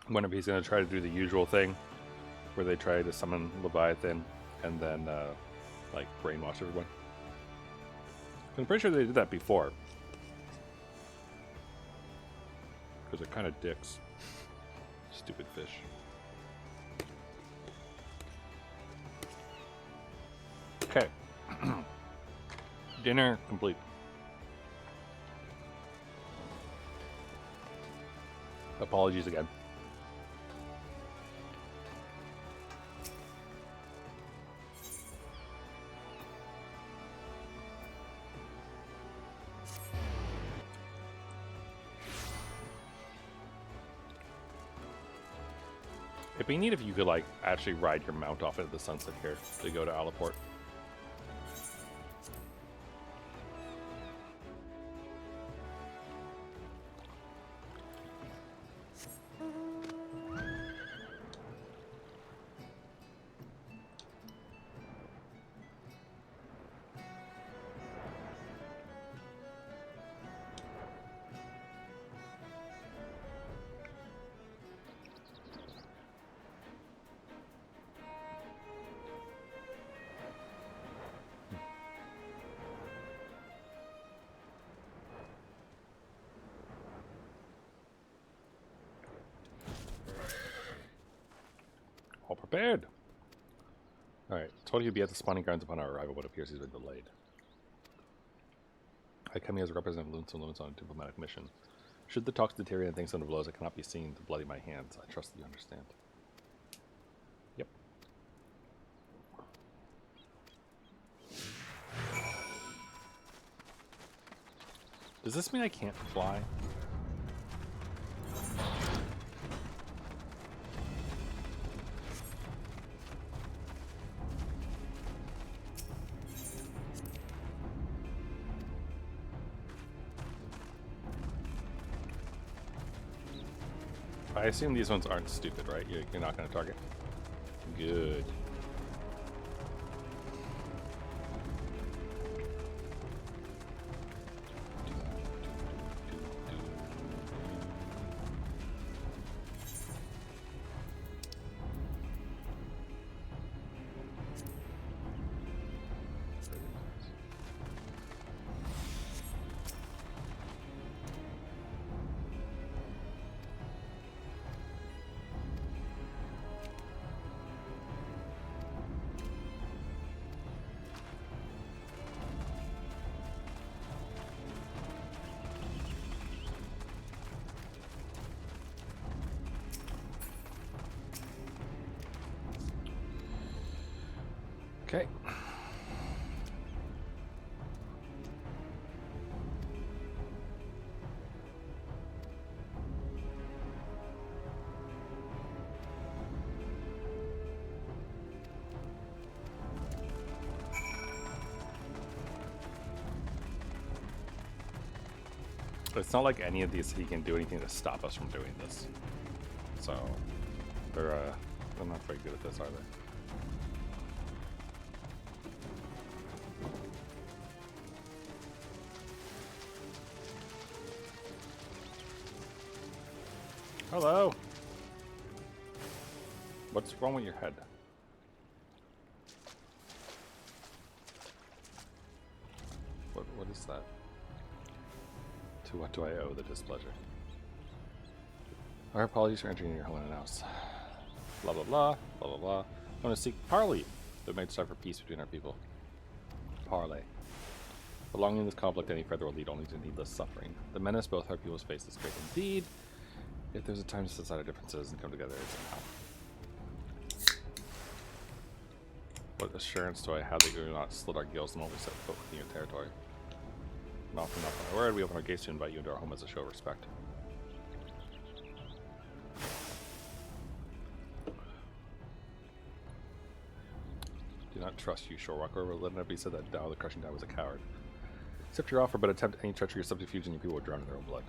I wonder if he's going to try to do the usual thing where they try to summon Leviathan and then like brainwash everyone. I'm pretty sure they did that before, because they're kind of dicks. Stupid fish. Okay. Dinner complete. Apologies again. It'd be neat if you could, like, actually ride your mount off into the sunset here to go to Alaport. All prepared. Alright, told you to be at the spawning grounds upon our arrival, but it appears he's been delayed. I come here as a representative of Lumens on a diplomatic mission. Should the talks deteriorate and things under blows, I cannot be seen to bloody my hands. I trust that you understand. Yep. Does this mean I can't fly? I assume these ones aren't stupid, right? You're not going to target? Good. Okay. It's not like any of these he can do anything to stop us from doing this. So they're not very good at this, are they? Hello. What's wrong with your head? What is that? To what do I owe the displeasure? Our apologies for entering your home unannounced. Blah blah blah, blah blah blah. I want to seek parley that might strive for peace between our people. Parley. Prolonging this conflict any further will lead only to needless suffering. The menace both our peoples face is great indeed. If there's a time to set aside our differences and come together, it's now. What assurance do I have that you will not slit our gills and only set foot within your territory? Not from my word, we open our gates to invite you into our home as a show of respect. Do not trust you, Shorewalker. Let it not be said that Dao the Crushing Dao was a coward. Accept your offer, but attempt any treachery or subterfuge and your people will drown in their own blood.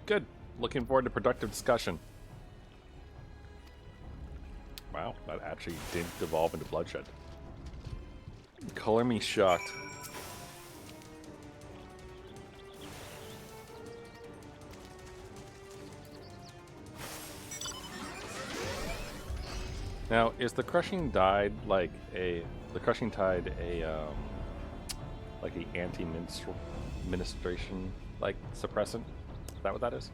Good. Looking forward to productive discussion. Wow, that actually didn't devolve into bloodshed. Color me shocked. Now, is the Crushing Tide like a anti-ministration like suppressant? Is that what that is?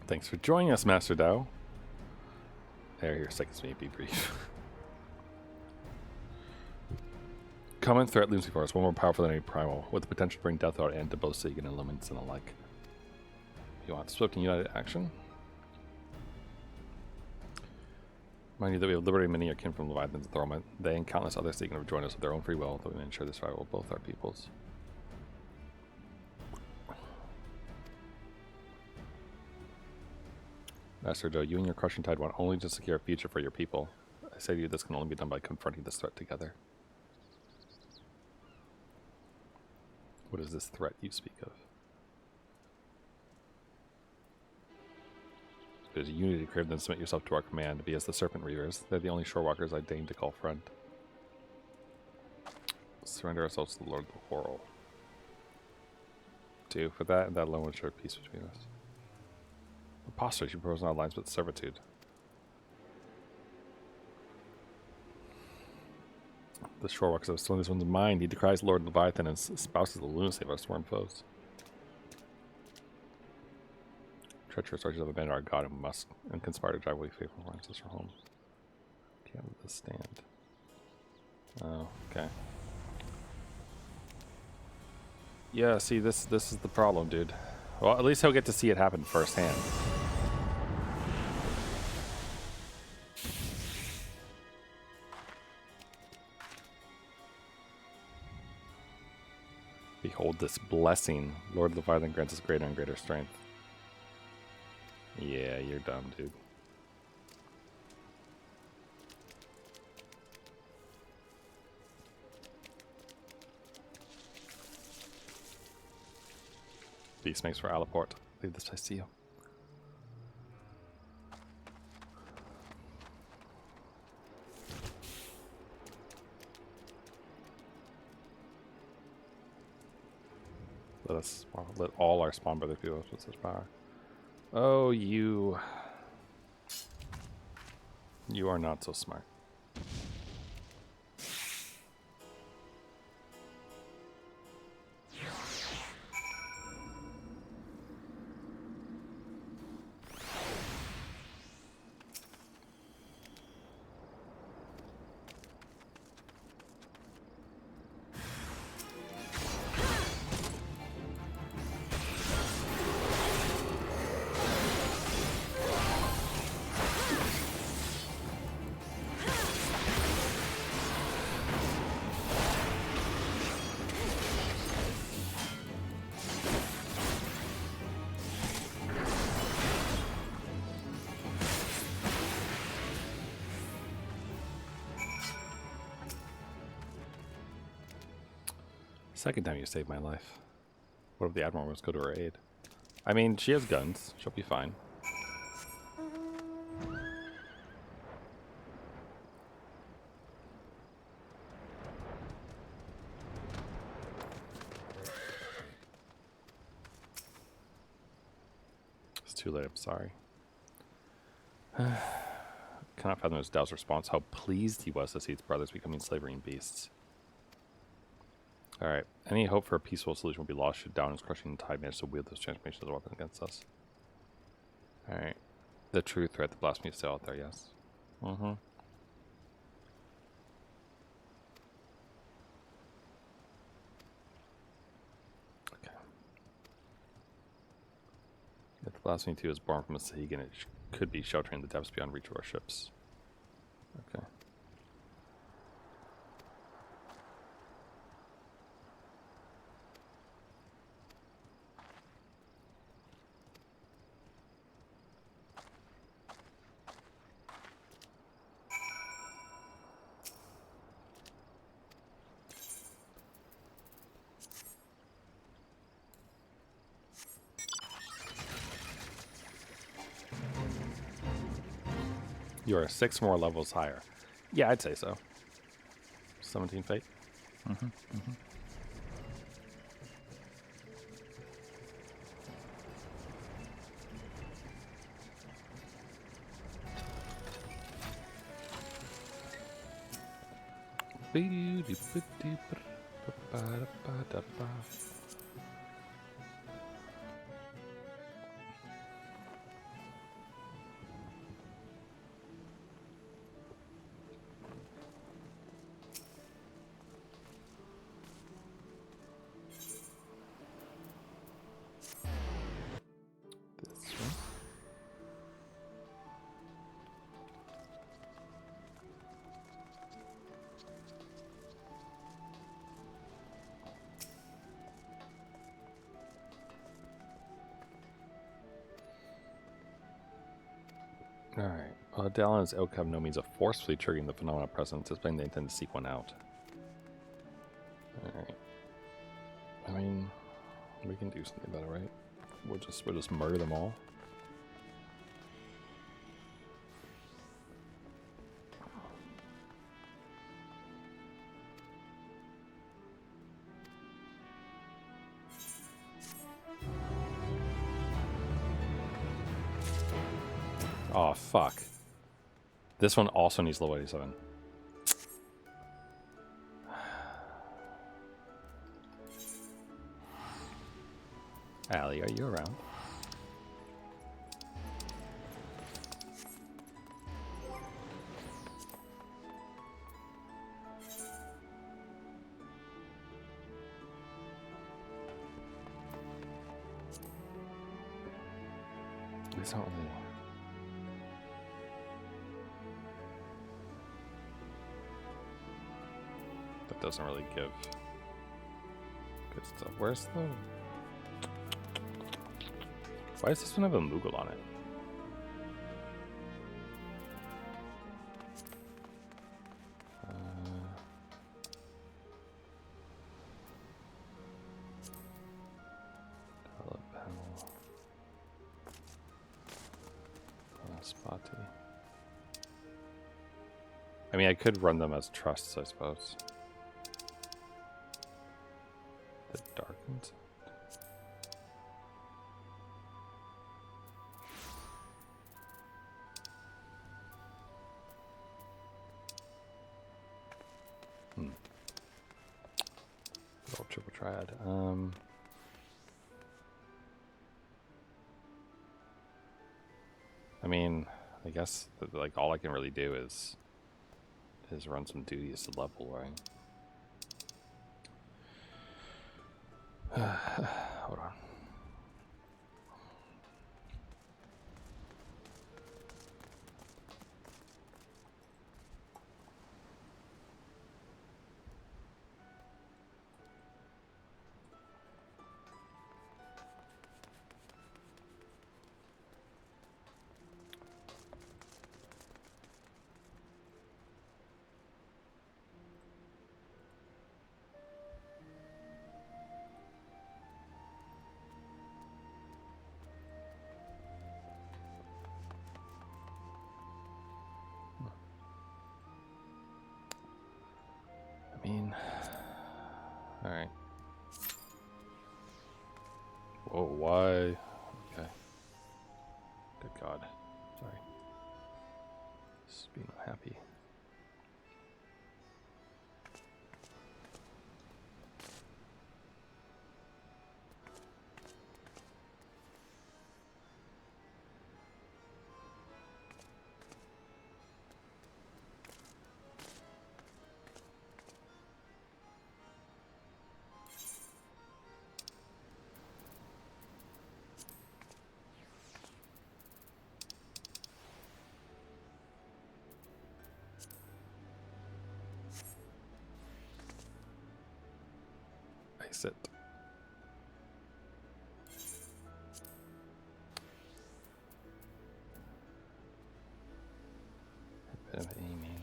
Thanks for joining us, Master Dao. Here, seconds me, be brief. Common threat looms before us, one more powerful than any primal, with the potential to bring death out and to both Sieg and Illumines and alike. You want swift and united action? Mind you that we have liberated many akin from Leviathans and Thorment. They and countless others seeking to join us of their own free will, that we may ensure the survival of both our peoples. Master Joe, you and your crushing tide want only to secure a future for your people. I say to you, this can only be done by confronting this threat together. What is this threat you speak of? It is a unity greater than submit yourself to our command. Be as the Serpent Reavers. They're the only shorewalkers I deign to call friend. Surrender ourselves to the Lord of the Whirl. 2. For that and that alone will ensure peace between us. Preposterous, you propose an alliance with servitude. The shorewalkers have stolen this one's mind. He decries Lord Leviathan and espouses the lunacy of our sworn foes. Treacherous archers have abandoned our god and must and conspire to drive away faithful alliances from home. Can't let this stand. Oh, okay. Yeah, see, this is the problem, dude. Well, at least he'll get to see it happen firsthand. Behold this blessing. Lord Leviathan grants us greater and greater strength. Yeah, you're dumb, dude. Beast makes for Alaport. Leave this place to you. Let all our spawn brother feel with such power. Oh, you are not so smart. Second time you saved my life. What if the Admiral wants to go to her aid? I mean, she has guns. She'll be fine. It's too late, I'm sorry. Cannot fathom his Dao's response, how pleased he was to see his brothers becoming slavering beasts. Alright, any hope for a peaceful solution will be lost should Down his crushing tide manage to wield those transformations as a weapon against us. Alright. The true threat, the blasphemy is still out there, yes. Mm-hmm. Okay. If the blasphemy 2 is born from a Sahig, and it could be sheltering the depths beyond reach of our ships. Okay. You are 6 more levels higher. Yeah, I'd say so. 17 fate. Mm-hmm. Mm-hmm. Alright. Dallon's outcome no means of forcefully triggering the phenomena present, displaying the intent to seek one out. Alright. I mean, we can do something about it, right? We'll just murder them all. Oh, fuck. This one also needs low 87. Allie, are you around? It's not really. That doesn't really give good stuff. Where's the... Why does this one have a Moogle on it? Develop panel. Spotty. I mean, I could run them as trusts, I suppose. The darkened. Little triple triad. I mean, I guess that, like, all I can really do is run some duties to level, right? Hold on. All right. Whoa, why? Okay. Good God. Sorry. Just being unhappy. It. A bit of aiming.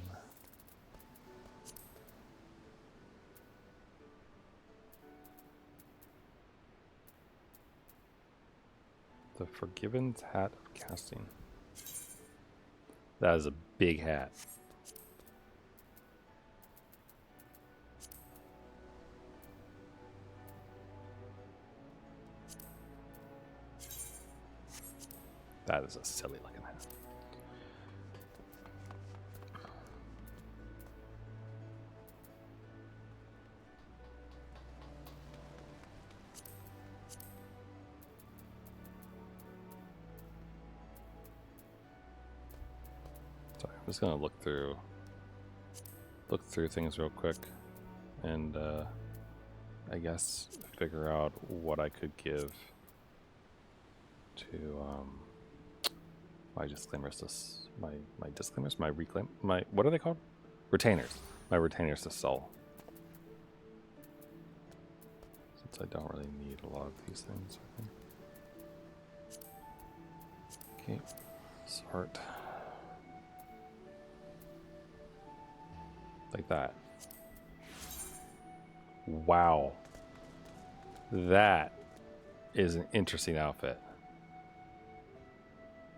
The Forgiven's Hat of Casting. That is a big hat. That is a silly looking hat. Sorry, I'm just gonna look through things real quick, and I guess figure out what I could give to my disclaimers, my reclaim, what are they called? Retainers. My retainers to Soul. Since I don't really need a lot of these things, I think. Okay, sort. Like that. Wow. That is an interesting outfit.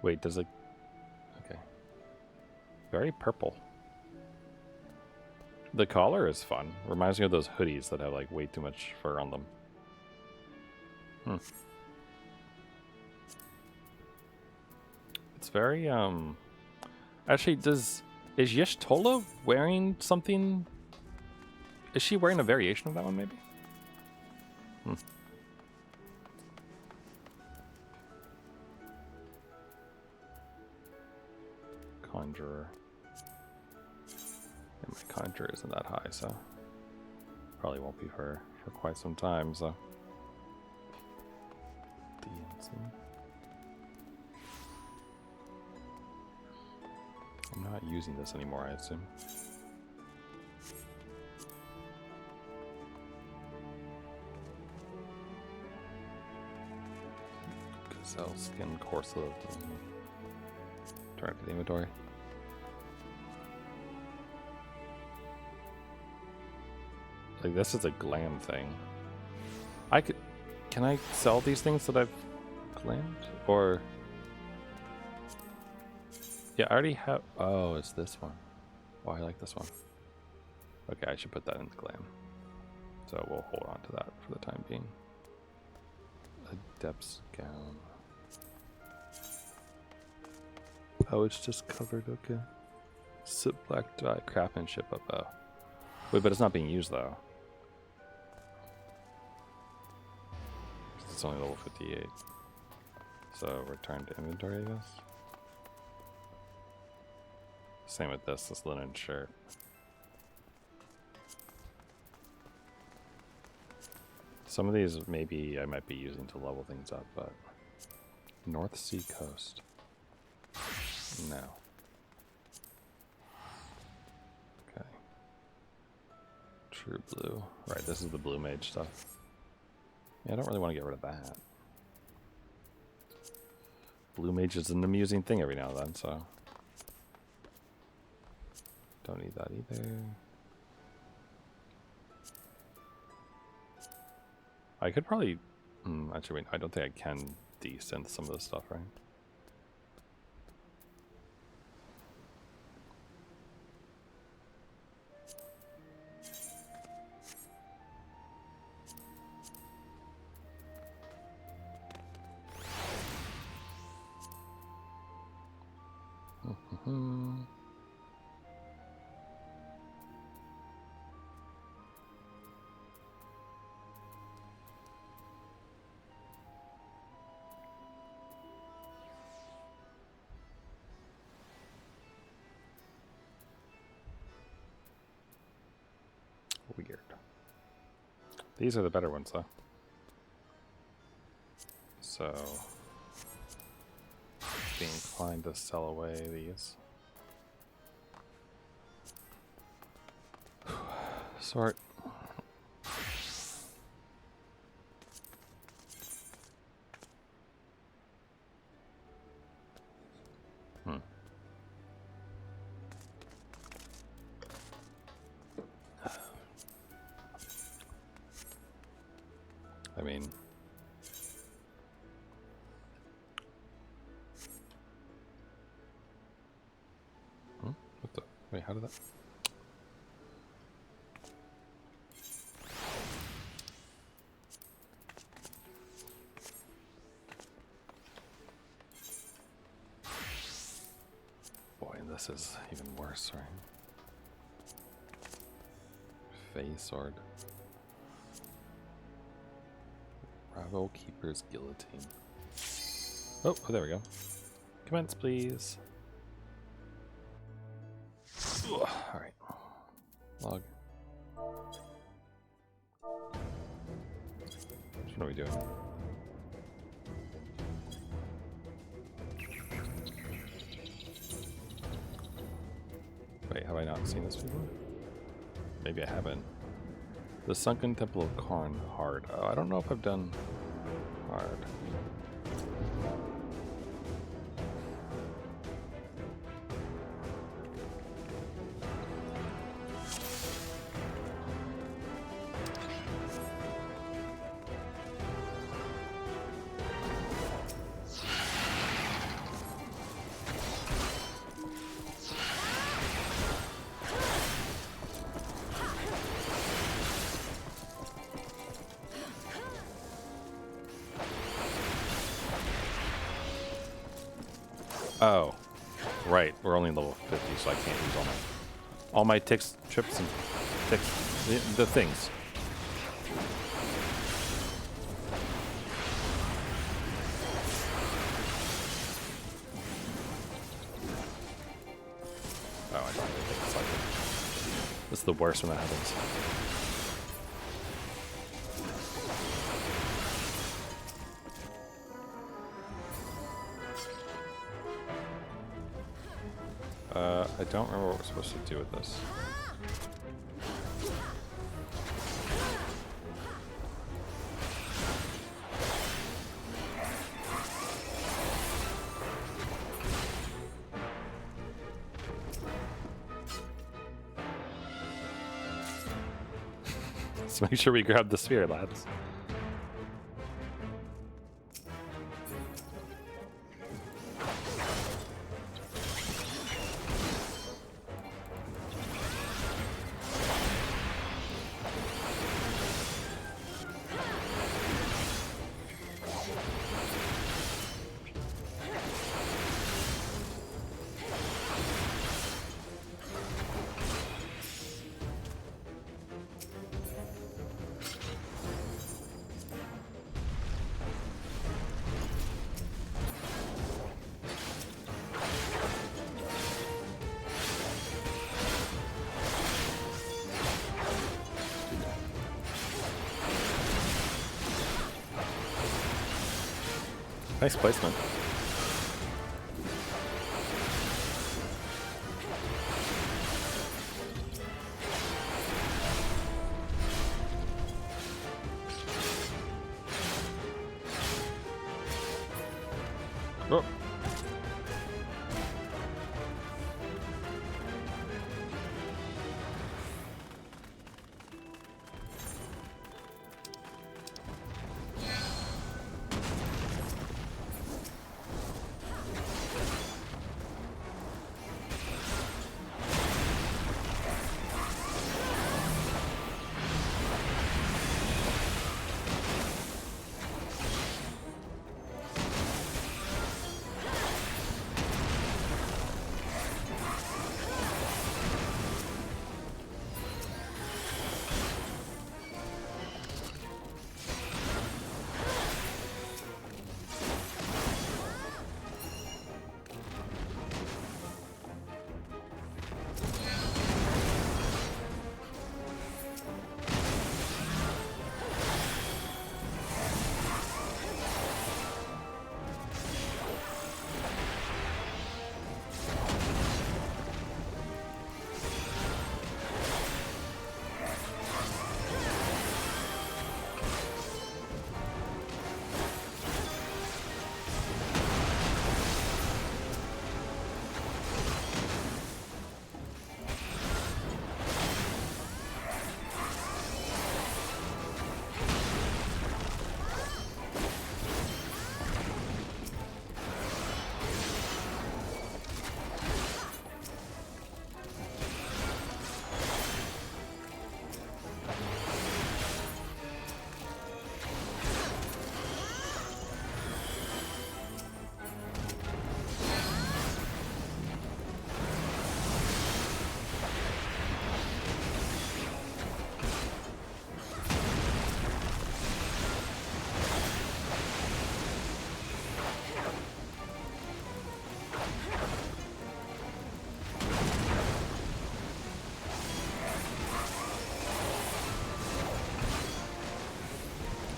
Wait, does it... Okay. Very purple. The collar is fun. Reminds me of those hoodies that have like way too much fur on them. It's very actually, is Y'shtola wearing something? Is she wearing a variation of that one maybe? Conjurer. And my conjurer isn't that high, so probably won't be for quite some time, so. DNC. I'm not using this anymore, I assume. Gazelle skin corselet. Turn to the inventory. Like, this is a glam thing. Can I sell these things that I've glammed? Or... Yeah, I already have... Oh, it's this one. Oh, I like this one. Okay, I should put that in the glam. So we'll hold on to that for the time being. Adept's gown. Oh, it's just covered, okay. Black dye, craftsmanship up. Oh. Wait, but it's not being used though. It's only level 58. So return to inventory, I guess. Same with this linen shirt. Some of these maybe I might be using to level things up, but North Sea Coast. No. Okay. True blue. Right, this is the blue mage stuff. Yeah, I don't really want to get rid of that. Blue mage is an amusing thing every now and then, so. Don't need that either. I could probably... actually, wait, I don't think I can desynth some of this stuff, right? Weird. These are the better ones, though. So, be inclined to sell away these. Sort. I mean, what the? Wait, how did that? Boy, this is even worse, right? Fey sword. Bravo Keeper's Guillotine. Oh, there we go. Commence, please. Alright. Log. What are we doing? Wait, have I not seen this before? Maybe I haven't. The Sunken Temple of Karn, hard. Oh, I don't know if I've done hard. Oh, right. We're only level 50, so I can't use all my ticks, trips, and ticks. The things. Oh, I don't really think it's like it. This is the worst when that happens. I don't remember what we're supposed to do with this. Let's make sure we grab the sphere, lads. Nice placement. Oh.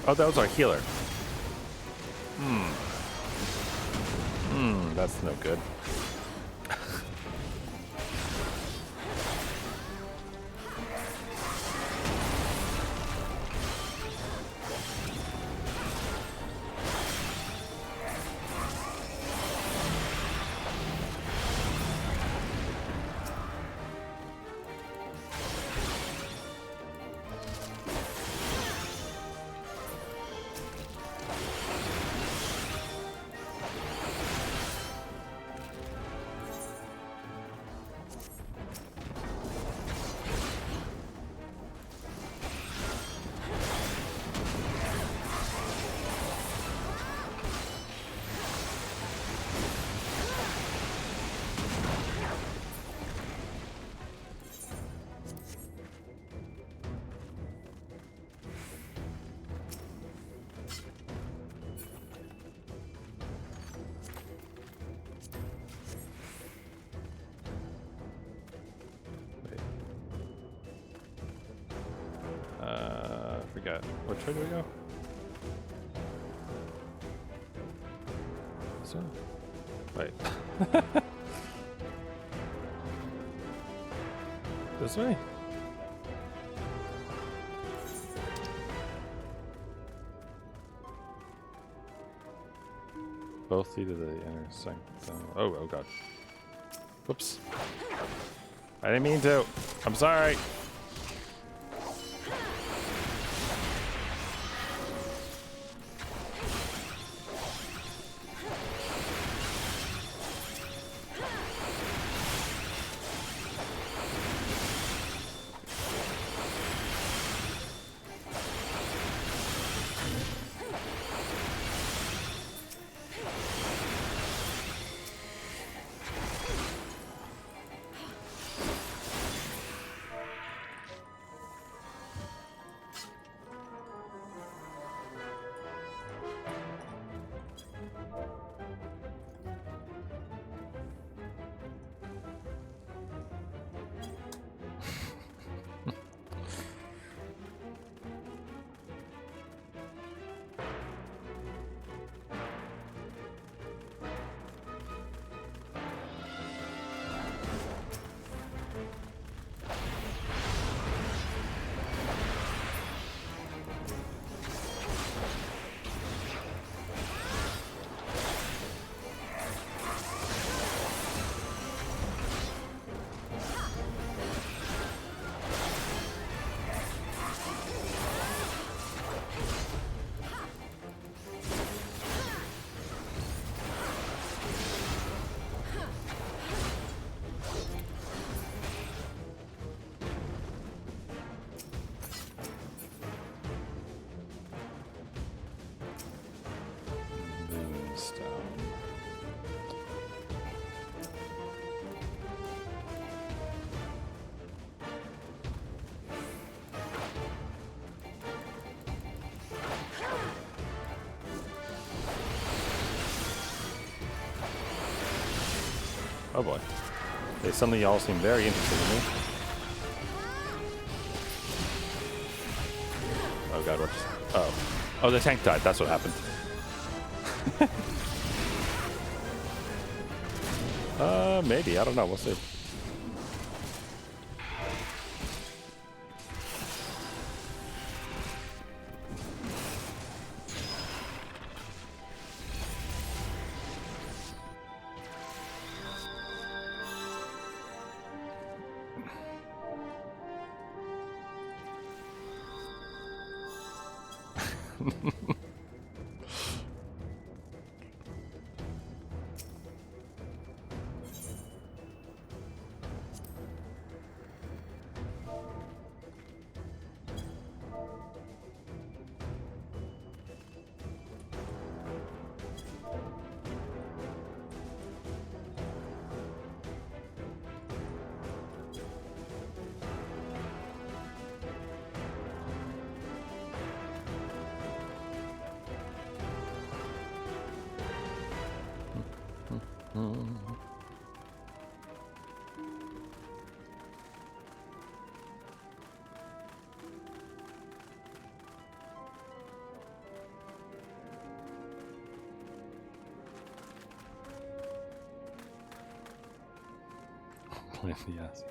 Oh, that was our healer. That's no good. at? Which way do we go? So, wait. This way? Both lead to the inner sanctum. Oh god. Whoops. I didn't mean to. I'm sorry. Oh boy. They suddenly all seem very interested in me. Oh god, what's... Oh. Oh, the tank died. That's what happened. Maybe. I don't know. We'll see. Yes.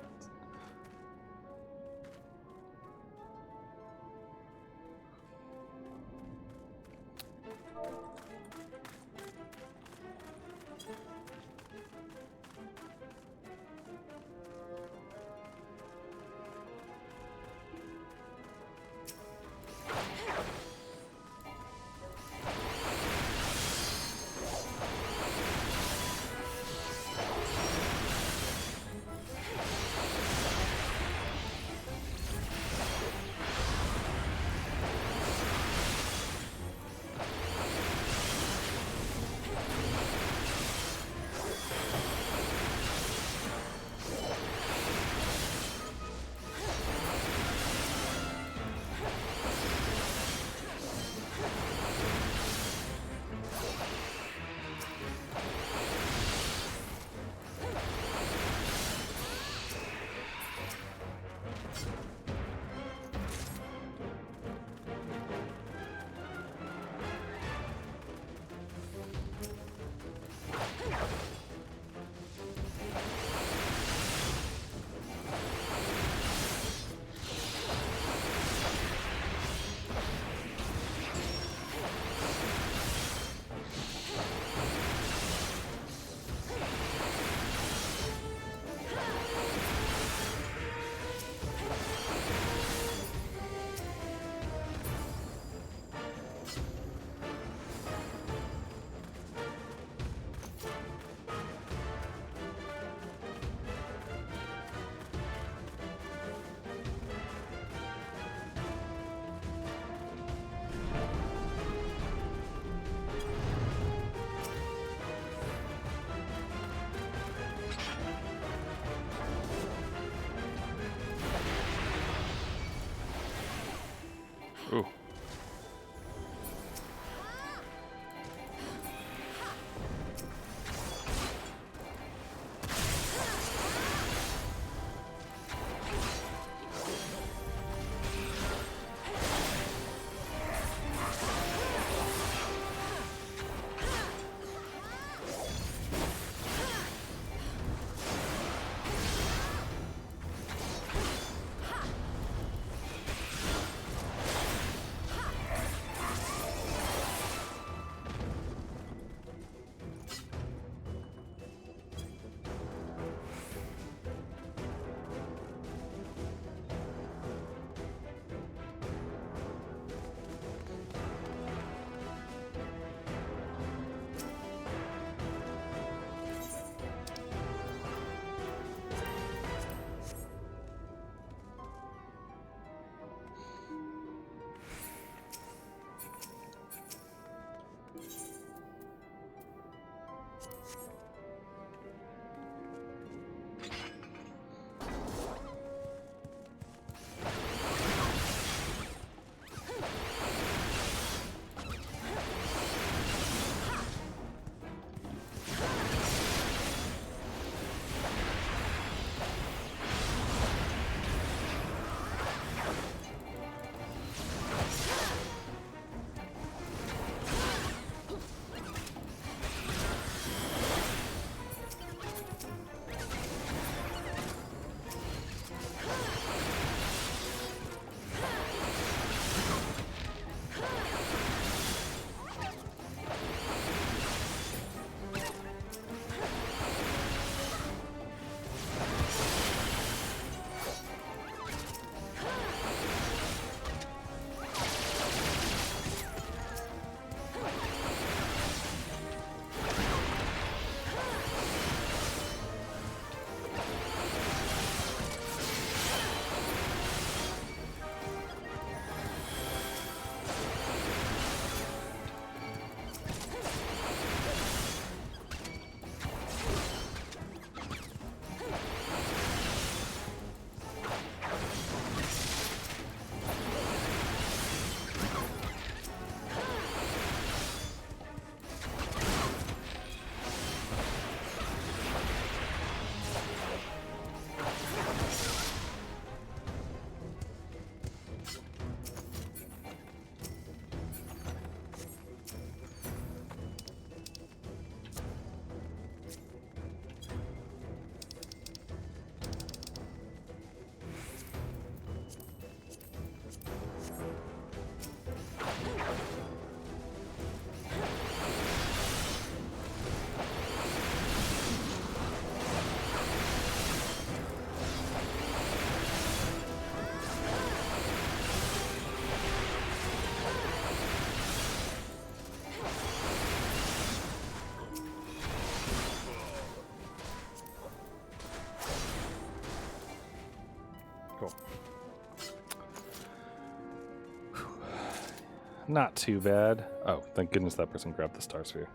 Not too bad. Oh, thank goodness that person grabbed the star sphere.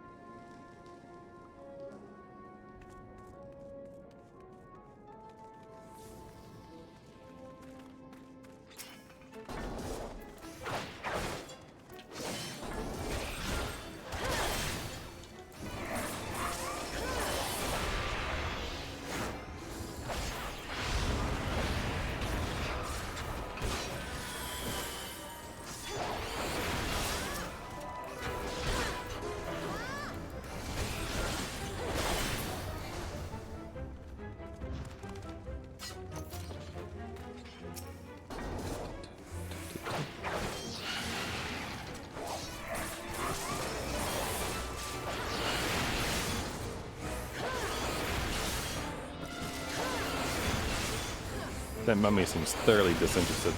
That mummy seems thoroughly disinterested.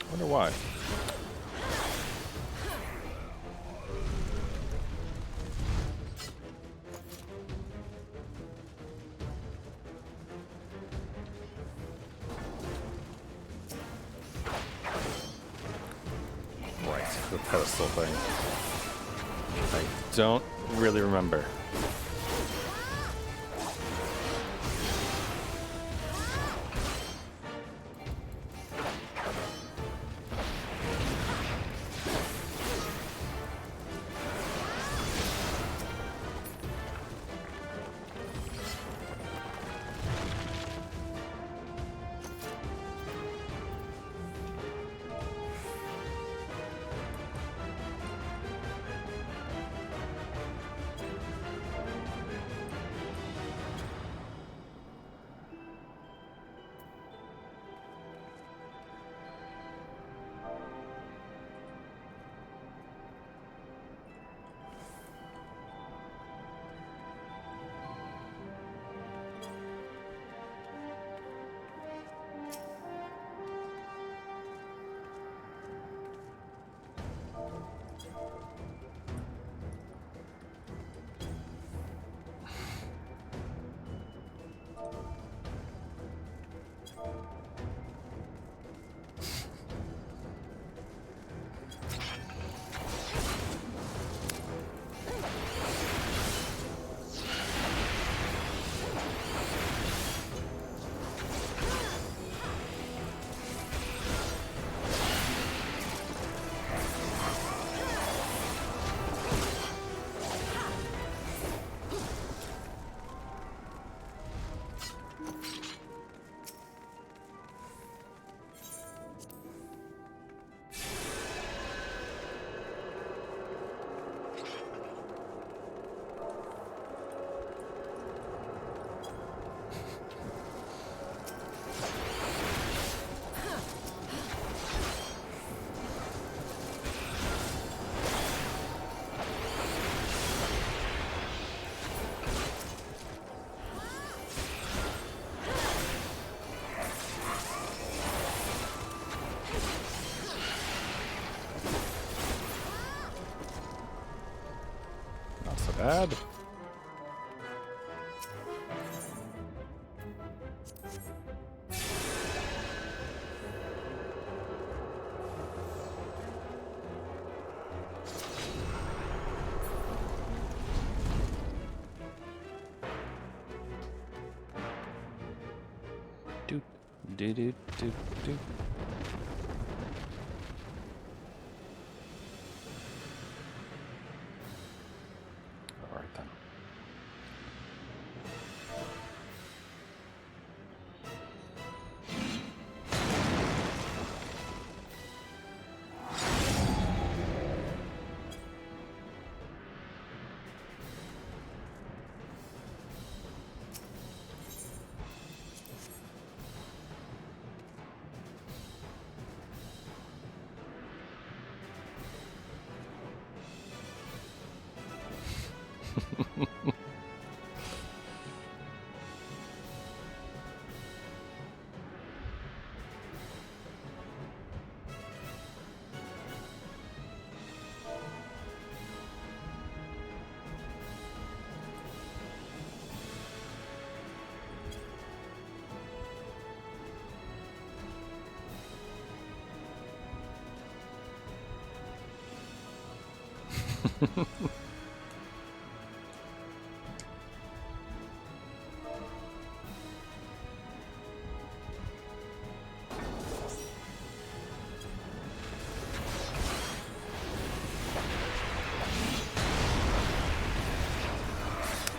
Wonder why. The pedestal thing. I don't really remember. bad. Do do do do do. All right then.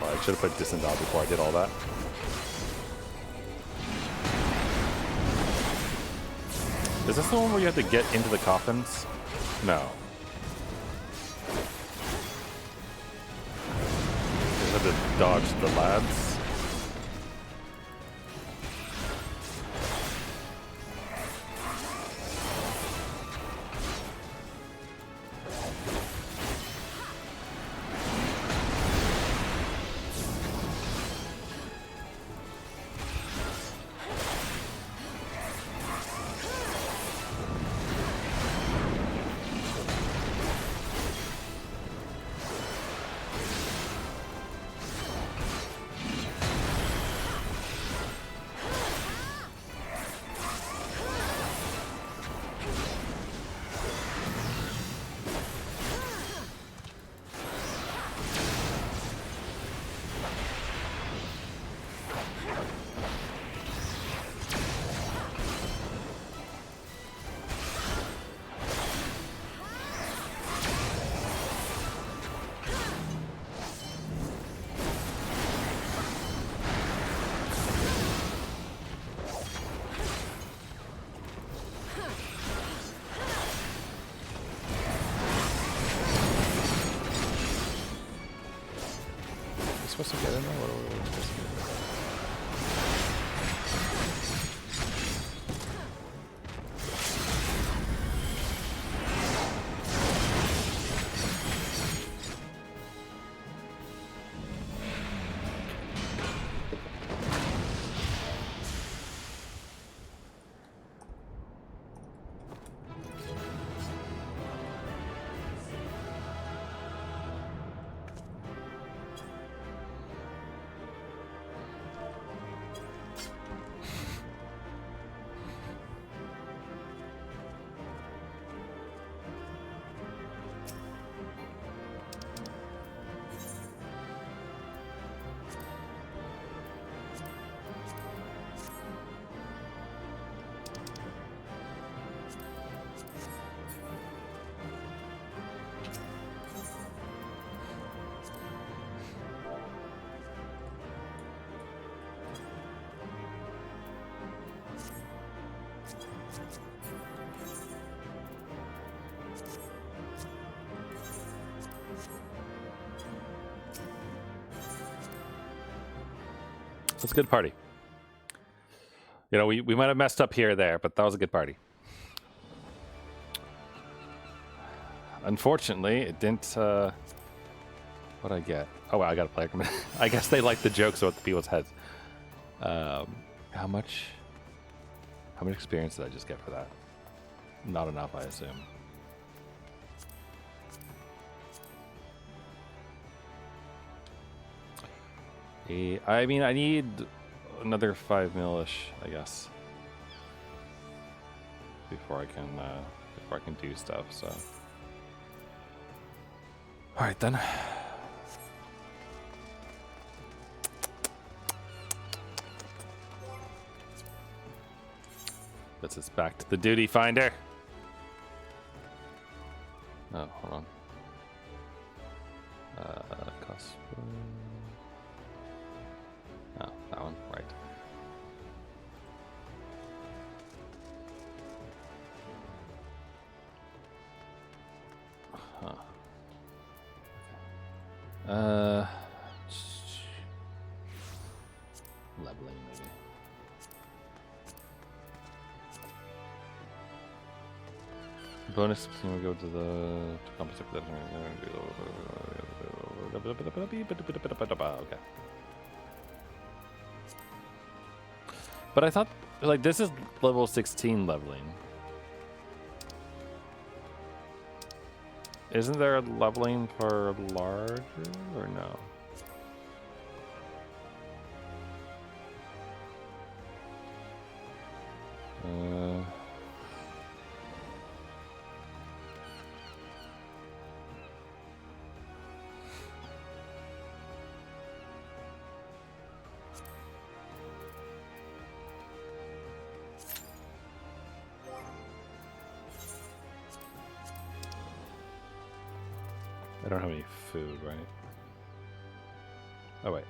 I should have put disembowel before I did all that. Is this the one where you have to get into the coffins? No. You have to dodge the lads. Supposed to get in there? What are we supposed to do? It's a good party. You know, we might have messed up here or there, but that was a good party. Unfortunately, it didn't... what'd I get? Oh, well, I got a player command. I guess they like the jokes about the people's heads. How much experience did I just get for that? Not enough, I assume. I mean, I need another 5 mil-ish, I guess, before I can do stuff. So, all right then. This is back to the duty finder. Oh, hold on. Cost. Oh, that one, right. Huh. Leveling maybe. Bonus we go to the compensate for that. Okay. But I thought like this is level 16 leveling. Isn't there a leveling for larger or no? I don't have any food, right? Oh, wait.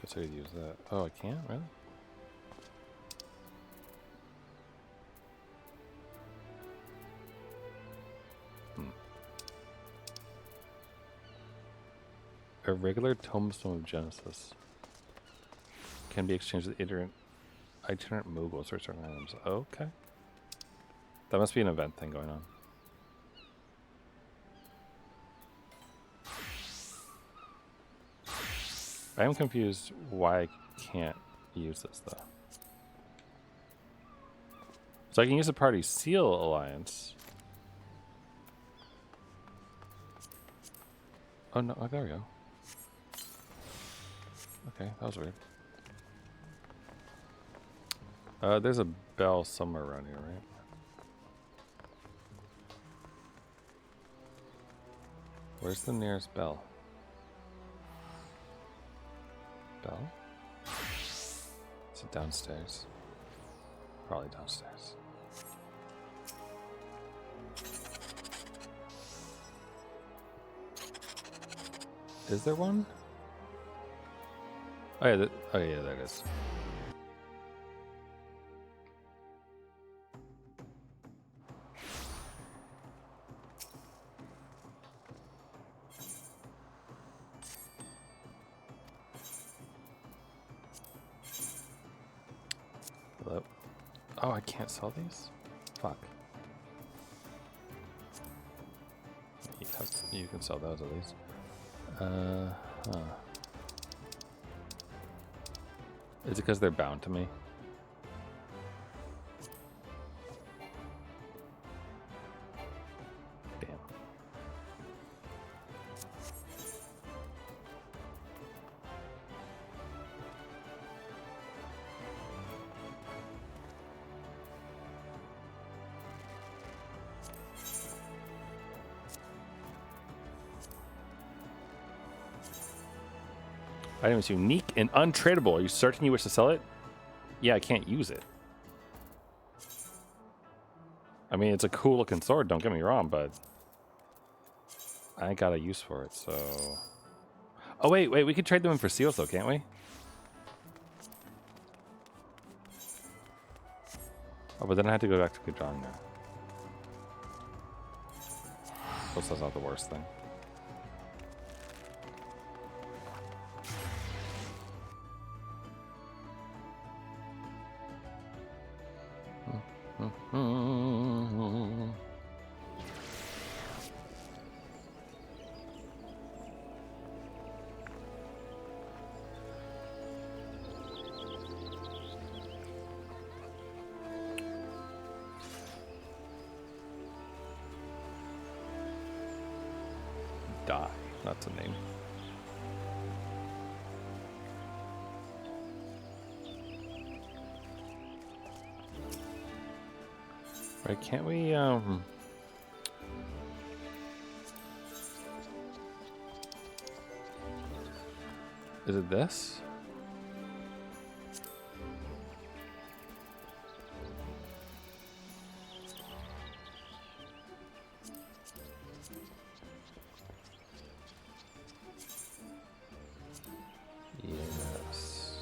Guess I could use that. Oh, I can't? Really? A regular tombstone of Genesis can be exchanged with itinerant moguls or certain items. Okay. That must be an event thing going on. I am confused why I can't use this though. So I can use the party seal alliance. Oh no, oh, there we go. Okay, that was weird. There's a bell somewhere around here, right? Where's the nearest bell? Bell? Is it downstairs? Probably downstairs. Is there one? Oh yeah, oh yeah, there it is. Hello? Oh, I can't sell these? Fuck. You can sell those at least. Huh. Is it because they're bound to me? Damn. Item is unique and untradeable. Are you certain you wish to sell it? Yeah, I can't use it. I mean, it's a cool looking sword, don't get me wrong, but I ain't got a use for it, so... Oh, wait, we could trade them in for seals, though, can't we? Oh, but then I have to go back to Kajang now. Plus, that's not the worst thing. Die. That's a name. Right, can't we, is it this? Yes.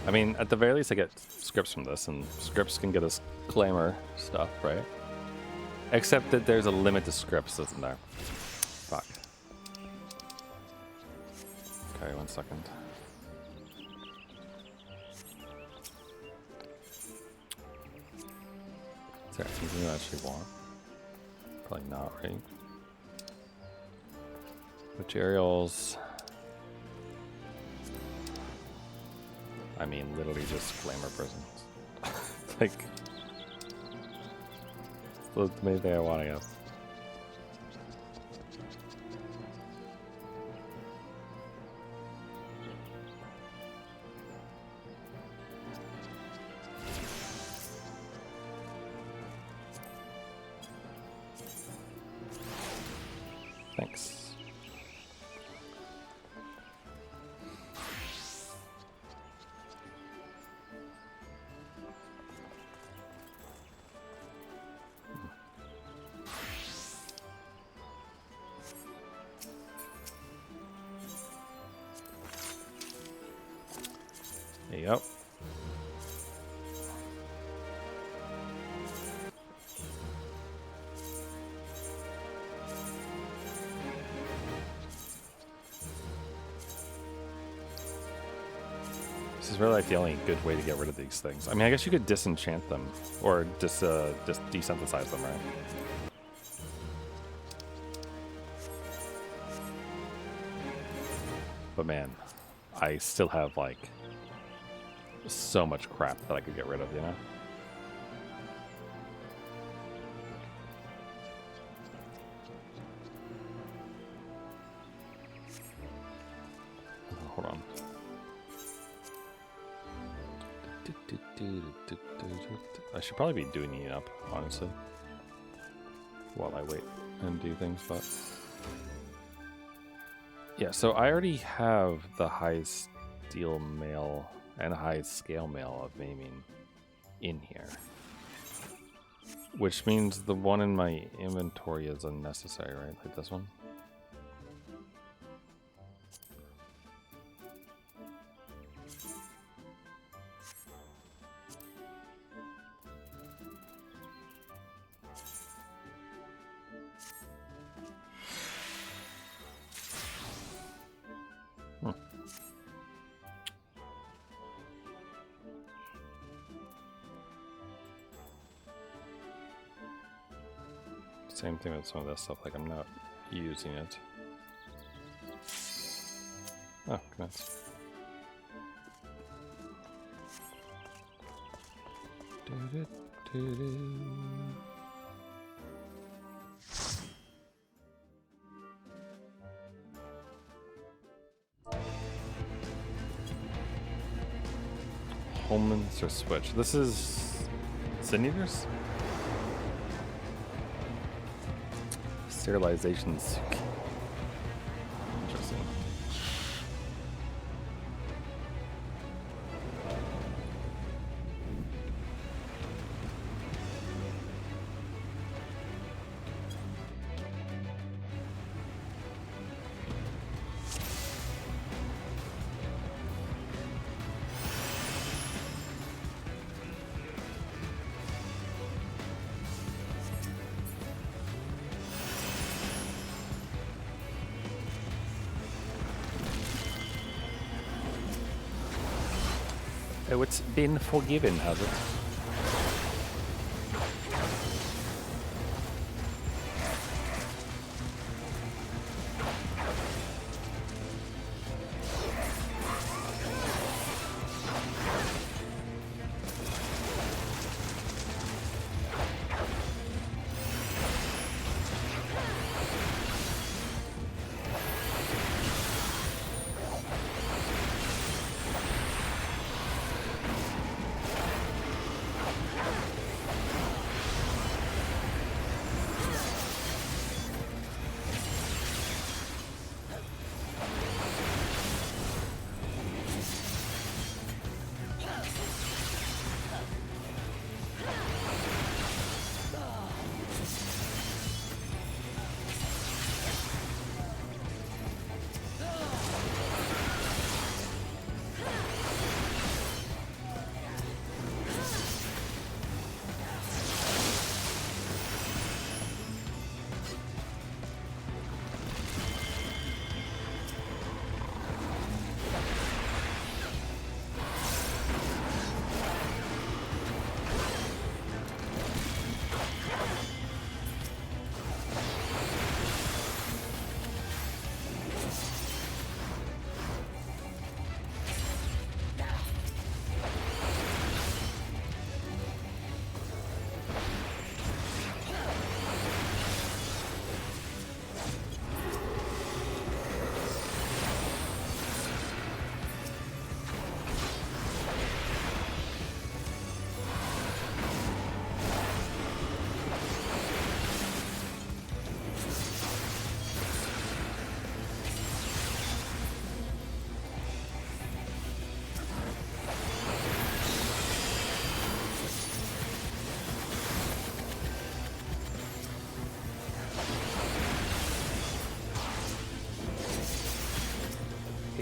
I mean, at the very least, I get scripts from this, and scripts can get us glamour stuff, right? Except that there's a limit to scripts, isn't there? Fuck. Okay, 1 second. Is there anything I actually want? Probably not, right? Materials. I mean, literally just glamour prisons. Like, that's the main thing I want, I guess. Thanks. Yep. This is really like the only good way to get rid of these things. I mean, I guess you could disenchant them or just desynthesize them, right? But man, I still have like so much crap that I could get rid of, you know? Oh, hold on. I should probably be doing it up, honestly, while I wait and do things, but yeah, so I already have the high steel mail and high scale mail of maiming in here, which means the one in my inventory is unnecessary, right? Like this one. Same thing with some of this stuff, like I'm not using it. Oh, nice. Holman's or Switch. This is Sin-Eaters? Sterilization suit. Interesting. So it's been forgiven, has it?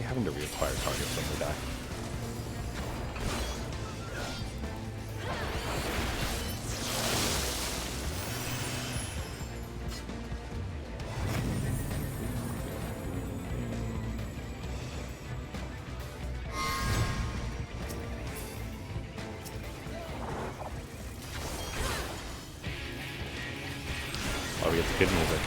Having to reacquire targets when they die. Oh, we get the good music.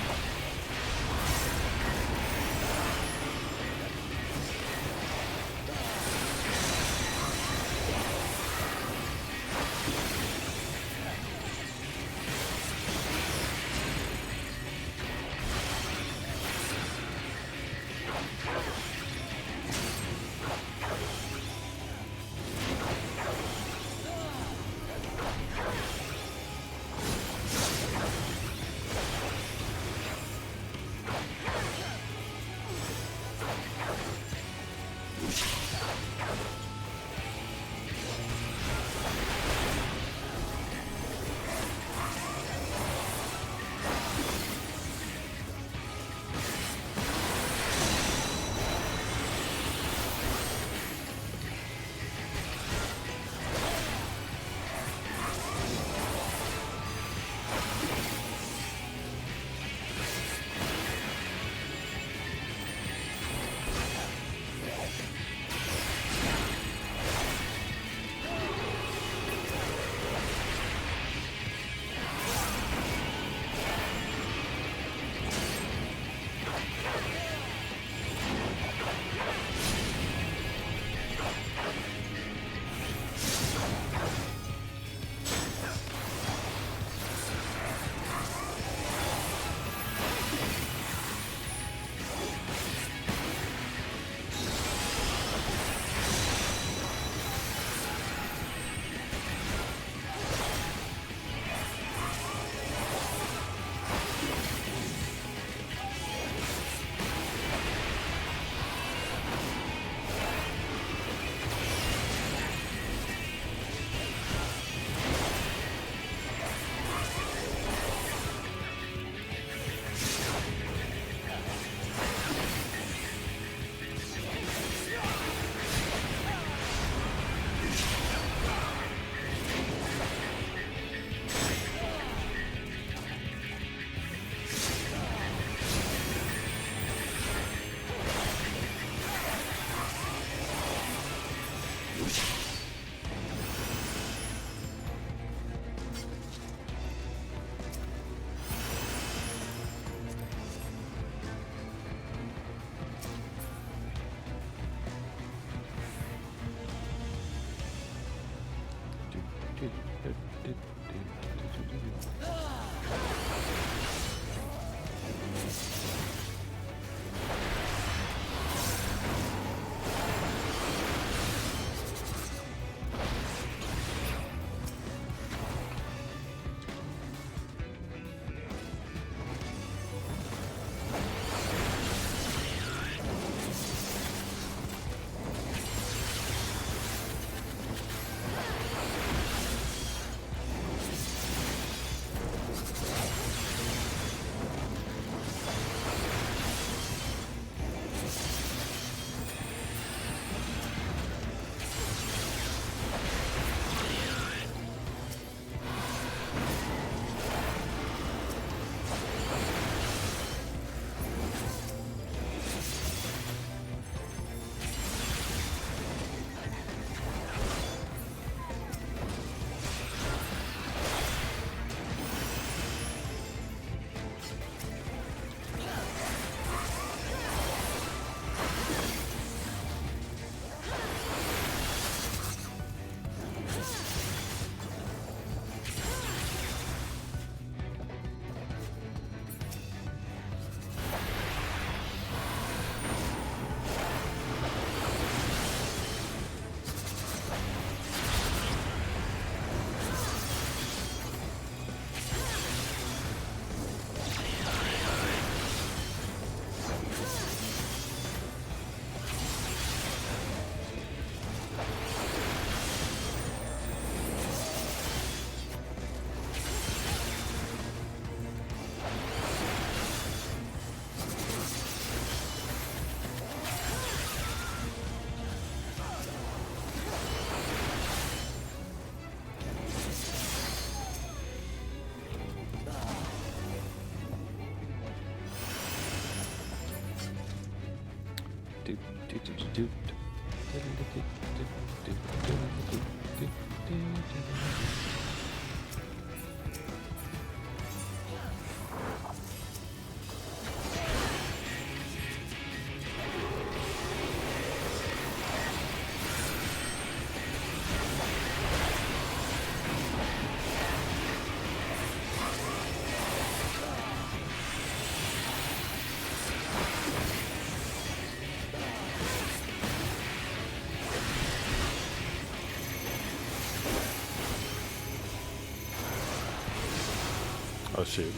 Oh shoot.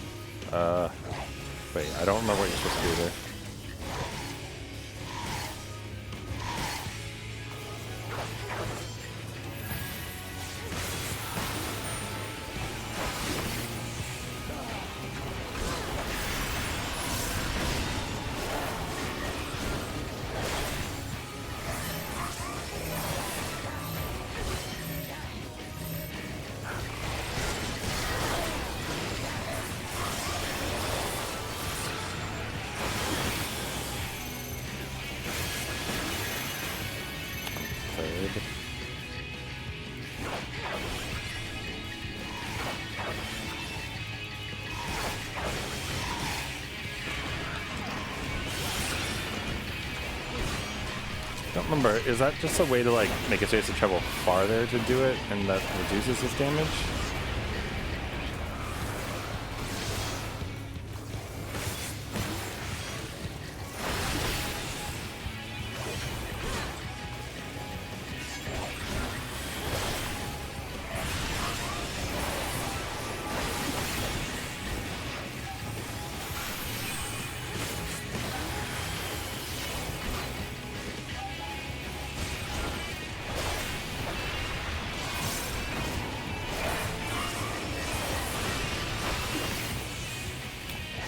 Wait, I don't remember what you're supposed to do there. I don't remember, is that just a way to like make it so you have to travel farther to do it and that reduces his damage?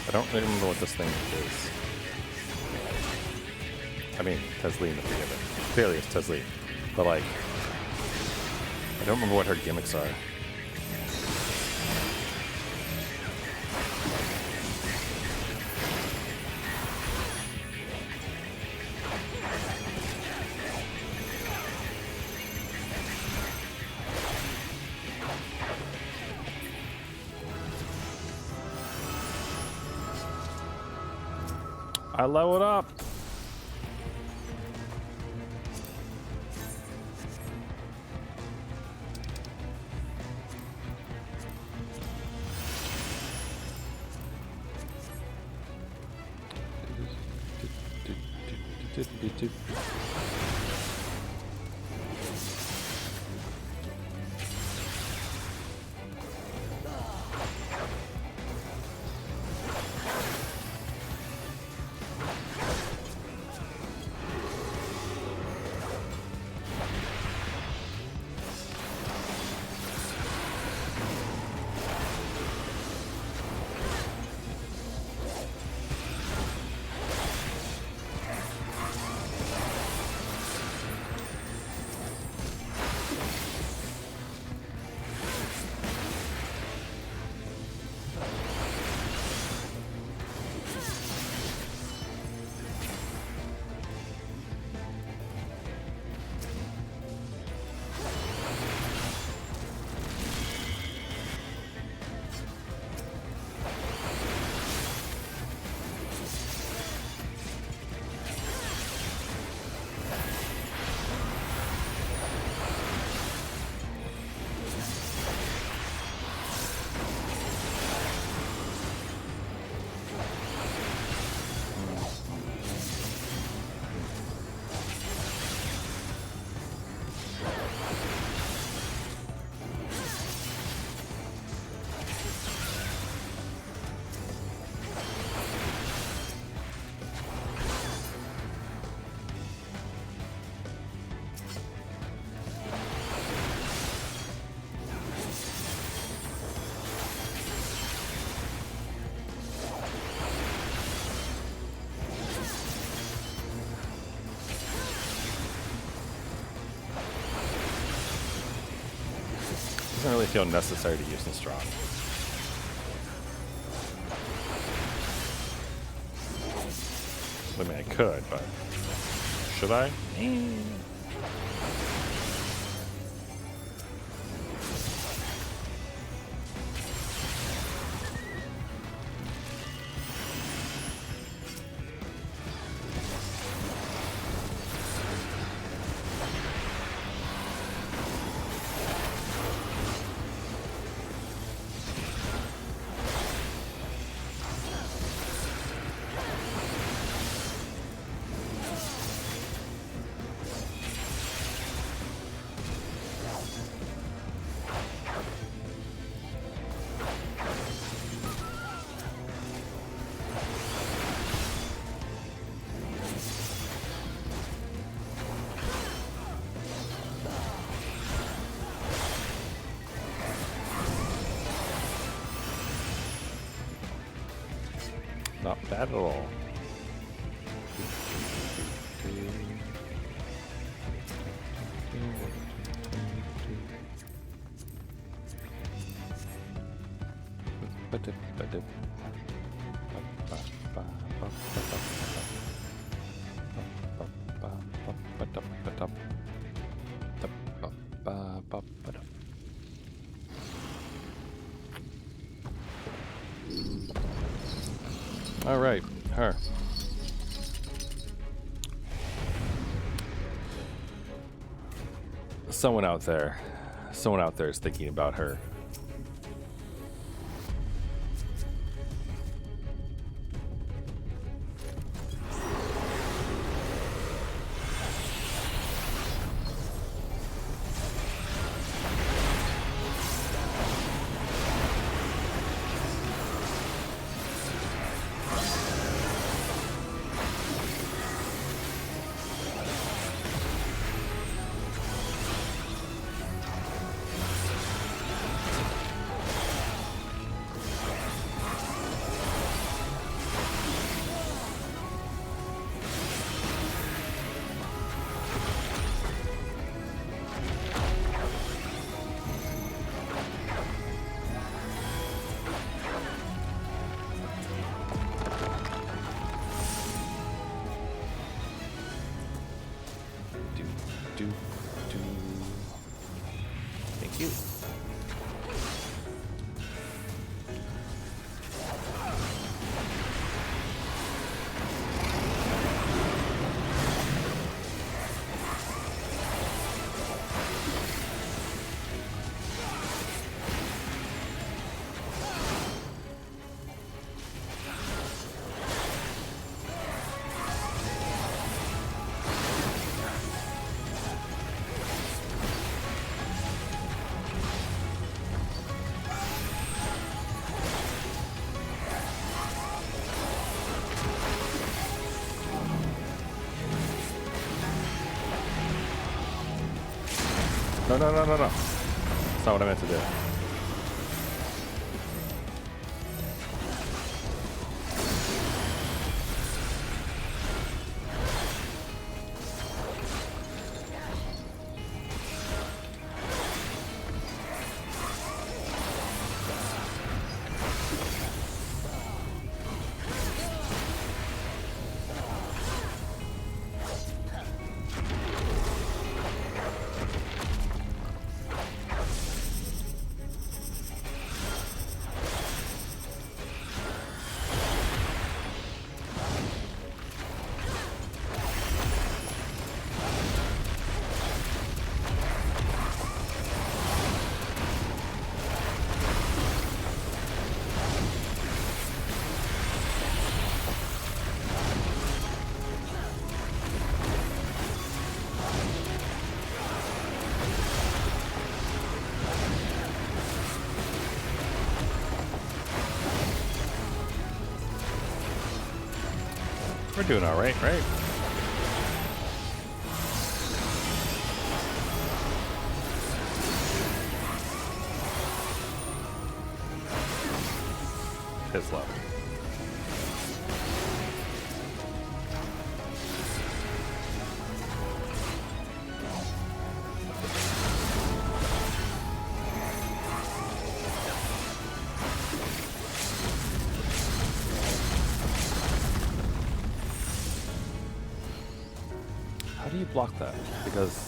I don't really remember what this thing is. I mean, Tesleen, to forgive it. Clearly it's Tesleen. But like, I don't remember what her gimmicks are. I leveled up. Doesn't really feel necessary to use this drop. I mean, I could, but should I? Not bad at all. All right, her. Someone out there is thinking about her. Thank you. No. That's not what I meant to do. We're doing all right, right? His level. do you block that? Because...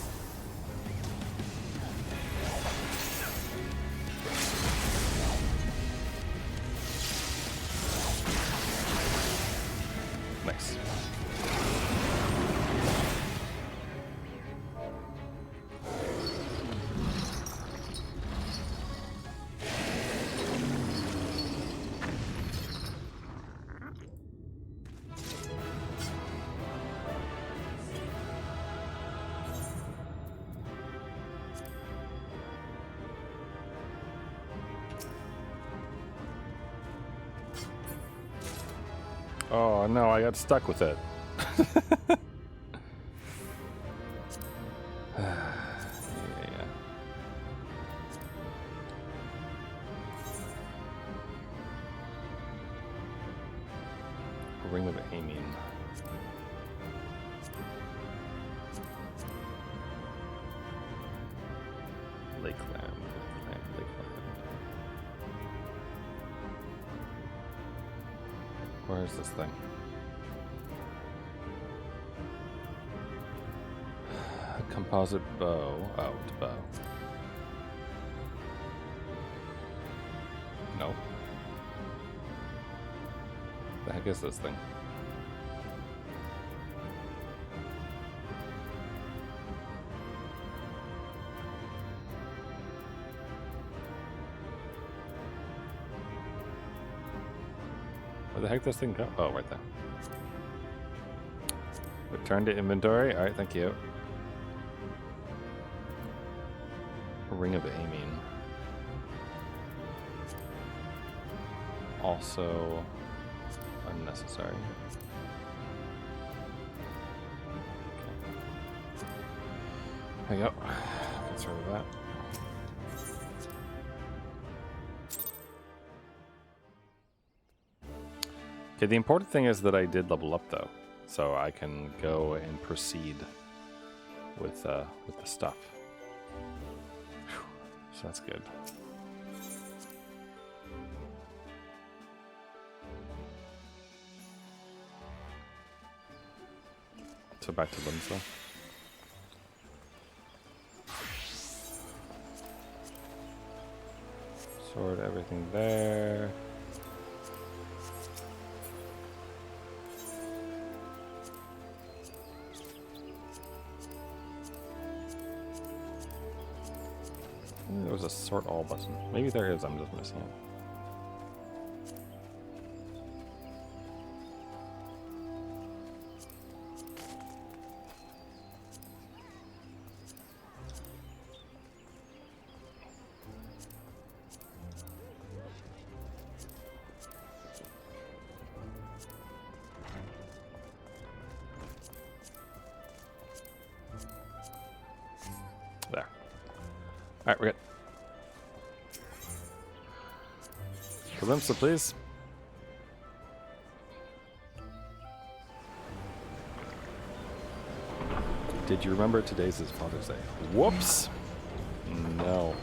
Nice. Oh no, I got stuck with it. Yeah. Ring of Aiming. Lakeland. Where is this thing? A composite bow. Oh, it's a bow. No. The heck is this thing? Where the heck does this thing go? Oh, right there. Return to inventory. Alright, thank you. Ring of Aiming. Also unnecessary. There you go. Get rid of that. Okay, the important thing is that I did level up though, so I can go and proceed with the stuff. Whew. So that's good. So back to Limsa. Sword, everything there. There was a sort all button. Maybe there is, I'm just missing it. There. Alright, we're good. Limsa, please. Did you remember today's is Father's Day? Whoops! No.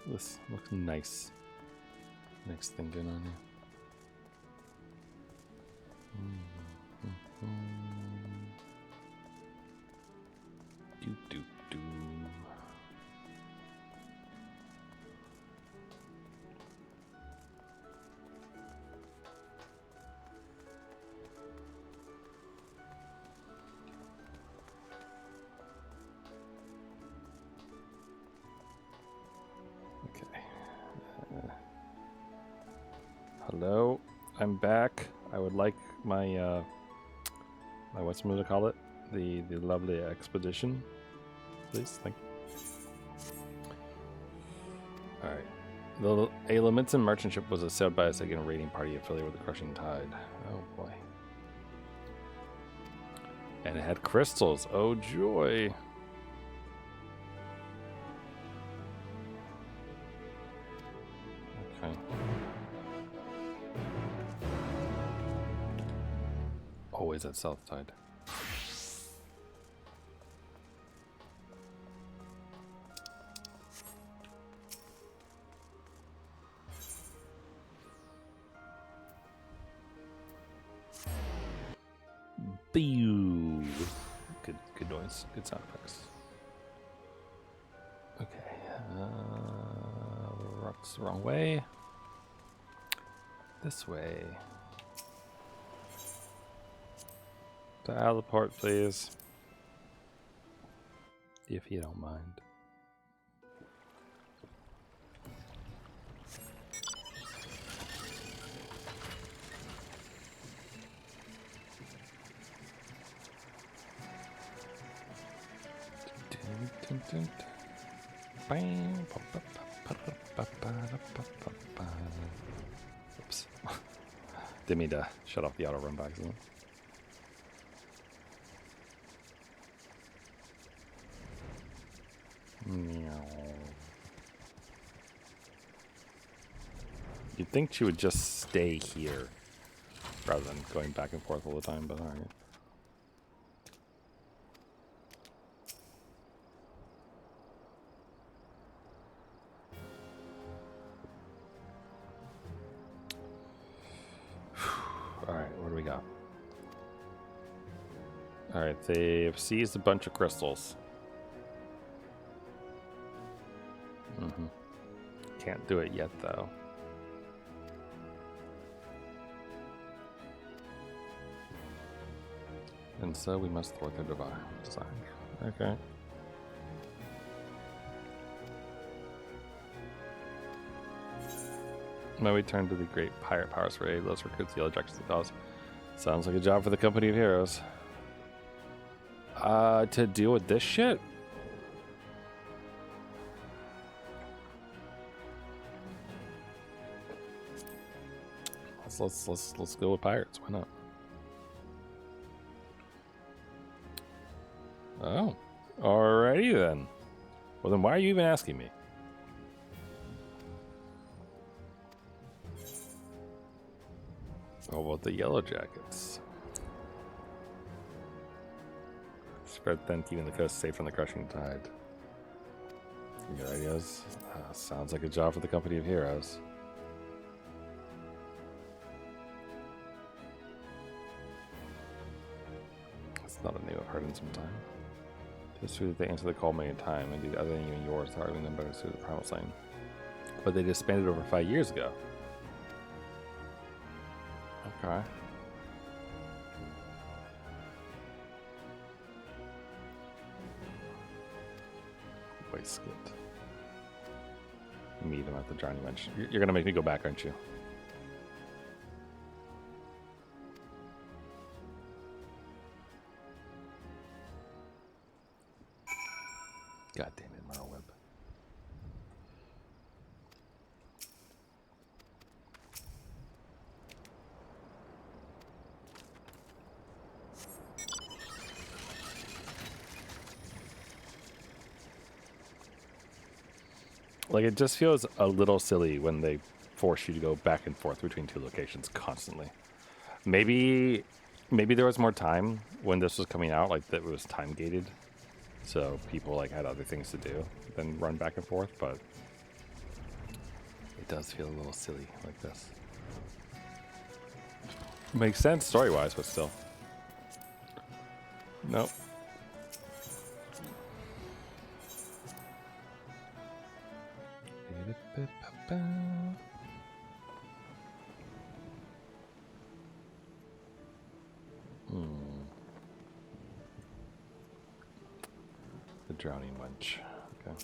This looks nice. Nice thing going on here. Do. Hello, I'm back. I would like my what's I'm gonna call it? The lovely expedition, please. Thank you. All right. A Lamenton merchant ship was assailed by a second raiding party affiliated with the Crushing Tide. Oh boy. And it had crystals. Oh joy. Okay. Always at South Tide. Boo. Good noise. Good sound effects. Okay. That's the wrong way. This way. Teleport, please. If you don't mind. Oops. Didn't mean to shut off the auto run by accident. You'd think she would just stay here rather than going back and forth all the time, but alright. Alright, what do we got? Alright, they've seized a bunch of crystals. Can't do it yet, though. And so we must thwart their design. Okay. Now we turn to the great pirate powers for aid. Let's recruit the yellow jackets to the cause. Sounds like a job for the company of heroes. To deal with this shit? Let's go with pirates. Why not? Oh, alrighty then. Well, then why are you even asking me? Oh, well, the yellow jackets. Spread thin, keeping the coast safe from the crushing tide. Good ideas. Sounds like a job for the company of heroes. Not a name I've heard in some time. It's true that they answer the call many a time, indeed other than even yours, targeting them better suited to the primal lane. But they disbanded over 5 years ago. Okay. Wait, skit. Meet him at the Johnny Bench. You're gonna make me go back, aren't you? God damn it, Marl Web. Like, it just feels a little silly when they force you to go back and forth between two locations constantly. Maybe there was more time when this was coming out, like that it was time gated. So people like had other things to do than run back and forth, but does feel a little silly like this. Makes sense story-wise, but still. Nope. The drowning wench. Okay.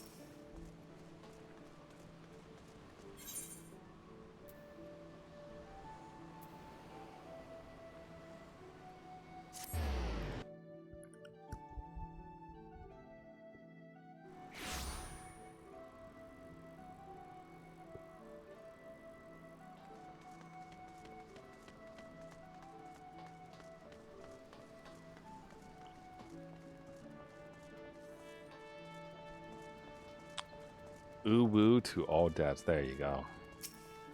Ooh woo to all dads. There you go.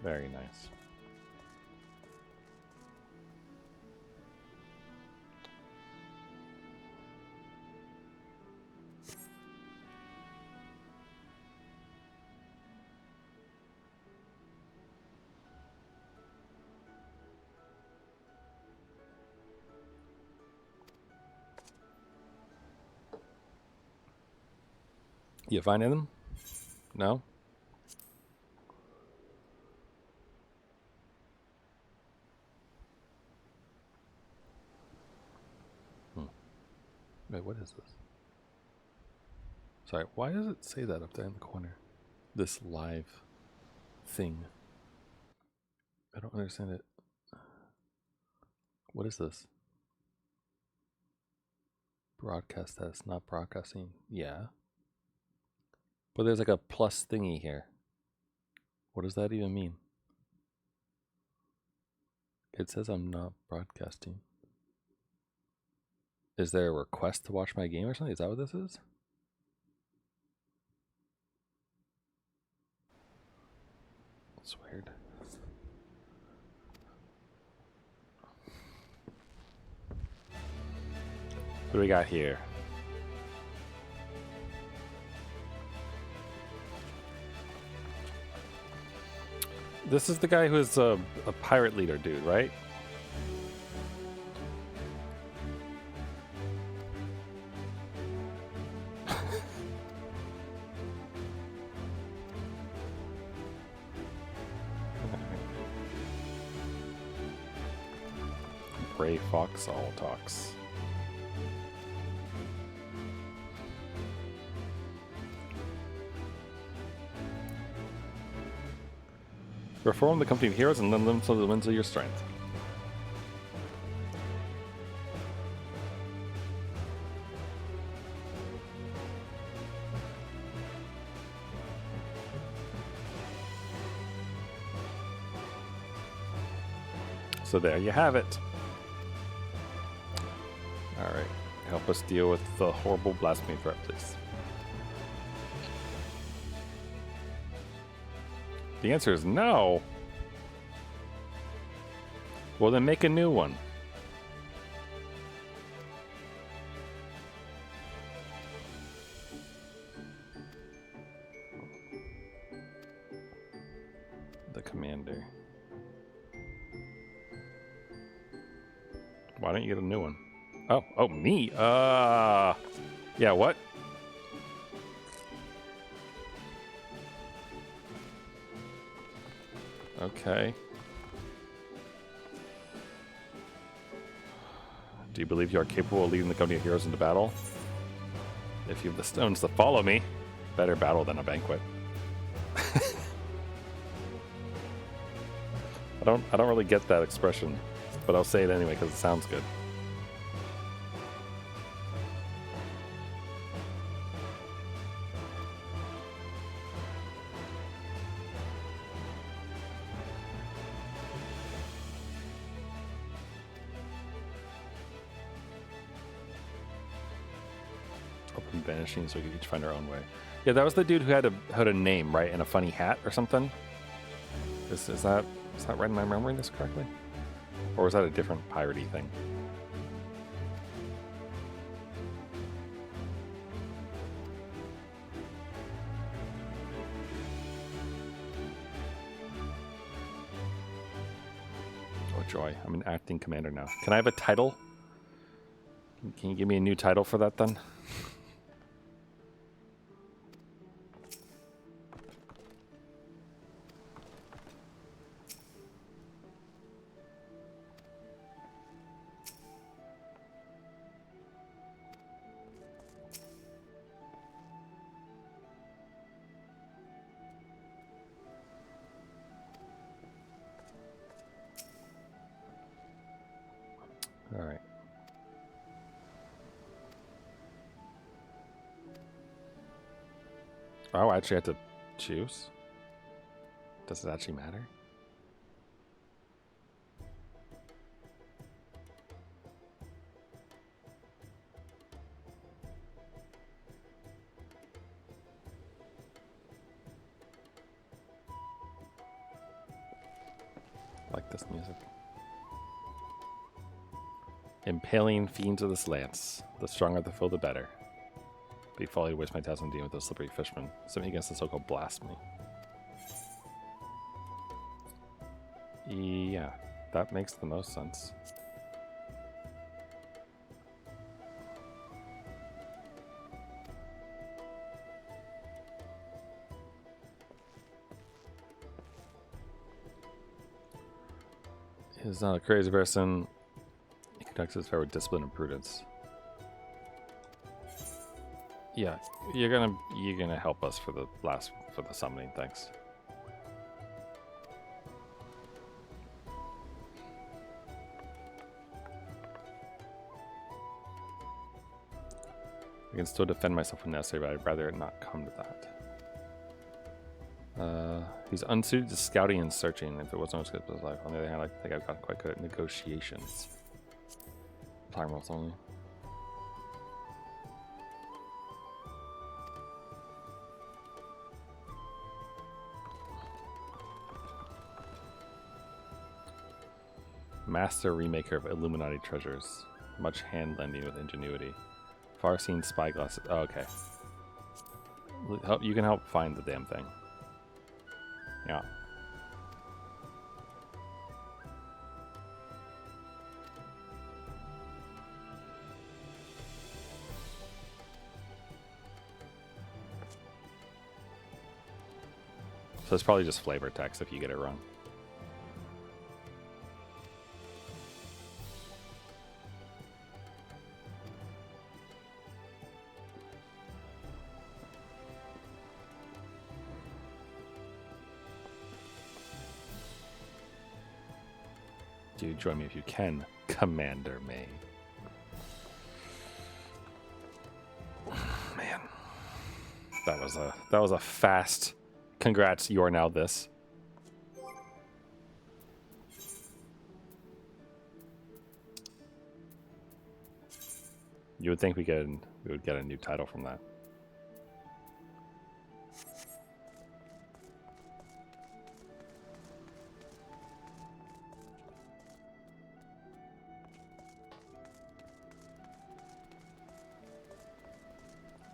Very nice. You find them? No? Wait, what is this? Sorry, why does it say that up there in the corner? This live thing. I don't understand it. What is this? Broadcast test, not broadcasting. Yeah. But there's like a plus thingy here. What does that even mean? It says I'm not broadcasting. Is there a request to watch my game or something? Is that what this is? That's weird. What do we got here? This is the guy who is a pirate leader dude, right? Gray Fox all talks. Reform the company of heroes and lend them to the winds of your strength. So there you have it. Alright, help us deal with the horrible blasphemy threat, please. The answer is no. Well, then make a new one. The commander. Why don't you get a new one? Oh, me? Yeah, what? Okay. Do you believe you are capable of leading the company of heroes into battle? If you have the stones to follow me, better battle than a banquet. I don't really get that expression, but I'll say it anyway because it sounds good. Open vanishing so we could each find our own way. Yeah, that was the dude who had a name, right? And a funny hat or something. Is that right? Am I remembering this correctly? Or was that a different piratey thing? what joy. I'm an acting commander now. Can I have a title? Can you give me a new title for that then? All right. Oh, I actually have to choose? Does it actually matter? I like this music. Impaling fiends with this lance. The stronger the foe, the better. Be folly to waste my task on dealing with those slippery fishermen. Something against the so-called blasphemy. Yeah, that makes the most sense. He's not a crazy person. He conducts his affair with discipline and prudence. Yeah, you're gonna help us for the summoning. Thanks. I can still defend myself when necessary, but I'd rather it not come to that. He's unsuited to scouting and searching if it wasn't good for his life. On the other hand, I think I've gotten quite good at negotiations. Time rolls only. Master remaker of Illuminati treasures. Much hand lending with ingenuity. Far-seen spyglasses. Oh, okay. You can help find the damn thing. Yeah. So it's probably just flavor text if you get it wrong. Dude, join me if you can, Commander May. Man, that was a fast. Congrats, you are now this. You would think we would get a new title from that.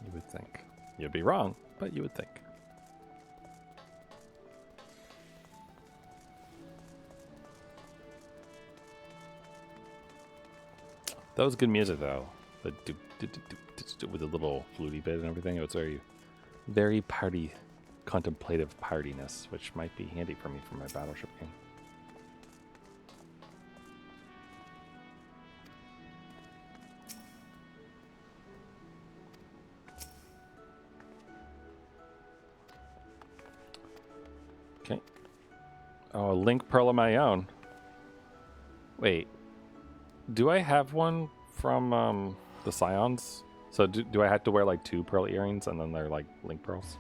You would think. You'd be wrong, but you would think. That was good music, though. The with the little fluty bit and everything. It was very, very party, contemplative partiness, which might be handy for me for my battleship game. Okay. Oh, a link pearl of my own. Wait. Do I have one from the Scions? So do I have to wear like 2 pearl earrings and then they're like link pearls?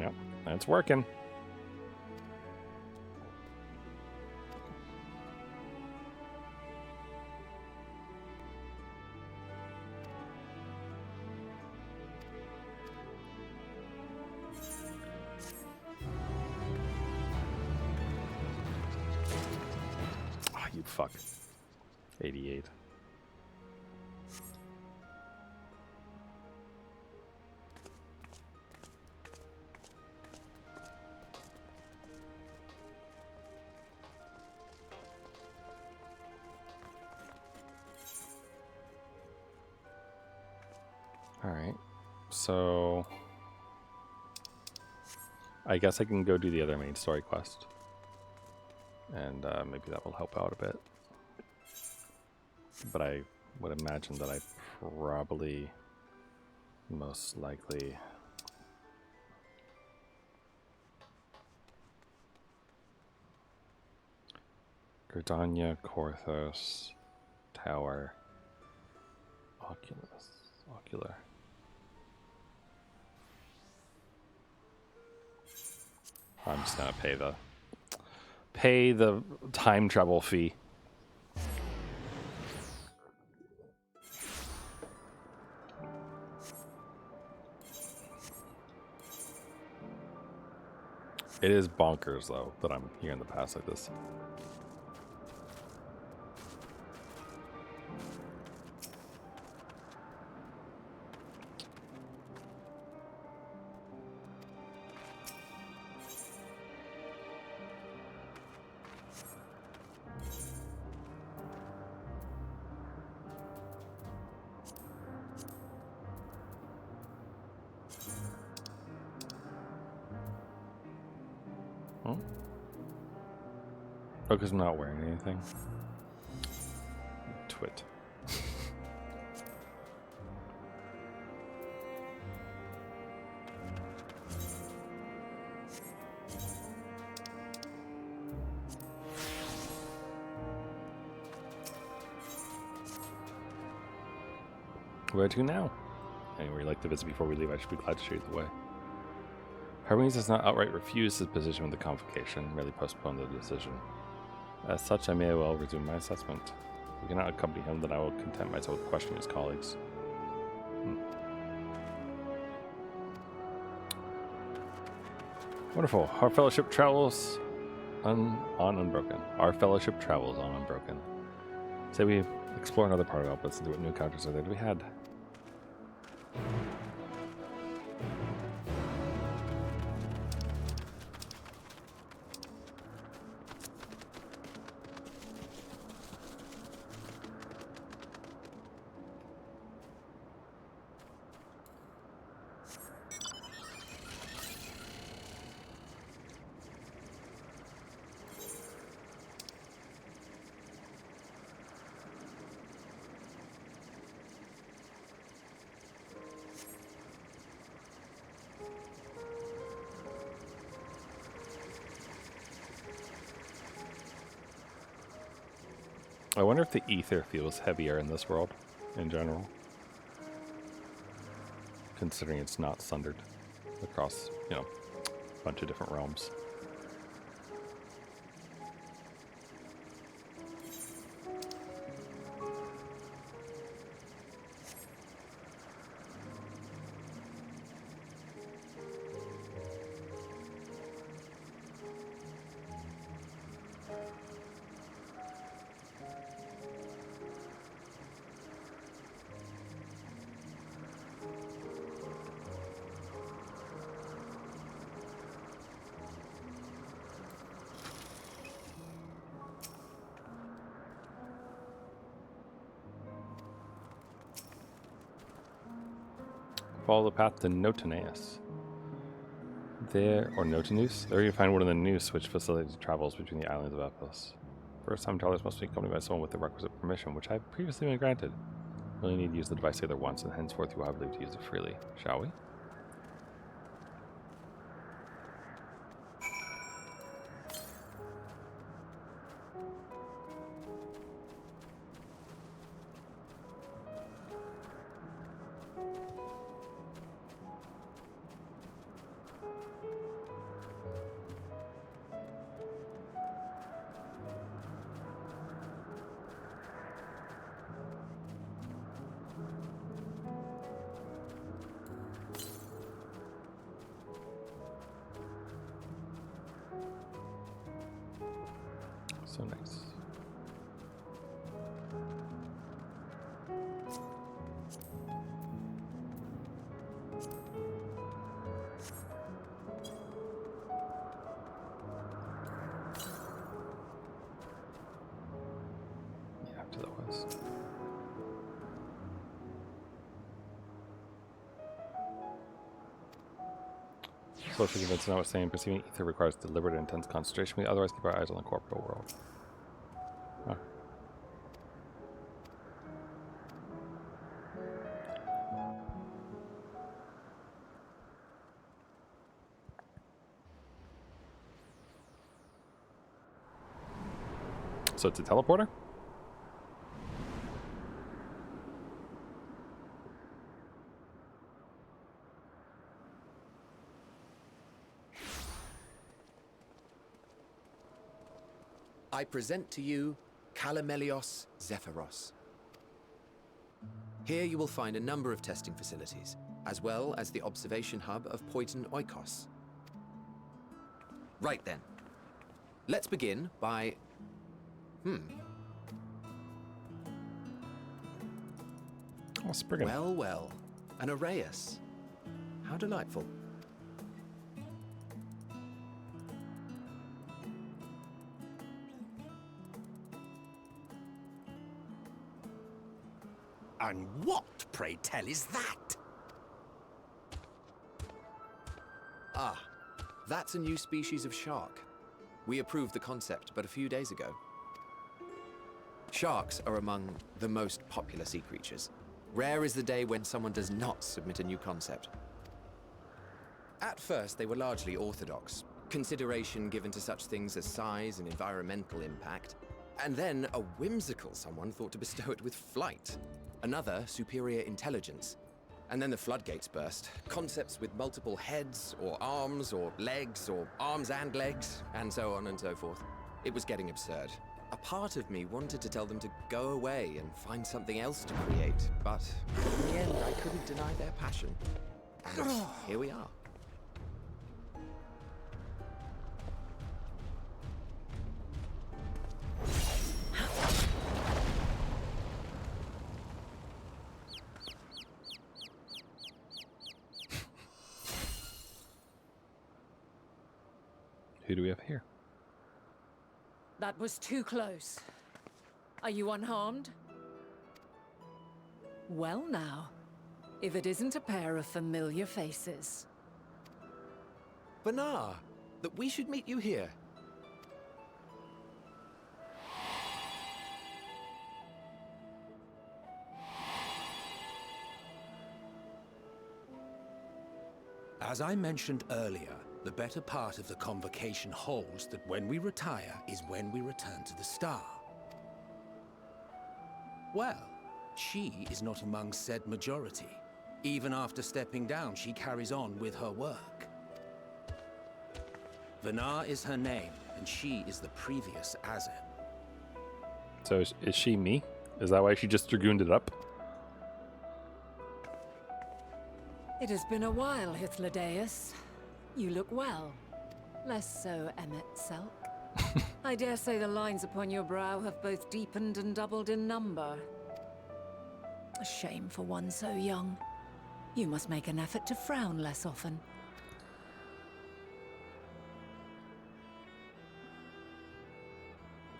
Yep, that's working. Fuck. 88. Alright. So I guess I can go do the other main story quest. And maybe that will help out a bit. But I would imagine that I probably most likely Gridania, Korthos, Tower, Ocular. I'm just gonna pay the time travel fee. It is bonkers though that I'm here in the past like this. Oh, because I'm not wearing anything. Twit. Where to now? Anywhere you'd like to visit before we leave, I should be glad to show you the way. Hermes does not outright refuse his position with the convocation, merely postpone the decision. As such, I may well resume my assessment. If we cannot accompany him, then I will content myself with questioning his colleagues. Wonderful. Our fellowship travels on Unbroken. Our fellowship travels on Unbroken. Say we explore another part of Elpis and see what new encounters are there to be had. I wonder if the ether feels heavier in this world, in general. Considering it's not sundered across, a bunch of different realms. Follow the path to Notaneus. There, or Notanus, there you find one of the noose which facilitates travels between the islands of Epos. First time travelers must be accompanied by someone with the requisite permission, which I have previously been granted. You only need to use the device either once, and henceforth you will have leave to use it freely. Shall we? So nice. Yeah, to the west. Socially convinced to know what's saying, perceiving ether requires deliberate and intense concentration. We otherwise keep our eyes on the corporeal world. Huh. So it's a teleporter? I present to you Kalamelios Zephyros. Here you will find a number of testing facilities, as well as the observation hub of Poiton Oikos. Right then. Let's begin by... Oh, Spriggan. Well, well. An Arraius. How delightful. And what, pray tell, is that? Ah, that's a new species of shark. We approved the concept but a few days ago. Sharks are among the most popular sea creatures. Rare is the day when someone does not submit a new concept. At first, they were largely orthodox, consideration given to such things as size and environmental impact, and then a whimsical someone thought to bestow it with flight. Another, superior intelligence. And then the floodgates burst. Concepts with multiple heads, or arms and legs, and so on and so forth. It was getting absurd. A part of me wanted to tell them to go away and find something else to create, but in the end I couldn't deny their passion. And here we are. Who do we have here? That was too close. Are you unharmed? Well now, if it isn't a pair of familiar faces. Banar, that we should meet you here. As I mentioned earlier, the better part of the convocation holds that when we retire is when we return to the star. Well, she is not among said majority. Even after stepping down, she carries on with her work. Vanar is her name, and she is the previous Azem. So is she me? Is that why she just dragooned it up? It has been a while, Hythlodaeus. You look well. Less so, Emmet Selk. I dare say the lines upon your brow have both deepened and doubled in number. A shame for one so young. You must make an effort to frown less often.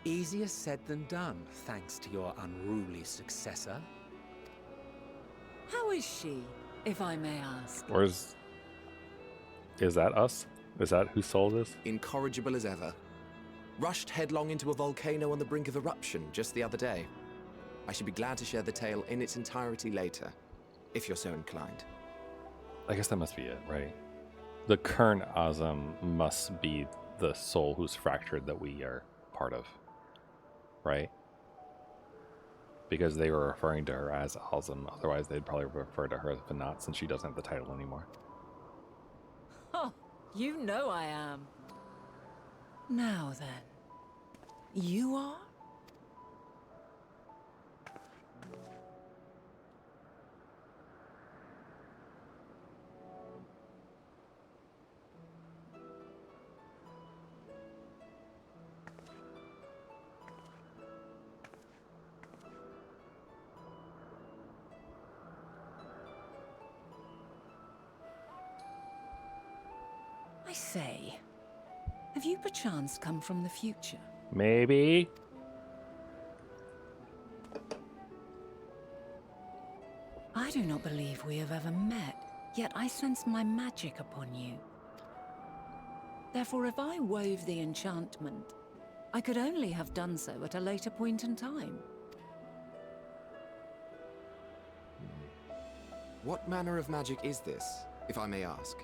Easier said than done, thanks to your unruly successor. How is she, if I may ask? Or is that us? Is that whose soul this? Incorrigible as ever. Rushed headlong into a volcano on the brink of eruption just the other day. I should be glad to share the tale in its entirety later, if you're so inclined. I guess that must be it, right? The current Azem must be the soul who's fractured that we are part of, right? Because they were referring to her as Azem. Otherwise, they'd probably refer to her as Vanat, since she doesn't have the title anymore. Oh, you know I am. Now then, you are? I say, have you perchance come from the future? Maybe. I do not believe we have ever met, yet I sense my magic upon you. Therefore, if I wove the enchantment, I could only have done so at a later point in time. What manner of magic is this, if I may ask?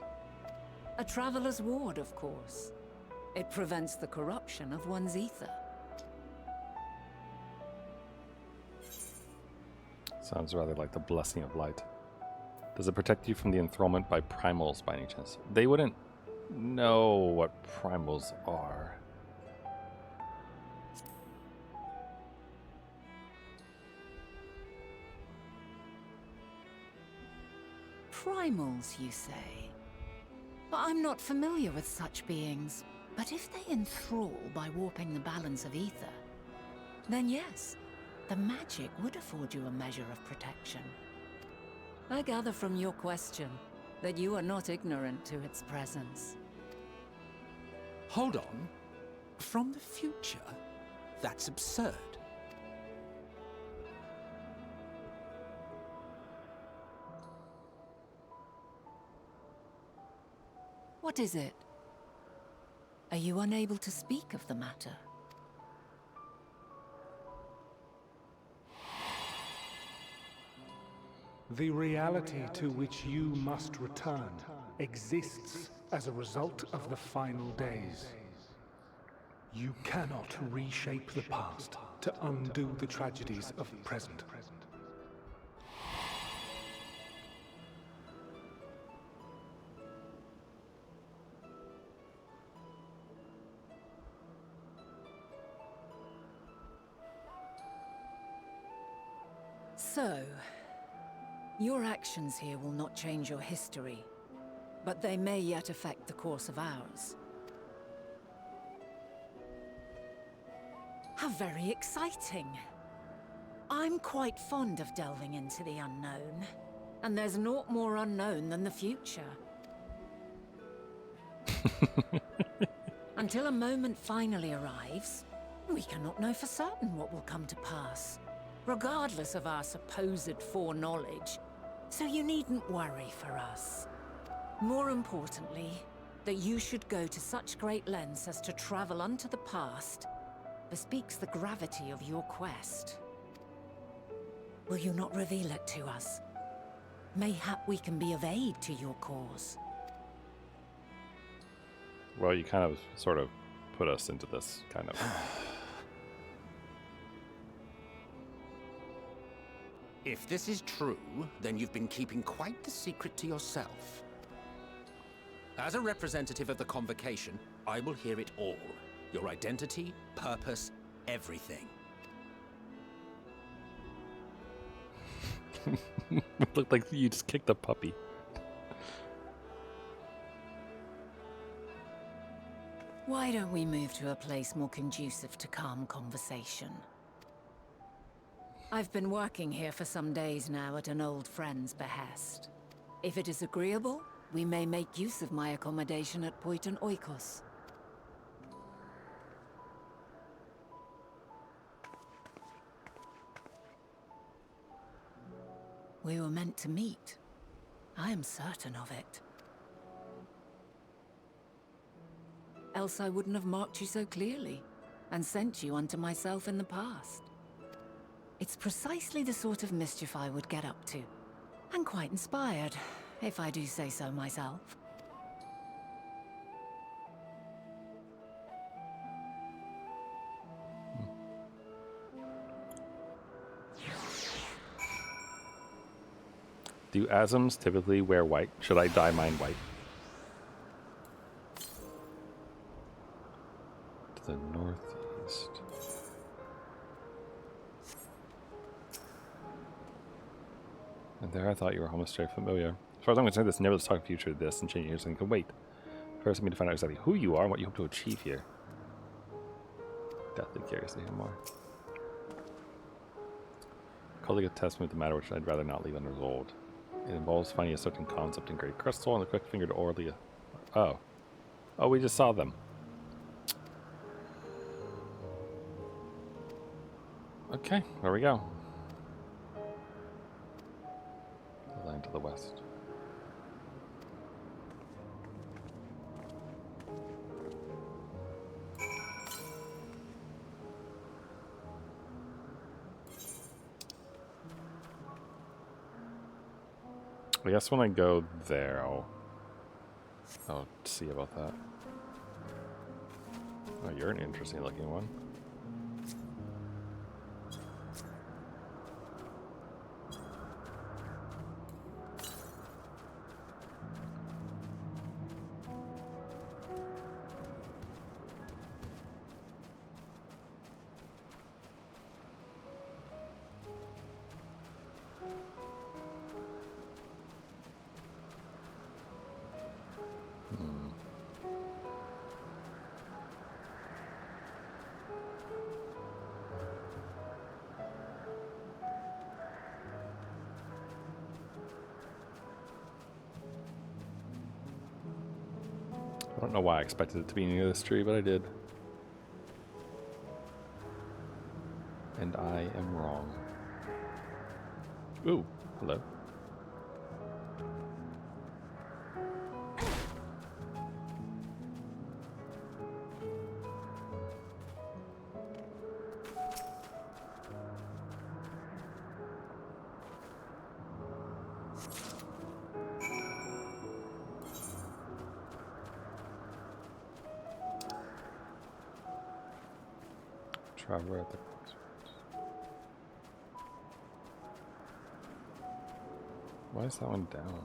A traveler's ward, of course. It prevents the corruption of one's ether. Sounds rather like the blessing of light. Does it protect you from the enthrallment by primals by any chance? They wouldn't know what primals are. Primals, you say? But I'm not familiar with such beings. But if they enthrall by warping the balance of ether, then yes, the magic would afford you a measure of protection. I gather from your question that you are not ignorant to its presence. Hold on. From the future? That's absurd. What is it? Are you unable to speak of the matter? The reality to which you must return exists as a result of the final days. You cannot reshape the past to undo the tragedies of the present. So, your actions here will not change your history, but they may yet affect the course of ours. How very exciting! I'm quite fond of delving into the unknown, and there's naught more unknown than the future. Until a moment finally arrives, we cannot know for certain what will come to pass, regardless of our supposed foreknowledge, so you needn't worry for us. More importantly, that you should go to such great lengths as to travel unto the past bespeaks the gravity of your quest. Will you not reveal it to us? Mayhap we can be of aid to your cause. Well, you kind of, sort of put us into this kind of... If this is true, then you've been keeping quite the secret to yourself. As a representative of the Convocation, I will hear it all. Your identity, purpose, everything. It looked like you just kicked the puppy. Why don't we move to a place more conducive to calm conversation? I've been working here for some days now at an old friend's behest. If it is agreeable, we may make use of my accommodation at Poiton Oikos. We were meant to meet. I am certain of it. Else I wouldn't have marked you so clearly, and sent you unto myself in the past. It's precisely the sort of mischief I would get up to, and quite inspired, if I do say so myself. Do Asms typically wear white? Should I dye mine white? To the northeast. And there I thought you were almost very familiar. As far as I'm concerned, this never talk future of this and changing years and can wait. First, I need to find out exactly who you are and what you hope to achieve here. Deathly curious to hear more. Calling a testament to the matter which I'd rather not leave unresolved. It involves finding a certain concept in great crystal and the quick-fingered orally. Oh. Oh, we just saw them. Okay, there we go. The line to the west. I guess when I go there, I'll see about that. Oh, you're an interesting looking one. I don't know why I expected it to be near this tree, but I did. And I am wrong. Ooh, hello. Traveler at the crossroads. Why is that one down?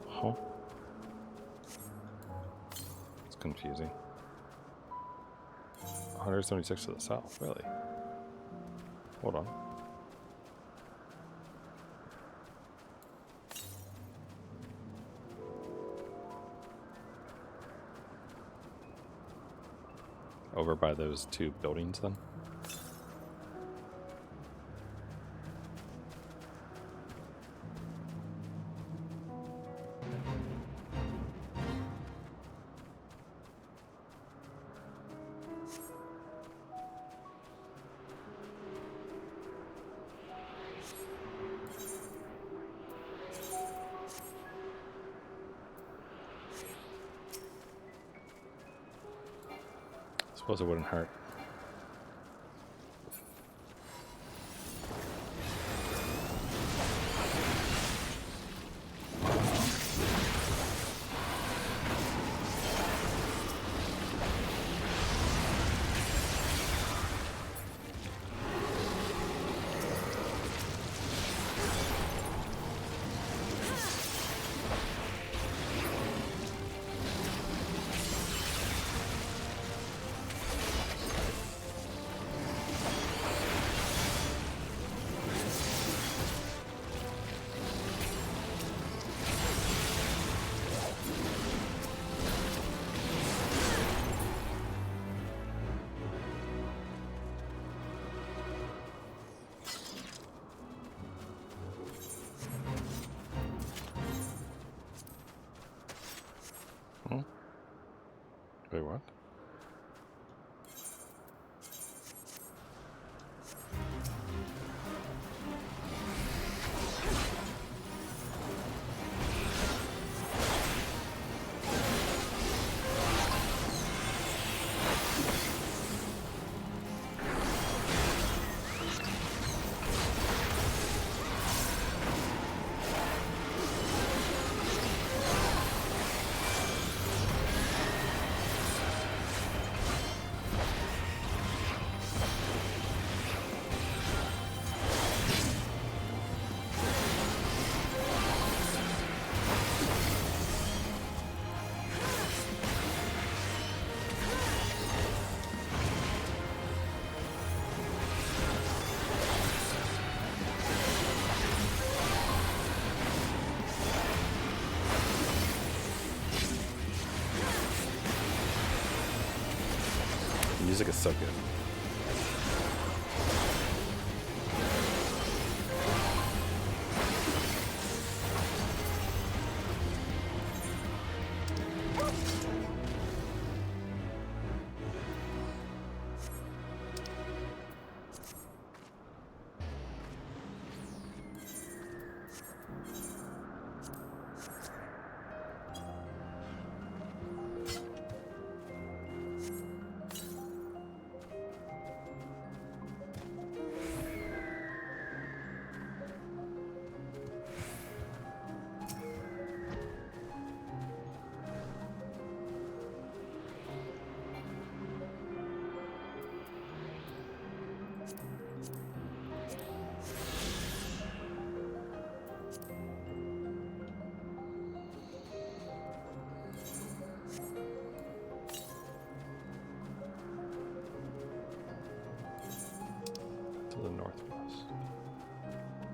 Huh? It's confusing. 176 to the south, really? Hold on. Over by those two buildings, then? Suppose it wouldn't hurt. Wait, what? The music is so good.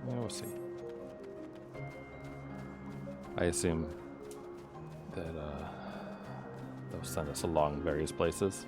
Yeah, we'll see. I assume that they'll send us along various places.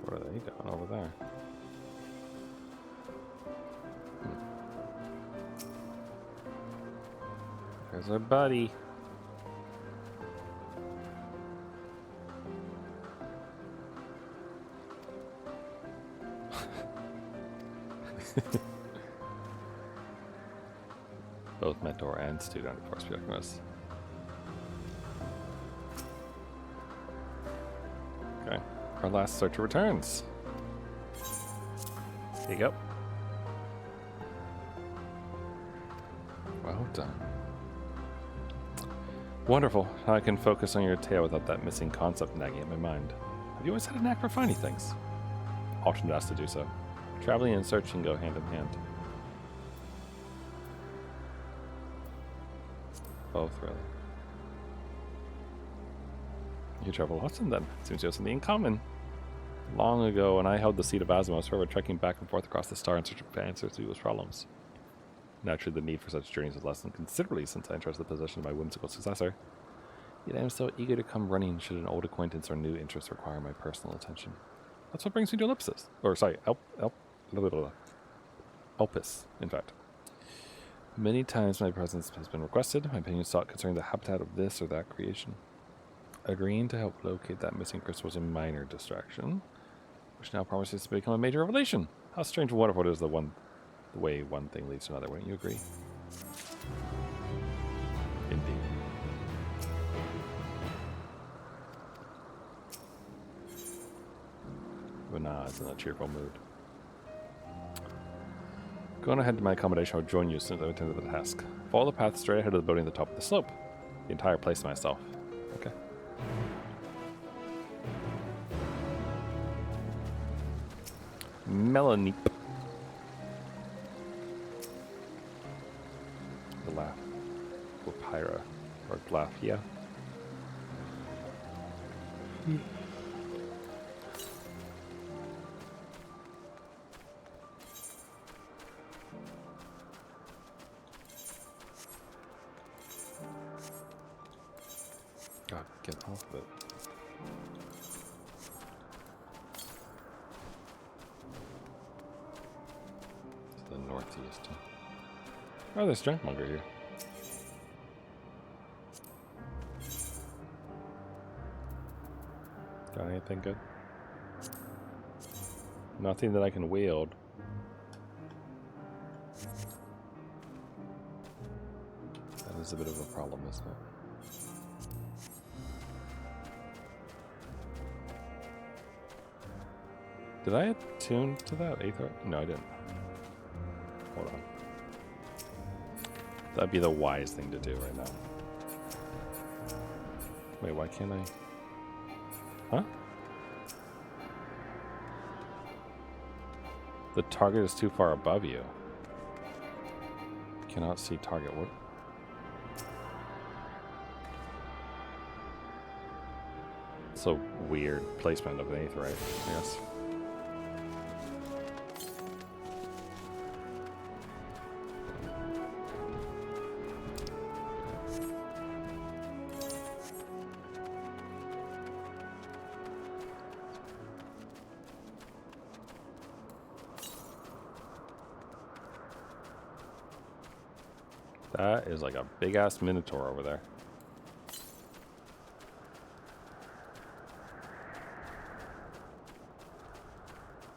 Where are they going over there? There's our buddy. Both mentor and student, of course, Alchemist. Okay, our last searcher returns. Here you go. Well done. Wonderful. Now I can focus on your tale without that missing concept nagging at my mind. Have you always had a knack for finding things? Often asked to do so. Traveling and searching go hand in hand. Both, really. You travel often, then. Seems you have something in common. Long ago, when I held the seat of Asimos, forever trekking back and forth across the star in search of answers to those problems. Naturally, the need for such journeys has lessened considerably since I entrusted the position of my whimsical successor. Yet I am so eager to come running should an old acquaintance or new interest require my personal attention. That's what brings me to Ellipsis. Or, sorry, Elpis, in fact. Many times my presence has been requested, my opinion sought concerning the habitat of this or that creation. Agreeing to help locate that missing crystal was a minor distraction, which now promises to become a major revelation. How strange and wonderful it is the way one thing leads to another, wouldn't you agree? Indeed. Vana is in a cheerful mood. Going ahead to my accommodation, I'll join you as soon as I attend to the task. Follow the path straight ahead of the building at the top of the slope. The entire place to myself. Okay. Melanie. Glapyra. Or Glaphia. God, get off of it. To the northeast. Oh, there's Drunkmonger here. Got anything good? Nothing that I can wield. That is a bit of a problem, isn't it? Did I attune to that Aether? No, I didn't. Hold on. That'd be the wise thing to do right now. Wait, why can't I? Huh? The target is too far above you. Cannot see target. What? It's a weird placement of an Aetherite, I guess. That is like a big ass minotaur over there.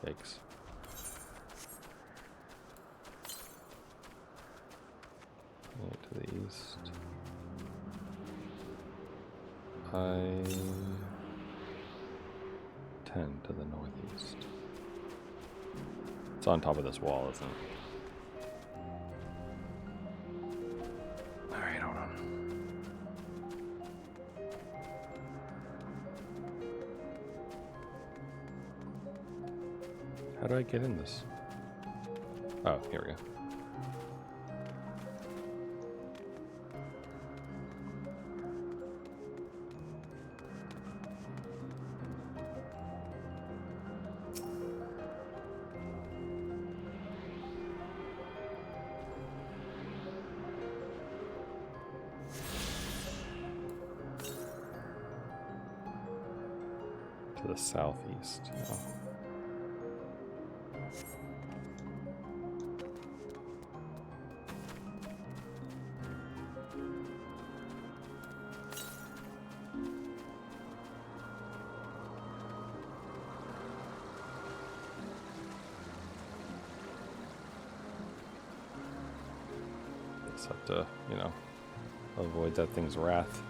Yikes. To the east. I-10 to the northeast. It's on top of this wall, isn't it? How do I get in this? Oh, here we go. To the southeast. Oh. Just have to, you know, avoid that thing's wrath.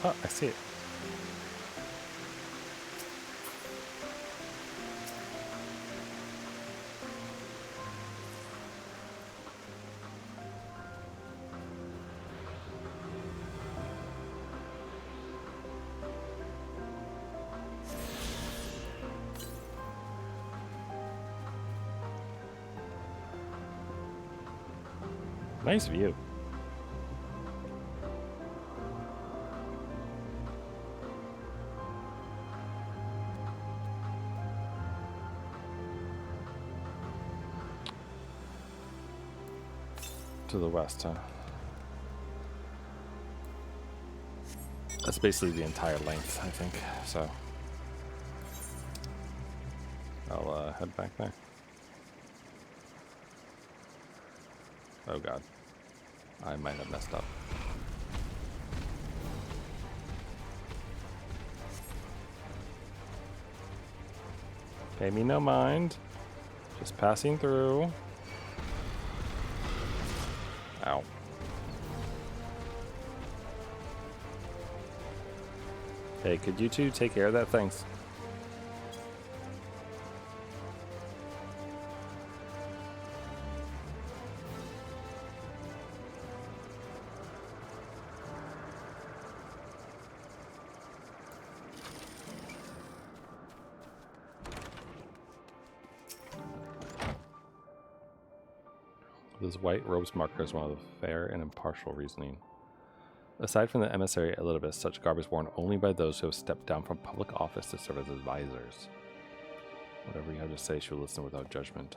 Oh, I see it. Nice view. To the west, huh? That's basically the entire length, I think. So I'll head back there. Oh god. I might have messed up. Pay me no mind. Just passing through. Ow. Hey, could you two take care of that? Thanks. This white robes markers one of the fair and impartial reasoning. Aside from the emissary Elidibus, such garb is worn only by those who have stepped down from public office to serve as advisors. Whatever you have to say, she'll listen without judgment.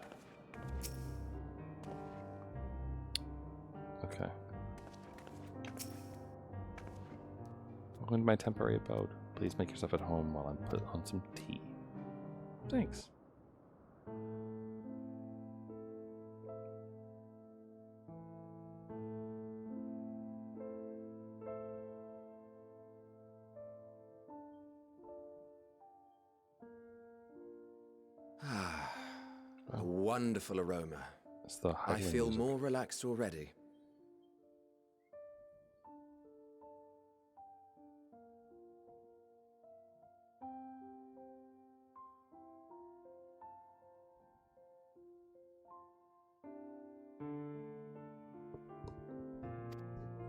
Okay. Welcome to my temporary abode. Please make yourself at home while I'm put on some tea. Thanks. A wonderful aroma. It's the I feel music. more relaxed already.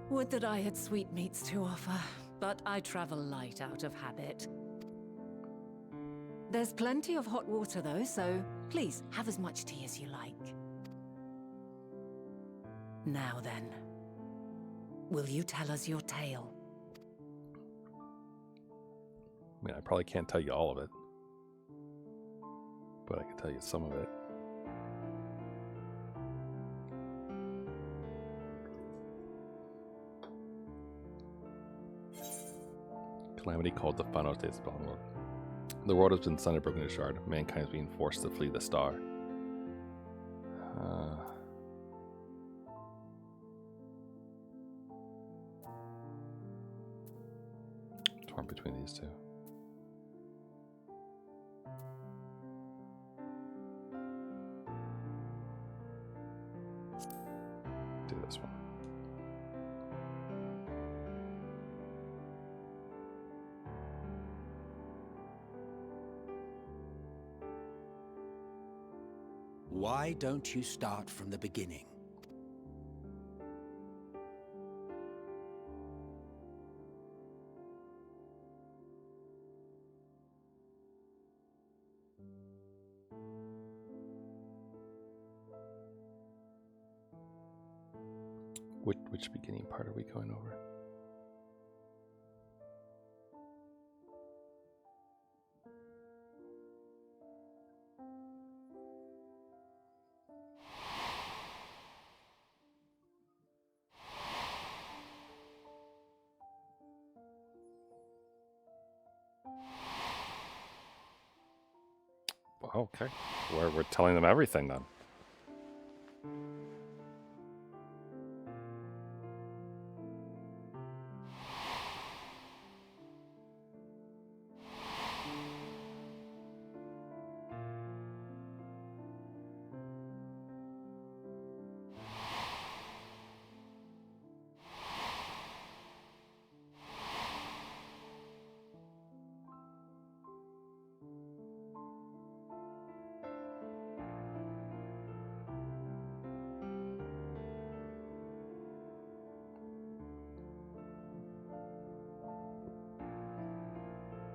Would that I had sweetmeats to offer, but I travel light out of habit. There's plenty of hot water though, so please have as much tea as you like. Now then, will you tell us your tale? I mean, I probably can't tell you all of it, but I can tell you some of it. Calamity called the Fanotes Balmor. The world has been sundered, broken to shard. Mankind is being forced to flee the star. Torn between these two. Do this one. Why don't you start from the beginning? Which beginning part are we going over? Okay, we're telling them everything then.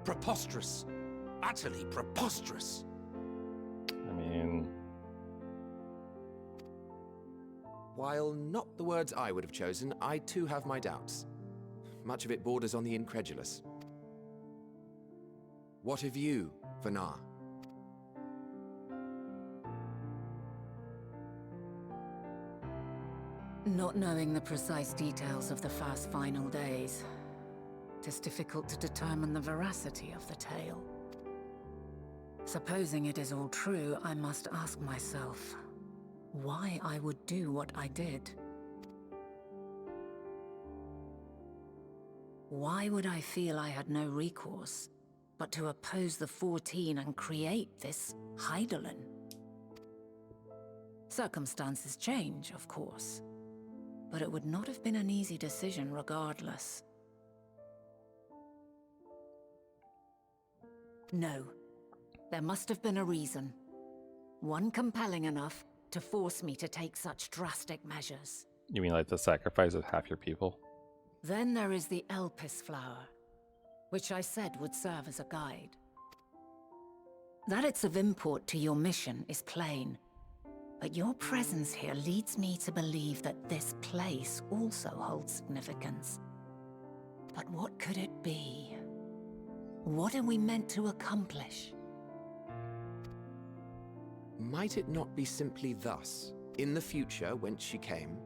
Preposterous. Utterly preposterous. I mean... While not the words I would have chosen, I too have my doubts. Much of it borders on the incredulous. What of you, Vanar? Not knowing the precise details of the first final days, it is difficult to determine the veracity of the tale. Supposing it is all true, I must ask myself why I would do what I did. Why would I feel I had no recourse but to oppose the 14 and create this Hydaelyn? Circumstances change, of course, but it would not have been an easy decision regardless. No, there must have been a reason. One compelling enough to force me to take such drastic measures. You mean like the sacrifice of half your people? Then there is the Elpis flower, which I said would serve as a guide. That it's of import to your mission is plain, but your presence here leads me to believe that this place also holds significance. But what could it be? What are we meant to accomplish? Might it not be simply thus? In the future, whence she came,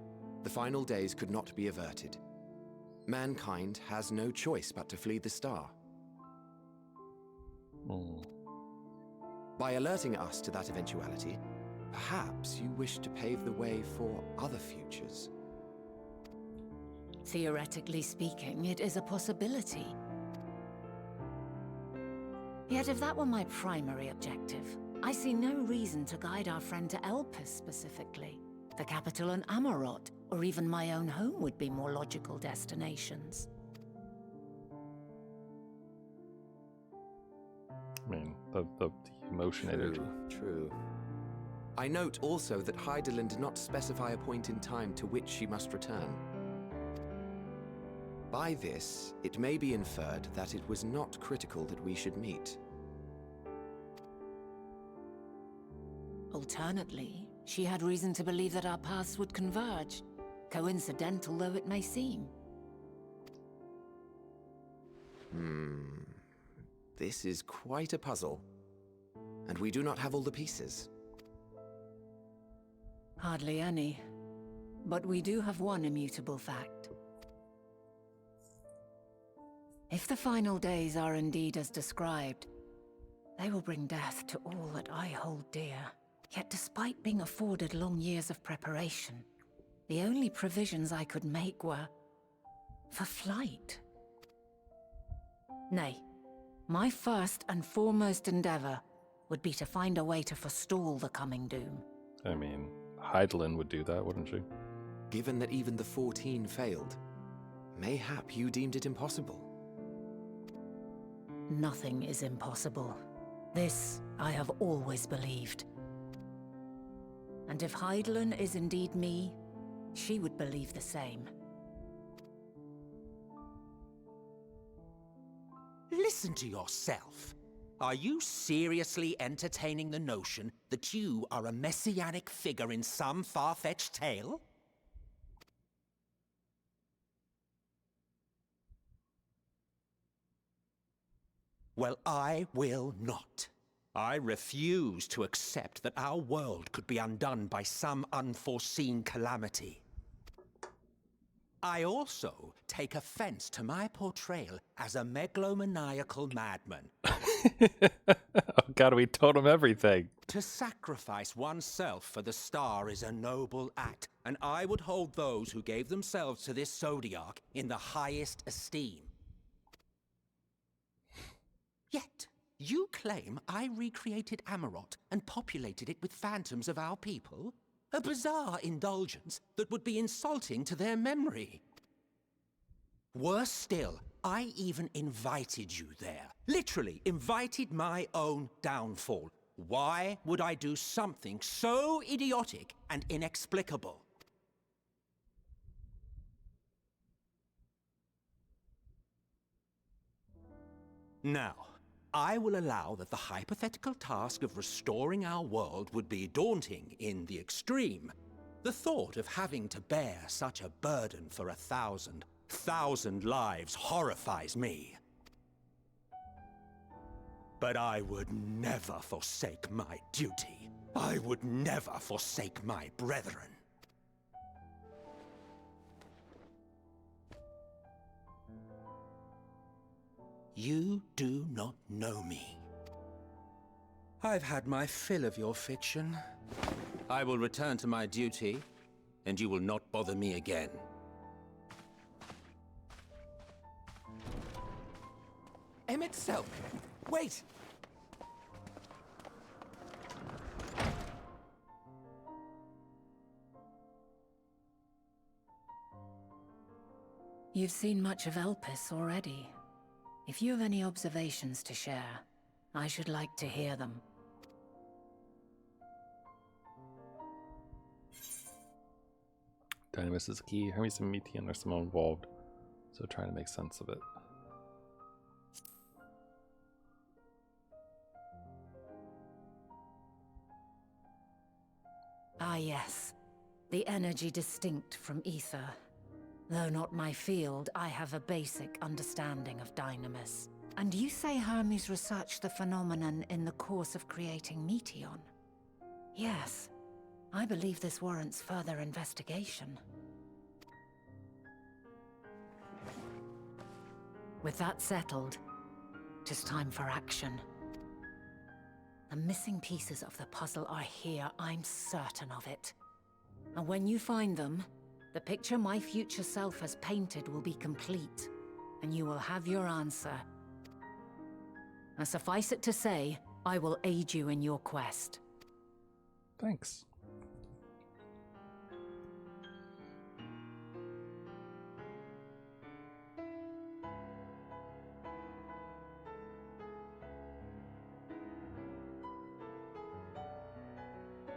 the final days could not be averted. Mankind has no choice but to flee the star. By alerting us to that eventuality, perhaps you wish to pave the way for other futures. Theoretically speaking, it is a possibility. Yet if that were my primary objective, I see no reason to guide our friend to Elpis specifically. The capital and Amarot, or even my own home would be more logical destinations. I mean, the emotion energy. True. I note also that Hydaelyn did not specify a point in time to which she must return. By this, it may be inferred that it was not critical that we should meet. Alternately, she had reason to believe that our paths would converge, coincidental though it may seem. This is quite a puzzle, and we do not have all the pieces. Hardly any, but we do have one immutable fact. If the final days are indeed as described, they will bring death to all that I hold dear. Yet despite being afforded long years of preparation, the only provisions I could make were for flight. Nay, my first and foremost endeavor would be to find a way to forestall the coming doom. I mean, Hydaelyn would do that, wouldn't she? Given that even the 14 failed, mayhap you deemed it impossible. Nothing is impossible. This I have always believed. And if Heidelin is indeed me, she would believe the same. Listen to yourself. Are you seriously entertaining the notion that you are a messianic figure in some far-fetched tale? Well, I will not. I refuse to accept that our world could be undone by some unforeseen calamity. I also take offense to my portrayal as a megalomaniacal madman. Oh god, we told him everything. To sacrifice oneself for the star is a noble act, and I would hold those who gave themselves to this zodiac in the highest esteem. Yet, you claim I recreated Amarot and populated it with phantoms of our people? A bizarre indulgence that would be insulting to their memory. Worse still, I even invited you there. Literally invited my own downfall. Why would I do something so idiotic and inexplicable? Now, I will allow that the hypothetical task of restoring our world would be daunting in the extreme. The thought of having to bear such a burden for 1,000 lives horrifies me. But I would never forsake my duty. I would never forsake my brethren. You do not know me. I've had my fill of your fiction. I will return to my duty, and you will not bother me again. Emmett Selk, wait! You've seen much of Elpis already. If you have any observations to share, I should like to hear them. Dynamis is key. Hermes and Metean are somehow involved, so trying to make sense of it. Ah yes, the energy distinct from ether. Though not my field, I have a basic understanding of Dynamis. And you say Hermes researched the phenomenon in the course of creating Meteon? Yes, I believe this warrants further investigation. With that settled, it is time for action. The missing pieces of the puzzle are here, I'm certain of it. And when you find them, the picture my future self has painted will be complete, and you will have your answer. And suffice it to say, I will aid you in your quest. Thanks.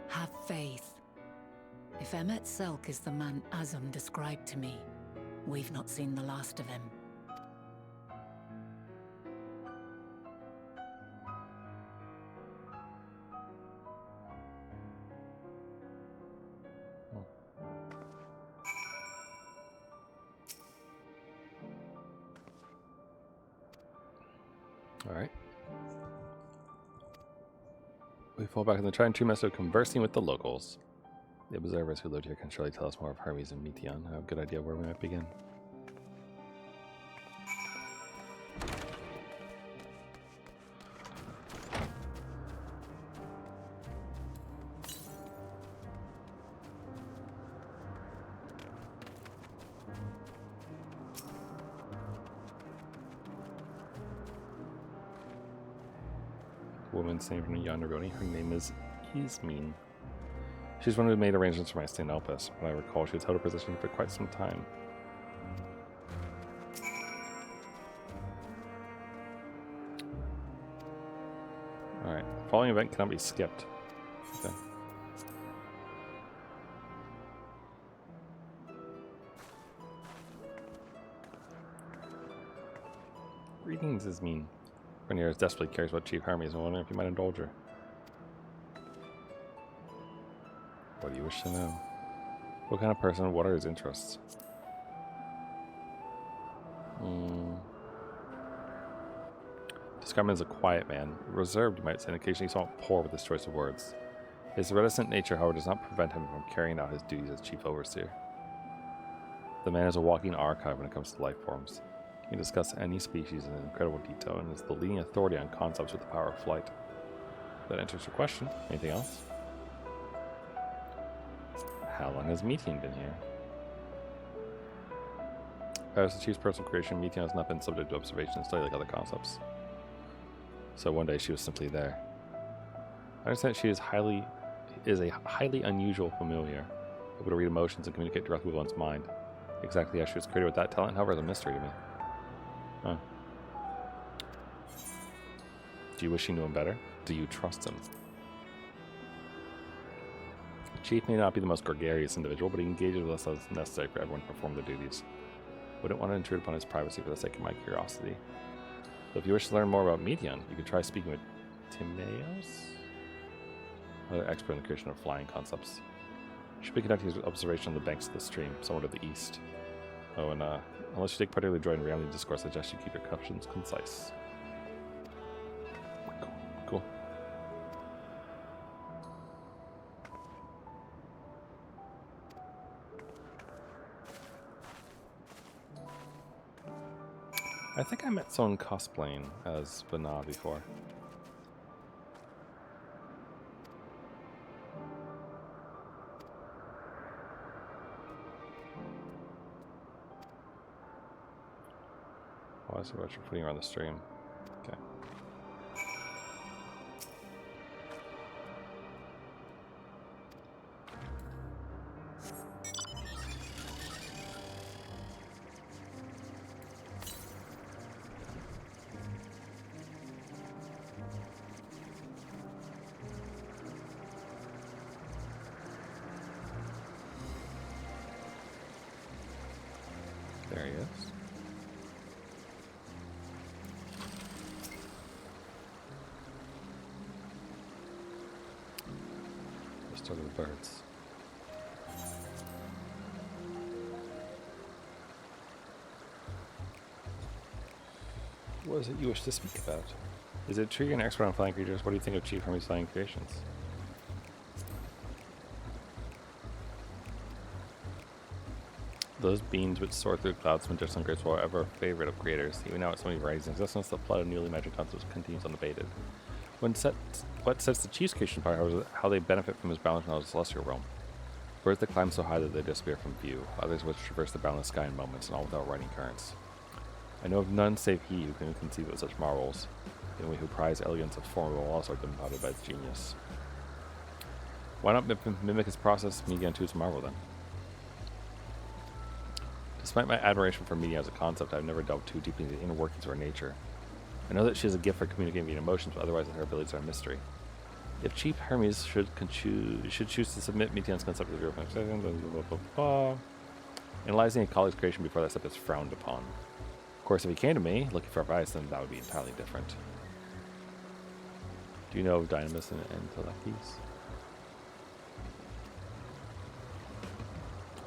Have faith. If Emmett Selk is the man Azum described to me, we've not seen the last of him. Alright. We fall back in the tried and true method of conversing with the locals. The observers who lived here can surely tell us more of Hermes and Meteon. I have a good idea where we might begin. Woman's name from Yonderoni. Her name is Ismene. She's one who made arrangements for my stay in Elpis. When I recall, she was held a position for quite some time. Alright, the following event cannot be skipped. Okay. Greetings is mean. Rhaenyra desperately cares about Chief Hermes and wondering if you might indulge her. What do you wish to know? What kind of person? What are his interests? Describe him as a quiet man. Reserved, you might say, and occasionally somewhat poor with his choice of words. His reticent nature, however, does not prevent him from carrying out his duties as chief overseer. The man is a walking archive when it comes to life forms. He can discuss any species in incredible detail and is the leading authority on concepts with the power of flight. That answers your question. Anything else? How long has Metean been here? As the chief's personal creation, Metean has not been subject to observation and study like other concepts. So one day she was simply there. I understand she is a highly unusual familiar, able to read emotions and communicate directly with one's mind. Exactly how she was created with that talent, however, is a mystery to me. Huh. Do you wish you knew him better? Do you trust him? The chief may not be the most gregarious individual, but he engages with us as necessary for everyone to perform their duties. Wouldn't want to intrude upon his privacy for the sake of my curiosity. So if you wish to learn more about Metean, you could try speaking with Timaeus, another expert in the creation of flying concepts. You should be conducting his observation on the banks of the stream, somewhere to the east. Oh, and unless you take particularly joy in reality discourse, I suggest you keep your questions concise. Cool. I think I met someone cosplaying as Vana before. Oh, I see what you're putting around the stream. Okay. There he is. Let's start with the birds. What is it you wish to speak about? Is it true you're an expert on flying creatures? What do you think of Chief Hermes' flying creations? Those beings which soar through clouds from just ungraceful are ever a favorite of creators. Even now, with so many varieties in existence, the flood of newly magic concepts continues unabated. What sets the chief's creation apart is how they benefit from his balance knowledge of the celestial realm. Birds that climb so high that they disappear from view, others which traverse the boundless sky in moments, and all without riding currents. I know of none save he who can conceive of such marvels, and we who prize elegance of formidable walls are dumbfounded by its genius. Why not mimic his process, Metean too's marvel then? Despite my admiration for Metean as a concept, I've never delved too deeply into the inner workings of her nature. I know that she has a gift for communicating via emotions, but otherwise her abilities are a mystery. If Chief Hermes should choose to submit Metean's concept to the Bureau of blah, blah, blah. Analyzing a colleague's creation before that step is frowned upon. Of course, if he came to me looking for advice, then that would be entirely different. Do you know of Dynamis and Entelekis?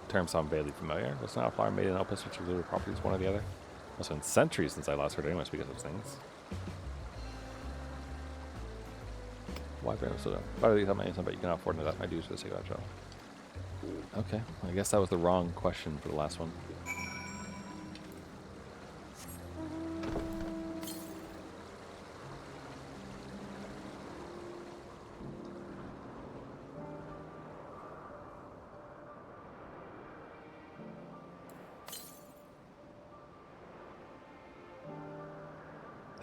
Term sound vaguely familiar. Was not a flower made in opus which included properties one or the other? It's been centuries since I last heard anyone speak of such things. Why bring up so down? Why do you tell me anything but you cannot afford to that? My dues for the sake of that job. Okay, I guess that was the wrong question for the last one.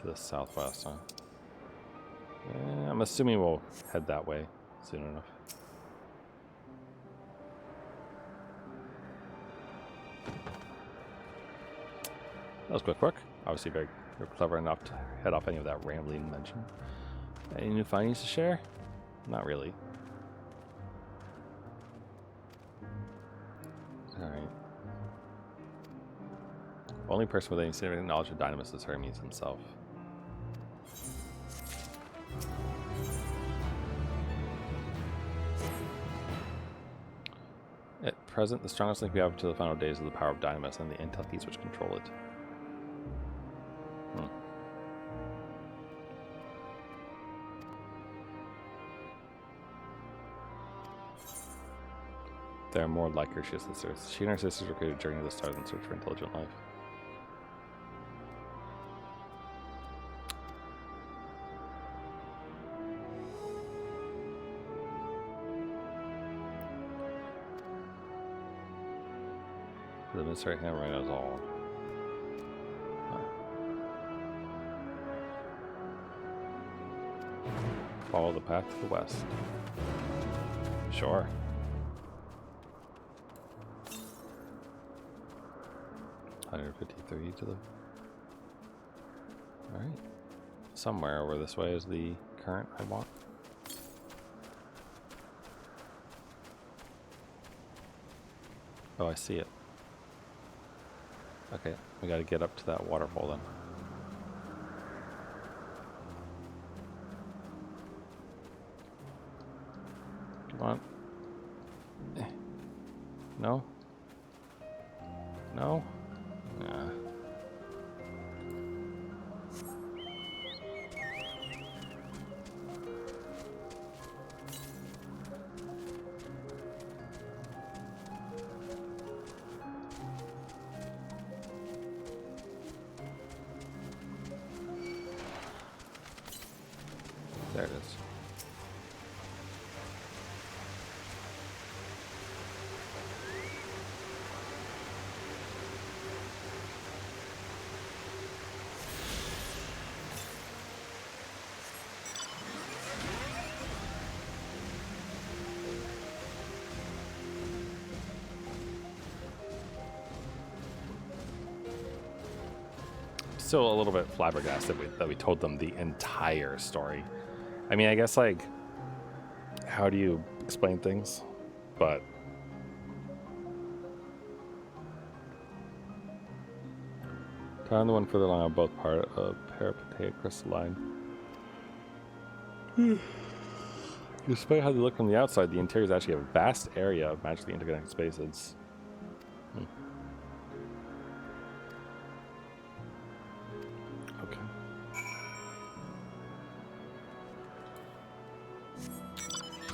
To the southwest, huh? I'm assuming we'll head that way soon enough. That was quick work. Obviously very clever enough to head off any of that rambling mention. Any new findings to share? Not really. Alright. Only person with any significant knowledge of Dynamis is Hermes himself. At present, the strongest link we have to the final days is the power of Dynamis and the intel keys which control it. There are more like her, she has sisters. She and her sisters were created during the stars in search for intelligent life. The mystery hammering us all. Follow the path to the west. Sure. $153 to the... Alright. Somewhere over this way is the current I want. Oh, I see it. Okay, we gotta get up to that waterfall then. Come on. No? No? Yeah. There it is. Still a little bit flabbergasted that we told them the entire story. I mean, I guess, like, how do you explain things? But turn the one further along on both part of peripatetic crystalline. Despite how they look from the outside, the interior is actually a vast area of magically interconnected spaces. Okay.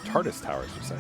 TARDIS towers, you say?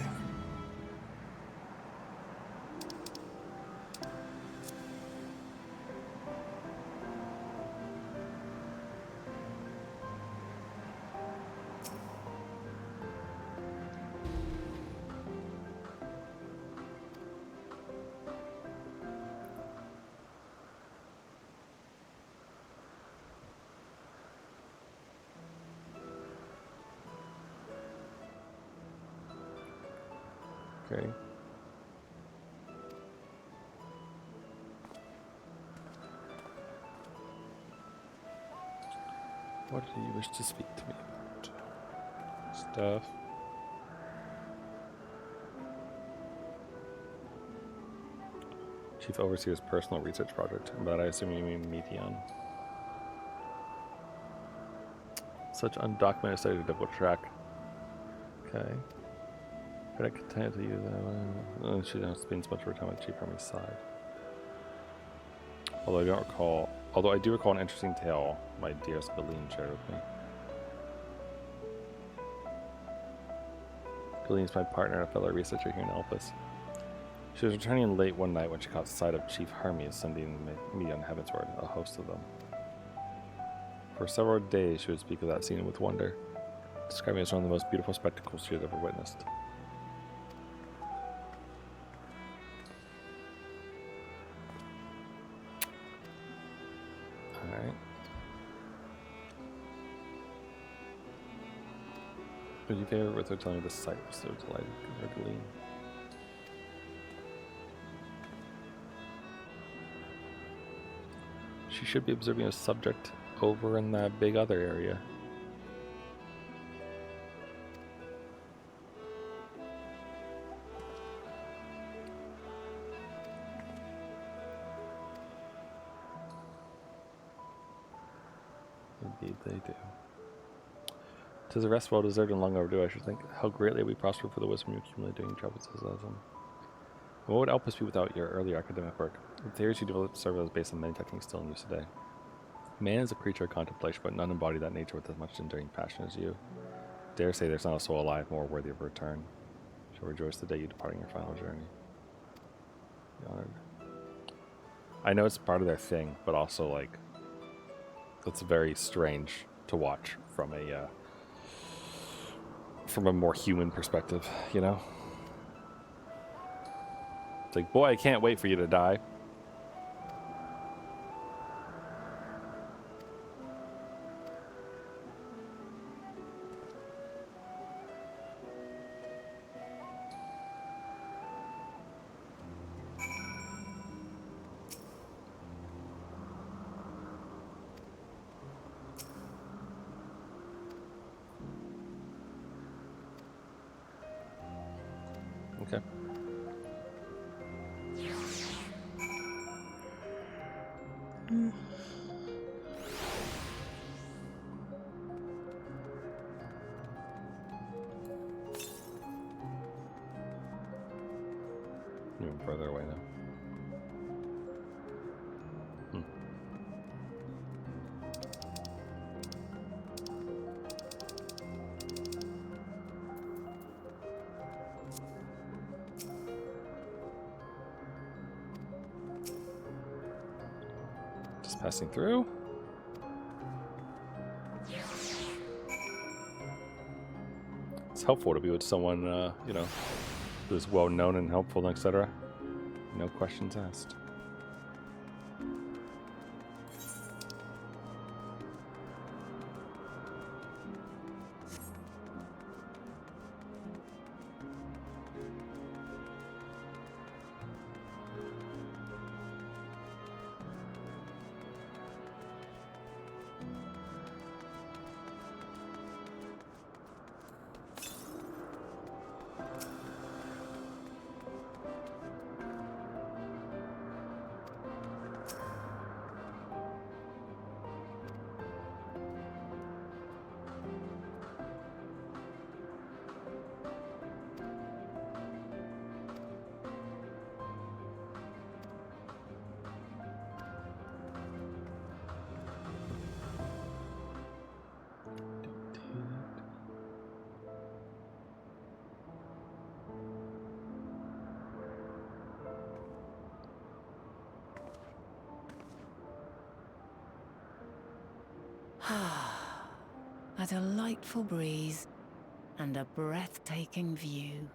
Okay. What do you wish to speak to me about? Stuff. Chief Overseer's personal research project, but I assume you mean Meteon. Such undocumented study to double track. Okay. But I can tell you that she doesn't spend much of her time with Chief Hermes' side. Although I do recall an interesting tale my dearest Beline shared with me. Beline is my partner and a fellow researcher here in Elpis. She was returning late one night when she caught sight of Chief Hermes sending me on Heavensward, a host of them. For several days she would speak of that scene with wonder, describing it as one of the most beautiful spectacles she had ever witnessed. Alright. Would you favor with her telling me the sight was so delighted for her to lean? She should be observing a subject over in that big other area. Indeed they do. 'Tis a rest well deserved and long overdue, I should think. How greatly we prosper for the wisdom you accumulate doing travels as what would Elpis be without your earlier academic work? The theories you developed serve as based on many techniques still in use today. Man is a creature of contemplation, but none embody that nature with as much enduring passion as you. Dare say there's not a soul alive more worthy of return. Shall rejoice the day you departing your final journey. Be honored. I know it's part of their thing, but also like it's very strange to watch from a more human perspective, you know? It's like, boy, I can't wait for you to die. Okay. Even further away now. Just passing through. It's helpful to be with someone, you know, who's well known and helpful, etc. No questions asked. A delightful breeze and a breathtaking view.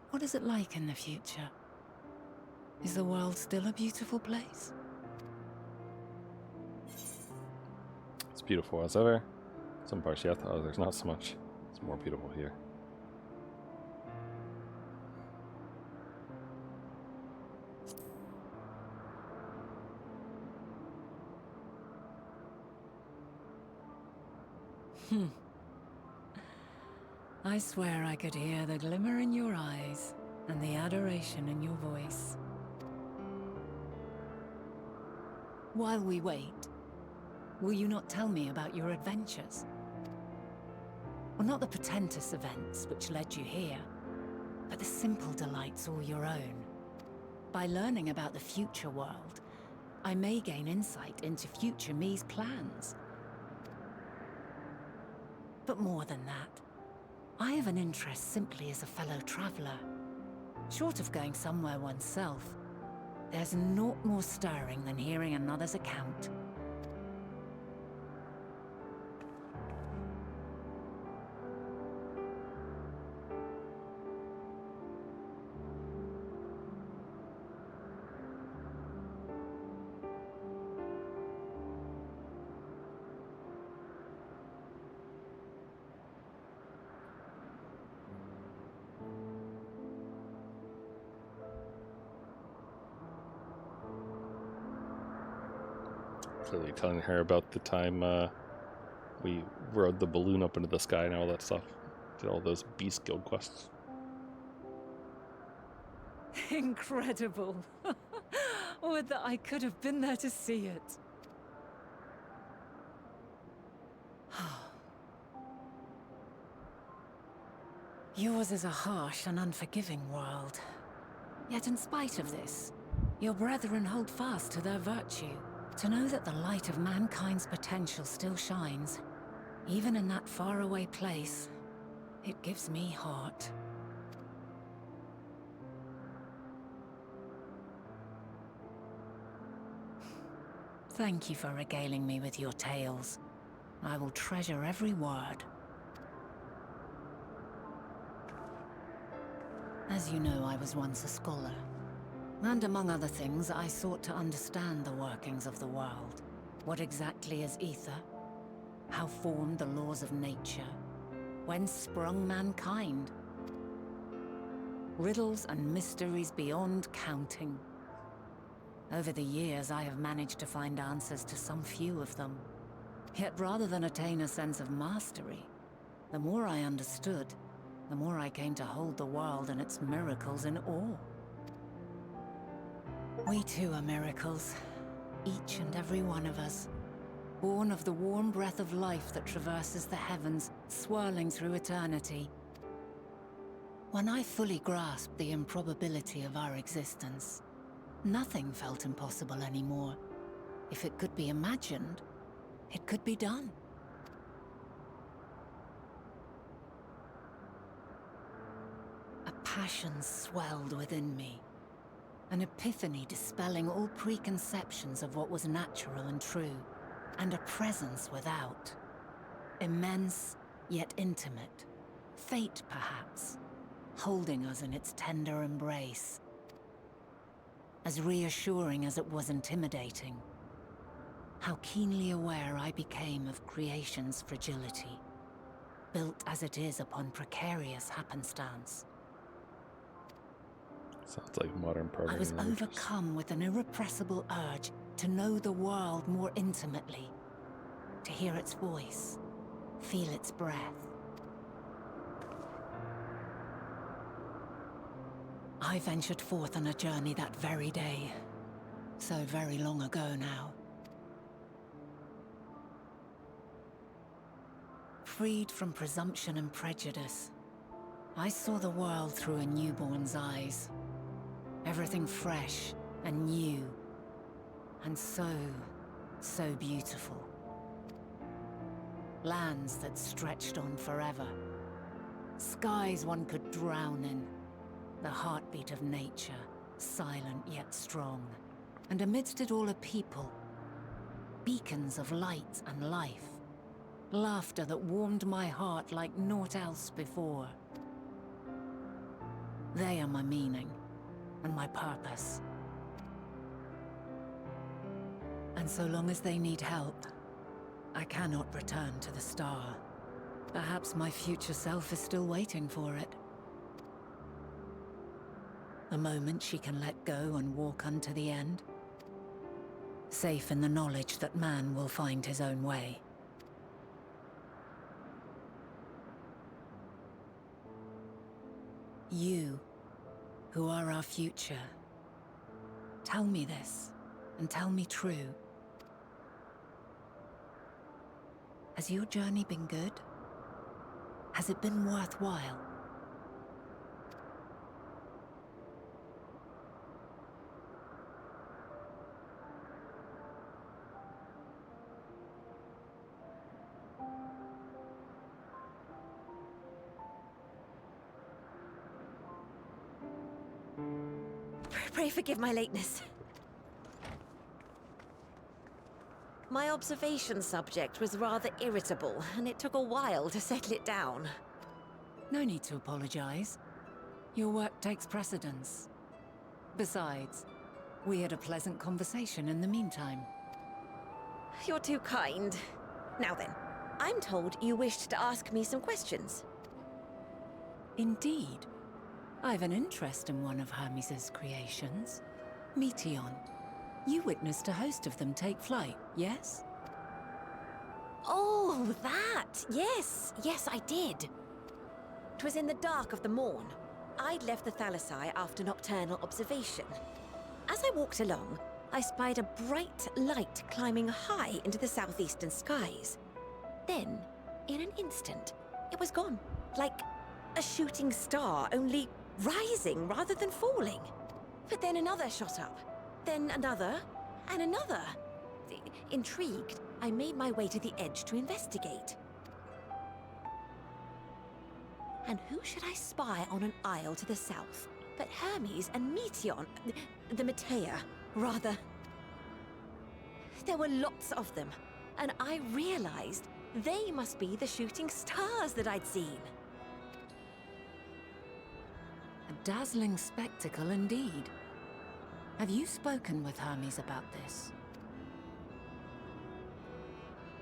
What is it like in the future? Is the world still a beautiful place? It's beautiful as ever. Some parts, yes, others not so much. It's more beautiful here. I swear I could hear the glimmer in your eyes and the adoration in your voice. While we wait, will you not tell me about your adventures? Well, not the portentous events which led you here, but the simple delights all your own. By learning about the future world, I may gain insight into future me's plans. But more than that, I have an interest simply as a fellow traveler. Short of going somewhere oneself, there's naught more stirring than hearing another's account. Clearly telling her about the time we rode the balloon up into the sky and all that stuff. Did all those Beast Guild quests. Incredible. Would that I could have been there to see it. Yours is a harsh and unforgiving world. Yet in spite of this, your brethren hold fast to their virtue. To know that the light of mankind's potential still shines, even in that faraway place, it gives me heart. Thank you for regaling me with your tales. I will treasure every word. As you know, I was once a scholar. And among other things, I sought to understand the workings of the world. What exactly is ether? How formed the laws of nature? Whence sprung mankind? Riddles and mysteries beyond counting. Over the years, I have managed to find answers to some few of them. Yet rather than attain a sense of mastery, the more I understood, the more I came to hold the world and its miracles in awe. We too are miracles, each and every one of us, born of the warm breath of life that traverses the heavens, swirling through eternity. When I fully grasped the improbability of our existence, nothing felt impossible anymore. If it could be imagined, it could be done. A passion swelled within me. An epiphany dispelling all preconceptions of what was natural and true, and a presence without. Immense, yet intimate. Fate, perhaps, holding us in its tender embrace. As reassuring as it was intimidating. How keenly aware I became of creation's fragility, built as it is upon precarious happenstance. Sounds like modern I programming was languages. overcome with an irrepressible urge to know the world more intimately, to hear its voice, feel its breath. I ventured forth on a journey that very day, so very long ago now. Freed from presumption and prejudice, I saw the world through a newborn's eyes. Everything fresh and new, and so beautiful. Lands that stretched on forever. Skies one could drown in. The heartbeat of nature, silent yet strong. And amidst it all a people. Beacons of light and life. Laughter that warmed my heart like naught else before. They are my meaning. And my purpose. And so long as they need help, I cannot return to the star. Perhaps my future self is still waiting for it. The moment she can let go and walk unto the end. Safe in the knowledge that man will find his own way. You, who are our future. Tell me this, and tell me true. Has your journey been good? Has it been worthwhile? Pray forgive my lateness. My observation subject was rather irritable, and it took a while to settle it down. No need to apologize. Your work takes precedence. Besides, we had a pleasant conversation in the meantime. You're too kind. Now then, I'm told you wished to ask me some questions. Indeed. I've an interest in one of Hermes' creations. Meteon. You witnessed a host of them take flight, yes? Oh, that! Yes, I did. 'Twas in the dark of the morn. I'd left the Thalassai after nocturnal observation. As I walked along, I spied a bright light climbing high into the southeastern skies. Then, in an instant, it was gone, like a shooting star, only rising rather than falling. But then another shot up, then another, and another. Intrigued, I made my way to the edge to investigate. And who should I spy on an isle to the south but Hermes and Meteon, the Matea, rather. There were lots of them, and I realized they must be the shooting stars that I'd seen. A dazzling spectacle indeed. Have you spoken with Hermes about this?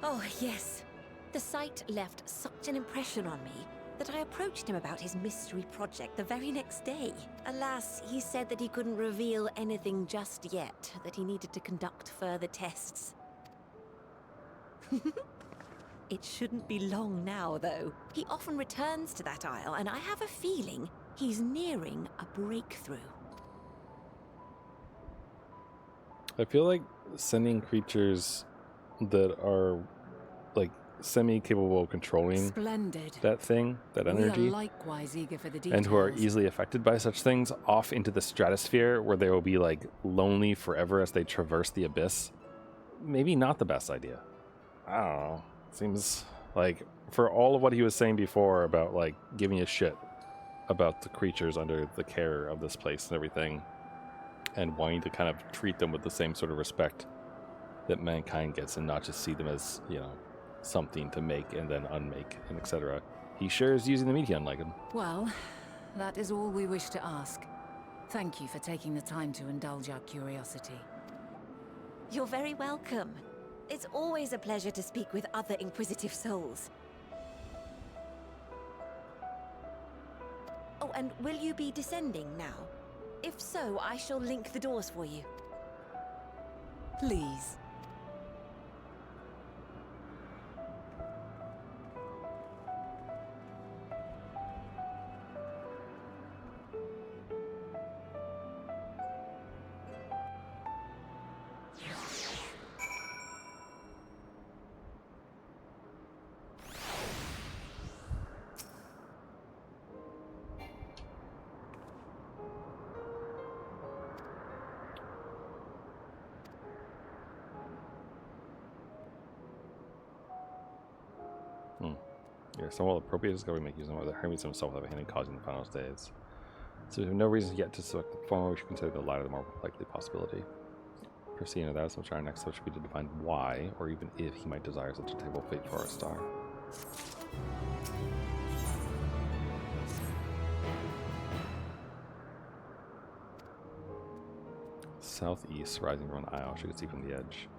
Oh, yes. The sight left such an impression on me that I approached him about his mystery project the very next day. Alas, he said that he couldn't reveal anything just yet, that he needed to conduct further tests. It shouldn't be long now, though. He often returns to that isle, and I have a feeling he's nearing a breakthrough. I feel like sending creatures that are like semi-capable of controlling Splendid. that thing, that energy, We are likewise eager for the details. and who are easily affected by such things off into the stratosphere where they will be like lonely forever as they traverse the abyss. Maybe not the best idea. I don't know. Seems like for all of what he was saying before about like giving a shit about the creatures under the care of this place and everything, and wanting to kind of treat them with the same sort of respect that mankind gets and not just see them as, you know, something to make and then unmake and etc. He sure is using the Meteon like him. Well, that is all we wish to ask. Thank you for taking the time to indulge our curiosity. You're very welcome. It's always a pleasure to speak with other inquisitive souls. Oh, and will you be descending now? If so, I shall link the doors for you. Please. Yeah, somewhat appropriate discovery make use of the Hermes himself have a hand in causing the final days. So we have no reason yet to select the former. We should consider the latter the more likely possibility. Proceeding to that, so our next step should be to define why, or even if he might desire such a terrible fate for our star. Southeast, rising from an isle, she could see from the edge.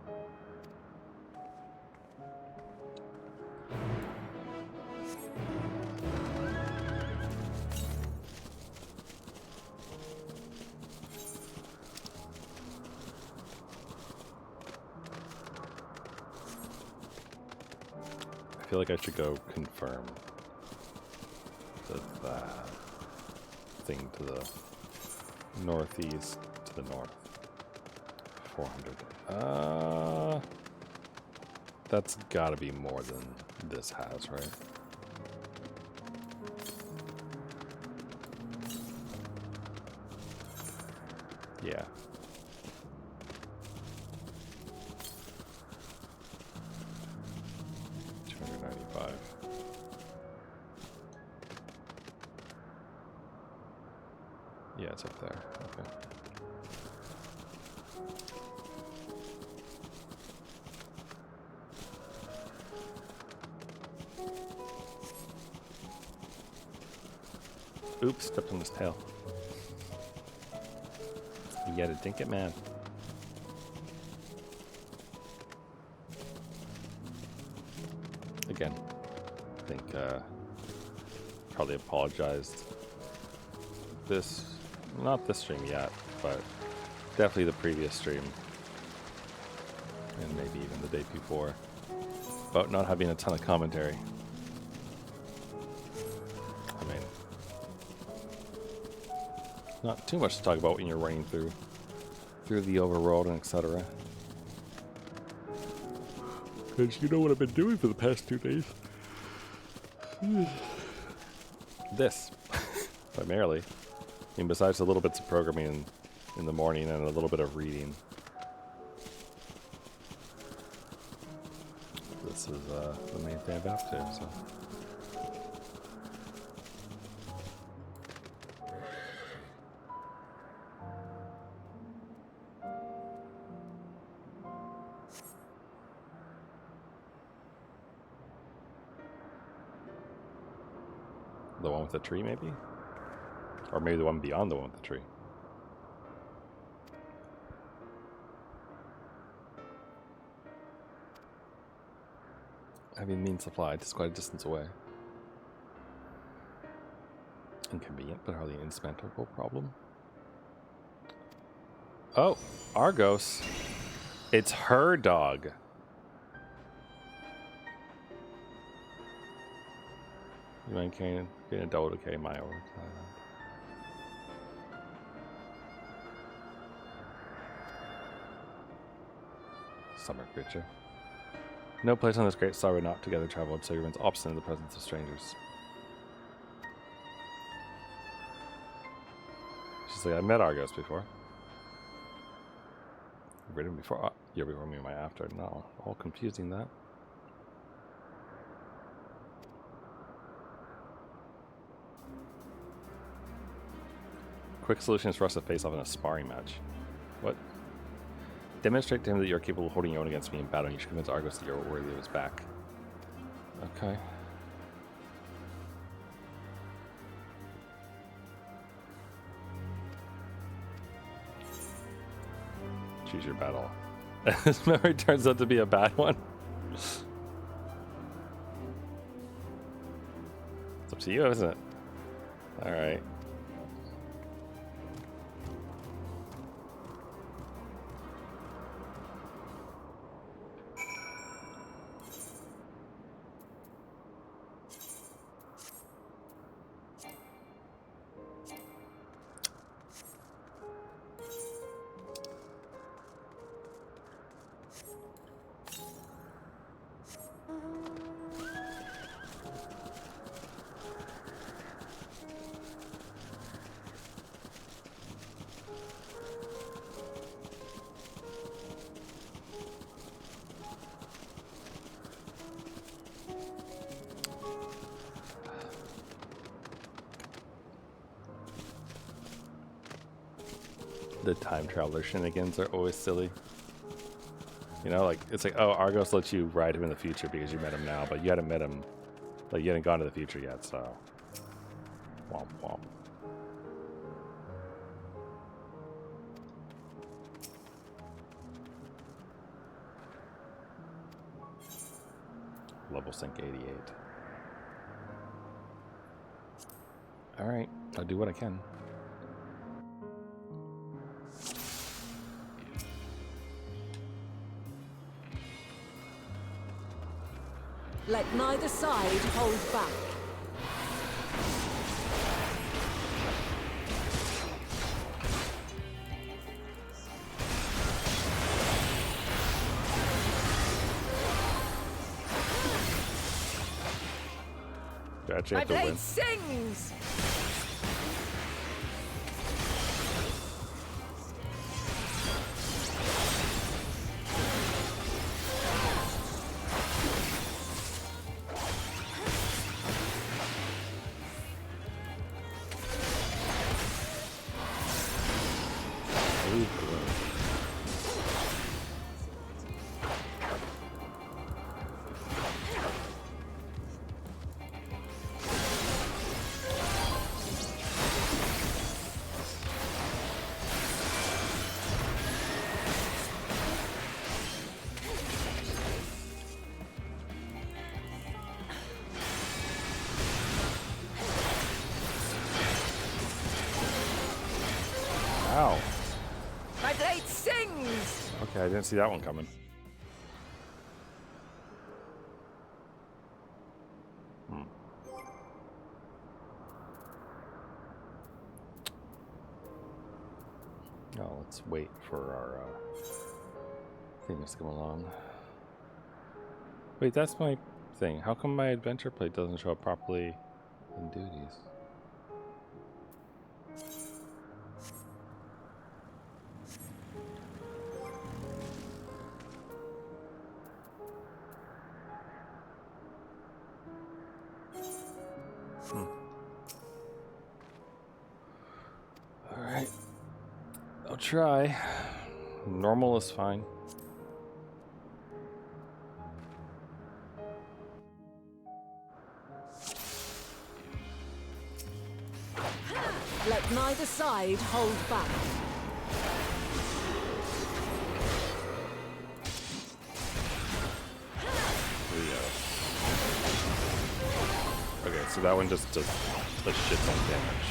I feel like I should go confirm that thing to the northeast, to the north. 400. That's gotta be more than this has, right? Yeah. Yeah, it's up there. Okay. Oops, stepped on his tail. Yet it didn't get mad. Again, I think probably apologized. Not this stream yet, but definitely the previous stream, and maybe even the day before, about not having a ton of commentary. I mean, not too much to talk about when you're running through the overworld and etc. Because you know what I've been doing for the past 2 days. This, primarily. I mean, besides the little bits of programming in the morning and a little bit of reading. This is the main thing I've up to, so. The one with the tree, maybe? Or maybe the one beyond the one with the tree. Having means supplied is quite a distance away. Inconvenient, but hardly an insurmountable problem. Oh, Argos. It's her dog. You mind getting a dog? Okay, my order. Summer creature. No place on this great star would not together travel, so he remains obstinate in the presence of strangers. She's like, I met Argos before. You've read him before? Oh, you're before me, am I after? No, all confusing that. Quick solution is for us to face off in a sparring match. What? Demonstrate to him that you're capable of holding your own against me in battle. You should convince Argos that you're worthy of his back. Okay. Choose your battle. This memory turns out to be a bad one. It's up to you, isn't it? Alright. The time traveler shenanigans are always silly. You know, like, it's like, oh, Argos lets you ride him in the future because you met him now, but you hadn't met him, like, you hadn't gone to the future yet, so. Womp womp. Level sync 88. Alright, I'll do what I can. Let neither side hold back. Gotcha. My blade sings! Ow. My blade sings! Okay, I didn't see that one coming. Oh, let's wait for our things to come along. Wait, that's my thing. How come my adventure plate doesn't show up properly in duties? Alright. I'll try. Normal is fine. Let neither side hold back. Here we go. Okay, so that one just does a shit ton of damage.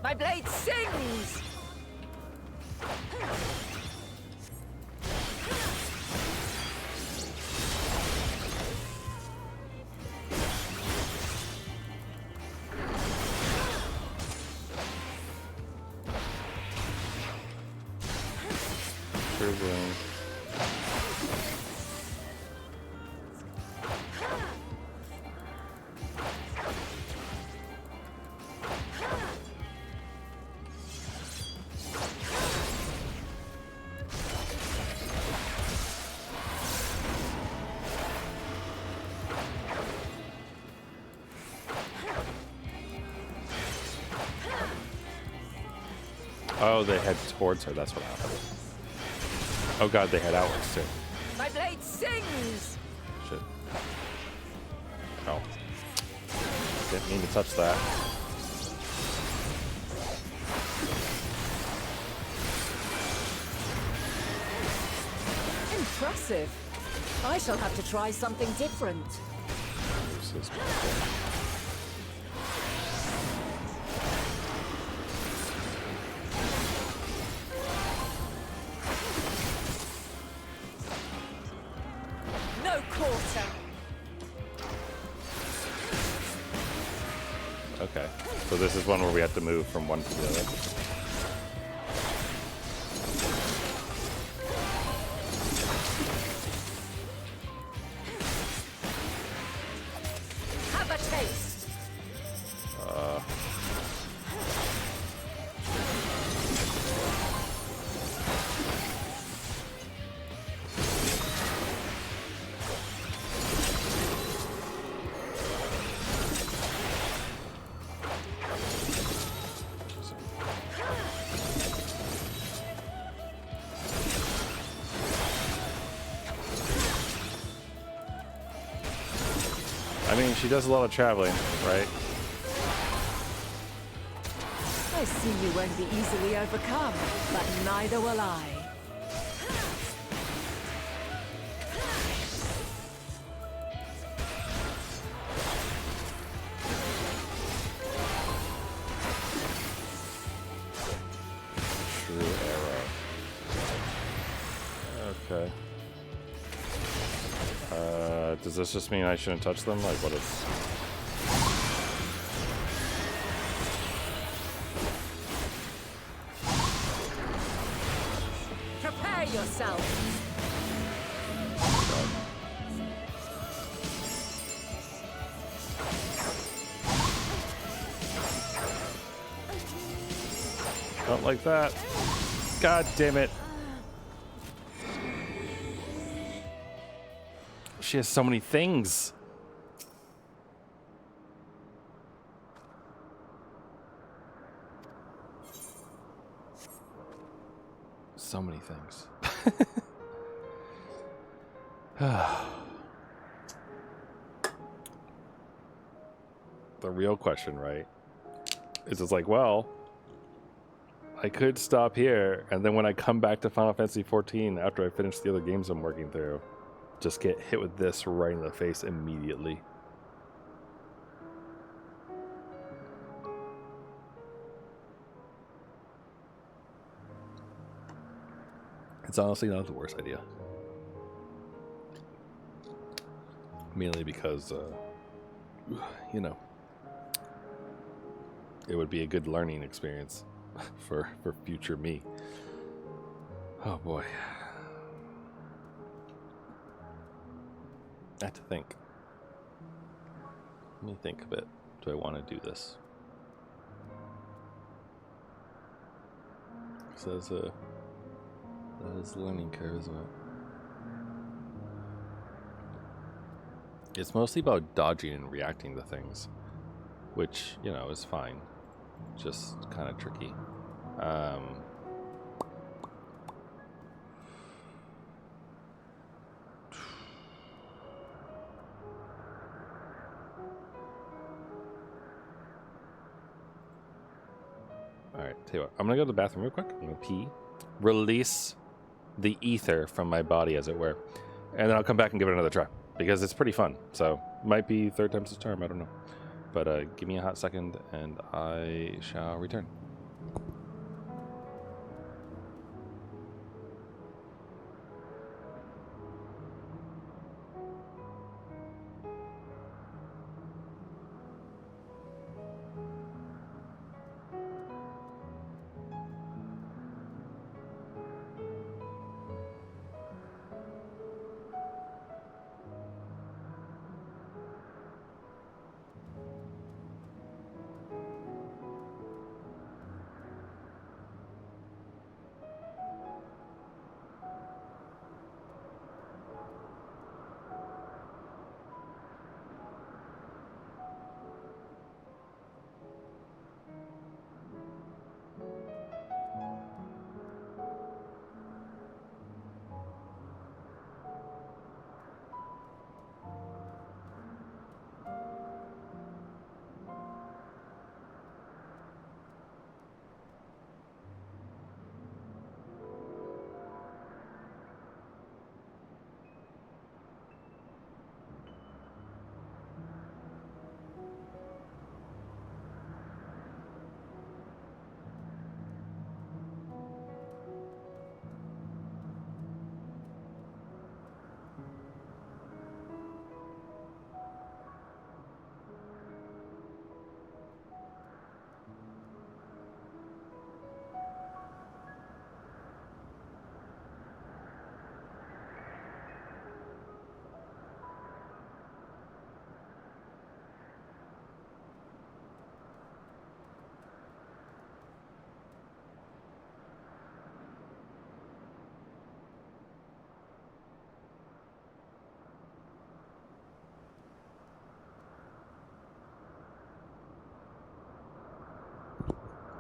My blade sings! Sure will. Oh, they head towards her. That's what happened. Oh god, they head outwards too. My blade sings! Shit. Oh. Didn't mean to touch that. Impressive. I shall have to try something different. No quarter. Okay. So this is one where we have to move from one to the other. Have a taste. I mean, she does a lot of traveling, right? I see you won't be easily overcome, but neither will I. True arrow. Okay. Does this just mean I shouldn't touch them? Like, what is... Prepare yourself. Don't like that. God damn it. She has so many things. So many things. The real question, right, is it's like, well, I could stop here, and then when I come back to Final Fantasy XIV after I finish the other games I'm working through, just get hit with this right in the face immediately. It's honestly not the worst idea. Mainly because, you know, it would be a good learning experience for future me. Oh boy. I have to think. Let me think a bit. Do I want to do this? So that is a learning curve, isn't it? It's mostly about dodging and reacting to things, which, you know, is fine. Just kind of tricky. Alright, tell you what, I'm gonna go to the bathroom real quick. I'm gonna pee, release the ether from my body, as it were, and then I'll come back and give it another try, because it's pretty fun. So, might be third time's the charm, I don't know. But give me a hot second, and I shall return.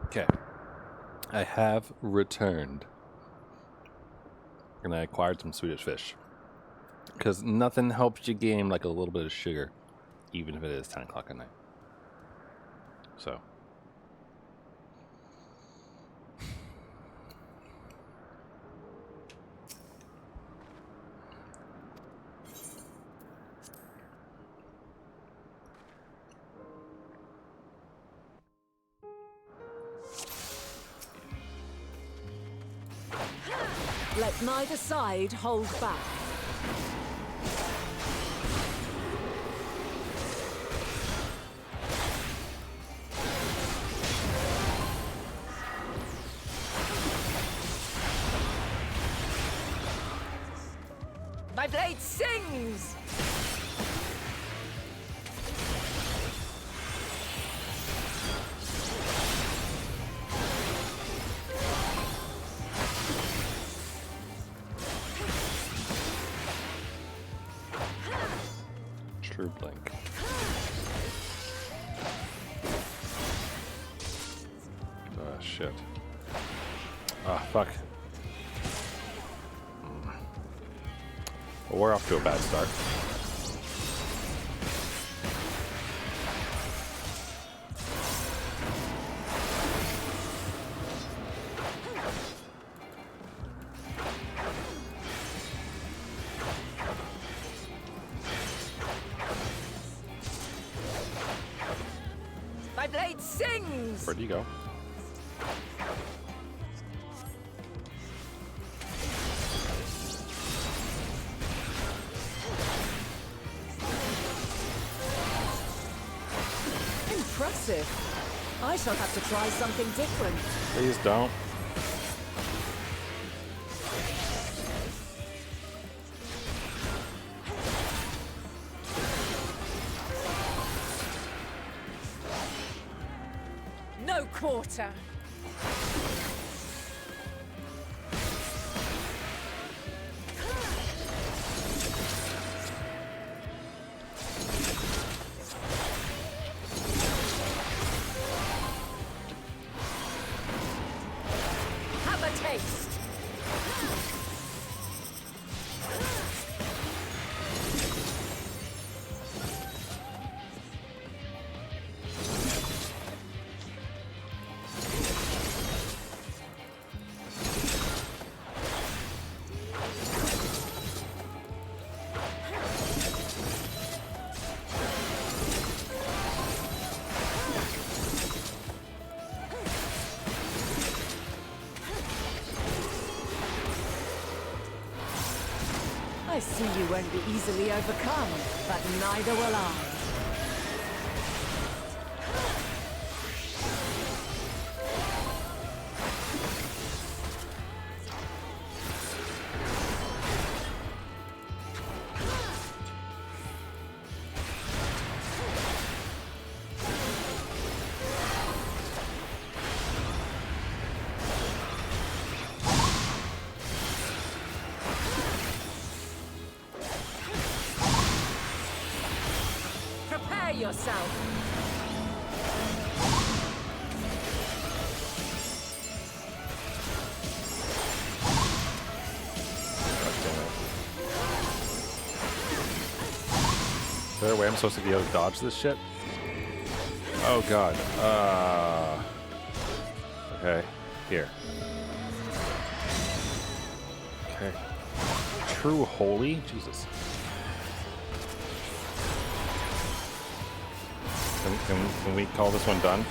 Okay, I have returned, and I acquired some Swedish fish, because nothing helps you game like a little bit of sugar, even if it is 10 o'clock at night. So, Let neither side hold back. My blade sings! True blink. Ah, shit. Ah, fuck. Well, we're off to a bad start. My blade sings! Where'd you go? Impressive. I shall have to try something different. Please don't. No quarter. Have a taste. I see you won't be easily overcome, but neither will I. Prepare yourself. Is there a way I'm supposed to be able to dodge this shit? Oh god. Okay. Here. Okay. True holy? Jesus. Can we call this one done?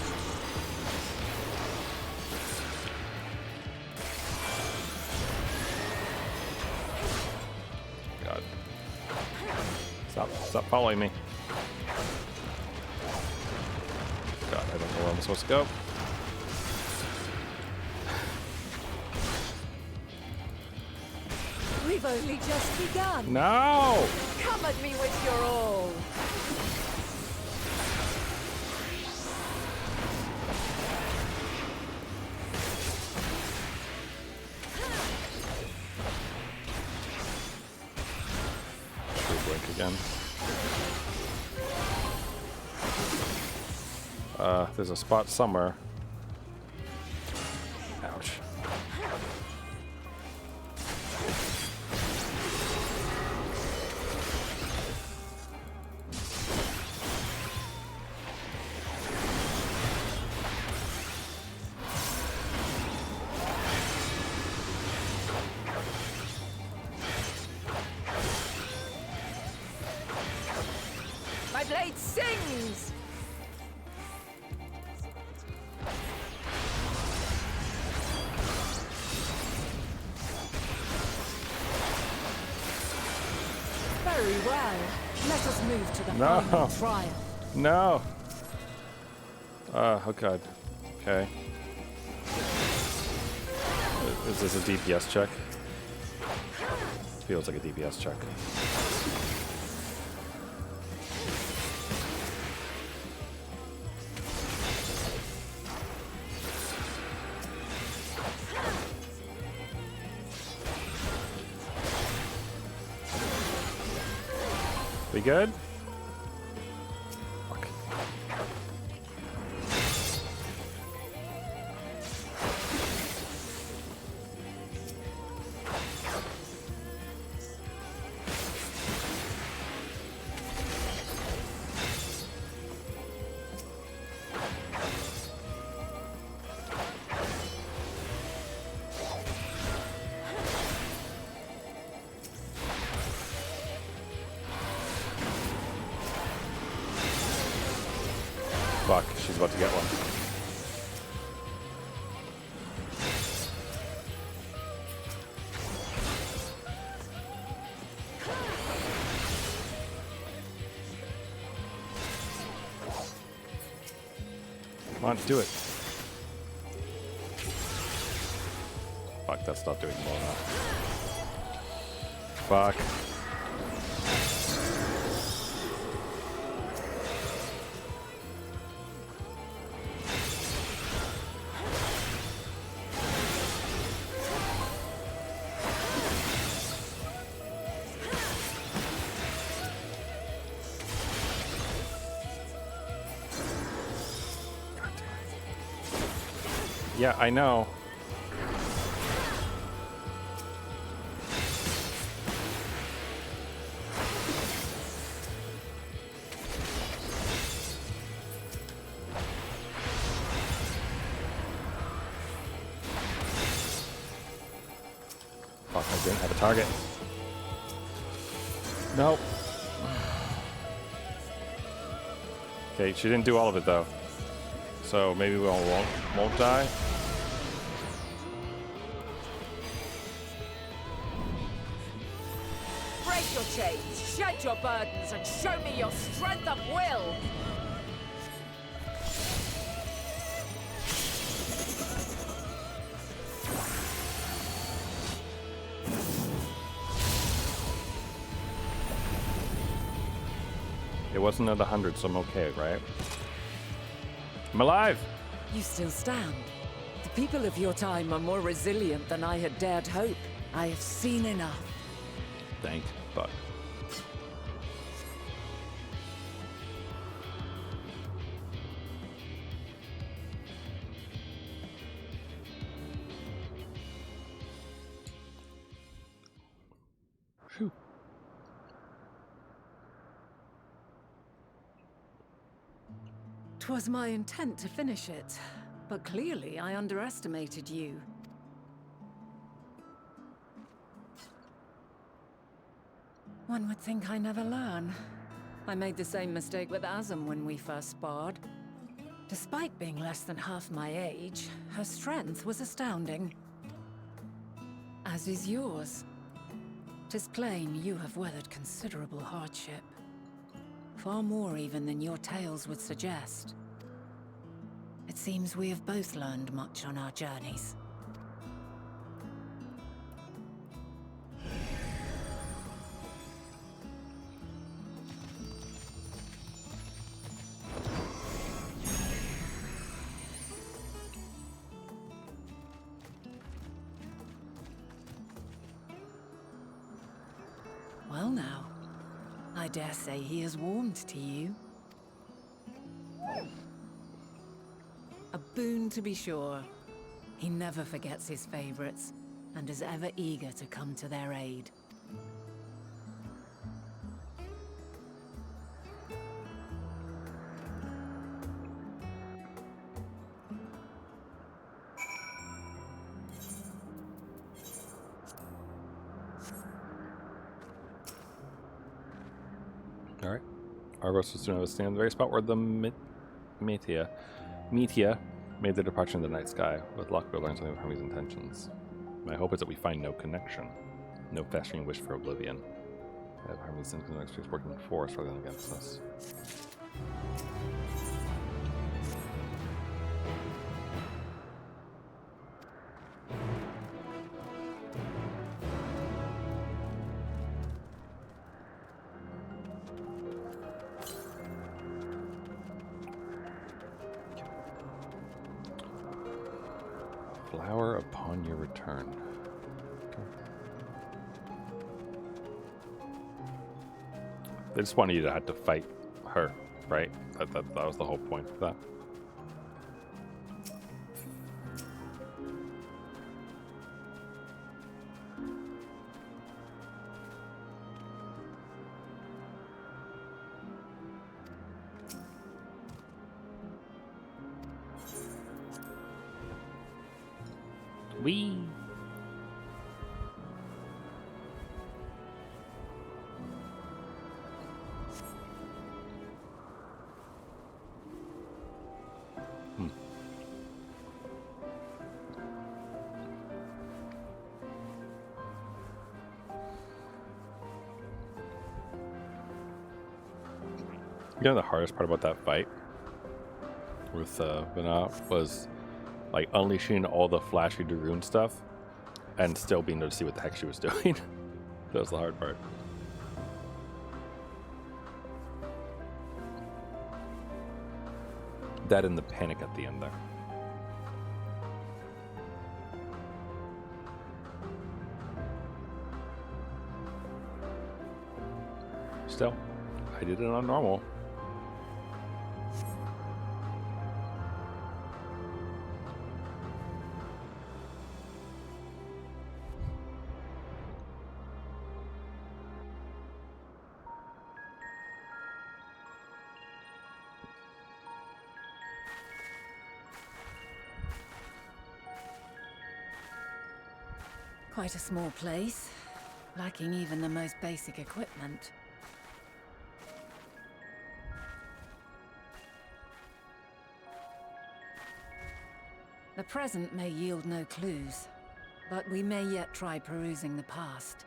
God. Stop following me. God, I don't know where I'm supposed to go. We've only just begun. No! Come at me with your all. Blink again. There's a spot somewhere. Ouch. My blade sings! Very well. Let us move to the final trial. No! Oh god. Okay. Is this a DPS check? Feels like a DPS check. We good? Fuck. Fuck, she's about to get one. Come Come on, do it. Fuck, that's not doing well enough. Fuck. Yeah, I know. Fuck, I didn't have a target. Nope. Okay, she didn't do all of it though. So maybe we won't die. Break your chains, shed your burdens, and show me your strength of will! It wasn't at 100, so I'm okay, right? I'm alive! You still stand. The people of your time are more resilient than I had dared hope. I have seen enough. Thank fuck. Phew. 'Twas my intent to finish it, but clearly I underestimated you. One would think I never learn. I made the same mistake with Azem when we first sparred. Despite being less than half my age, her strength was astounding. As is yours. 'Tis plain you have weathered considerable hardship. Far more even than your tales would suggest. It seems we have both learned much on our journeys. Well now, I dare say he has warmed to you. A boon to be sure. He never forgets his favorites, and is ever eager to come to their aid. Alright. Argos was to stand in the very spot where the Metia made the departure in the night sky. With luck, we'll learn something of Hermes' intentions. My hope is that we find no connection. No festering wish for oblivion. I have Hermes' intentions working for us rather than against us. Flower upon your return. Okay. They just wanted you to have to fight her, right? That was the whole point of that. Wee. You know the hardest part about that fight with Vanna was like unleashing all the flashy Dragoon stuff and still being able to see what the heck she was doing. That was the hard part. That and the panic at the end there. Still, I did it on normal. Quite a small place, lacking even the most basic equipment. The present may yield no clues, but we may yet try perusing the past.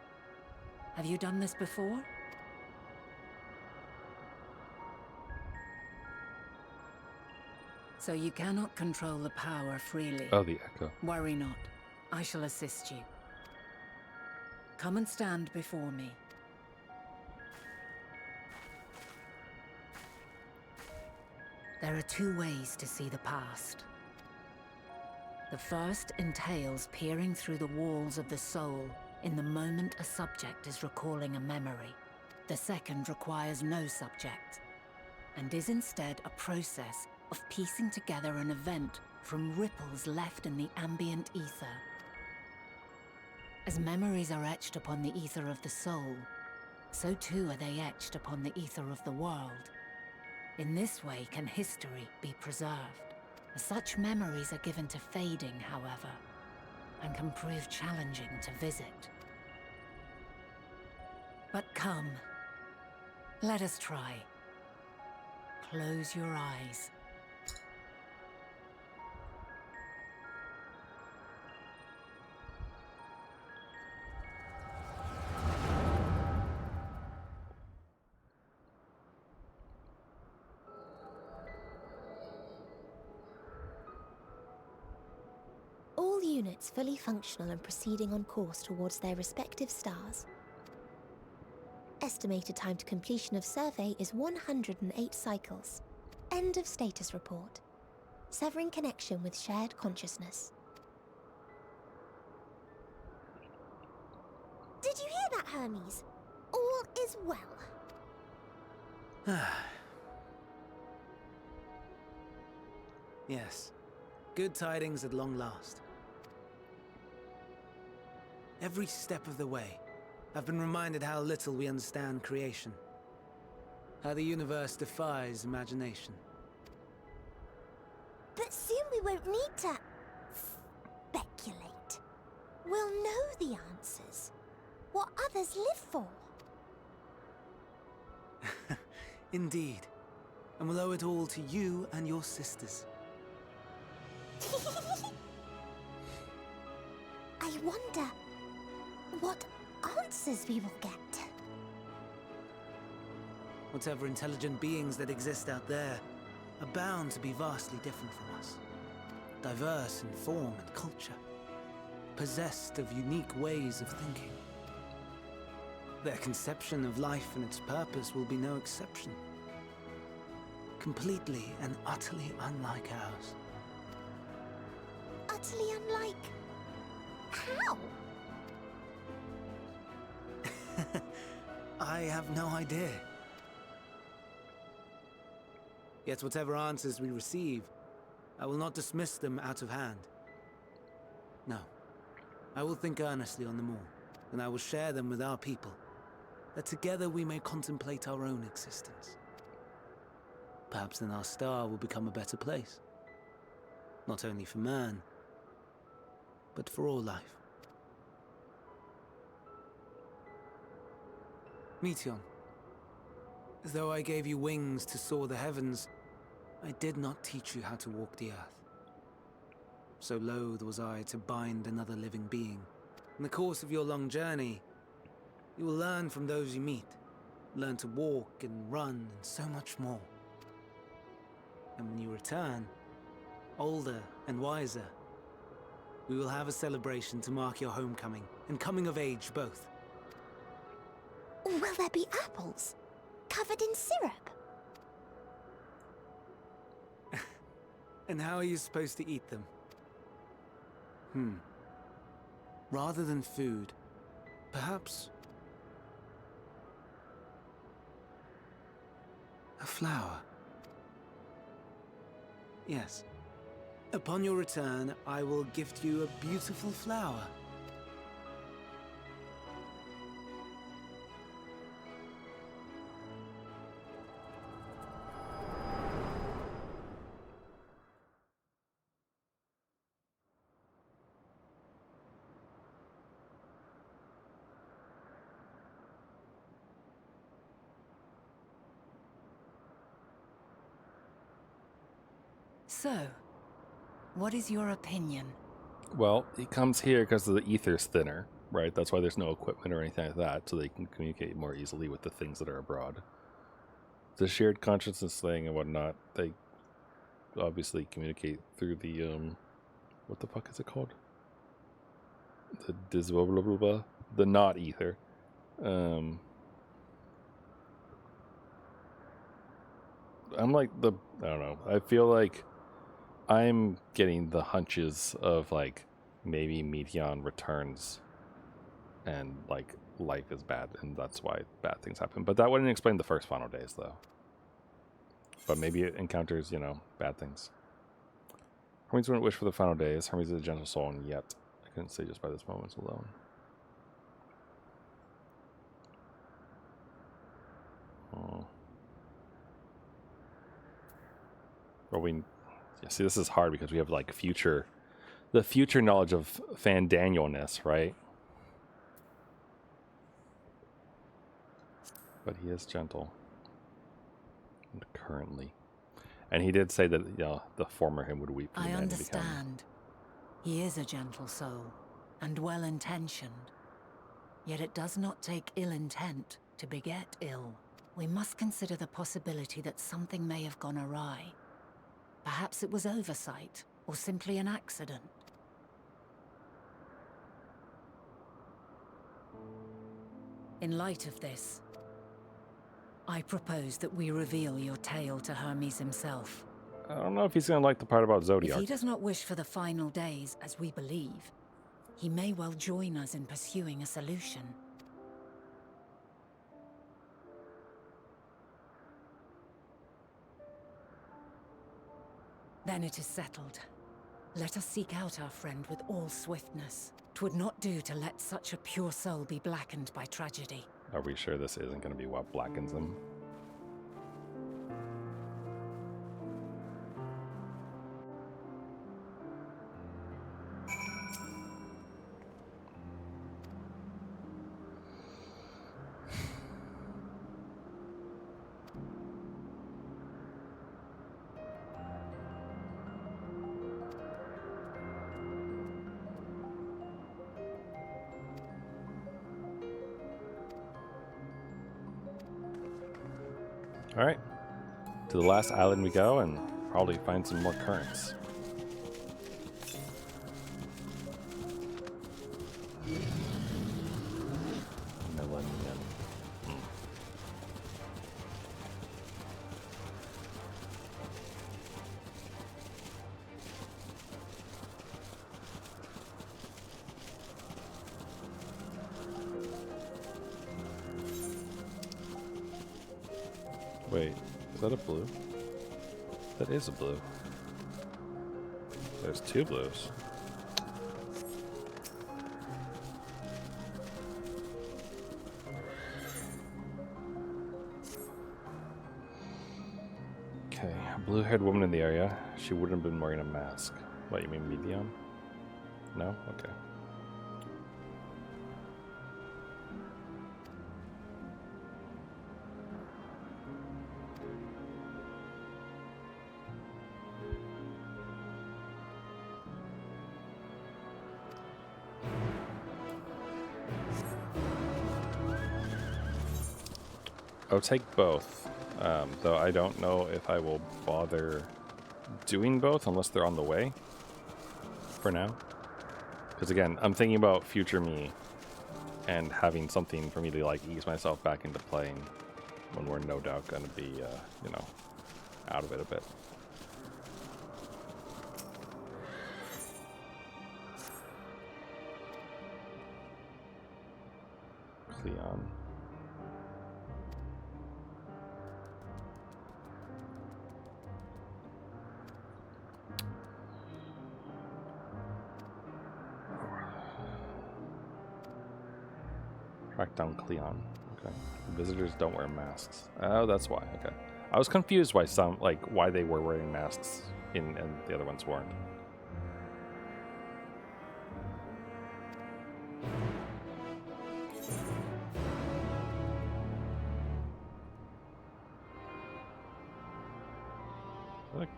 Have you done this before? So you cannot control the power freely. Oh, the echo. Worry not. I shall assist you. Come and stand before me. There are two ways to see the past. The first entails peering through the walls of the soul in the moment a subject is recalling a memory. The second requires no subject, and is instead a process of piecing together an event from ripples left in the ambient ether. As memories are etched upon the ether of the soul, so too are they etched upon the ether of the world. In this way can history be preserved. Such memories are given to fading, however, and can prove challenging to visit. But come, let us try. Close your eyes. All units fully functional and proceeding on course towards their respective stars. Estimated time to completion of survey is 108 cycles. End of status report. Severing connection with shared consciousness. Did you hear that, Hermes? All is well. Yes. Good tidings at long last. Every step of the way, I've been reminded how little we understand creation. How the universe defies imagination. But soon we won't need to speculate. We'll know the answers. What others live for. Indeed. And we'll owe it all to you and your sisters. I wonder what answers we will get. Whatever intelligent beings that exist out there are bound to be vastly different from us. Diverse in form and culture. Possessed of unique ways of thinking. Their conception of life and its purpose will be no exception. Completely and utterly unlike ours. Utterly unlike... how? I have no idea. Yet whatever answers we receive, I will not dismiss them out of hand. No. I will think earnestly on them all, and I will share them with our people, that together we may contemplate our own existence. Perhaps then our star will become a better place. Not only for man, but for all life. Meteon, though I gave you wings to soar the heavens, I did not teach you how to walk the earth. So loath was I to bind another living being. In the course of your long journey, you will learn from those you meet, learn to walk and run and so much more. And when you return, older and wiser. We will have a celebration to mark your homecoming and coming of age both. Will there be apples? Covered in syrup? And how are you supposed to eat them? Rather than food, perhaps a flower. Yes. Upon your return, I will gift you a beautiful flower. So, what is your opinion? Well, he comes here because the ether's thinner, right? That's why there's no equipment or anything like that, so they can communicate more easily with the things that are abroad. The shared consciousness thing and whatnot, they obviously communicate through the, what the fuck is it called? The not ether. I'm like I don't know. I feel like I'm getting the hunches of like maybe Meteon returns and like life is bad and that's why bad things happen. But that wouldn't explain the first final days though. But maybe it encounters, you know, bad things. Hermes wouldn't wish for the final days. Hermes is a gentle soul, and yet I couldn't say just by this moment alone. Oh. Well, see, this is hard because we have like the future knowledge of Fandanielness, right? But he is gentle. Currently. And he did say that, you know, the former him would weep for the I man to become. understand. He is a gentle soul, and well-intentioned. Yet it does not take ill intent to beget ill. We must consider the possibility that something may have gone awry. Perhaps it was oversight, or simply an accident. In light of this, I propose that we reveal your tale to Hermes himself. I don't know if he's going to like the part about Zodiac. If he does not wish for the final days, as we believe, he may well join us in pursuing a solution. Then it is settled. Let us seek out our friend with all swiftness. 'Twould not do to let such a pure soul be blackened by tragedy. Are we sure this isn't going to be what blackens him? Alright, to the last island we go and probably find some more currents. Wait, is that a blue? That is a blue. There's two blues. Okay, a blue-haired woman in the area. She wouldn't have been wearing a mask. What, you mean medium? No? Okay. I'll take both, though I don't know if I will bother doing both unless they're on the way for now. Because again, I'm thinking about future me and having something for me to like ease myself back into playing when we're no doubt going to be, you know, out of it a bit. Cleon. Track down Cleon. Okay. Visitors don't wear masks. Oh, that's why. Okay. I was confused why why they were wearing masks and the other ones weren't. Okay.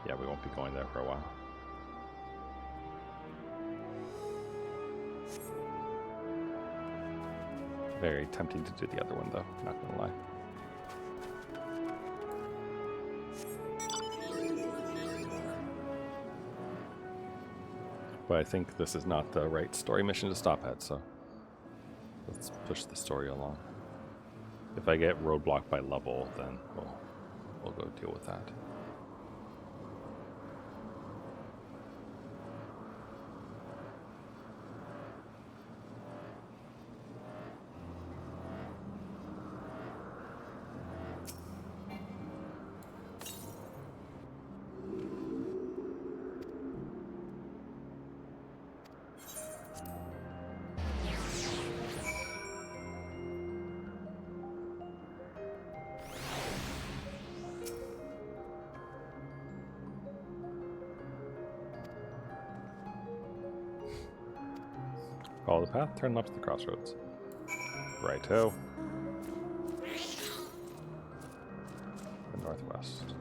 Yeah, we won't be going there for a while. Very tempting to do the other one, though. Not gonna lie. But I think this is not the right story mission to stop at, so let's push the story along. If I get roadblocked by level, then we'll go deal with that. Follow the path, turn left at the crossroads. Righto. And northwest.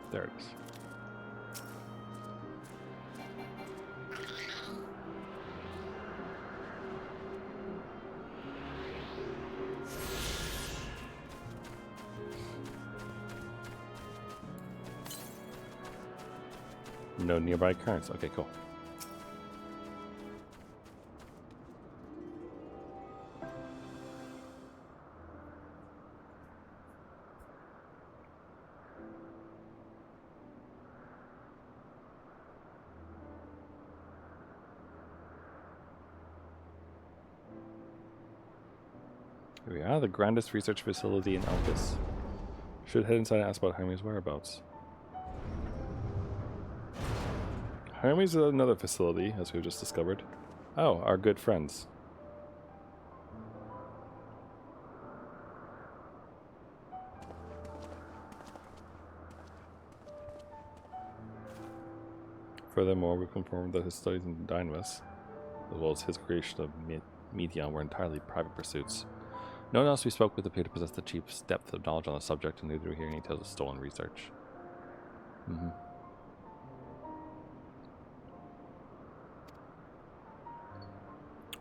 There it is. No nearby currents. Okay, cool. Here we are, the grandest research facility in Elpis. Should head inside and ask about Hermes' whereabouts. Hermes is another facility, as we've just discovered. Oh, our good friends. Furthermore, we've confirmed that his studies in Dynamis, as well as his creation of Meteon, were entirely private pursuits. No one else we spoke with appeared to possess the chief's depth of knowledge on the subject, and neither do we hear any tales of stolen research.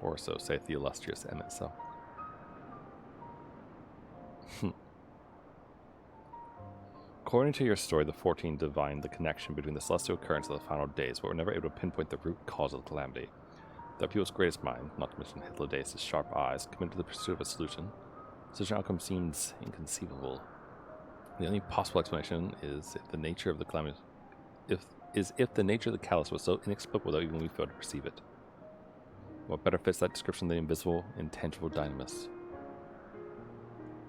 Or so saith the illustrious MSL. According to your story, the 14 divined the connection between the celestial occurrence of the final days, but were never able to pinpoint the root cause of the calamity. The people's greatest mind, not to mention Hythlodaeus' sharp eyes, committed to the pursuit of a solution. Such an outcome seems inconceivable. The only possible explanation is if the nature of the calamity if the nature of the callus was so inexplicable that even we failed to perceive it. What better fits that description than the invisible, intangible dynamis?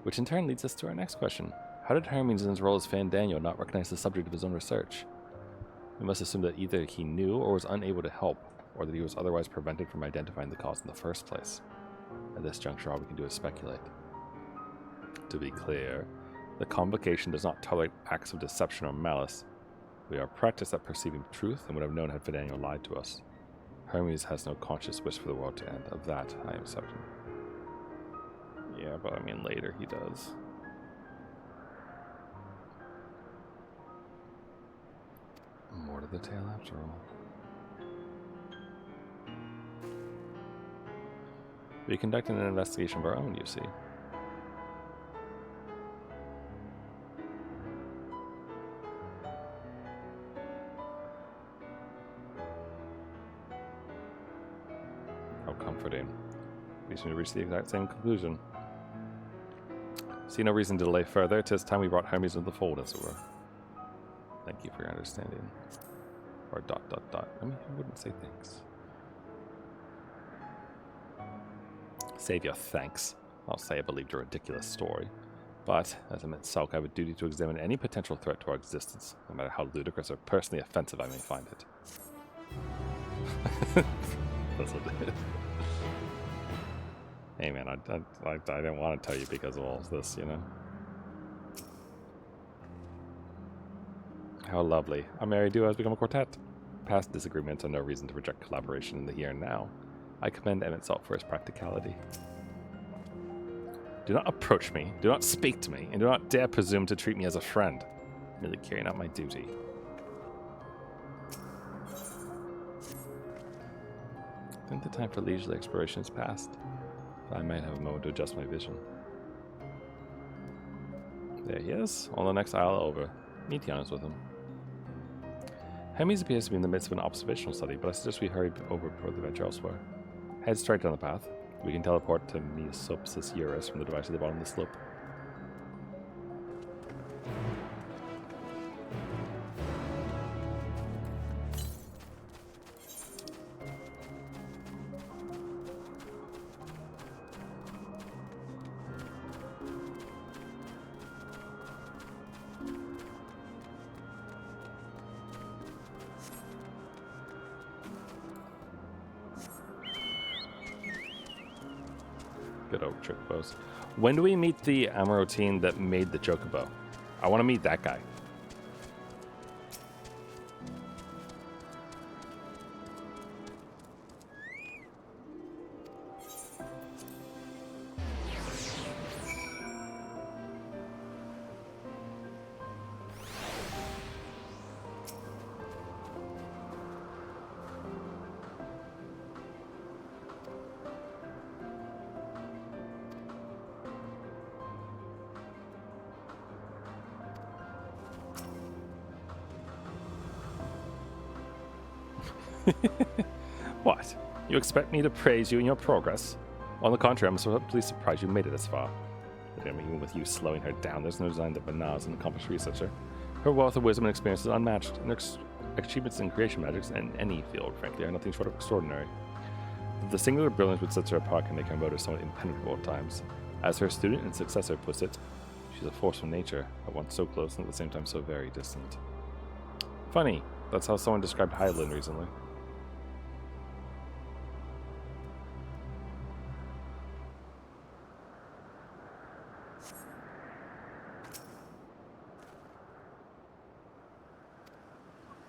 Which in turn leads us to our next question. How did Hermes, in his role as Fandaniel, not recognize the subject of his own research? We must assume that either he knew or was unable to help, or that he was otherwise prevented from identifying the cause in the first place. At this juncture, all we can do is speculate. To be clear, the Convocation does not tolerate acts of deception or malice. We are practiced at perceiving truth and would have known had Fidaniel lied to us. Hermes has no conscious wish for the world to end. Of that, I am certain. Yeah, but I mean later he does. More to the tale after all. We conducted an investigation of our own, you see. How comforting. We seem to reach the exact same conclusion. See no reason to delay further. 'Tis time we brought Hermes into the fold, as it were. Thank you for your understanding. Or ... I mean, who wouldn't say thanks? Save your thanks. I'll say I believed your ridiculous story. But, as a Mitsalk, I have a duty to examine any potential threat to our existence, no matter how ludicrous or personally offensive I may find it. That's what it is. Hey man, I didn't want to tell you because of all of this, you know? How lovely. Our merry duo has become a quartet. Past disagreements are no reason to reject collaboration in the here and now. I commend Emmett Salt for his practicality. Do not approach me, do not speak to me, and do not dare presume to treat me as a friend. I'm merely carrying out my duty. I think the time for leisurely exploration is past. I might have a moment to adjust my vision. There he is, on the next aisle over. Meteon was with him. Hermes appears to be in the midst of an observational study, but I suggest we hurry over before the venture elsewhere. Head straight down the path. We can teleport to Measopsis Eurus from the device at the bottom of the slope. Good old chocobos. When do we meet the Amarotine that made the chocobo? I want to meet that guy. What? You expect me to praise you in your progress? On the contrary, I'm simply surprised you made it this far. But even with you slowing her down, there's no design that Banal is an accomplished researcher. Her wealth of wisdom and experience is unmatched, and her achievements in creation magics in any field, frankly, are nothing short of extraordinary. The singular brilliance which sets her apart can make her motives somewhat impenetrable at times. As her student and successor puts it, she's a force from nature, at once so close and at the same time so very distant. Funny, that's how someone described Hydaelyn recently.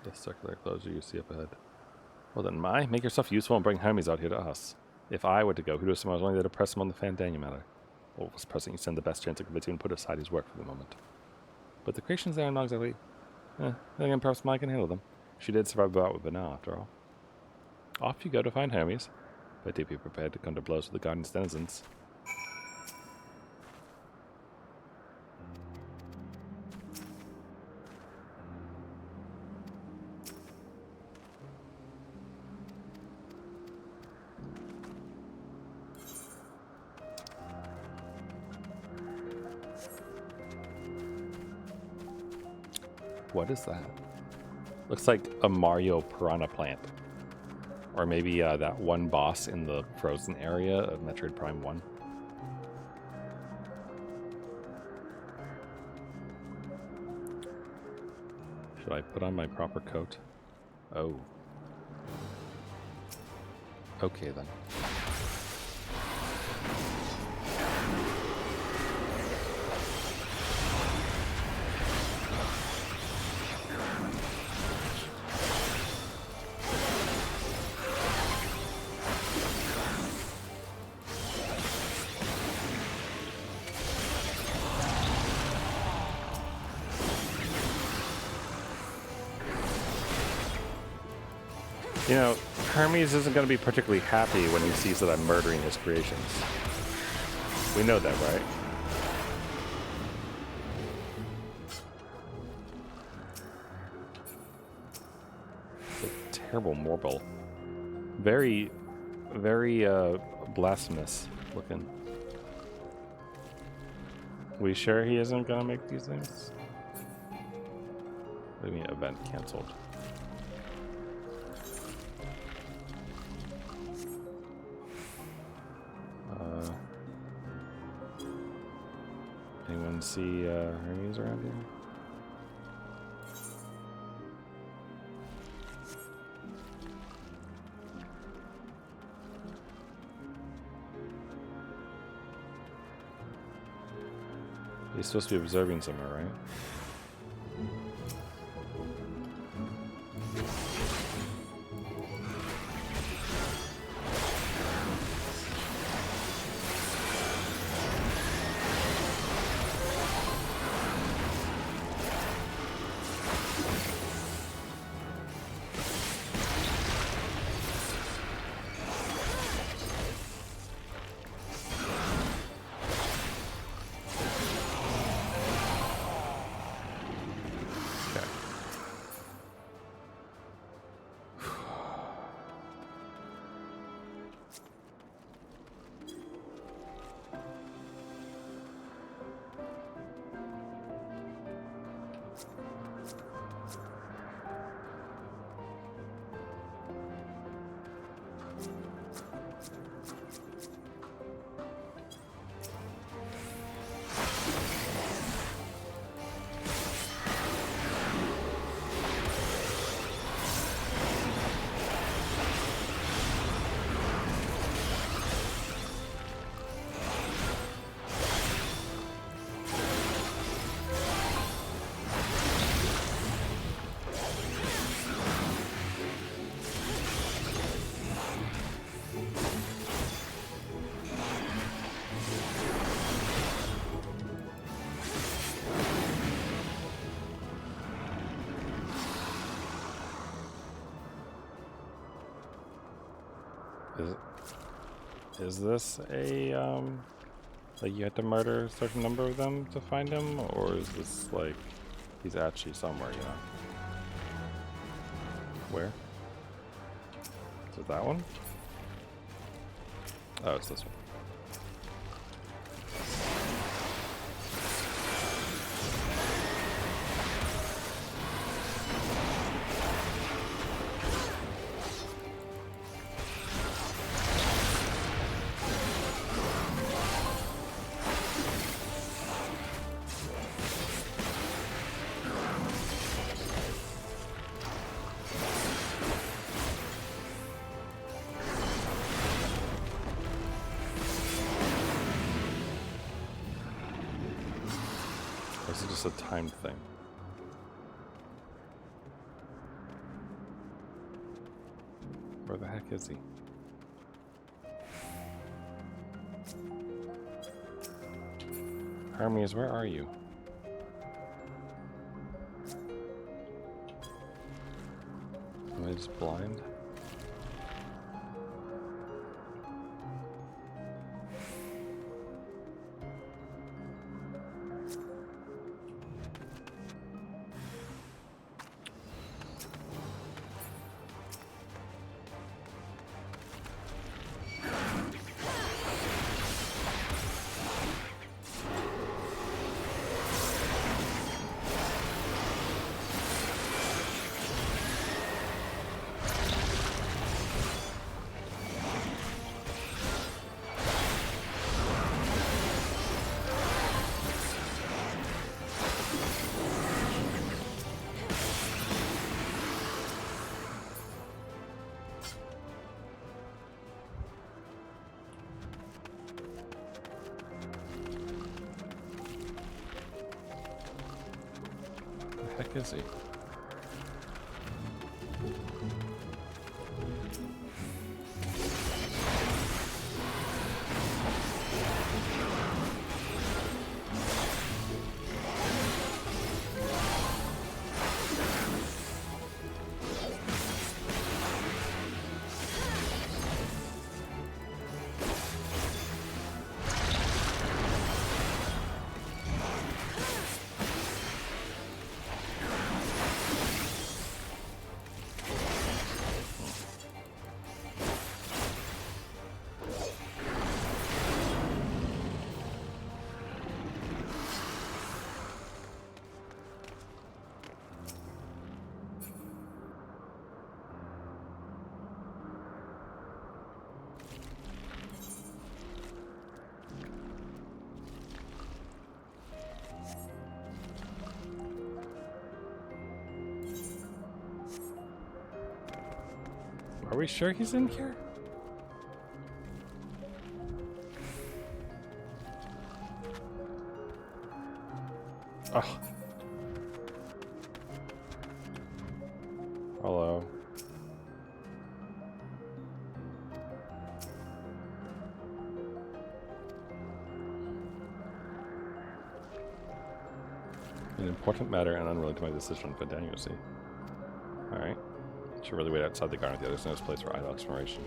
The circular closure you see up ahead. Well then, make yourself useful and bring Hermes out here to us. If I were to go, who knows someone was only there to press him on the Fandania matter? Or was pressing you stand the best chance of convincing him to put aside his work for the moment. But the creations there are not exactly... then again, perhaps Maya can handle them. She did survive out with Banal, after all. Off you go to find Hermes, but do be prepared to come to blows with the garden's denizens. What is that? Looks like a Mario piranha plant. Or maybe that one boss in the frozen area of Metroid Prime 1. Should I put on my proper coat? Oh. Okay then. You know, Hermes isn't going to be particularly happy when he sees that I'm murdering his creations. We know that, right? It's a terrible marble. Very, very blasphemous looking. We sure he isn't going to make these things? What do you mean, event canceled? Anyone see Hermes around here? He's supposed to be observing somewhere, right? Is this a, like you have to murder a certain number of them to find him? Or is this like, he's actually somewhere, you know? Where? Is it that one? Oh, it's this one. This is just a timed thing. Where the heck is he? Hermes, where are you? Am I just blind? Heck is he? Are we sure he's in here? Oh. Hello. An important matter and unrelated to my decision on Fandangocy. Alright. Should really wait outside the garden with the others. There's no place for idle exploration.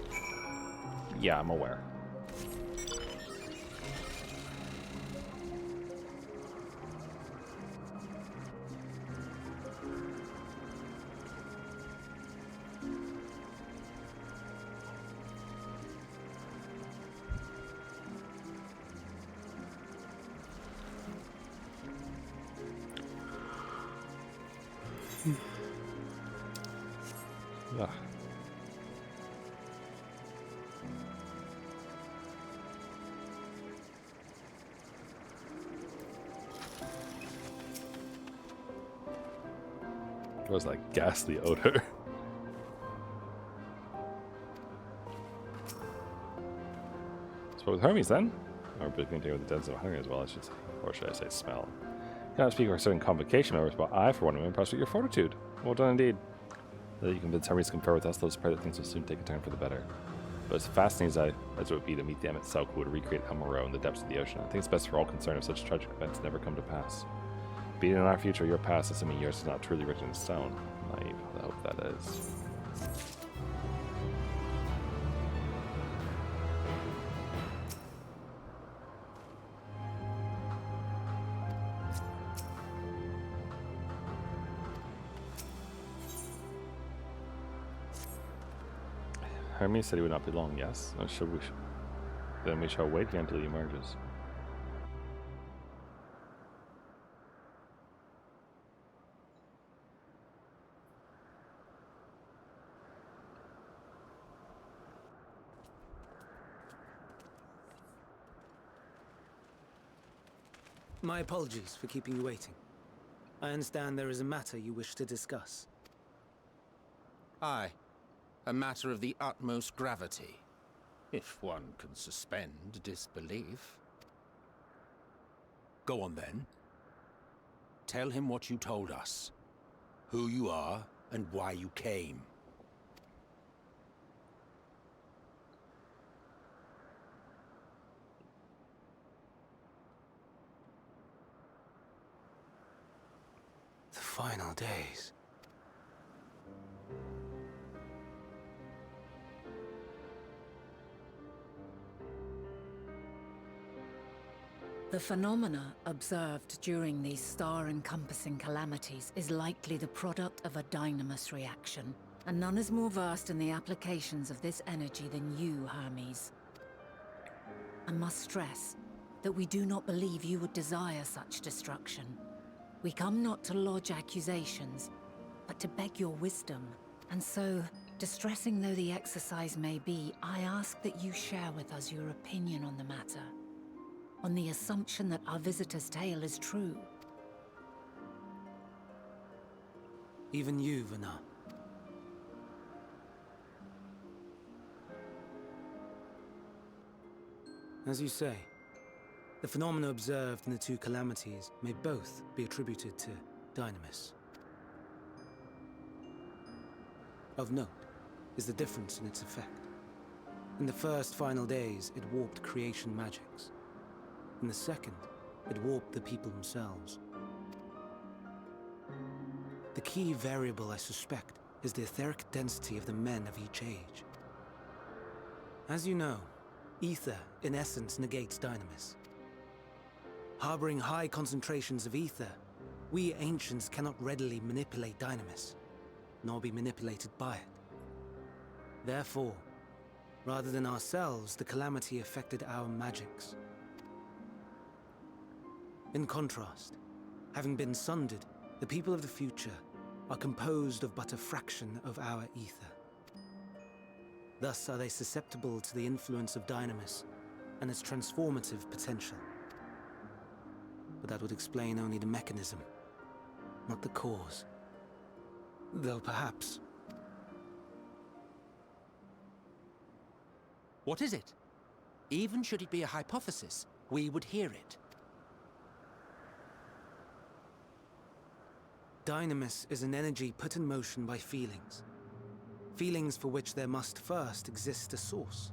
Yeah, I'm aware. Ugh. What was that ghastly odor? So with Hermes then? Or beginning with the dens of hunger as well, I should say. Or should I say smell? You cannot speak for certain convocation members, but I, for one, am impressed with your fortitude. Well done indeed. That you convince Hermes to confer with us, let us pray that things will soon take a turn for the better. But as fascinating as it would be to meet the Emmet Selk who would recreate El Moreau in the depths of the ocean, I think it's best for all concerned if such tragic events never come to pass. Be it in our future, your past, assuming yours is not truly written in stone. Naive, I hope that is. Hermes said he would not be long, yes? Or then we shall wait here until he emerges. My apologies for keeping you waiting. I understand there is a matter you wish to discuss. Aye. A matter of the utmost gravity, if one can suspend disbelief. Go on then. Tell him what you told us, who you are, and why you came. The final days. The phenomena observed during these star-encompassing calamities is likely the product of a dynamis reaction, and none is more versed in the applications of this energy than you, Hermes. I must stress that we do not believe you would desire such destruction. We come not to lodge accusations, but to beg your wisdom. And so, distressing though the exercise may be, I ask that you share with us your opinion on the matter, on the assumption that our visitor's tale is true. Even you, Vana. As you say, the phenomena observed in the two calamities may both be attributed to dynamis. Of note is the difference in its effect. In the first final days, it warped creation magics. In the second, it warped the people themselves. The key variable, I suspect, is the etheric density of the men of each age. As you know, ether, in essence, negates dynamis. Harboring high concentrations of ether, we ancients cannot readily manipulate dynamis, nor be manipulated by it. Therefore, rather than ourselves, the calamity affected our magics. In contrast, having been sundered, the people of the future are composed of but a fraction of our ether. Thus are they susceptible to the influence of dynamis and its transformative potential. But that would explain only the mechanism, not the cause. Though perhaps... What is it? Even should it be a hypothesis, we would hear it. Dynamis is an energy put in motion by feelings. Feelings for which there must first exist a source.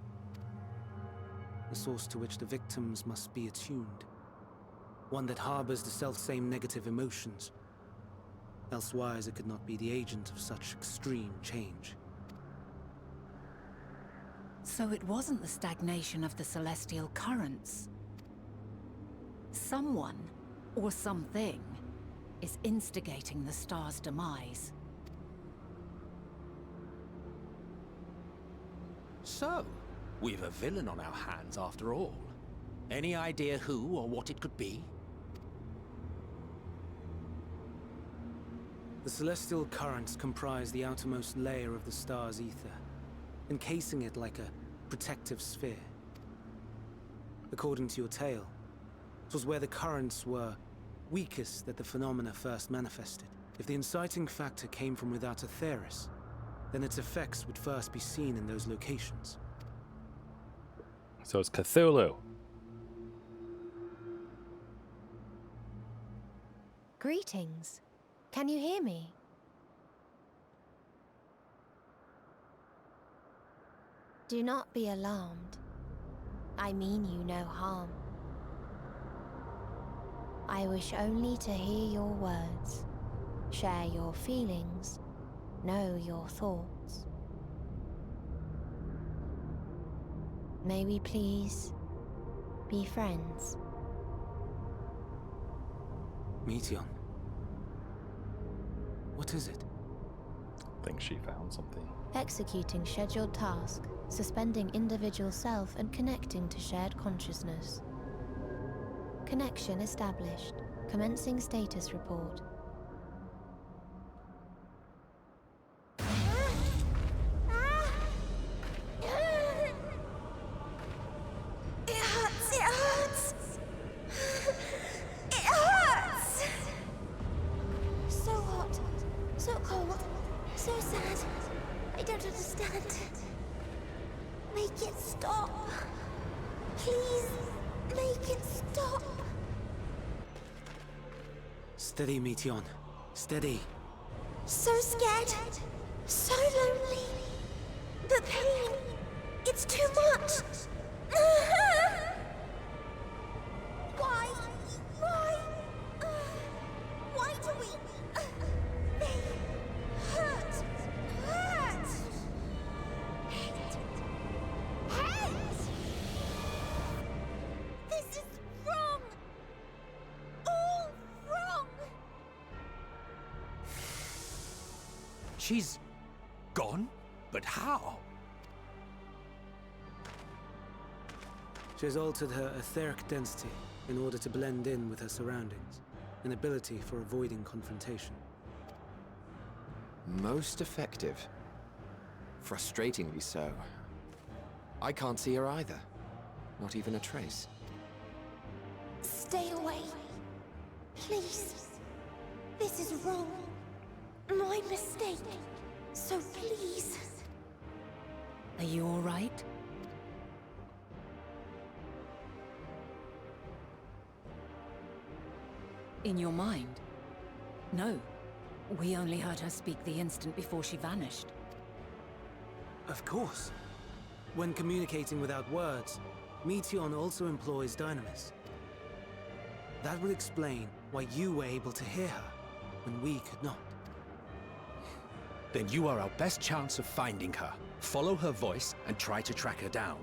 A source to which the victims must be attuned. One that harbors the selfsame negative emotions. Elsewise it could not be the agent of such extreme change. So it wasn't the stagnation of the celestial currents. Someone, or something, is instigating the star's demise. So, we've a villain on our hands after all. Any idea who or what it could be? The celestial currents comprise the outermost layer of the star's ether, encasing it like a protective sphere. According to your tale, it was where the currents were weakest that the phenomena first manifested. If the inciting factor came from without Aetheris, then its effects would first be seen in those locations. So it's Cthulhu. Greetings. Can you hear me? Do not be alarmed. I mean you no harm. I wish only to hear your words, share your feelings, know your thoughts. May we please be friends? Meteion. What is it? I think she found something. Executing scheduled task, suspending individual self and connecting to shared consciousness. Connection established. Commencing status report. It hurts! It hurts! It hurts! So hot, so cold, so sad. I don't understand. Make it stop. Please, make it stop. Steady, Meteion. Steady. So scared, so lonely. The pain, it's too much. Why? Why? Why do we? They hurt. Hurt. Hate. This is wrong. All wrong. She's gone? But how? She has altered her etheric density in order to blend in with her surroundings, an ability for avoiding confrontation. Most effective. Frustratingly so. I can't see her either. Not even a trace. Stay away. Please. This is wrong. My mistake. So please. Are you all right? In your mind? No. We only heard her speak the instant before she vanished. Of course. When communicating without words, Meteion also employs Dynamis. That would explain why you were able to hear her, when we could not. Then you are our best chance of finding her. Follow her voice and try to track her down.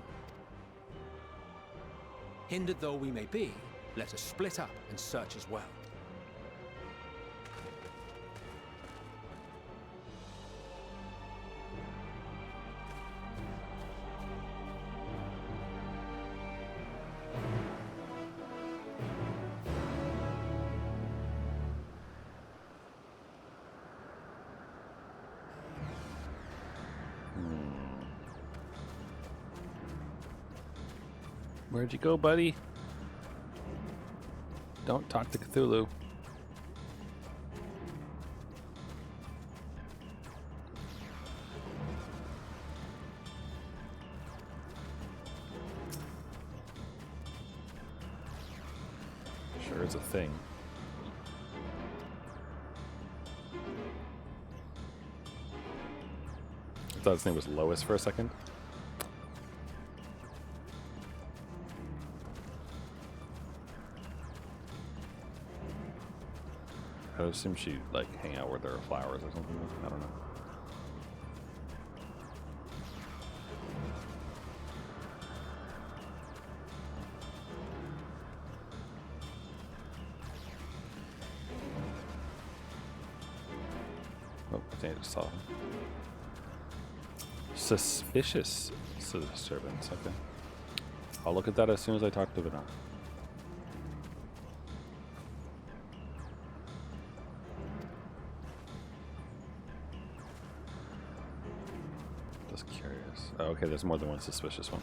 Hindered though we may be, let us split up and search as well. Where'd you go, buddy? Don't talk to Cthulhu. Sure is a thing. I thought his name was Lois for a second. I would assume she'd like hang out where there are flowers or something. I don't know. Oh, I think I just saw him. Suspicious servants, okay. I'll look at that as soon as I talk to Vinod. Just curious. Oh, okay, there's more than one suspicious one.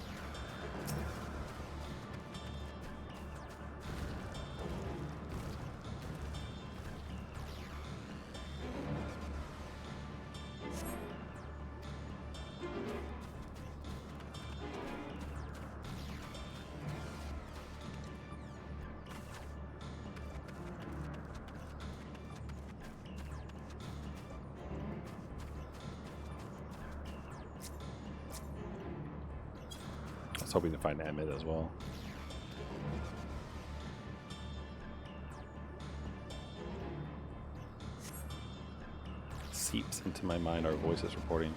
Hoping to find Emmett as well. Seeps into my mind our voices reporting.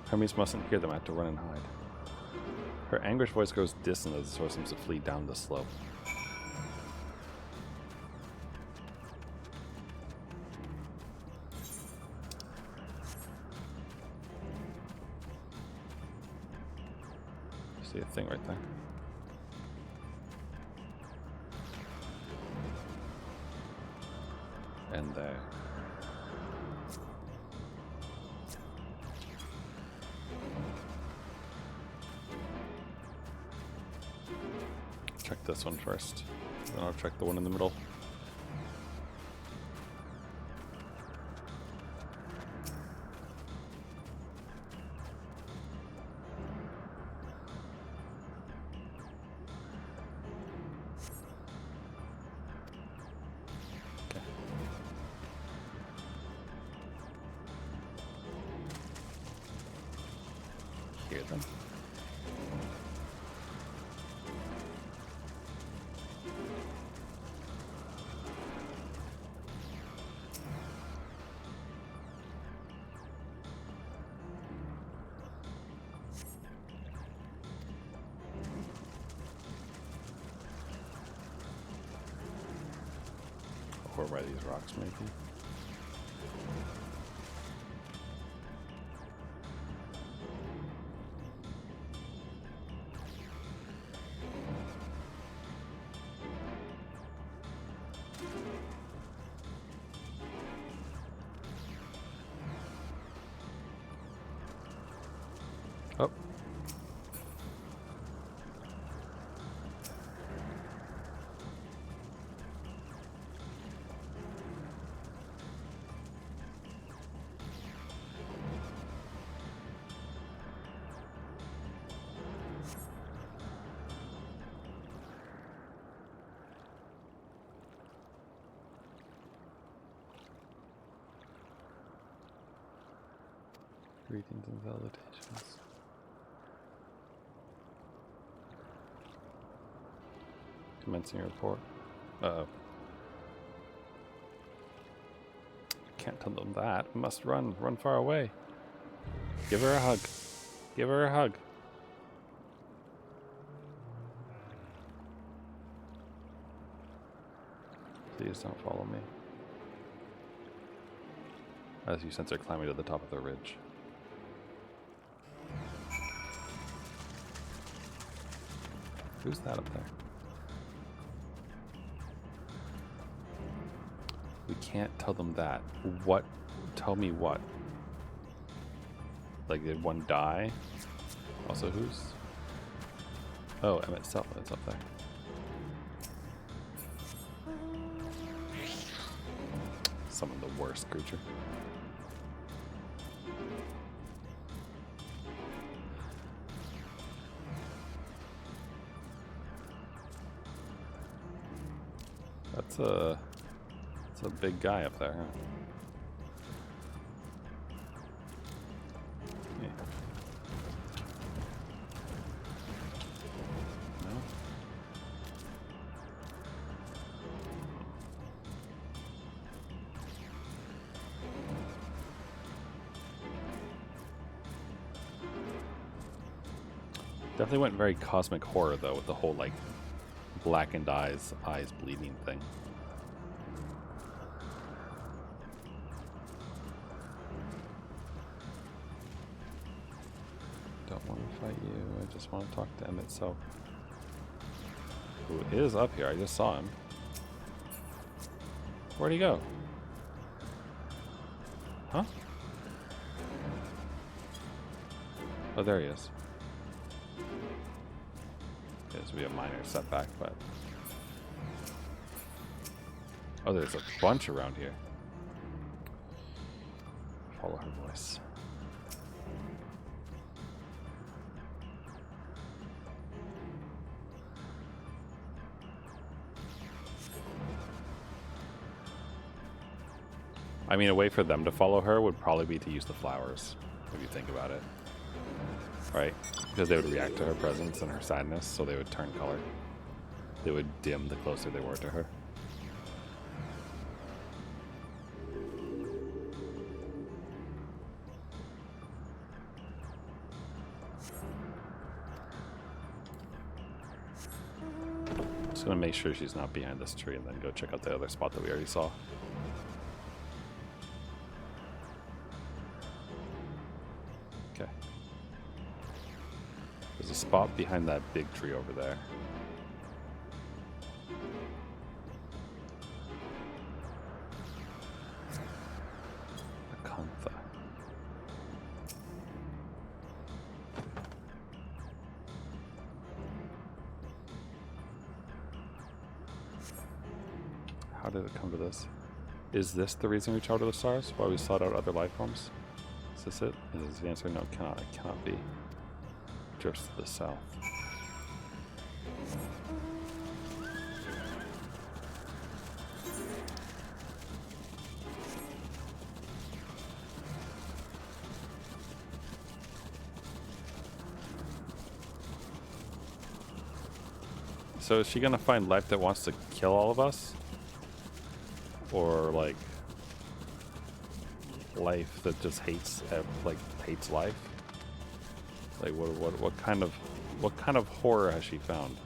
Hermes mustn't hear them. I have to run and hide. Her anguished voice grows distant as the source seems to flee down the slope. See a thing right there. And there. Check this one first. Then I'll check the one in the middle. Hear them. Or by these rocks, maybe. Oh. Greetings and salutations. Commencing a report. Uh-oh. Can't tell them that. Must run. Run far away. Give her a hug. Give her a hug. Please don't follow me. As you sense her climbing to the top of the ridge. Who's that up there? We can't tell them that. What? Tell me what? Like, did one die? Also, who's? Oh, Emmett Seltman's up there. Summon the worst creature. It's a big guy up there, huh? Yeah. No? Definitely went very cosmic horror though, with the whole like blackened eyes bleeding thing. Don't want to fight you, I just want to talk to Emmett, so who is up here? I just saw him. Where'd he go? Huh? Oh, there he is. This would be a minor setback, but... Oh, there's a bunch around here. Follow her voice. I mean, a way for them to follow her would probably be to use the flowers, if you think about it. Right? Because they would react to her presence and her sadness, so they would turn color. They would dim the closer they were to her. Just gonna make sure she's not behind this tree and then go check out the other spot that we already saw. Okay. There's a spot behind that big tree over there. Acantha. How did it come to this? Is this the reason we traveled to the stars? Why we sought out other life forms? Is this it? Is the answer no? Cannot. It cannot be. Drifts to the south. So is she gonna find life that wants to kill all of us? Or like life that just hates life? Like what kind of horror has she found?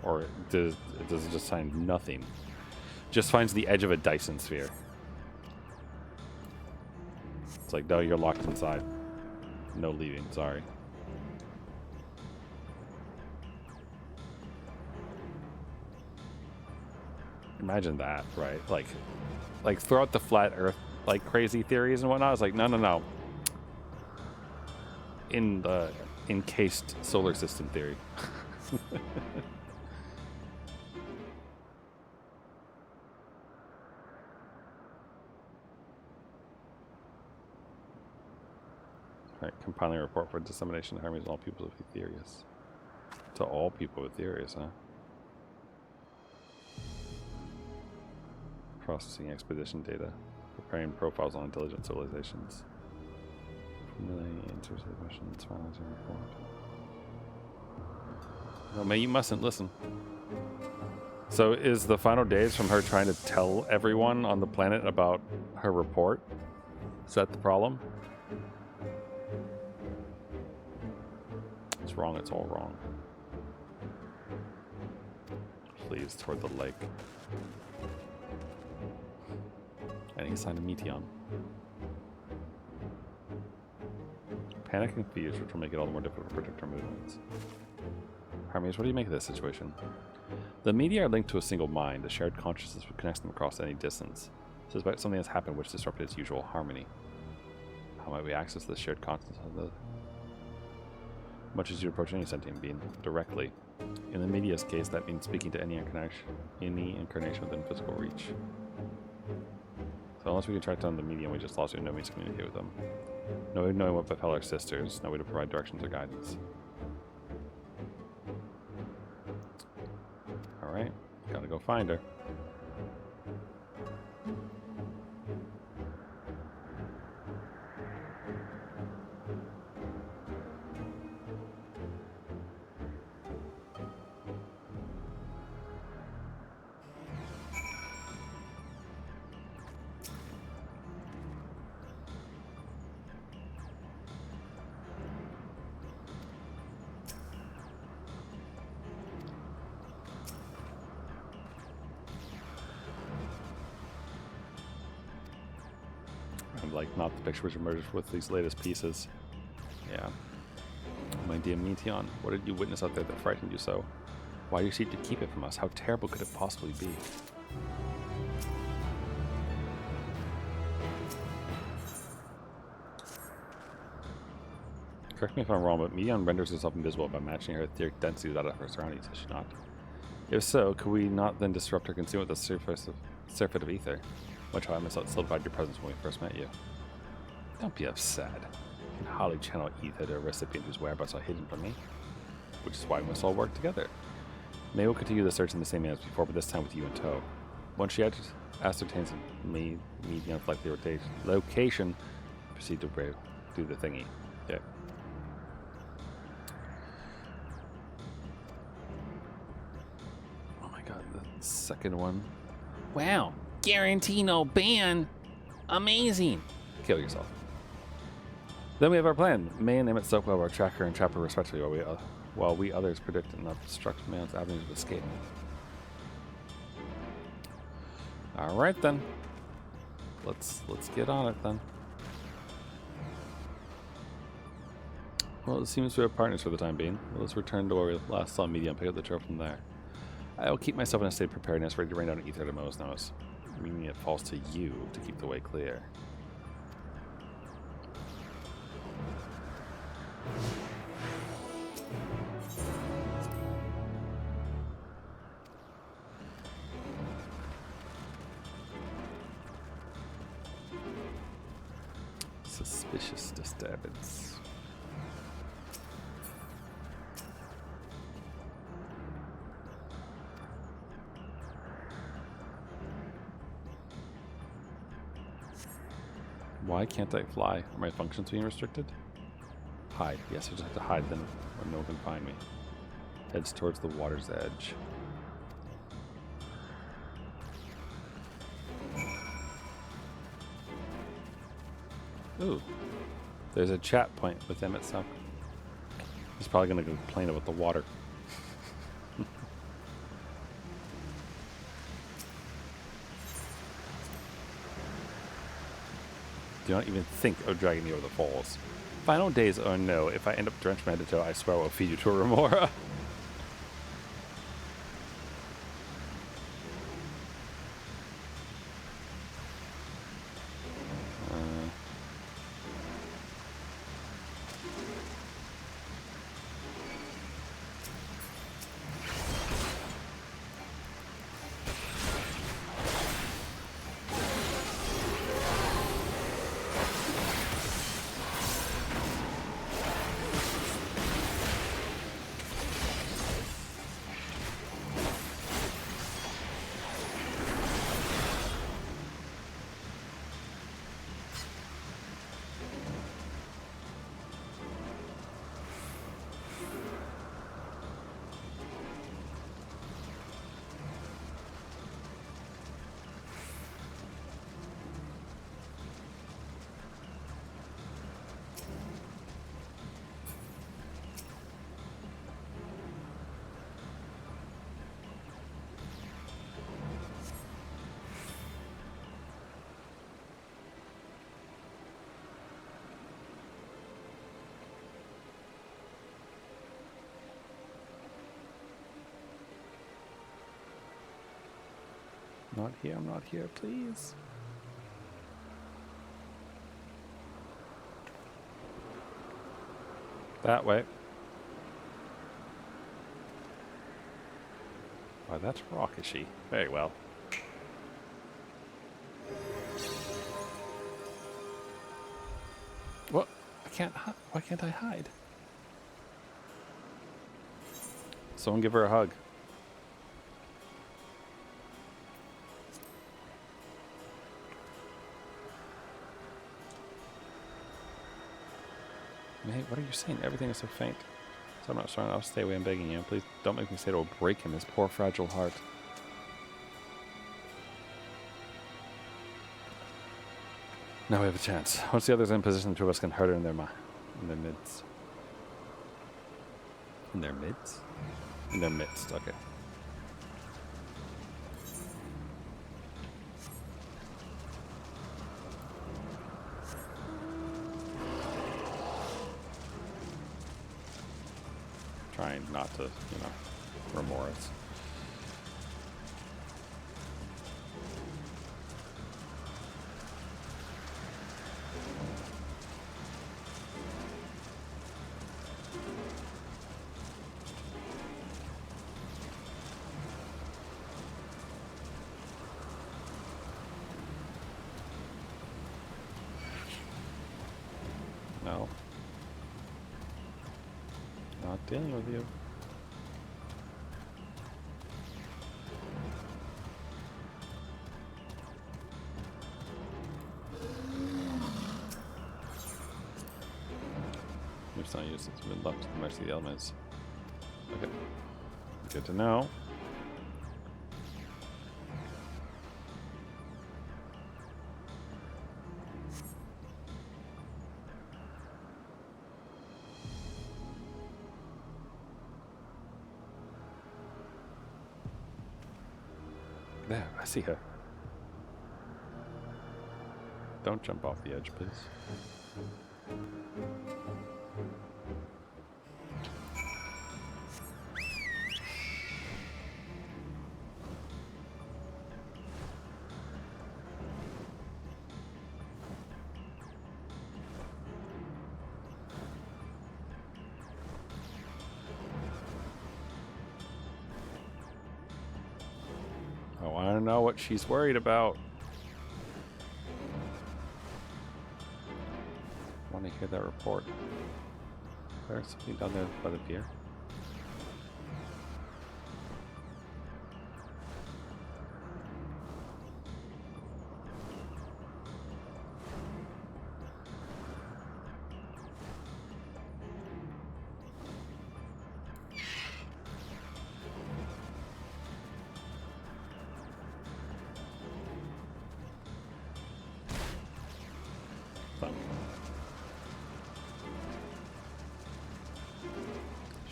Or does it just find nothing? Just finds the edge of a Dyson sphere. It's like, no, you're locked inside. No leaving, sorry. Imagine that, right? Like throw out the flat earth like crazy theories and whatnot. It's like, no. In the encased solar system theory. Alright, compiling a report for dissemination to armies and all people of Etherius. To all people of Etherius, huh? Processing expedition data. Preparing profiles on intelligent civilizations. Formulating answers to the questions. Finalizing report. No, May, you mustn't listen. So is the final days from her trying to tell everyone on the planet about her report? Is that the problem? It's wrong, it's all wrong. Please, toward the lake. And he signed a Meteon. Panic and confused, which will make it all the more difficult to predict our movements. Hermes, what do you make of this situation? The media are linked to a single mind, a shared consciousness which connects them across any distance. Suspect something has happened which disrupted its usual harmony. How might we access this shared consciousness of the... Much as you approach any sentient being directly. In the media's case, that means speaking to any incarnation within physical reach. So unless we can track down the medium, we just lost no means to communicate with them. No way of knowing what befell our sisters, no way to provide directions or guidance. Gotta go find her. And like, not the picture was emerged with these latest pieces. Yeah. My dear Meteon, what did you witness out there that frightened you so? Why do you seek to keep it from us? How terrible could it possibly be? Correct me if I'm wrong, but Meteon renders herself invisible by matching her etheric density to that of her surroundings, does she not? If so, could we not then disrupt her concealment with the surfeit of ether? Much how I myself solidified your presence when we first met you. Don't be upset. You can hardly channel ether to a recipient whose whereabouts are hidden from me. Which is why we must all work together. Maybe we'll continue the search in the same manner as before, but this time with you in tow. Once she ascertains Meteon's likely location, proceed to do the thingy. Yeah. Oh my god, the second one. Wow. Guarantee no ban. Amazing. Kill yourself. Then we have our plan. May and Emmett Stockwell our tracker and trapper respectively, while we others predict and obstruct man's avenues of escape. Alright then. Let's get on it then. Well, it seems we are partners for the time being. Let's return to where we last saw Meteon and pick up the trail from there. I will keep myself in a state of preparedness, ready to rain down ether to Mo's nose. Meaning it falls to you to keep the way clear. Suspicious disturbance. Why can't I fly? Are my functions being restricted? Hide. Yes, I just have to hide then when no one can find me. Heads towards the water's edge. Ooh. There's a chat point with Emmett Stock. He's probably going to complain about the water. Do not even think of dragging me over the falls. Final days, oh no. If I end up drenched from head to toe, I swear I will feed you to a remora. I'm not here, please. That way. Why, that's rockishy. Very well. What? Why can't I hide? Someone give her a hug. Mate, what are you saying? Everything is so faint. So I'm not strong. I'll stay away. I'm begging you. Please don't make me say it will break him, his poor fragile heart. Now we have a chance. Once the others are in position, the two of us can hurt her in their midst. In their midst? In their midst, okay. Trying not to, remorse. No. Not dealing with you. It's not used. It's been left to the mercy of the elements. Okay. Good to know. There, I see her. Don't jump off the edge, please. I want to know what she's worried about. I want to hear that report. There's something down there by the pier.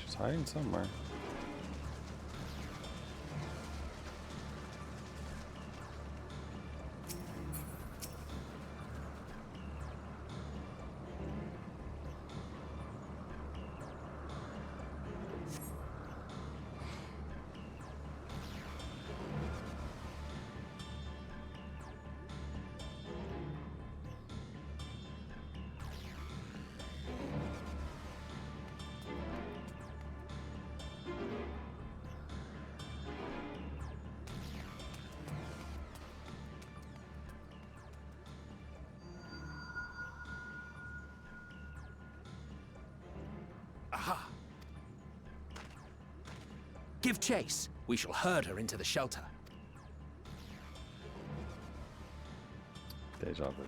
She's hiding somewhere. Aha! Give chase. We shall herd her into the shelter. Deja vu.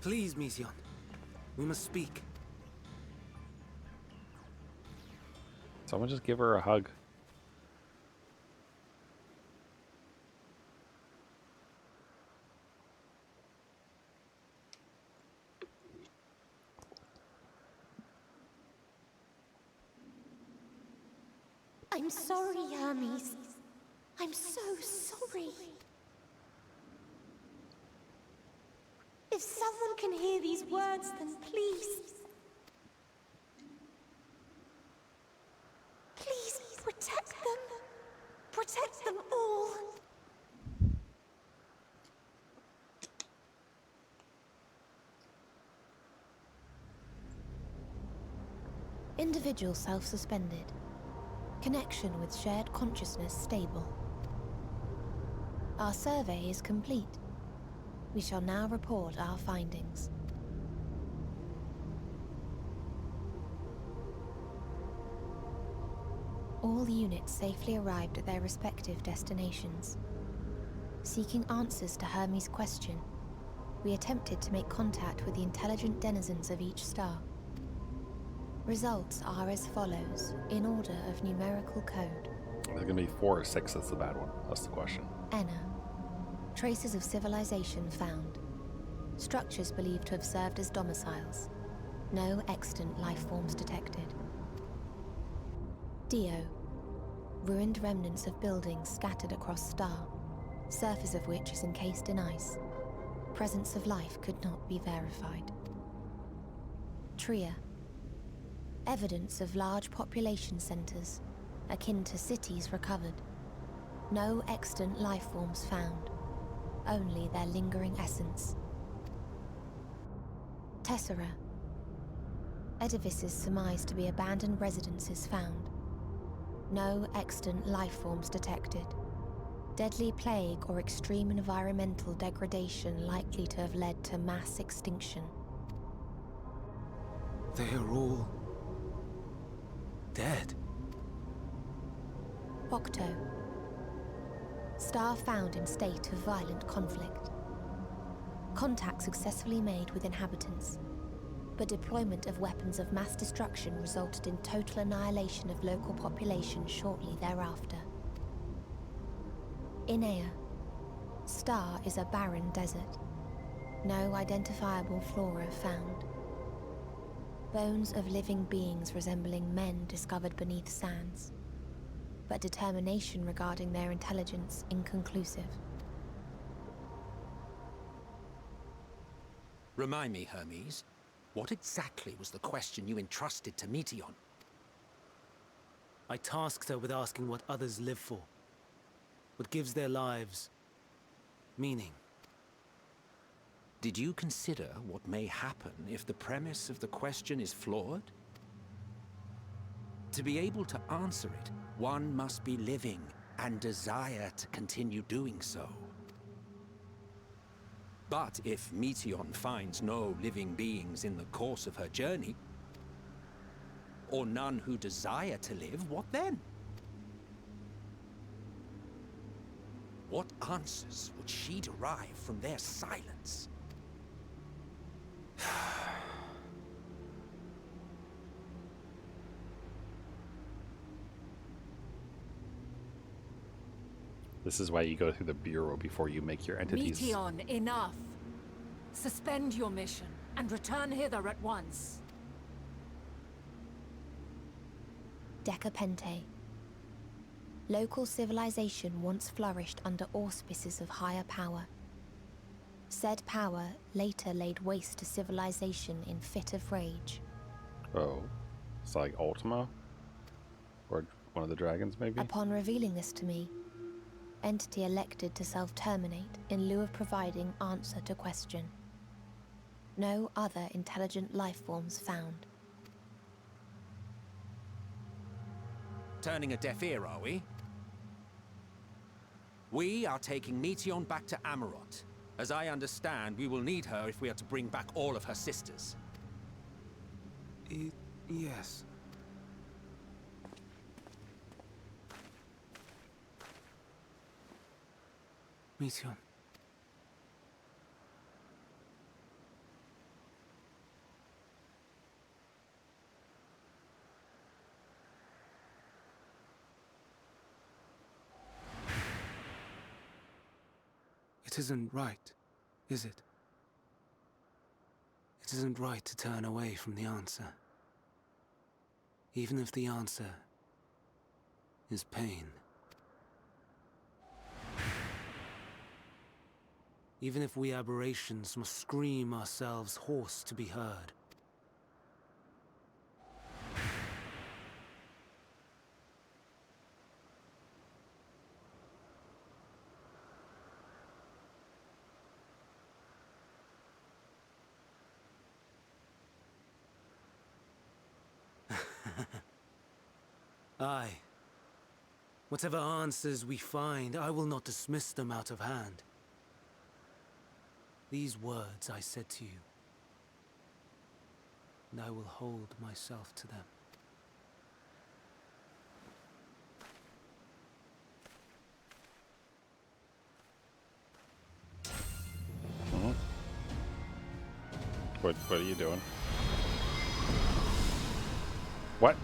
Please, Mission. We must speak. Someone just give her a hug. I'm sorry, Hermes. I'm so sorry. If someone can hear these words, then please... Please protect them. Protect them all. Individual self-suspended. Connection with shared consciousness stable. Our survey is complete. We shall now report our findings. All units safely arrived at their respective destinations. Seeking answers to Hermes' question, we attempted to make contact with the intelligent denizens of each star. Results are as follows, in order of numerical code. There's gonna be 4 or 6, that's the bad one. That's the question. Enna. Traces of civilization found. Structures believed to have served as domiciles. No extant life forms detected. Dio. Ruined remnants of buildings scattered across star, surface of which is encased in ice. Presence of life could not be verified. Tria. Evidence of large population centers, akin to cities recovered. No extant life forms found, only their lingering essence. Tessera. Edifices surmised to be abandoned residences found. No extant life forms detected. Deadly plague or extreme environmental degradation likely to have led to mass extinction. They are all... dead. Octo. Star found in state of violent conflict. Contact successfully made with inhabitants, but deployment of weapons of mass destruction resulted in total annihilation of local population shortly thereafter. Inea. Star is a barren desert. No identifiable flora found. Bones of living beings resembling men discovered beneath sands, but determination regarding their intelligence inconclusive. Remind me, Hermes, what exactly was the question you entrusted to Meteion? I tasked her with asking what others live for. What gives their lives meaning. Did you consider what may happen if the premise of the question is flawed? To be able to answer it, one must be living and desire to continue doing so. But if Meteion finds no living beings in the course of her journey, or none who desire to live, what then? What answers would she derive from their silence? This is why you go through the Bureau before you make your entities. Meteion, enough! Suspend your mission and return hither at once. Decapente. Local civilization once flourished under auspices of higher power. Said power later laid waste to civilization in fit of rage. Oh, it's like Ultima? Or one of the dragons, maybe? Upon revealing this to me, entity elected to self-terminate in lieu of providing answer to question. No other intelligent life forms found. Turning a deaf ear, are we? We are taking Meteion back to Amarot. As I understand, we will need her if we are to bring back all of her sisters. Yes. Meteion. It isn't right, is it? It isn't right to turn away from the answer. Even if the answer is pain. Even if we aberrations must scream ourselves hoarse to be heard. Aye. Whatever answers we find, I will not dismiss them out of hand. These words I said to you, and I will hold myself to them. What are you doing? What?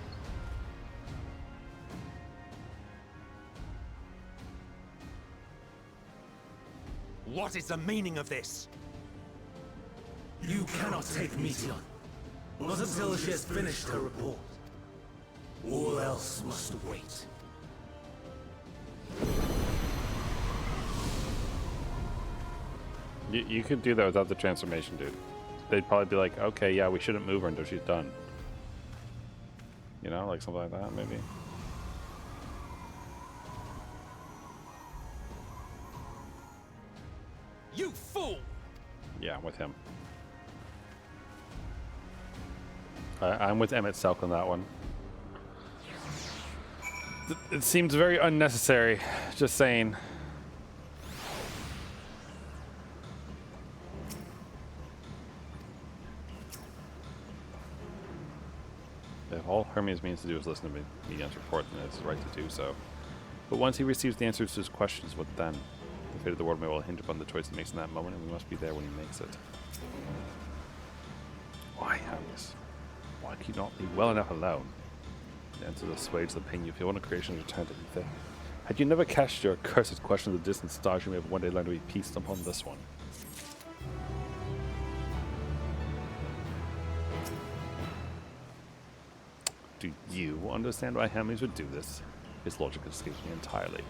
What is the meaning of this? You cannot take Meteon, not until she has finished her report. All else must wait. You could do that without the transformation, dude. They'd probably be like, okay, yeah, we shouldn't move her until she's done. You know, like something like that, maybe. You fool! Yeah, I'm with him. I'm with Emmett Selk on that one. It seems very unnecessary, just saying. If all Hermes means to do is listen to Meteon's report, then it's his right to do so. But once he receives the answers to his questions, what then? The fate of the world may well hinge upon the choice he makes in that moment, and we must be there when he makes it. Why, Hermes? Why can you not leave well enough alone? The answer to assuage the pain you feel when a creation is returned to ether. Had you never cast your accursed question of the distant stars, you may have one day learned to be peaced upon this one. Do you understand why Hermes would do this? His logic escapes me entirely.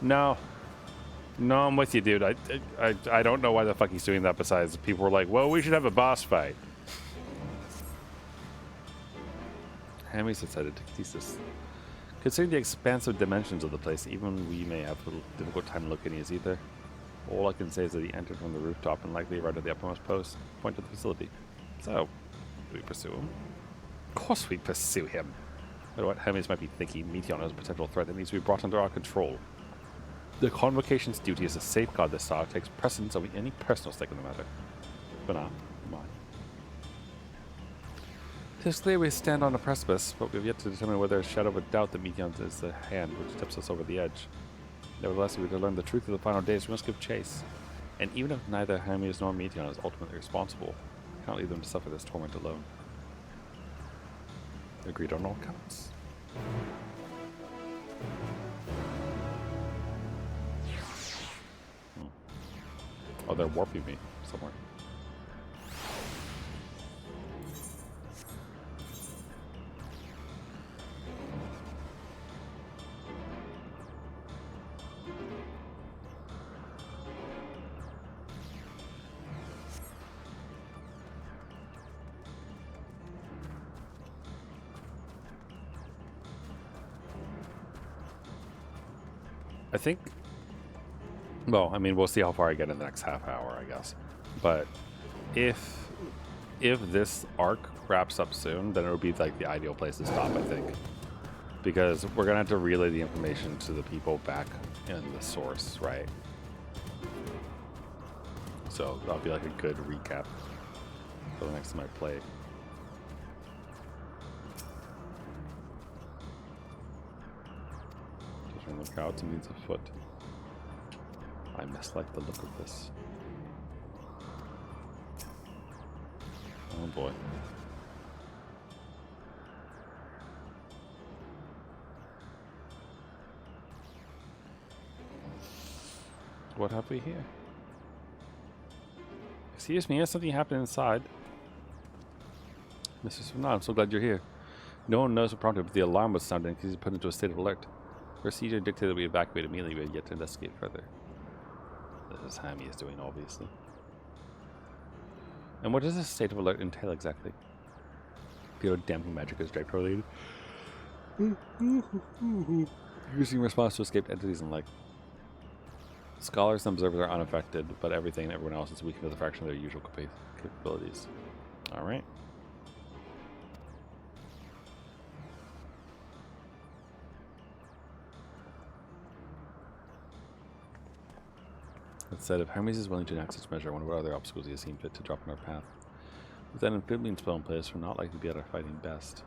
No. No, I'm with you, dude. I don't know why the fuck he's doing that, besides people were like, well, we should have a boss fight. Hermes decided to thesis. Considering the expansive dimensions of the place, even we may have a difficult time locating his ether. All I can say is that he entered from the rooftop and likely arrived at the uppermost post, point to the facility. So, do we pursue him? Of course we pursue him. But what Hermes might be thinking, Meteon is a potential threat that needs to be brought under our control. The Convocation's duty is to safeguard this star takes precedence over any personal stake in the matter. For now, mine. It is clear we stand on a precipice, but we have yet to determine whether a shadow of a doubt that Meteon is the hand which tips us over the edge. Nevertheless, if we are to learn the truth of the final days, we must give chase. And even if neither Hermes nor Meteon is ultimately responsible, we cannot leave them to suffer this torment alone. Agreed on all counts. Oh, they're warping me somewhere. I think, well, I mean, we'll see how far I get in the next half hour, I guess. But if this arc wraps up soon, then it would be like the ideal place to stop, I think. Because we're going to have to relay the information to the people back in the source, right? So that'll be like a good recap for the next time I play. Look out, to needs a foot. I mislike the look of this. Oh boy. What have we here? Excuse me, has something happened inside? Mrs. Fernand, I'm so glad you're here. No one knows what prompted it, but the alarm was sounding because he's put into a state of alert. Procedure dictated we evacuate immediately, but yet to investigate further. This is Hammy is doing, obviously. And what does this state of alert entail exactly? Pure damping magic is draped over using response to escaped entities and like. Scholars and observers are unaffected, but everything and everyone else is weakened to the fraction of their usual capabilities. Alright. That said, if Hermes is willing to enact such measure, I wonder what other obstacles he has seen fit to drop in our path. With that amphibian spell in place, we're not likely to be at our fighting best.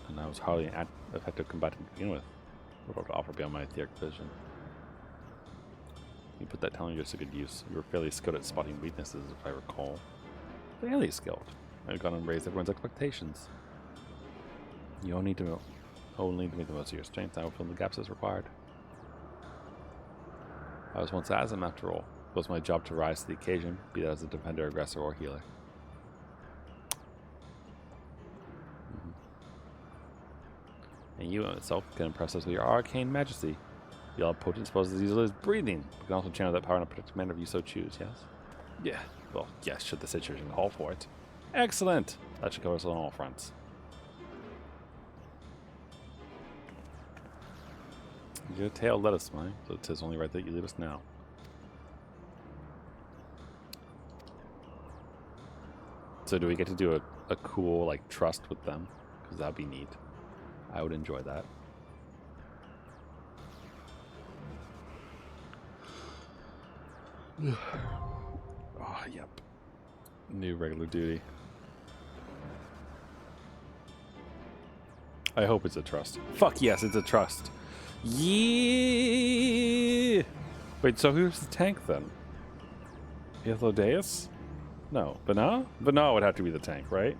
And I was hardly an effective combatant to begin with. What do I have to offer beyond my etheric vision? You put that talent to good use. You were fairly skilled at spotting weaknesses, if I recall. Fairly skilled. I've gone and raised everyone's expectations. You only need to make the most of your strength. I will fill the gaps as required. I was once Asm, after all. It was my job to rise to the occasion, be that as a defender, aggressor, or healer. And you in itself can impress us with your arcane majesty. The all-potent spells as easily as breathing. You can also channel that power in a protective manner if you so choose, yes? Yeah. Well, yes, should the situation call for it. Excellent! That should cover us on all fronts. Your tale led us, mine, so it is only right that you lead us now. So do we get to do a cool, like, trust with them? Because that'd be neat. I would enjoy that. Oh, yep. New regular duty. I hope it's a trust. Fuck yes, it's a trust. Yeah! Wait, so who's the tank then? Ithlodeus? No. Bana? Bana would have to be the tank, right?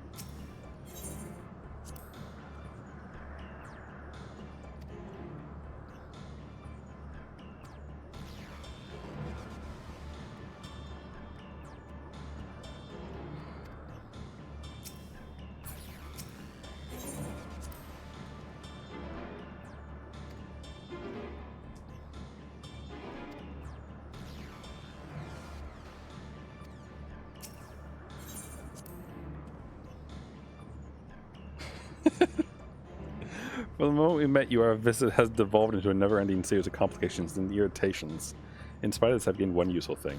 From the moment we met you, our visit has devolved into a never-ending series of complications and irritations. In spite of this, I've gained one useful thing.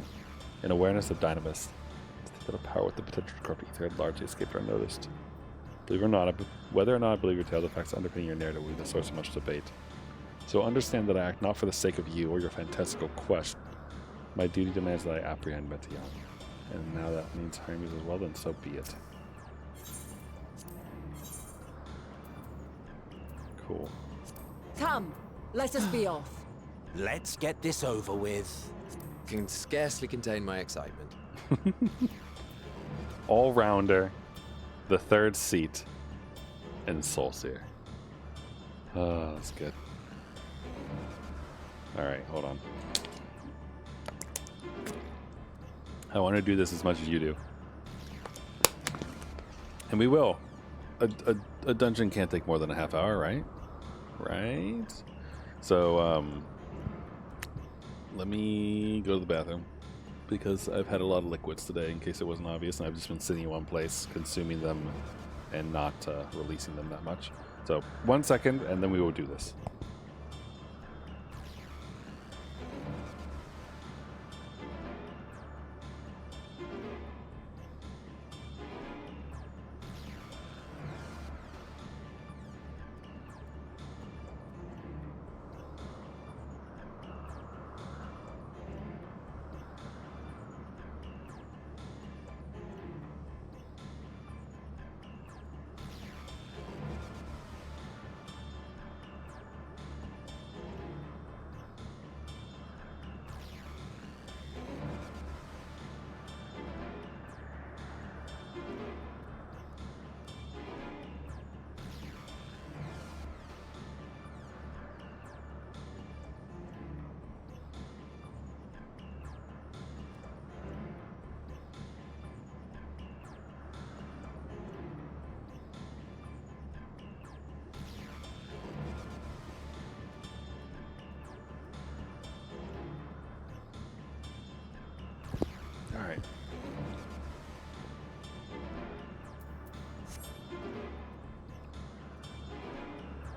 An awareness of Dynamis. It's the power with the potential to corrupt ether had largely escaped unnoticed. Believe it or not, whether or not I believe your tale, the facts underpinning your narrative will be the source of much debate. So understand that I act not for the sake of you or your fantastical quest. My duty demands that I apprehend Meteon. And now that means Hermes as well, then so be it. Cool. Come, let us be off. Let's get this over with. Can scarcely contain my excitement. All-rounder, the third seat, and Soulseer. Oh, that's good. Alright, hold on. I want to do this as much as you do. And we will. A dungeon can't take more than a half hour, right? Right? So, let me go to the bathroom. Because I've had a lot of liquids today, in case it wasn't obvious, and I've just been sitting in one place, consuming them, and not releasing them that much. So, 1 second, and then we will do this.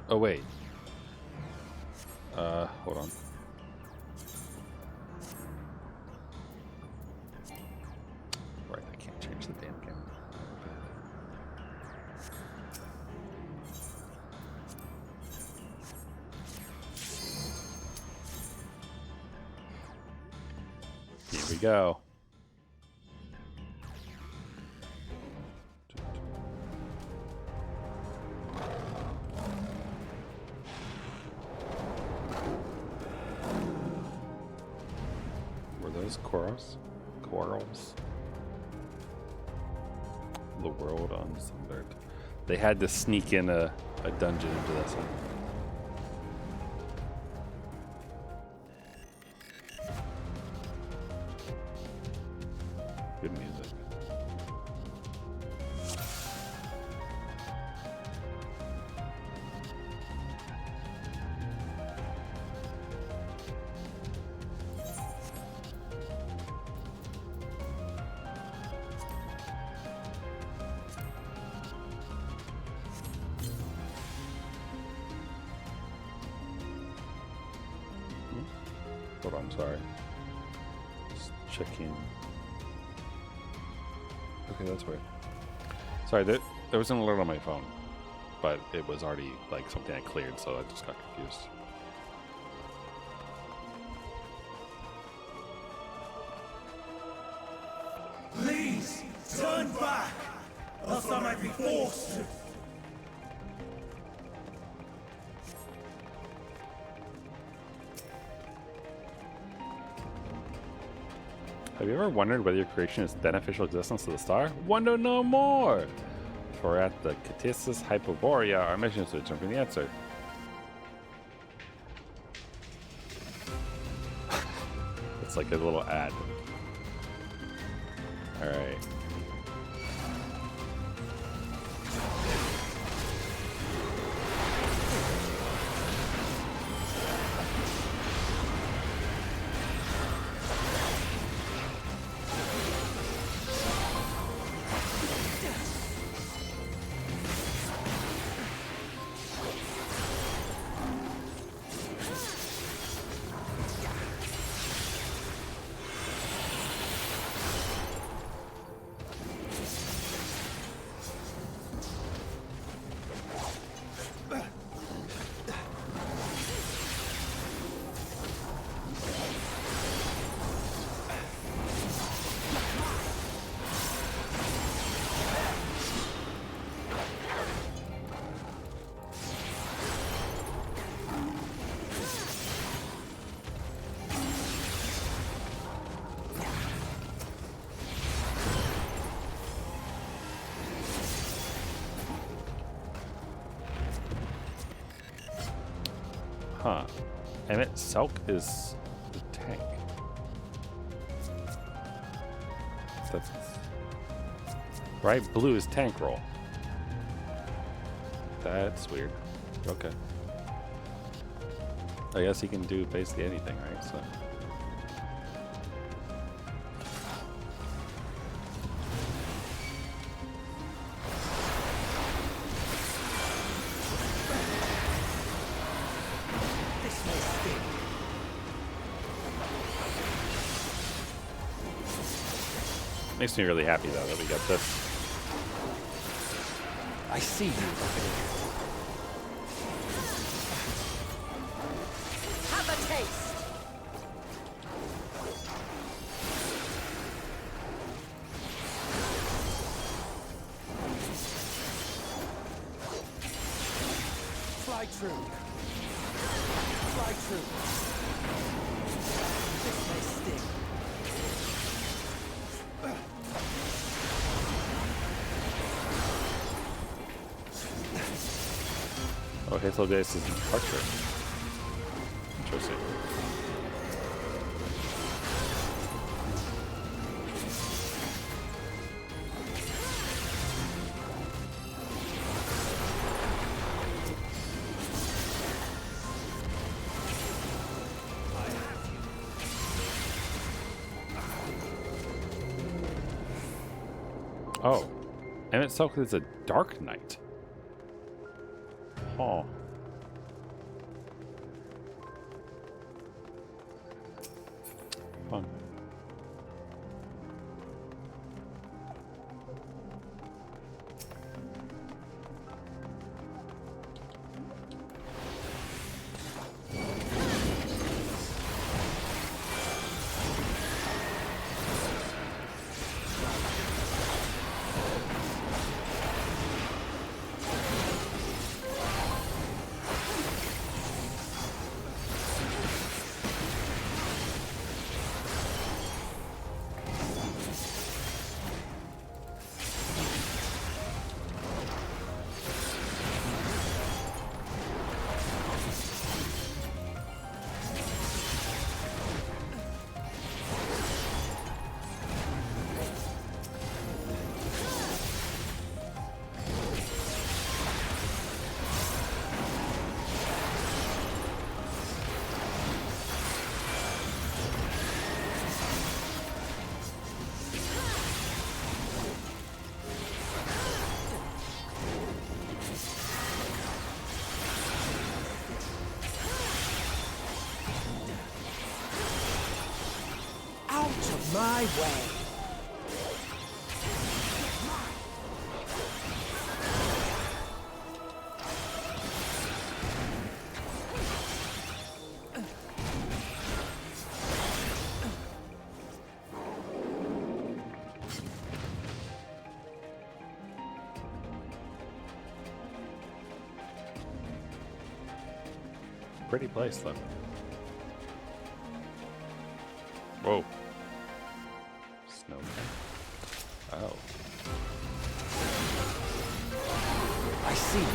Oh, wait. Hold on. Right, I can't change the damn camera. Here we go. Were those corals? Corals? The world unsundered. They had to sneak in a dungeon into this one. Good music. Hold on, sorry. Just checking. Okay, that's weird. Sorry, there was an alert on my phone, but it was already like something I cleared, so I just got confused. Please, turn back, else I might be forced to. Have you ever wondered whether your creation is beneficial existence to the star? Wonder no more! For at the Catissus Hyperborea, our mission is to determine the answer. It's like a little ad. Alright. Huh. Emmett Selk is the tank. That's right. Blue is tank roll. That's weird. Okay. I guess he can do basically anything, right? So. Makes me really happy though that we got this. I see you. Have a taste. Fly true. Fly true. This may sting. Oh, Hazel Base is Archer. Interesting. Oh, and itself is a Dark Knight. Oh, my way. Pretty place, though. Whoa. Snowman. Oh. I see you.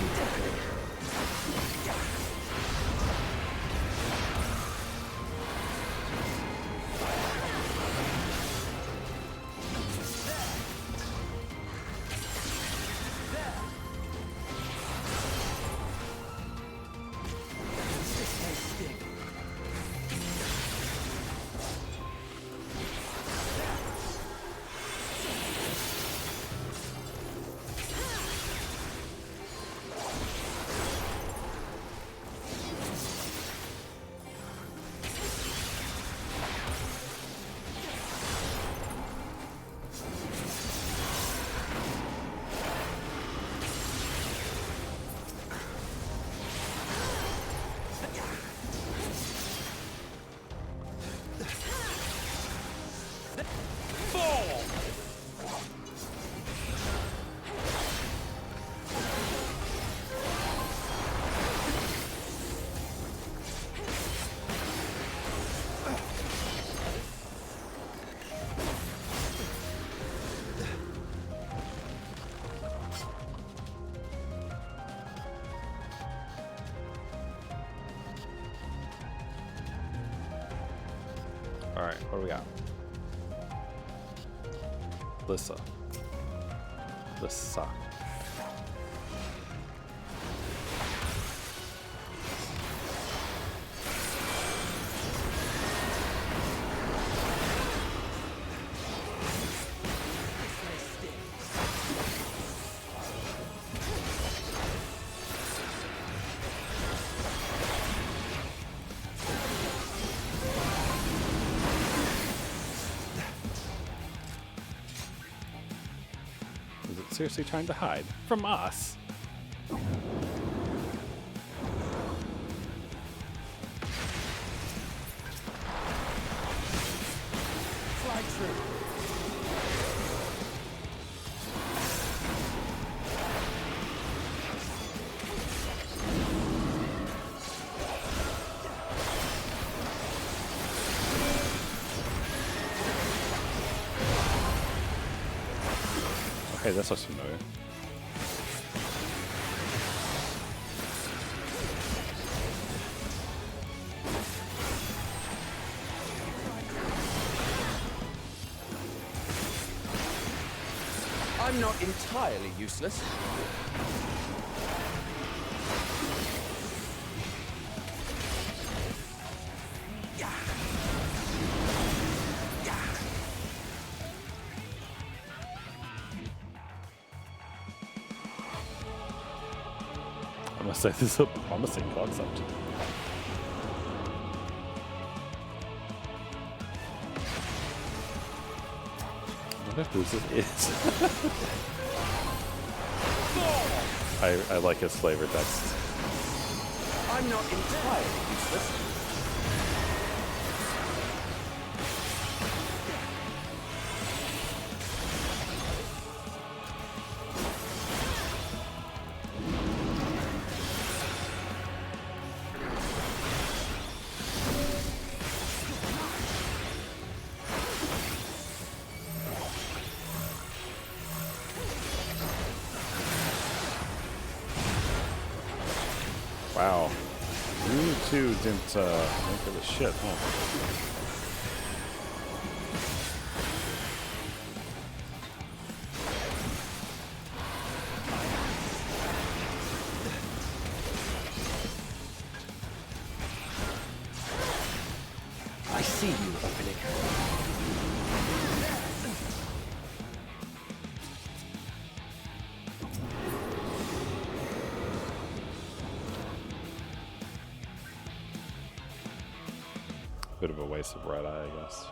Alright, what do we got? Lissa. Is it seriously trying to hide from us? Slide through. Okay, this looks familiar. I'm not entirely useless. I must say, this is a promising concept. I wonder whose it is. I like his flavor text. I'm not entirely useless. Wow. You two didn't give a shit, huh? I see you opening. Bit of a waste of red eye, I guess.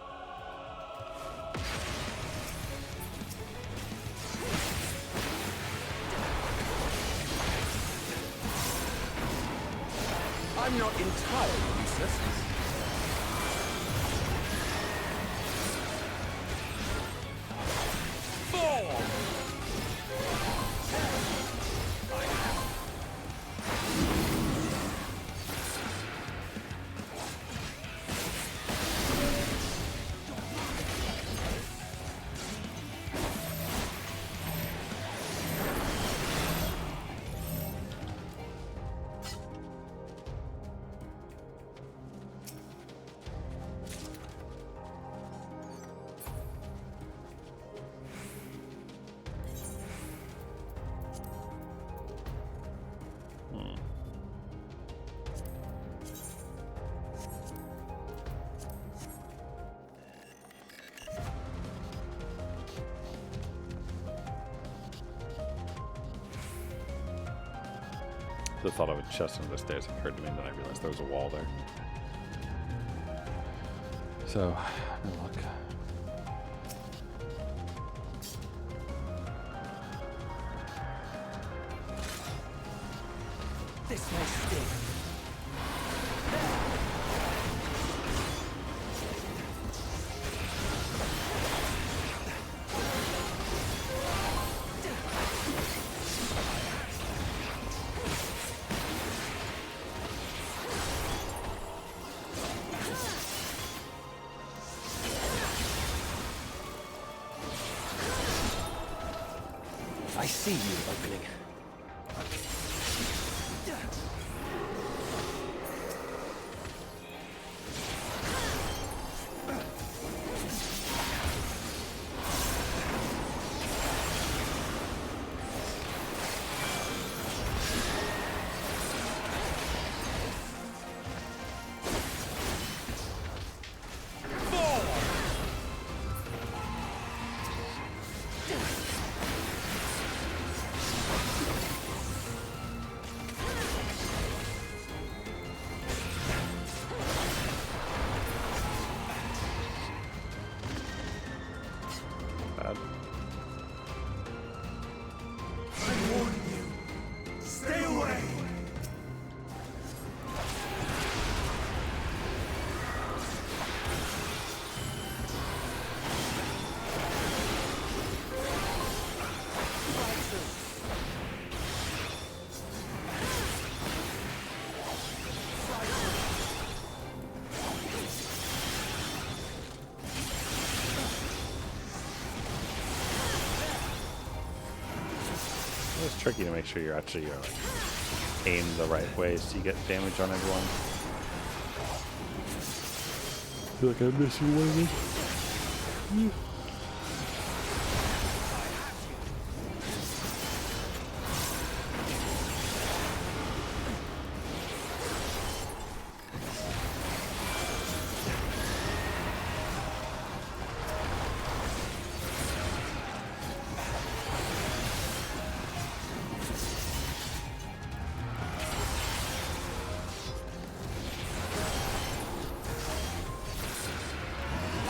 I'm not entirely useless. The thought of a chest under the stairs occurred to me, and then I realized there was a wall there. So, no luck. This may sting. I see you opening. It's tricky to make sure you're actually like, aimed the right way so you get damage on everyone. I feel like I'm missing one of them.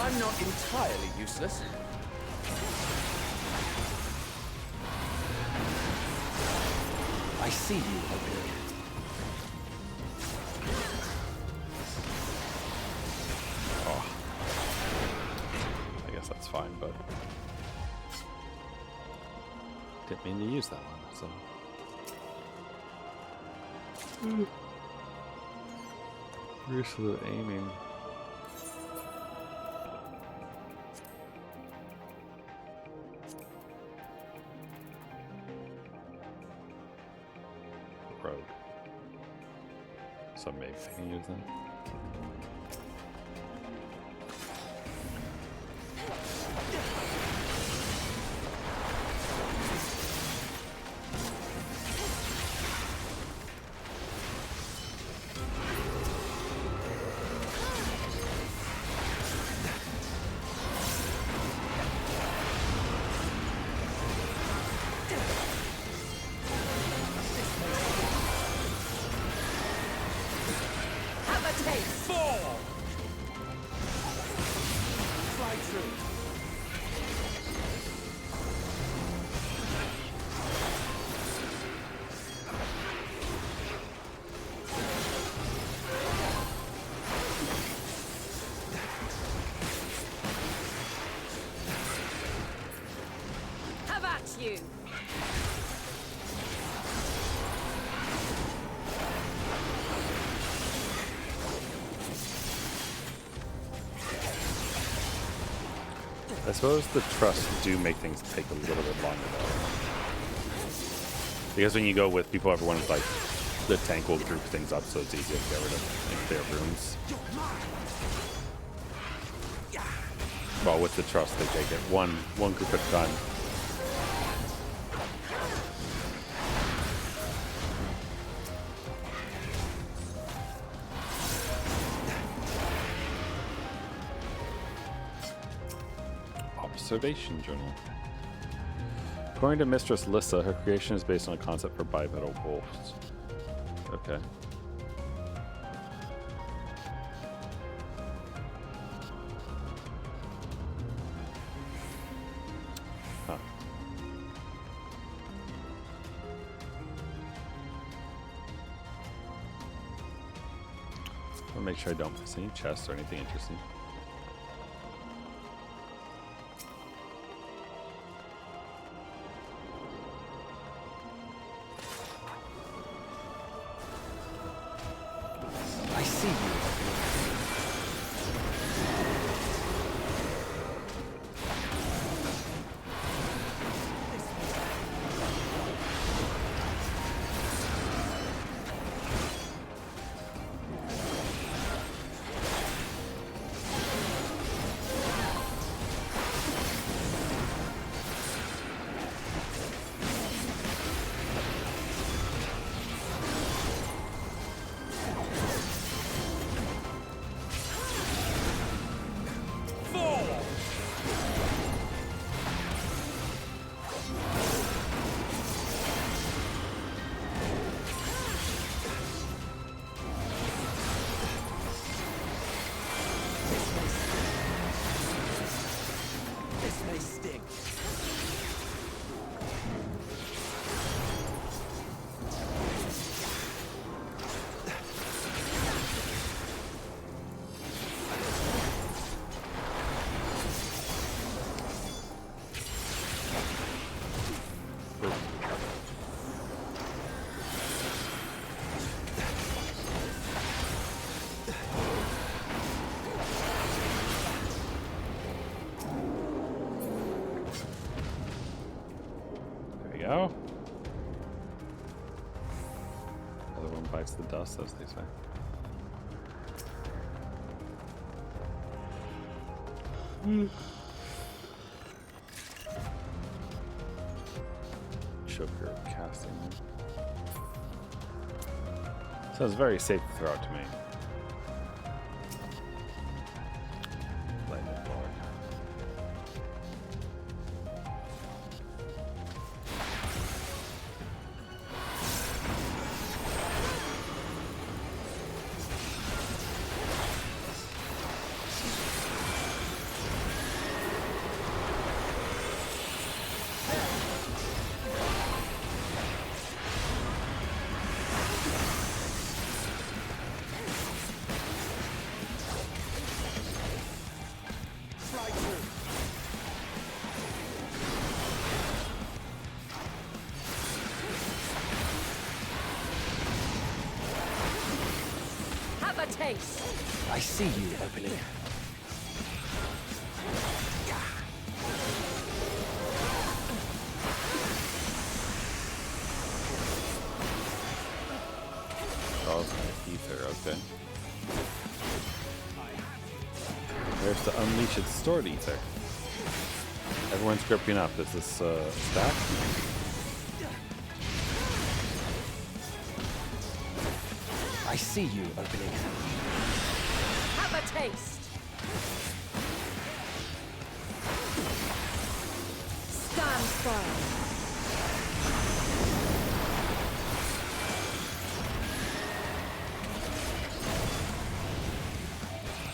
I'm not entirely useless. I see you, Hyperion. Oh. I guess that's fine, but didn't mean to use that one, so. Risk of aiming. Road. So maybe I can use them. How about you. I suppose the trusts do make things take a little bit longer though. Because when you go with people, everyone's like, the tank will group things up so it's easier to get rid of and clear rooms. Well, with the trust, they take it one group at a time. Observation journal. According to Mistress Lissa, her creation is based on a concept for bipedal wolves. Okay. Huh. I'll make sure I don't miss any chests or anything interesting. I see you. Go. Other one bites the dust, as they say. Choker casting. Sounds very safe to throw out to me. Lightning board. Taste. I see you opening. Oh, ether, okay. There's the unleash its stored ether. Everyone's gripping up. Is this stack? I see you opening. Have a taste. Stand firm.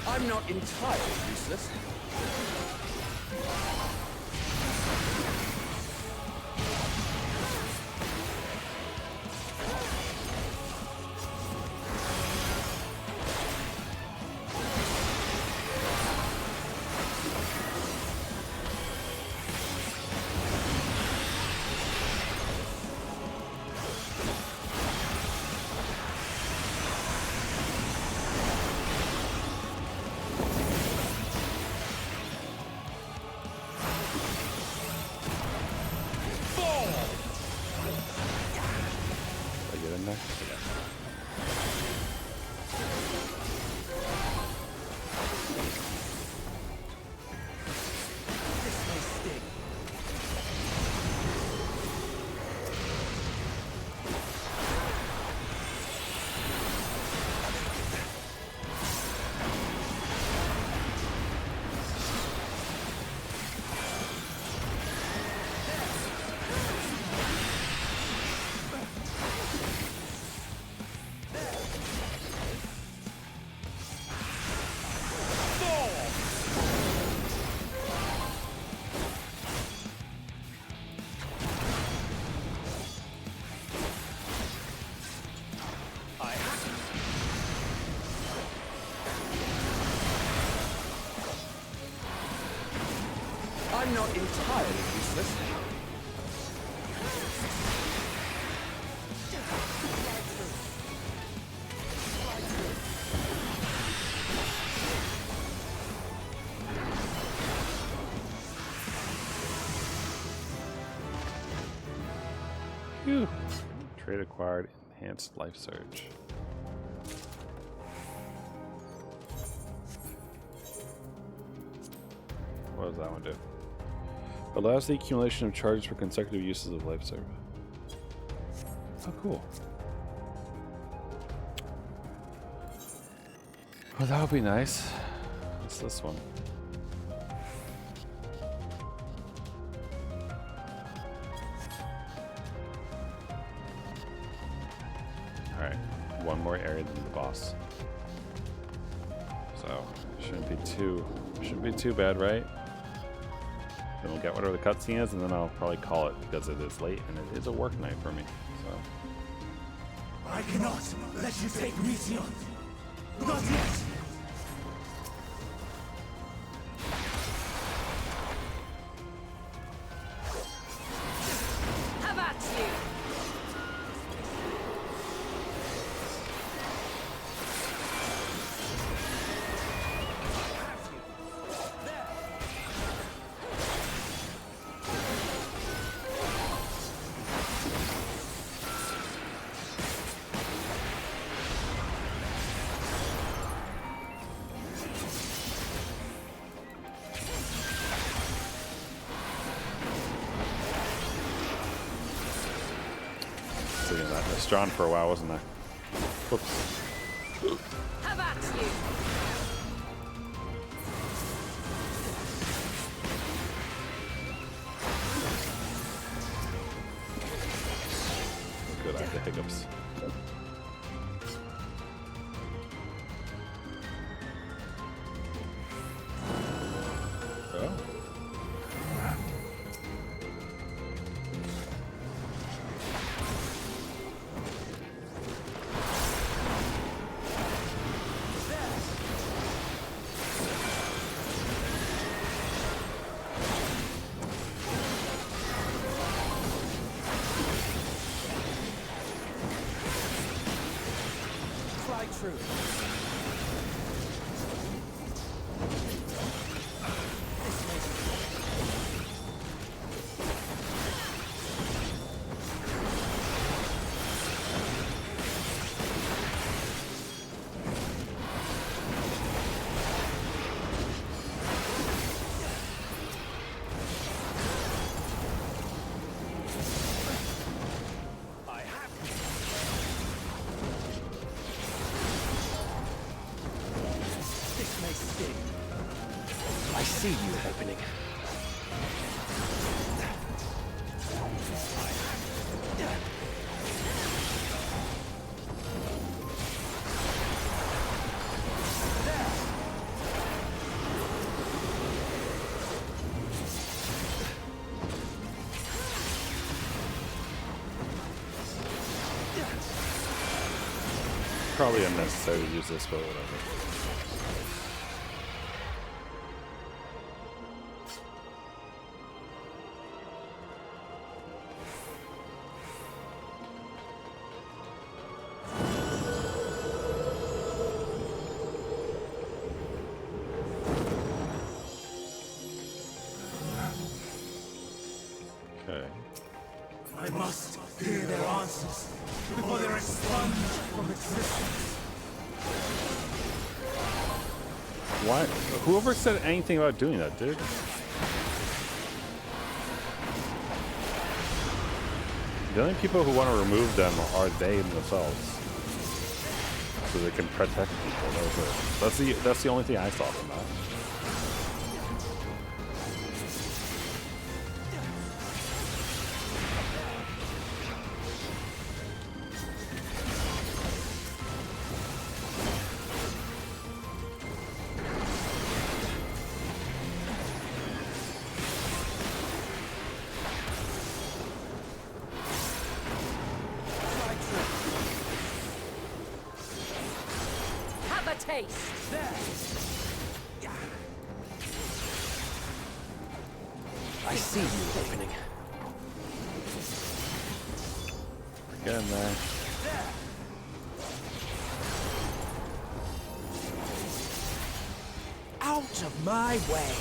I'm not entirely useless. I'm not entirely useless. Phew. Trade acquired, enhanced life surge. What does that one do? Allows the accumulation of charges for consecutive uses of life surge. Oh, cool. Well, that would be nice. What's this one? Alright, one more area than the boss. So, shouldn't be too bad, right? Then we'll get whatever the cutscene is, and then I'll probably call it because it is late and it is a work night for me. So I cannot let you take Mission. Not yet. Have at you! sitting in that Strahd for a while, wasn't I? Whoops. Have at you! Good, I have the hiccups. Oh. True. I see you opening. Probably unnecessary to use this, but whatever. Okay. I must hear their answers before they're expunged from existence. Why? Whoever said anything about doing that, dude? The only people who want to remove them are they themselves, so they can protect people. That's the only thing I saw from that. I see you opening. Get in there. Out of my way.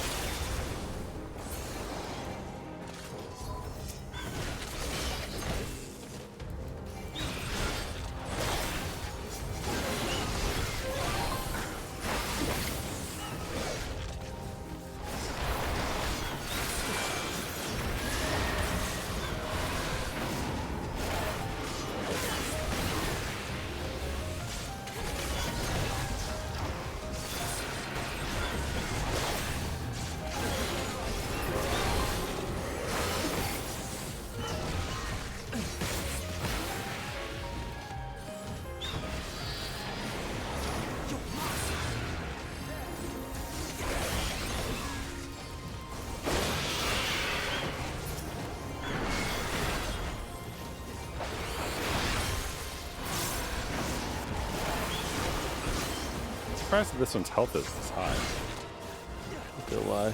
I'm surprised that this one's health is this high. I feel why.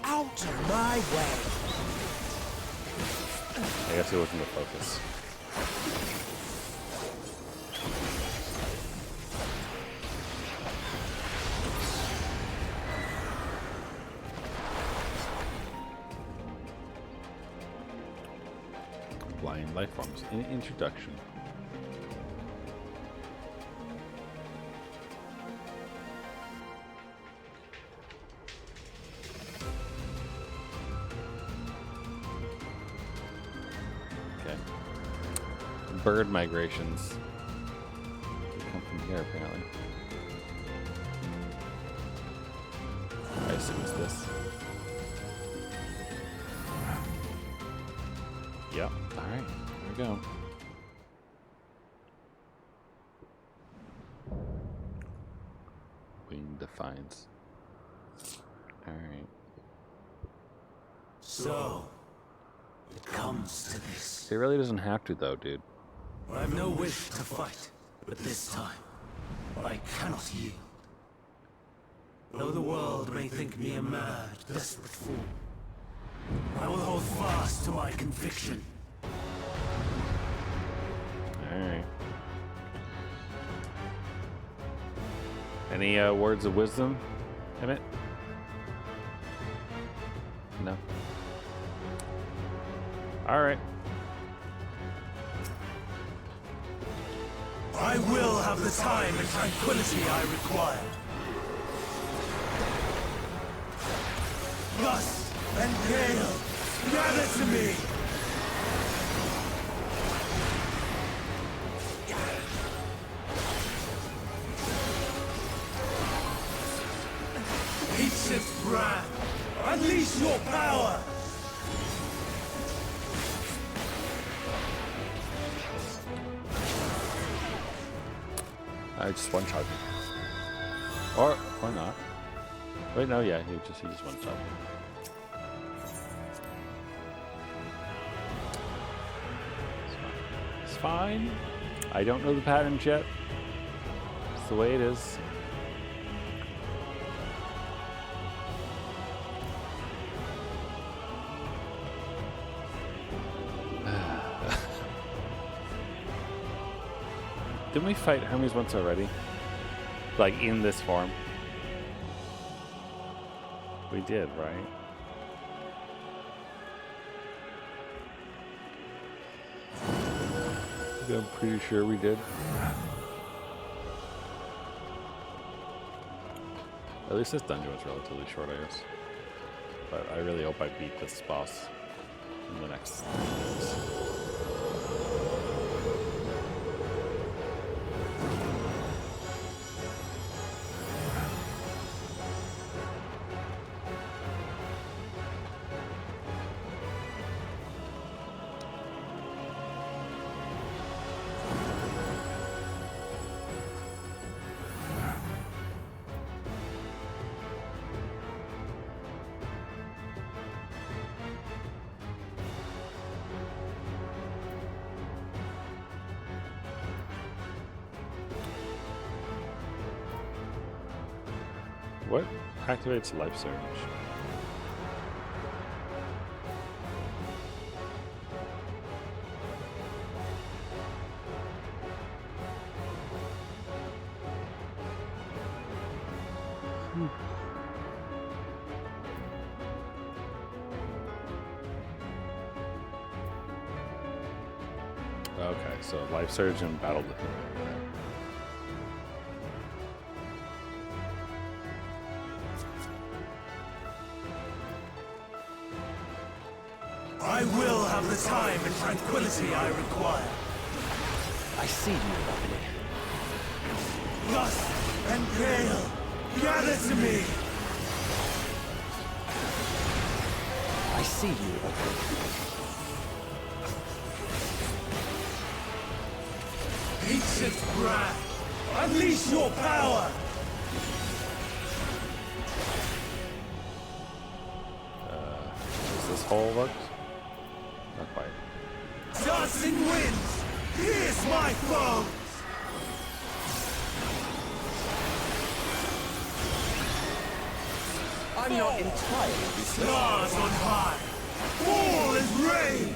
Out of my way. I guess it wasn't the focus. Blind life forms in introduction. Bird migrations come from here, apparently. I assume it's this. Yep. All right. Here we go. Wing defines. All right. So, it comes to this. It really doesn't have to, though, dude. I have no wish to fight, but this time, I cannot yield. Though the world may think me a mad, desperate fool, I will hold fast to my conviction. Alright. Any words of wisdom, Emmett? No. Alright. I will have the time and tranquility I require. Lust and gale, gather to me! Heatshift's brand, unleash your power! I just one-shot him. Or not. Wait, no, yeah, he just one-shot him. It's fine. I don't know the patterns yet. It's the way it is. Didn't we fight Hermes once already? Like, in this form? We did, right? I'm pretty sure we did. At least this dungeon was relatively short, I guess. But I really hope I beat this boss in the next days. What activates life surge? Okay, so life surge and battle defeat. I will have the time and tranquility I require. I see you, Lovely. Lust and gale, gather to me! I see you, Lovely. Ancient wrath, unleash your power! Does this hole work? Not quite. Dancing winds, pierce my foes! I'm not entirely useless. Stars on high, all is rain!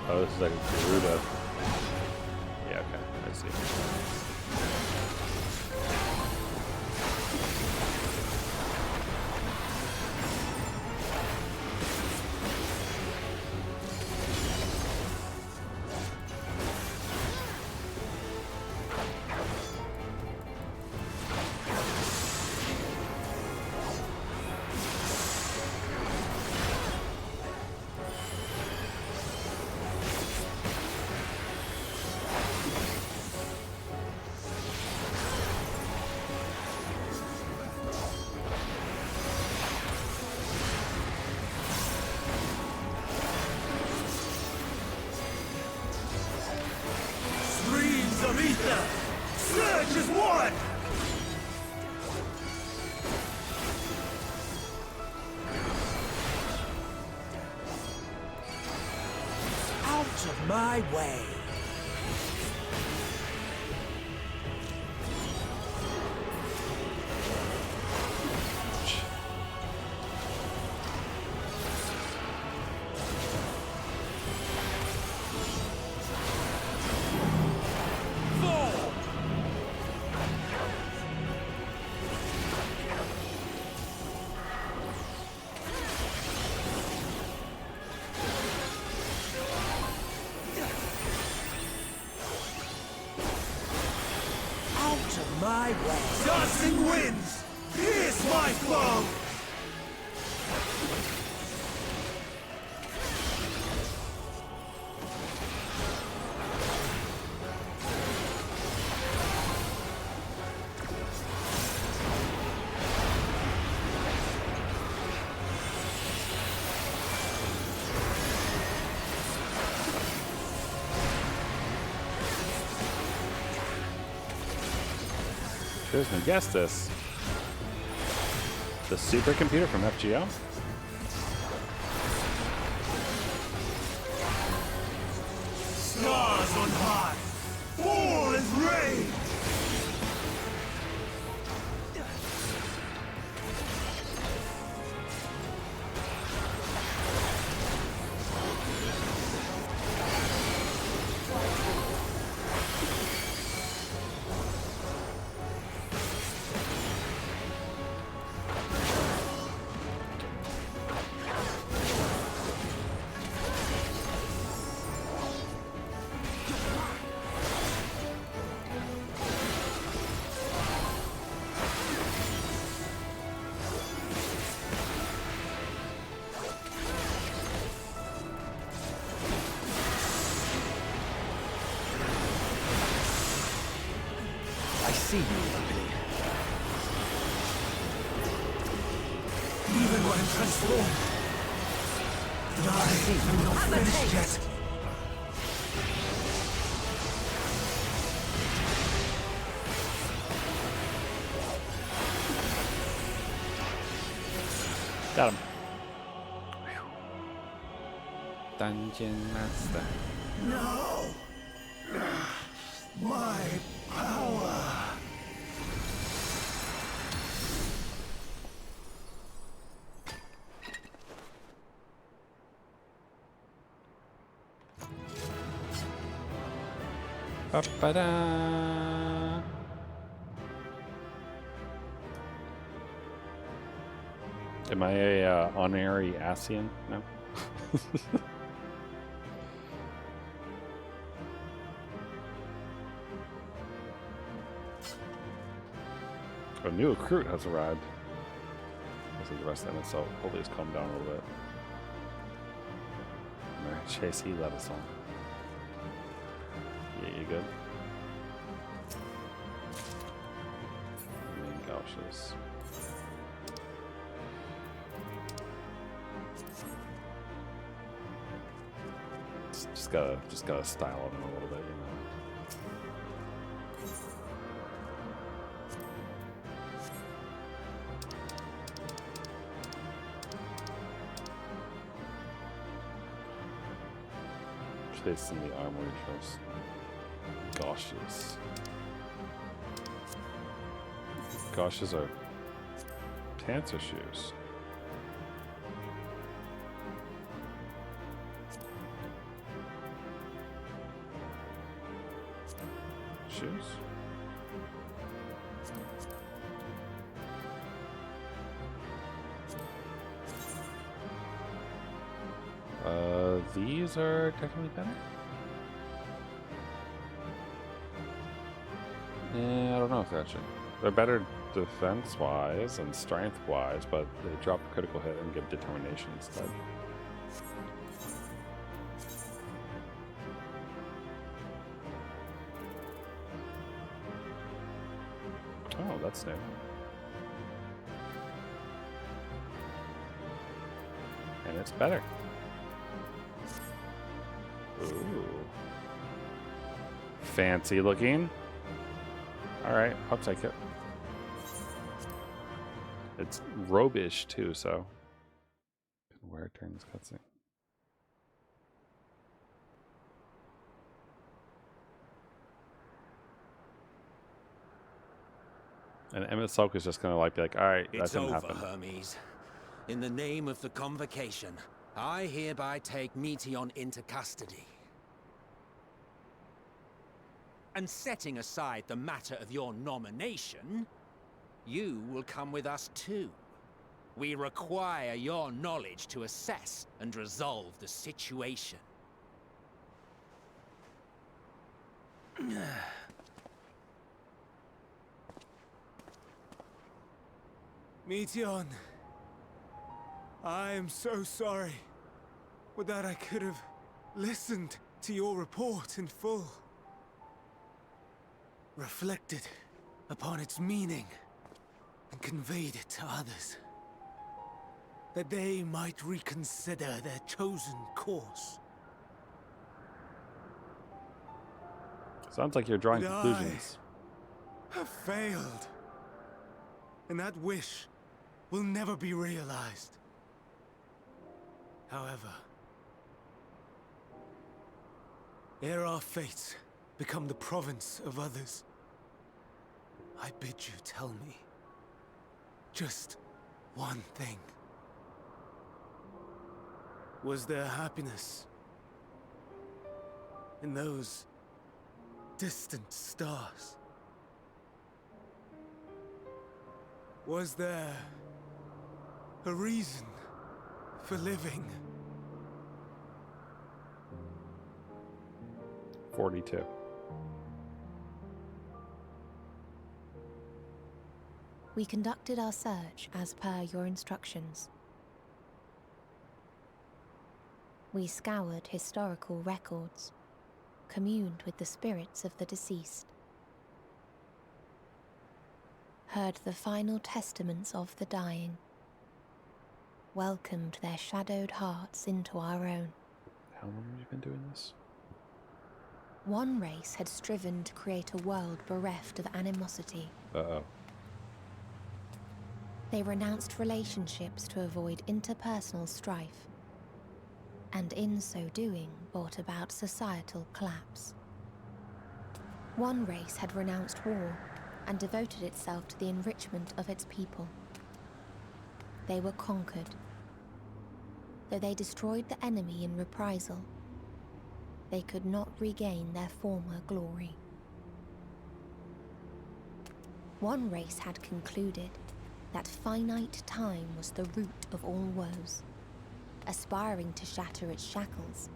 Oh, this is like a Garuda. Yeah, okay, I see. Of ether! Surge as one! Out of my way! My way. Dancing winds, pierce my foe! Who's gonna guess this? The supercomputer from FGO? Stars on high, fall as rain! see you, Lily. Even when transformed, I'm not finished yet. Got him. Dungeon Master. No! My power! Ba-ba-da. Am I a honorary Asian? No. A new recruit has arrived. Looks like the rest of them, so hopefully it's calmed down a little bit. Alright, Chase, he let us on. Yeah, you good? Gauches. Just gotta style them a little bit, you know. Place in the armory shows. Gauches. Gauches are pants or shoes? Shoes? These are definitely better. Yeah, I don't know if actually. They're better defense-wise and strength-wise, but they drop critical hit and give determination instead. Oh, that's new. And it's better. Ooh. Fancy looking. Alright, I'll take it. It's robish too, so. Can wear it during this cutscene. And Emmett Sulk is just gonna be like, alright, that didn't happen. It's over, Hermes. In the name of the Convocation, I hereby take Meteon into custody. And setting aside the matter of your nomination, you will come with us too. We require your knowledge to assess and resolve the situation. Meteon, I am so sorry. Would that I could have listened to your report in full. Reflected upon its meaning and conveyed it to others, that they might reconsider their chosen course. Sounds like you're drawing But conclusions. I have failed, and that wish will never be realized. However, ere our fates become the province of others, I bid you tell me just one thing. Was there happiness in those distant stars? Was there a reason for living? 42. We conducted our search as per your instructions. We scoured historical records, communed with the spirits of the deceased. heard the final testaments of the dying, welcomed their shadowed hearts into our own. How long have you been doing this? One race had striven to create a world bereft of animosity. Uh-oh. They renounced relationships to avoid interpersonal strife, and in so doing brought about societal collapse. One race had renounced war and devoted itself to the enrichment of its people. They were conquered. Though they destroyed the enemy in reprisal, they could not regain their former glory. One race had concluded that finite time was the root of all woes. Aspiring to shatter its shackles,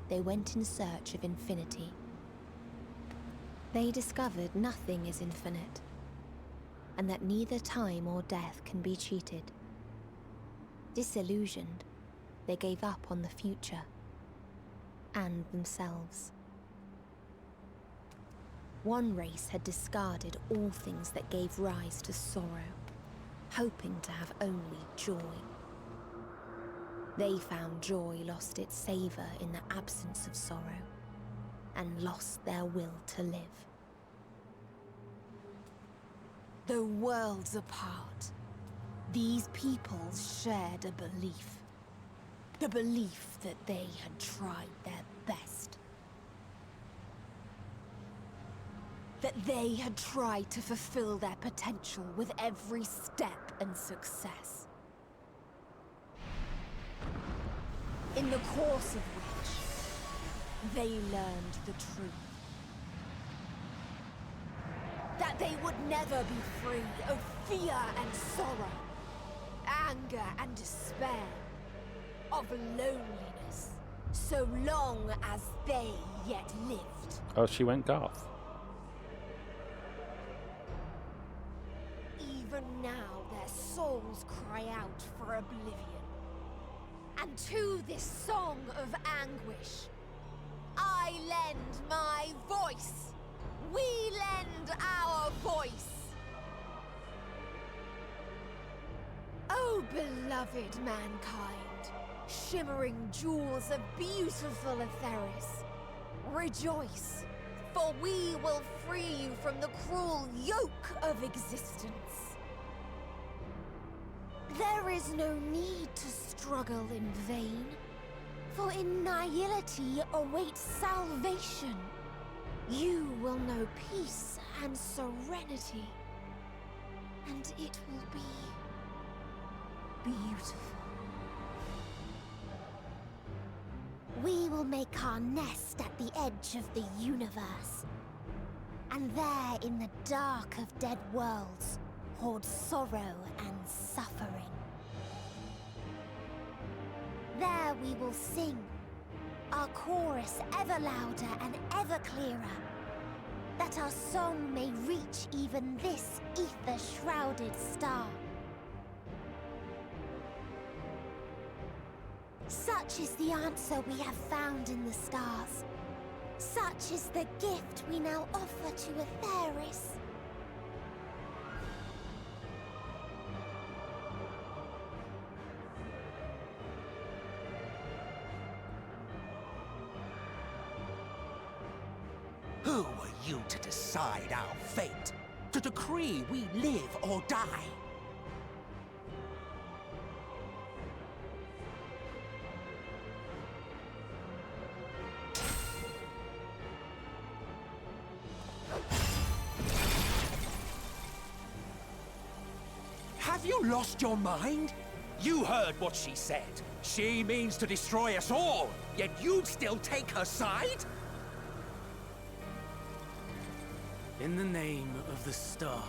they went in search of infinity. They discovered nothing is infinite, and that neither time or death can be cheated. Disillusioned, they gave up on the future and themselves. One race had discarded all things that gave rise to sorrow, hoping to have only joy. They found joy lost its savor in the absence of sorrow, and lost their will to live. Though worlds apart, these peoples shared a belief. The belief that they had tried their best. That they had tried to fulfill their potential with every step and success. In the course of which, they learned the truth. That they would never be free of fear and sorrow, anger and despair, of loneliness, so long as they yet lived. Oh, she went goth. Even now their souls cry out for oblivion. And to this song of anguish, I lend my voice. We lend our voice. Oh, beloved mankind, shimmering jewels of beautiful Etheris, rejoice, for we will free you from the cruel yoke of existence. There is no need to struggle in vain, for in nihility awaits salvation. You will know peace and serenity, and it will be beautiful. We will make our nest at the edge of the universe, and there in the dark of dead worlds hoard sorrow and suffering. There we will sing, our chorus ever louder and ever clearer, that our song may reach even this ether-shrouded star. Such is the answer we have found in the stars. Such is the gift we now offer to Etheris. Who were you to decide our fate? To decree we live or die? Have you lost your mind? You heard what she said. She means to destroy us all, yet you'd still take her side? In the name of the star,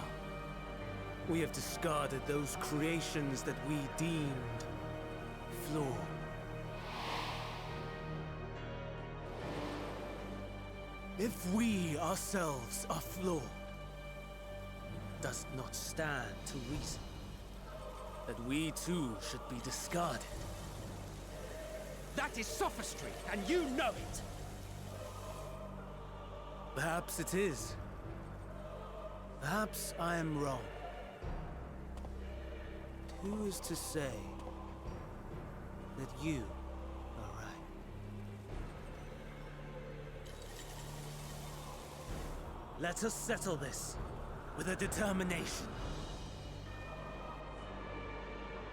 we have discarded those creations that we deemed flawed. If we ourselves are flawed, does not stand to reason that we too should be discarded. That is sophistry, and you know it! Perhaps it is. Perhaps I am wrong. who is to say that you are right? Let us settle this with a determination.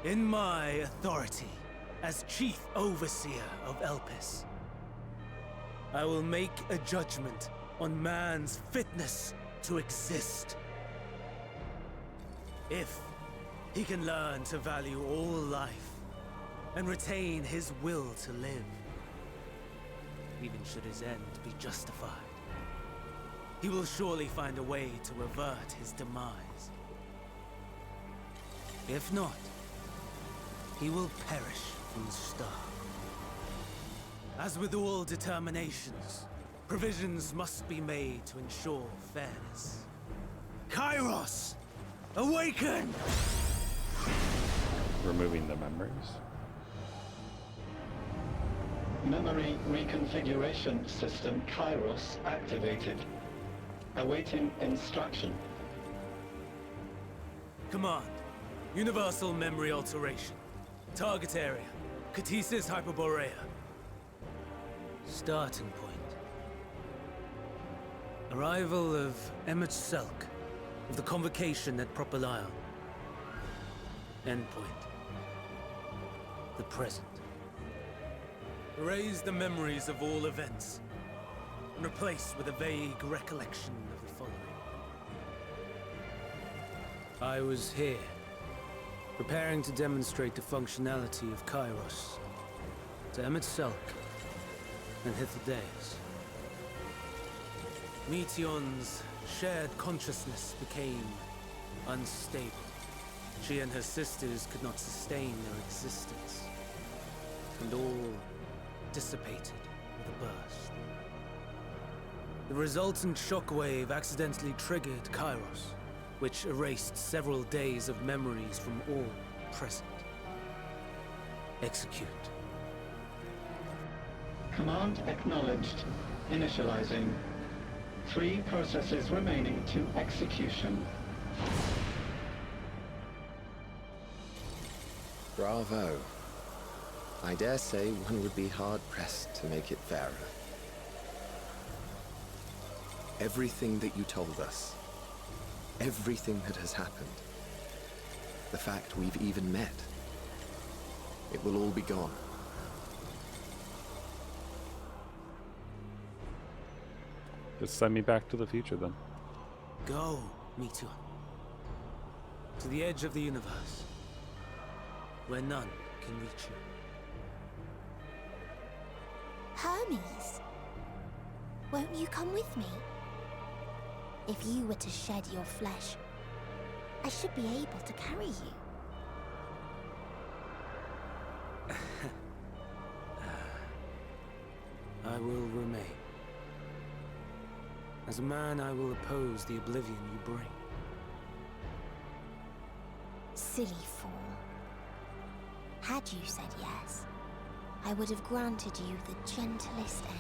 In my authority as Chief Overseer of Elpis, I will make a judgment on man's fitness to exist. If he can learn to value all life and retain his will to live, even should his end be justified, he will surely find a way to avert his demise. If not, he will perish from the start. As with all determinations, provisions must be made to ensure fairness. Kairos! Awaken! Removing the memories. Memory reconfiguration system Kairos activated. Awaiting instruction. Command. Universal memory alteration. Target area. Catesis Hyperborea. Starting point. Arrival of Emmett Selk of the Convocation at Propylion. Endpoint. The present. Erase the memories of all events and replace with a vague recollection of the following. I was here, preparing to demonstrate the functionality of Kairos to Emmett Selk and Hythlodaeus. Meteon's shared consciousness became unstable. She and her sisters could not sustain their existence, and all dissipated with a burst. The resultant shockwave accidentally triggered Kairos, which erased several days of memories from all present. Execute. Command acknowledged. Initializing. 3 processes remaining to execution. Bravo. I dare say one would be hard-pressed to make it fairer. Everything that you told us, everything that has happened, the fact we've even met, it will all be gone. Just send me back to the future then. Go, Meteor. To the edge of the universe, where none can reach you. Hermes, won't you come with me? If you were to shed your flesh, I should be able to carry you. I will remain. As a man, I will oppose the oblivion you bring. Silly fool. Had you said yes, I would have granted you the gentlest end.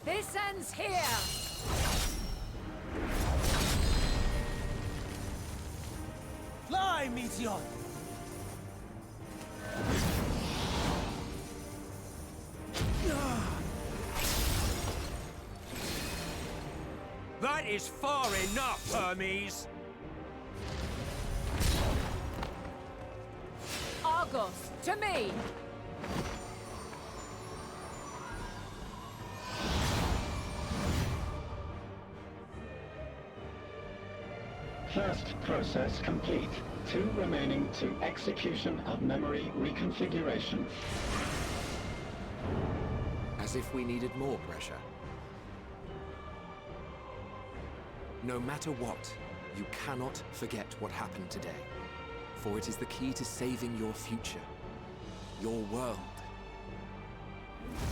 This ends here! Fly, Meteor! That is far enough, Hermes! Argos, to me! First process complete. 2 remaining to execution of memory reconfiguration. As if we needed more pressure. No matter what, you cannot forget what happened today. For it is the key to saving your future. Your world.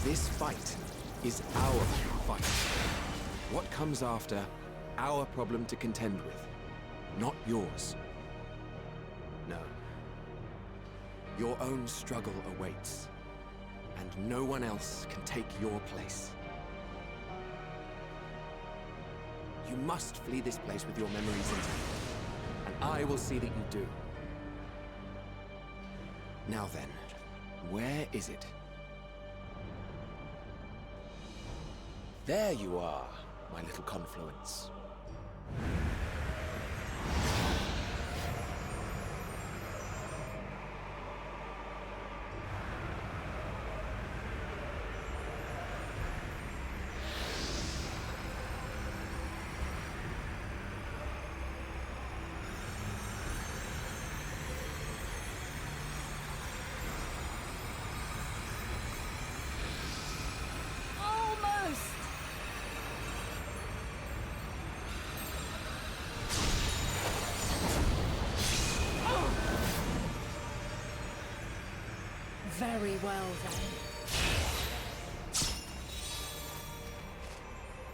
This fight is our fight. What comes after, our problem to contend with. Not yours. No. Your own struggle awaits. and no one else can take your place. You must flee this place with your memories intact, and I will see that you do. Now then, where is it? There you are, my little confluence. Very well, then.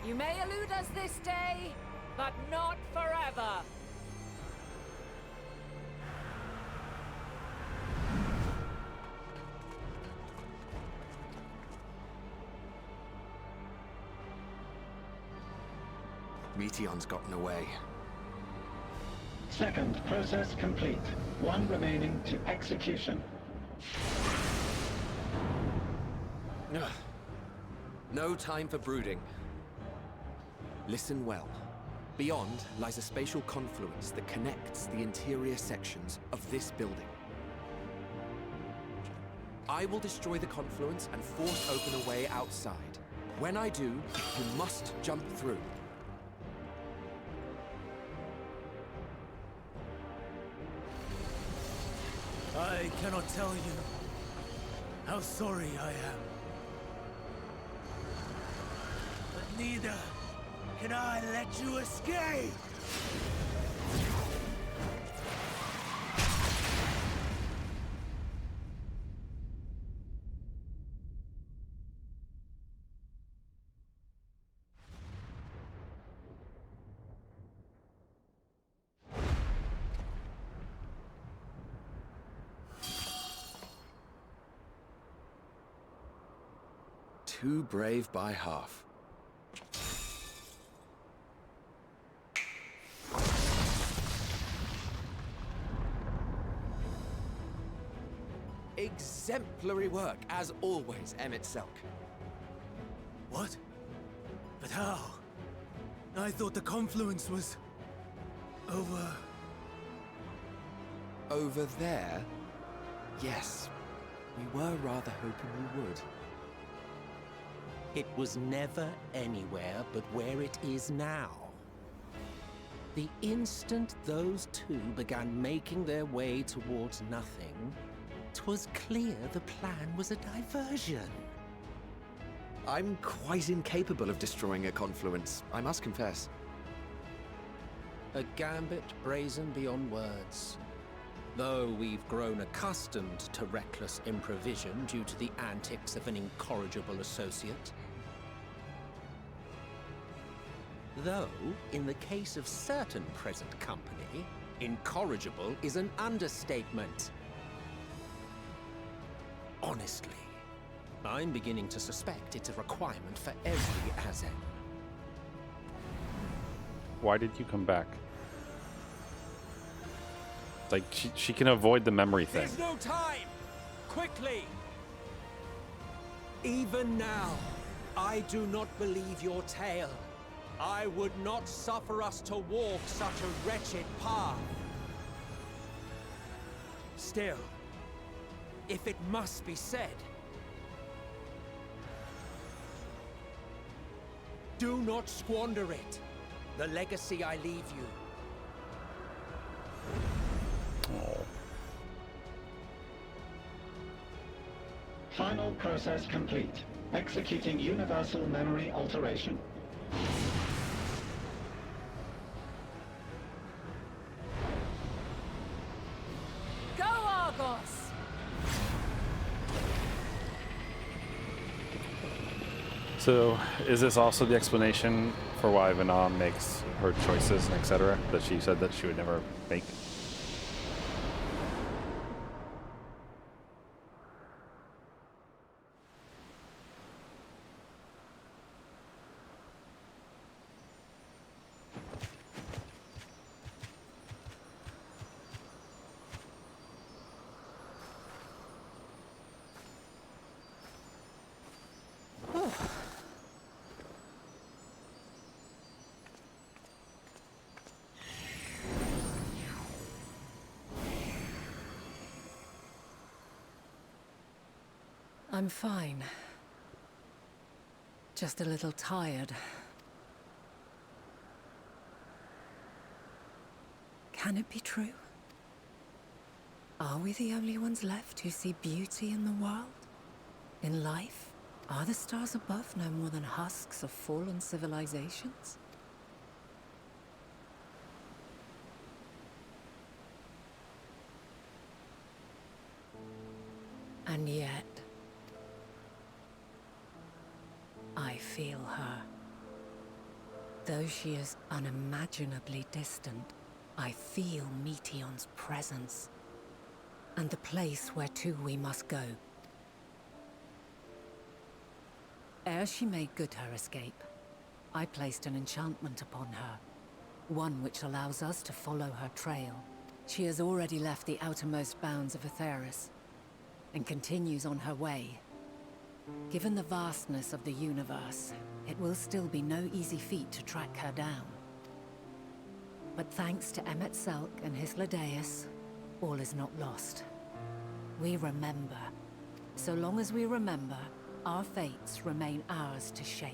You may elude us this day, but not forever. Meteon's gotten away. Second process complete. One remaining to execution. Ugh. No time for brooding. Listen well. Beyond lies a spatial confluence that connects the interior sections of this building. I will destroy the confluence and force open a way outside. When I do, you must jump through. I cannot tell you how sorry I am. But neither can I let you escape! Too brave by half. Exemplary work, as always, Emmett Selk. What? But how? I thought the confluence was... over... Over there? Yes. We were rather hoping we would. It was never anywhere but where it is now. The instant those two began making their way towards nothing, 'twas clear the plan was a diversion. I'm quite incapable of destroying a confluence, I must confess. A gambit brazen beyond words. Though we've grown accustomed to reckless improvision due to the antics of an incorrigible associate. Though, in the case of certain present company, incorrigible is an understatement. Honestly, I'm beginning to suspect it's a requirement for every Azen. Why did you come back? Like, she can avoid the memory thing. There's no time! Quickly! Even now, I do not believe your tale. I would not suffer us to walk such a wretched path. Still, if it must be said, do not squander it. The legacy I leave you. Final process complete. Executing universal memory alteration. Go, Argos! So, is this also the explanation for why Vanam makes her choices and etc. that she said that she would never make? I'm fine. Just a little tired. Can it be true? Are we the only ones left who see beauty in the world? In life? Are the stars above no more than husks of fallen civilizations? And yet, I feel her. Though she is unimaginably distant, I feel Meteion's presence, and the place where to we must go. Ere she made good her escape, I placed an enchantment upon her, one which allows us to follow her trail. She has already left the outermost bounds of Aetheris, and continues on her way. Given the vastness of the universe, it will still be no easy feat to track her down. But thanks to Emmet Selk and Hythlodaeus, all is not lost. We remember. So long as we remember, our fates remain ours to shape.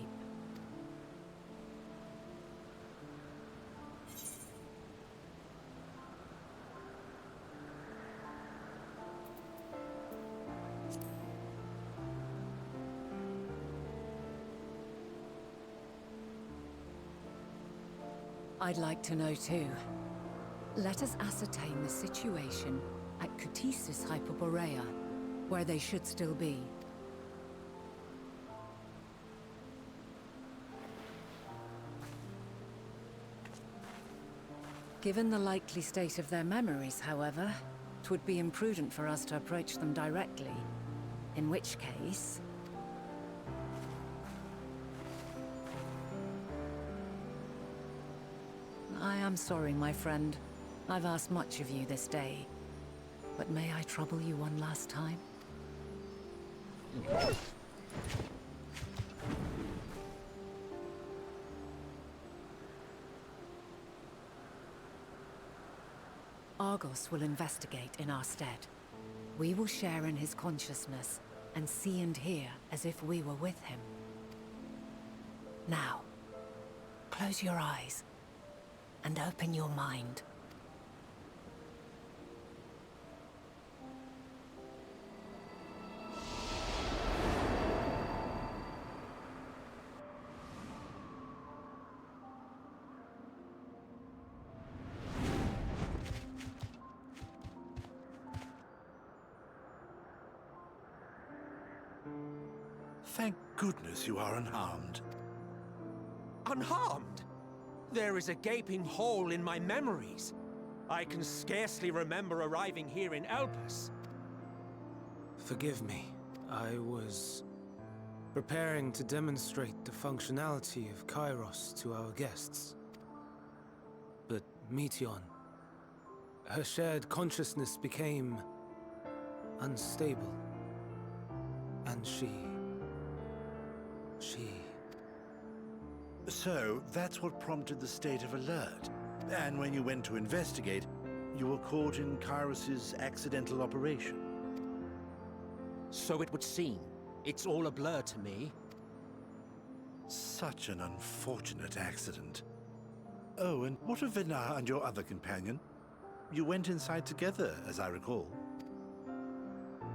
I'd like to know too. Let us ascertain the situation at Cutisis Hyperborea, where they should still be. Given the likely state of their memories, however, it would be imprudent for us to approach them directly. In which case... I am sorry, my friend. I've asked much of you this day. But may I trouble you one last time? Argos will investigate in our stead. We will share in his consciousness and see and hear as if we were with him. Now, close your eyes and open your mind. Thank goodness you are unharmed. Unharmed? There is a gaping hole in my memories. I can scarcely remember arriving here in Elpis. Forgive me. I was preparing to demonstrate the functionality of Kairos to our guests. But Meteion, her shared consciousness became unstable. And she... So, that's what prompted the state of alert. And when you went to investigate, you were caught in Kairos's accidental operation. So it would seem. It's all a blur to me. Such an unfortunate accident. Oh, and what of Vinar and your other companion? You went inside together, as I recall.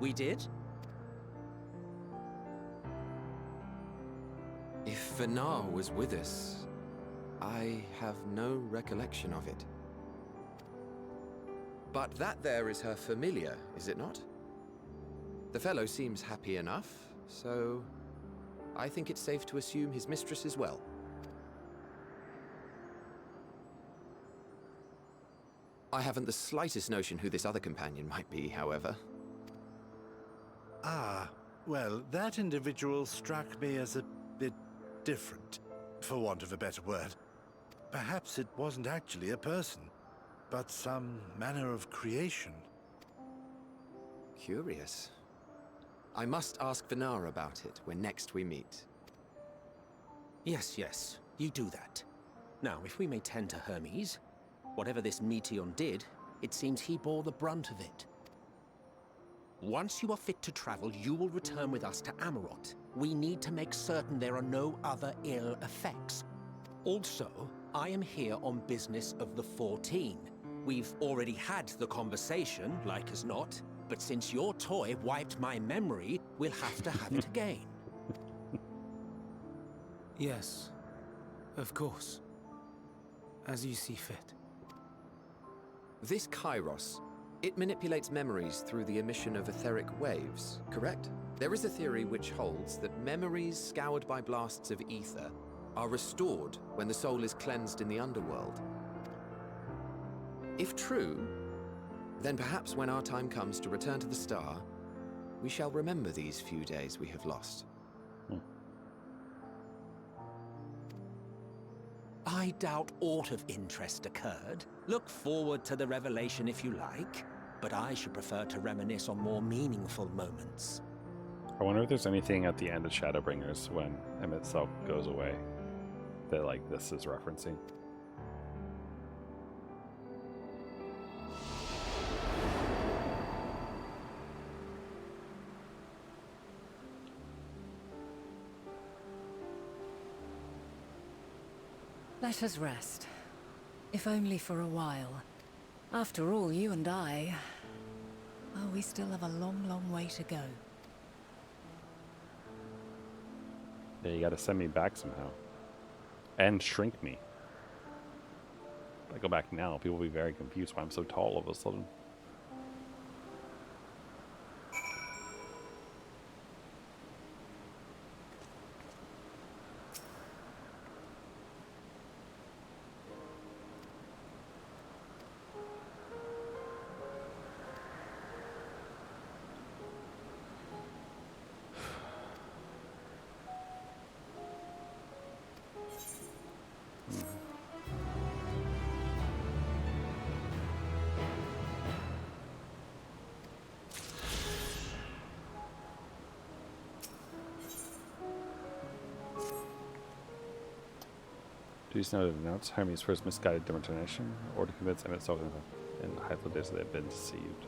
We did? If Vinar was with us, I have no recollection of it. But that there is her familiar, is it not? The fellow seems happy enough, so I think it's safe to assume his mistress as well. I haven't the slightest notion who this other companion might be, however. Ah, well, that individual struck me as a bit different, for want of a better word. Perhaps it wasn't actually a person, but some manner of creation. Curious. I must ask Vinar about it when next we meet. Yes, you do that. Now, if we may tend to Hermes, whatever this Meteion did, it seems he bore the brunt of it. Once you are fit to travel, you will return with us to Amarot. We need to make certain there are no other ill effects. Also, I am here on business of the 14. We've already had the conversation, like as not, but since your toy wiped my memory, we'll have to have it again. Yes, of course. As you see fit. This Kairos, it manipulates memories through the emission of etheric waves, correct? There is a theory which holds that memories scoured by blasts of ether are restored when the soul is cleansed in the underworld. If true, then perhaps when our time comes to return to the star, we shall remember these few days we have lost. I doubt aught of interest occurred. Look forward to the revelation if you like, but I should prefer to reminisce on more meaningful moments. I wonder if there's anything at the end of Shadowbringers when Emmett Selk goes away that like this is referencing. Let us rest. If only for a while. After all, you and I... Oh, we still have a long, long way to go. Yeah, you gotta send me back somehow. And shrink me. If I go back now, people will be very confused why I'm so tall all of a sudden. Please note the notes Hermes' first misguided determination, or to convince Emmett Selk in the Hyplo days that they have been deceived.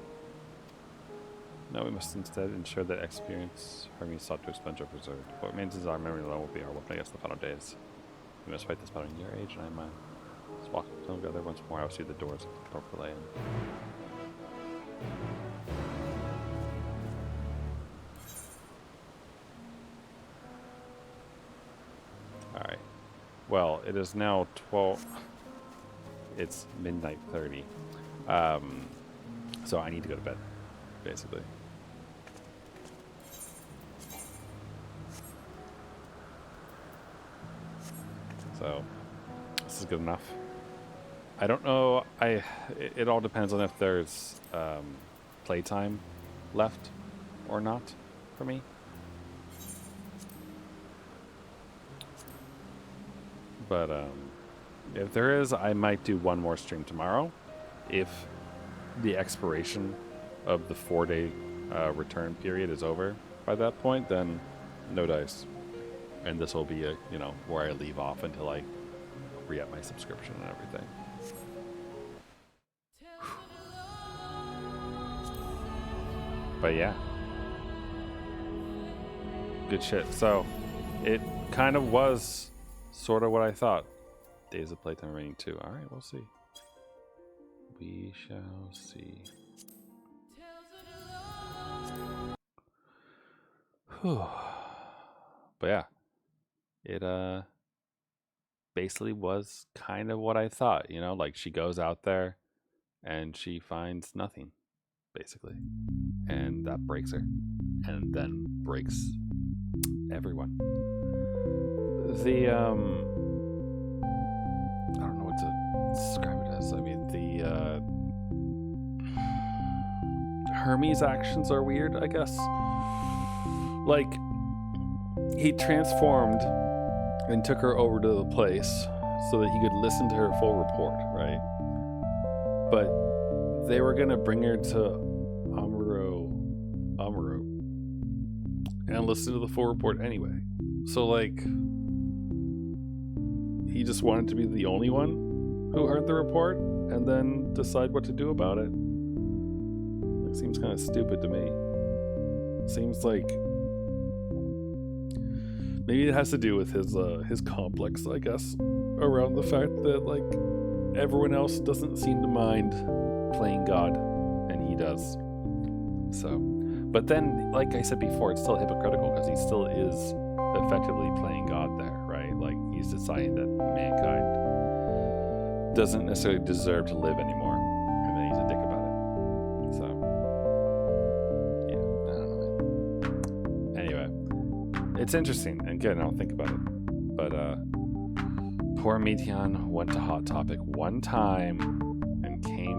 No, we must instead ensure that experience Hermes sought to expunge or preserve. What remains is our memory alone will be our weapon against the final days. We must fight this battle in your age and I mine. Let's walk together once more. I'll see the doors of the lay in. Alright. Well, it is now 12. It's midnight 30. So I need to go to bed, basically. So this is good enough. I don't know. It all depends on if there's playtime left or not for me. But if there is, I might do one more stream tomorrow. If the expiration of the 4-day return period is over by that point, then no dice. And this will be a, where I leave off until I re-up my subscription and everything. But yeah. Good shit. So it kind of was sort of what I thought. Days of playtime remaining 2. Alright, we'll see. We shall see. Whew. But yeah. It basically was kind of what I thought, like she goes out there and she finds nothing, basically. And that breaks her. And then breaks everyone. I don't know what to describe it as. I mean, Hermes' actions are weird, I guess. Like, he transformed and took her over to the place so that he could listen to her full report, right? But they were gonna bring her to Amaru and listen to the full report anyway. So like, he just wanted to be the only one who heard the report and then decide what to do about it. It seems kind of stupid to me. Seems like maybe it has to do with his complex, I guess, around the fact that like everyone else doesn't seem to mind playing God, and he does. So, but then, like I said before, it's still hypocritical because he still is effectively playing God there, right? Like he's deciding that mankind doesn't necessarily deserve to live anymore, and then he's a dick about it. So, yeah, I don't know, man. Anyway, it's interesting. Again, I'll think about it. But poor Meteon went to Hot Topic one time and came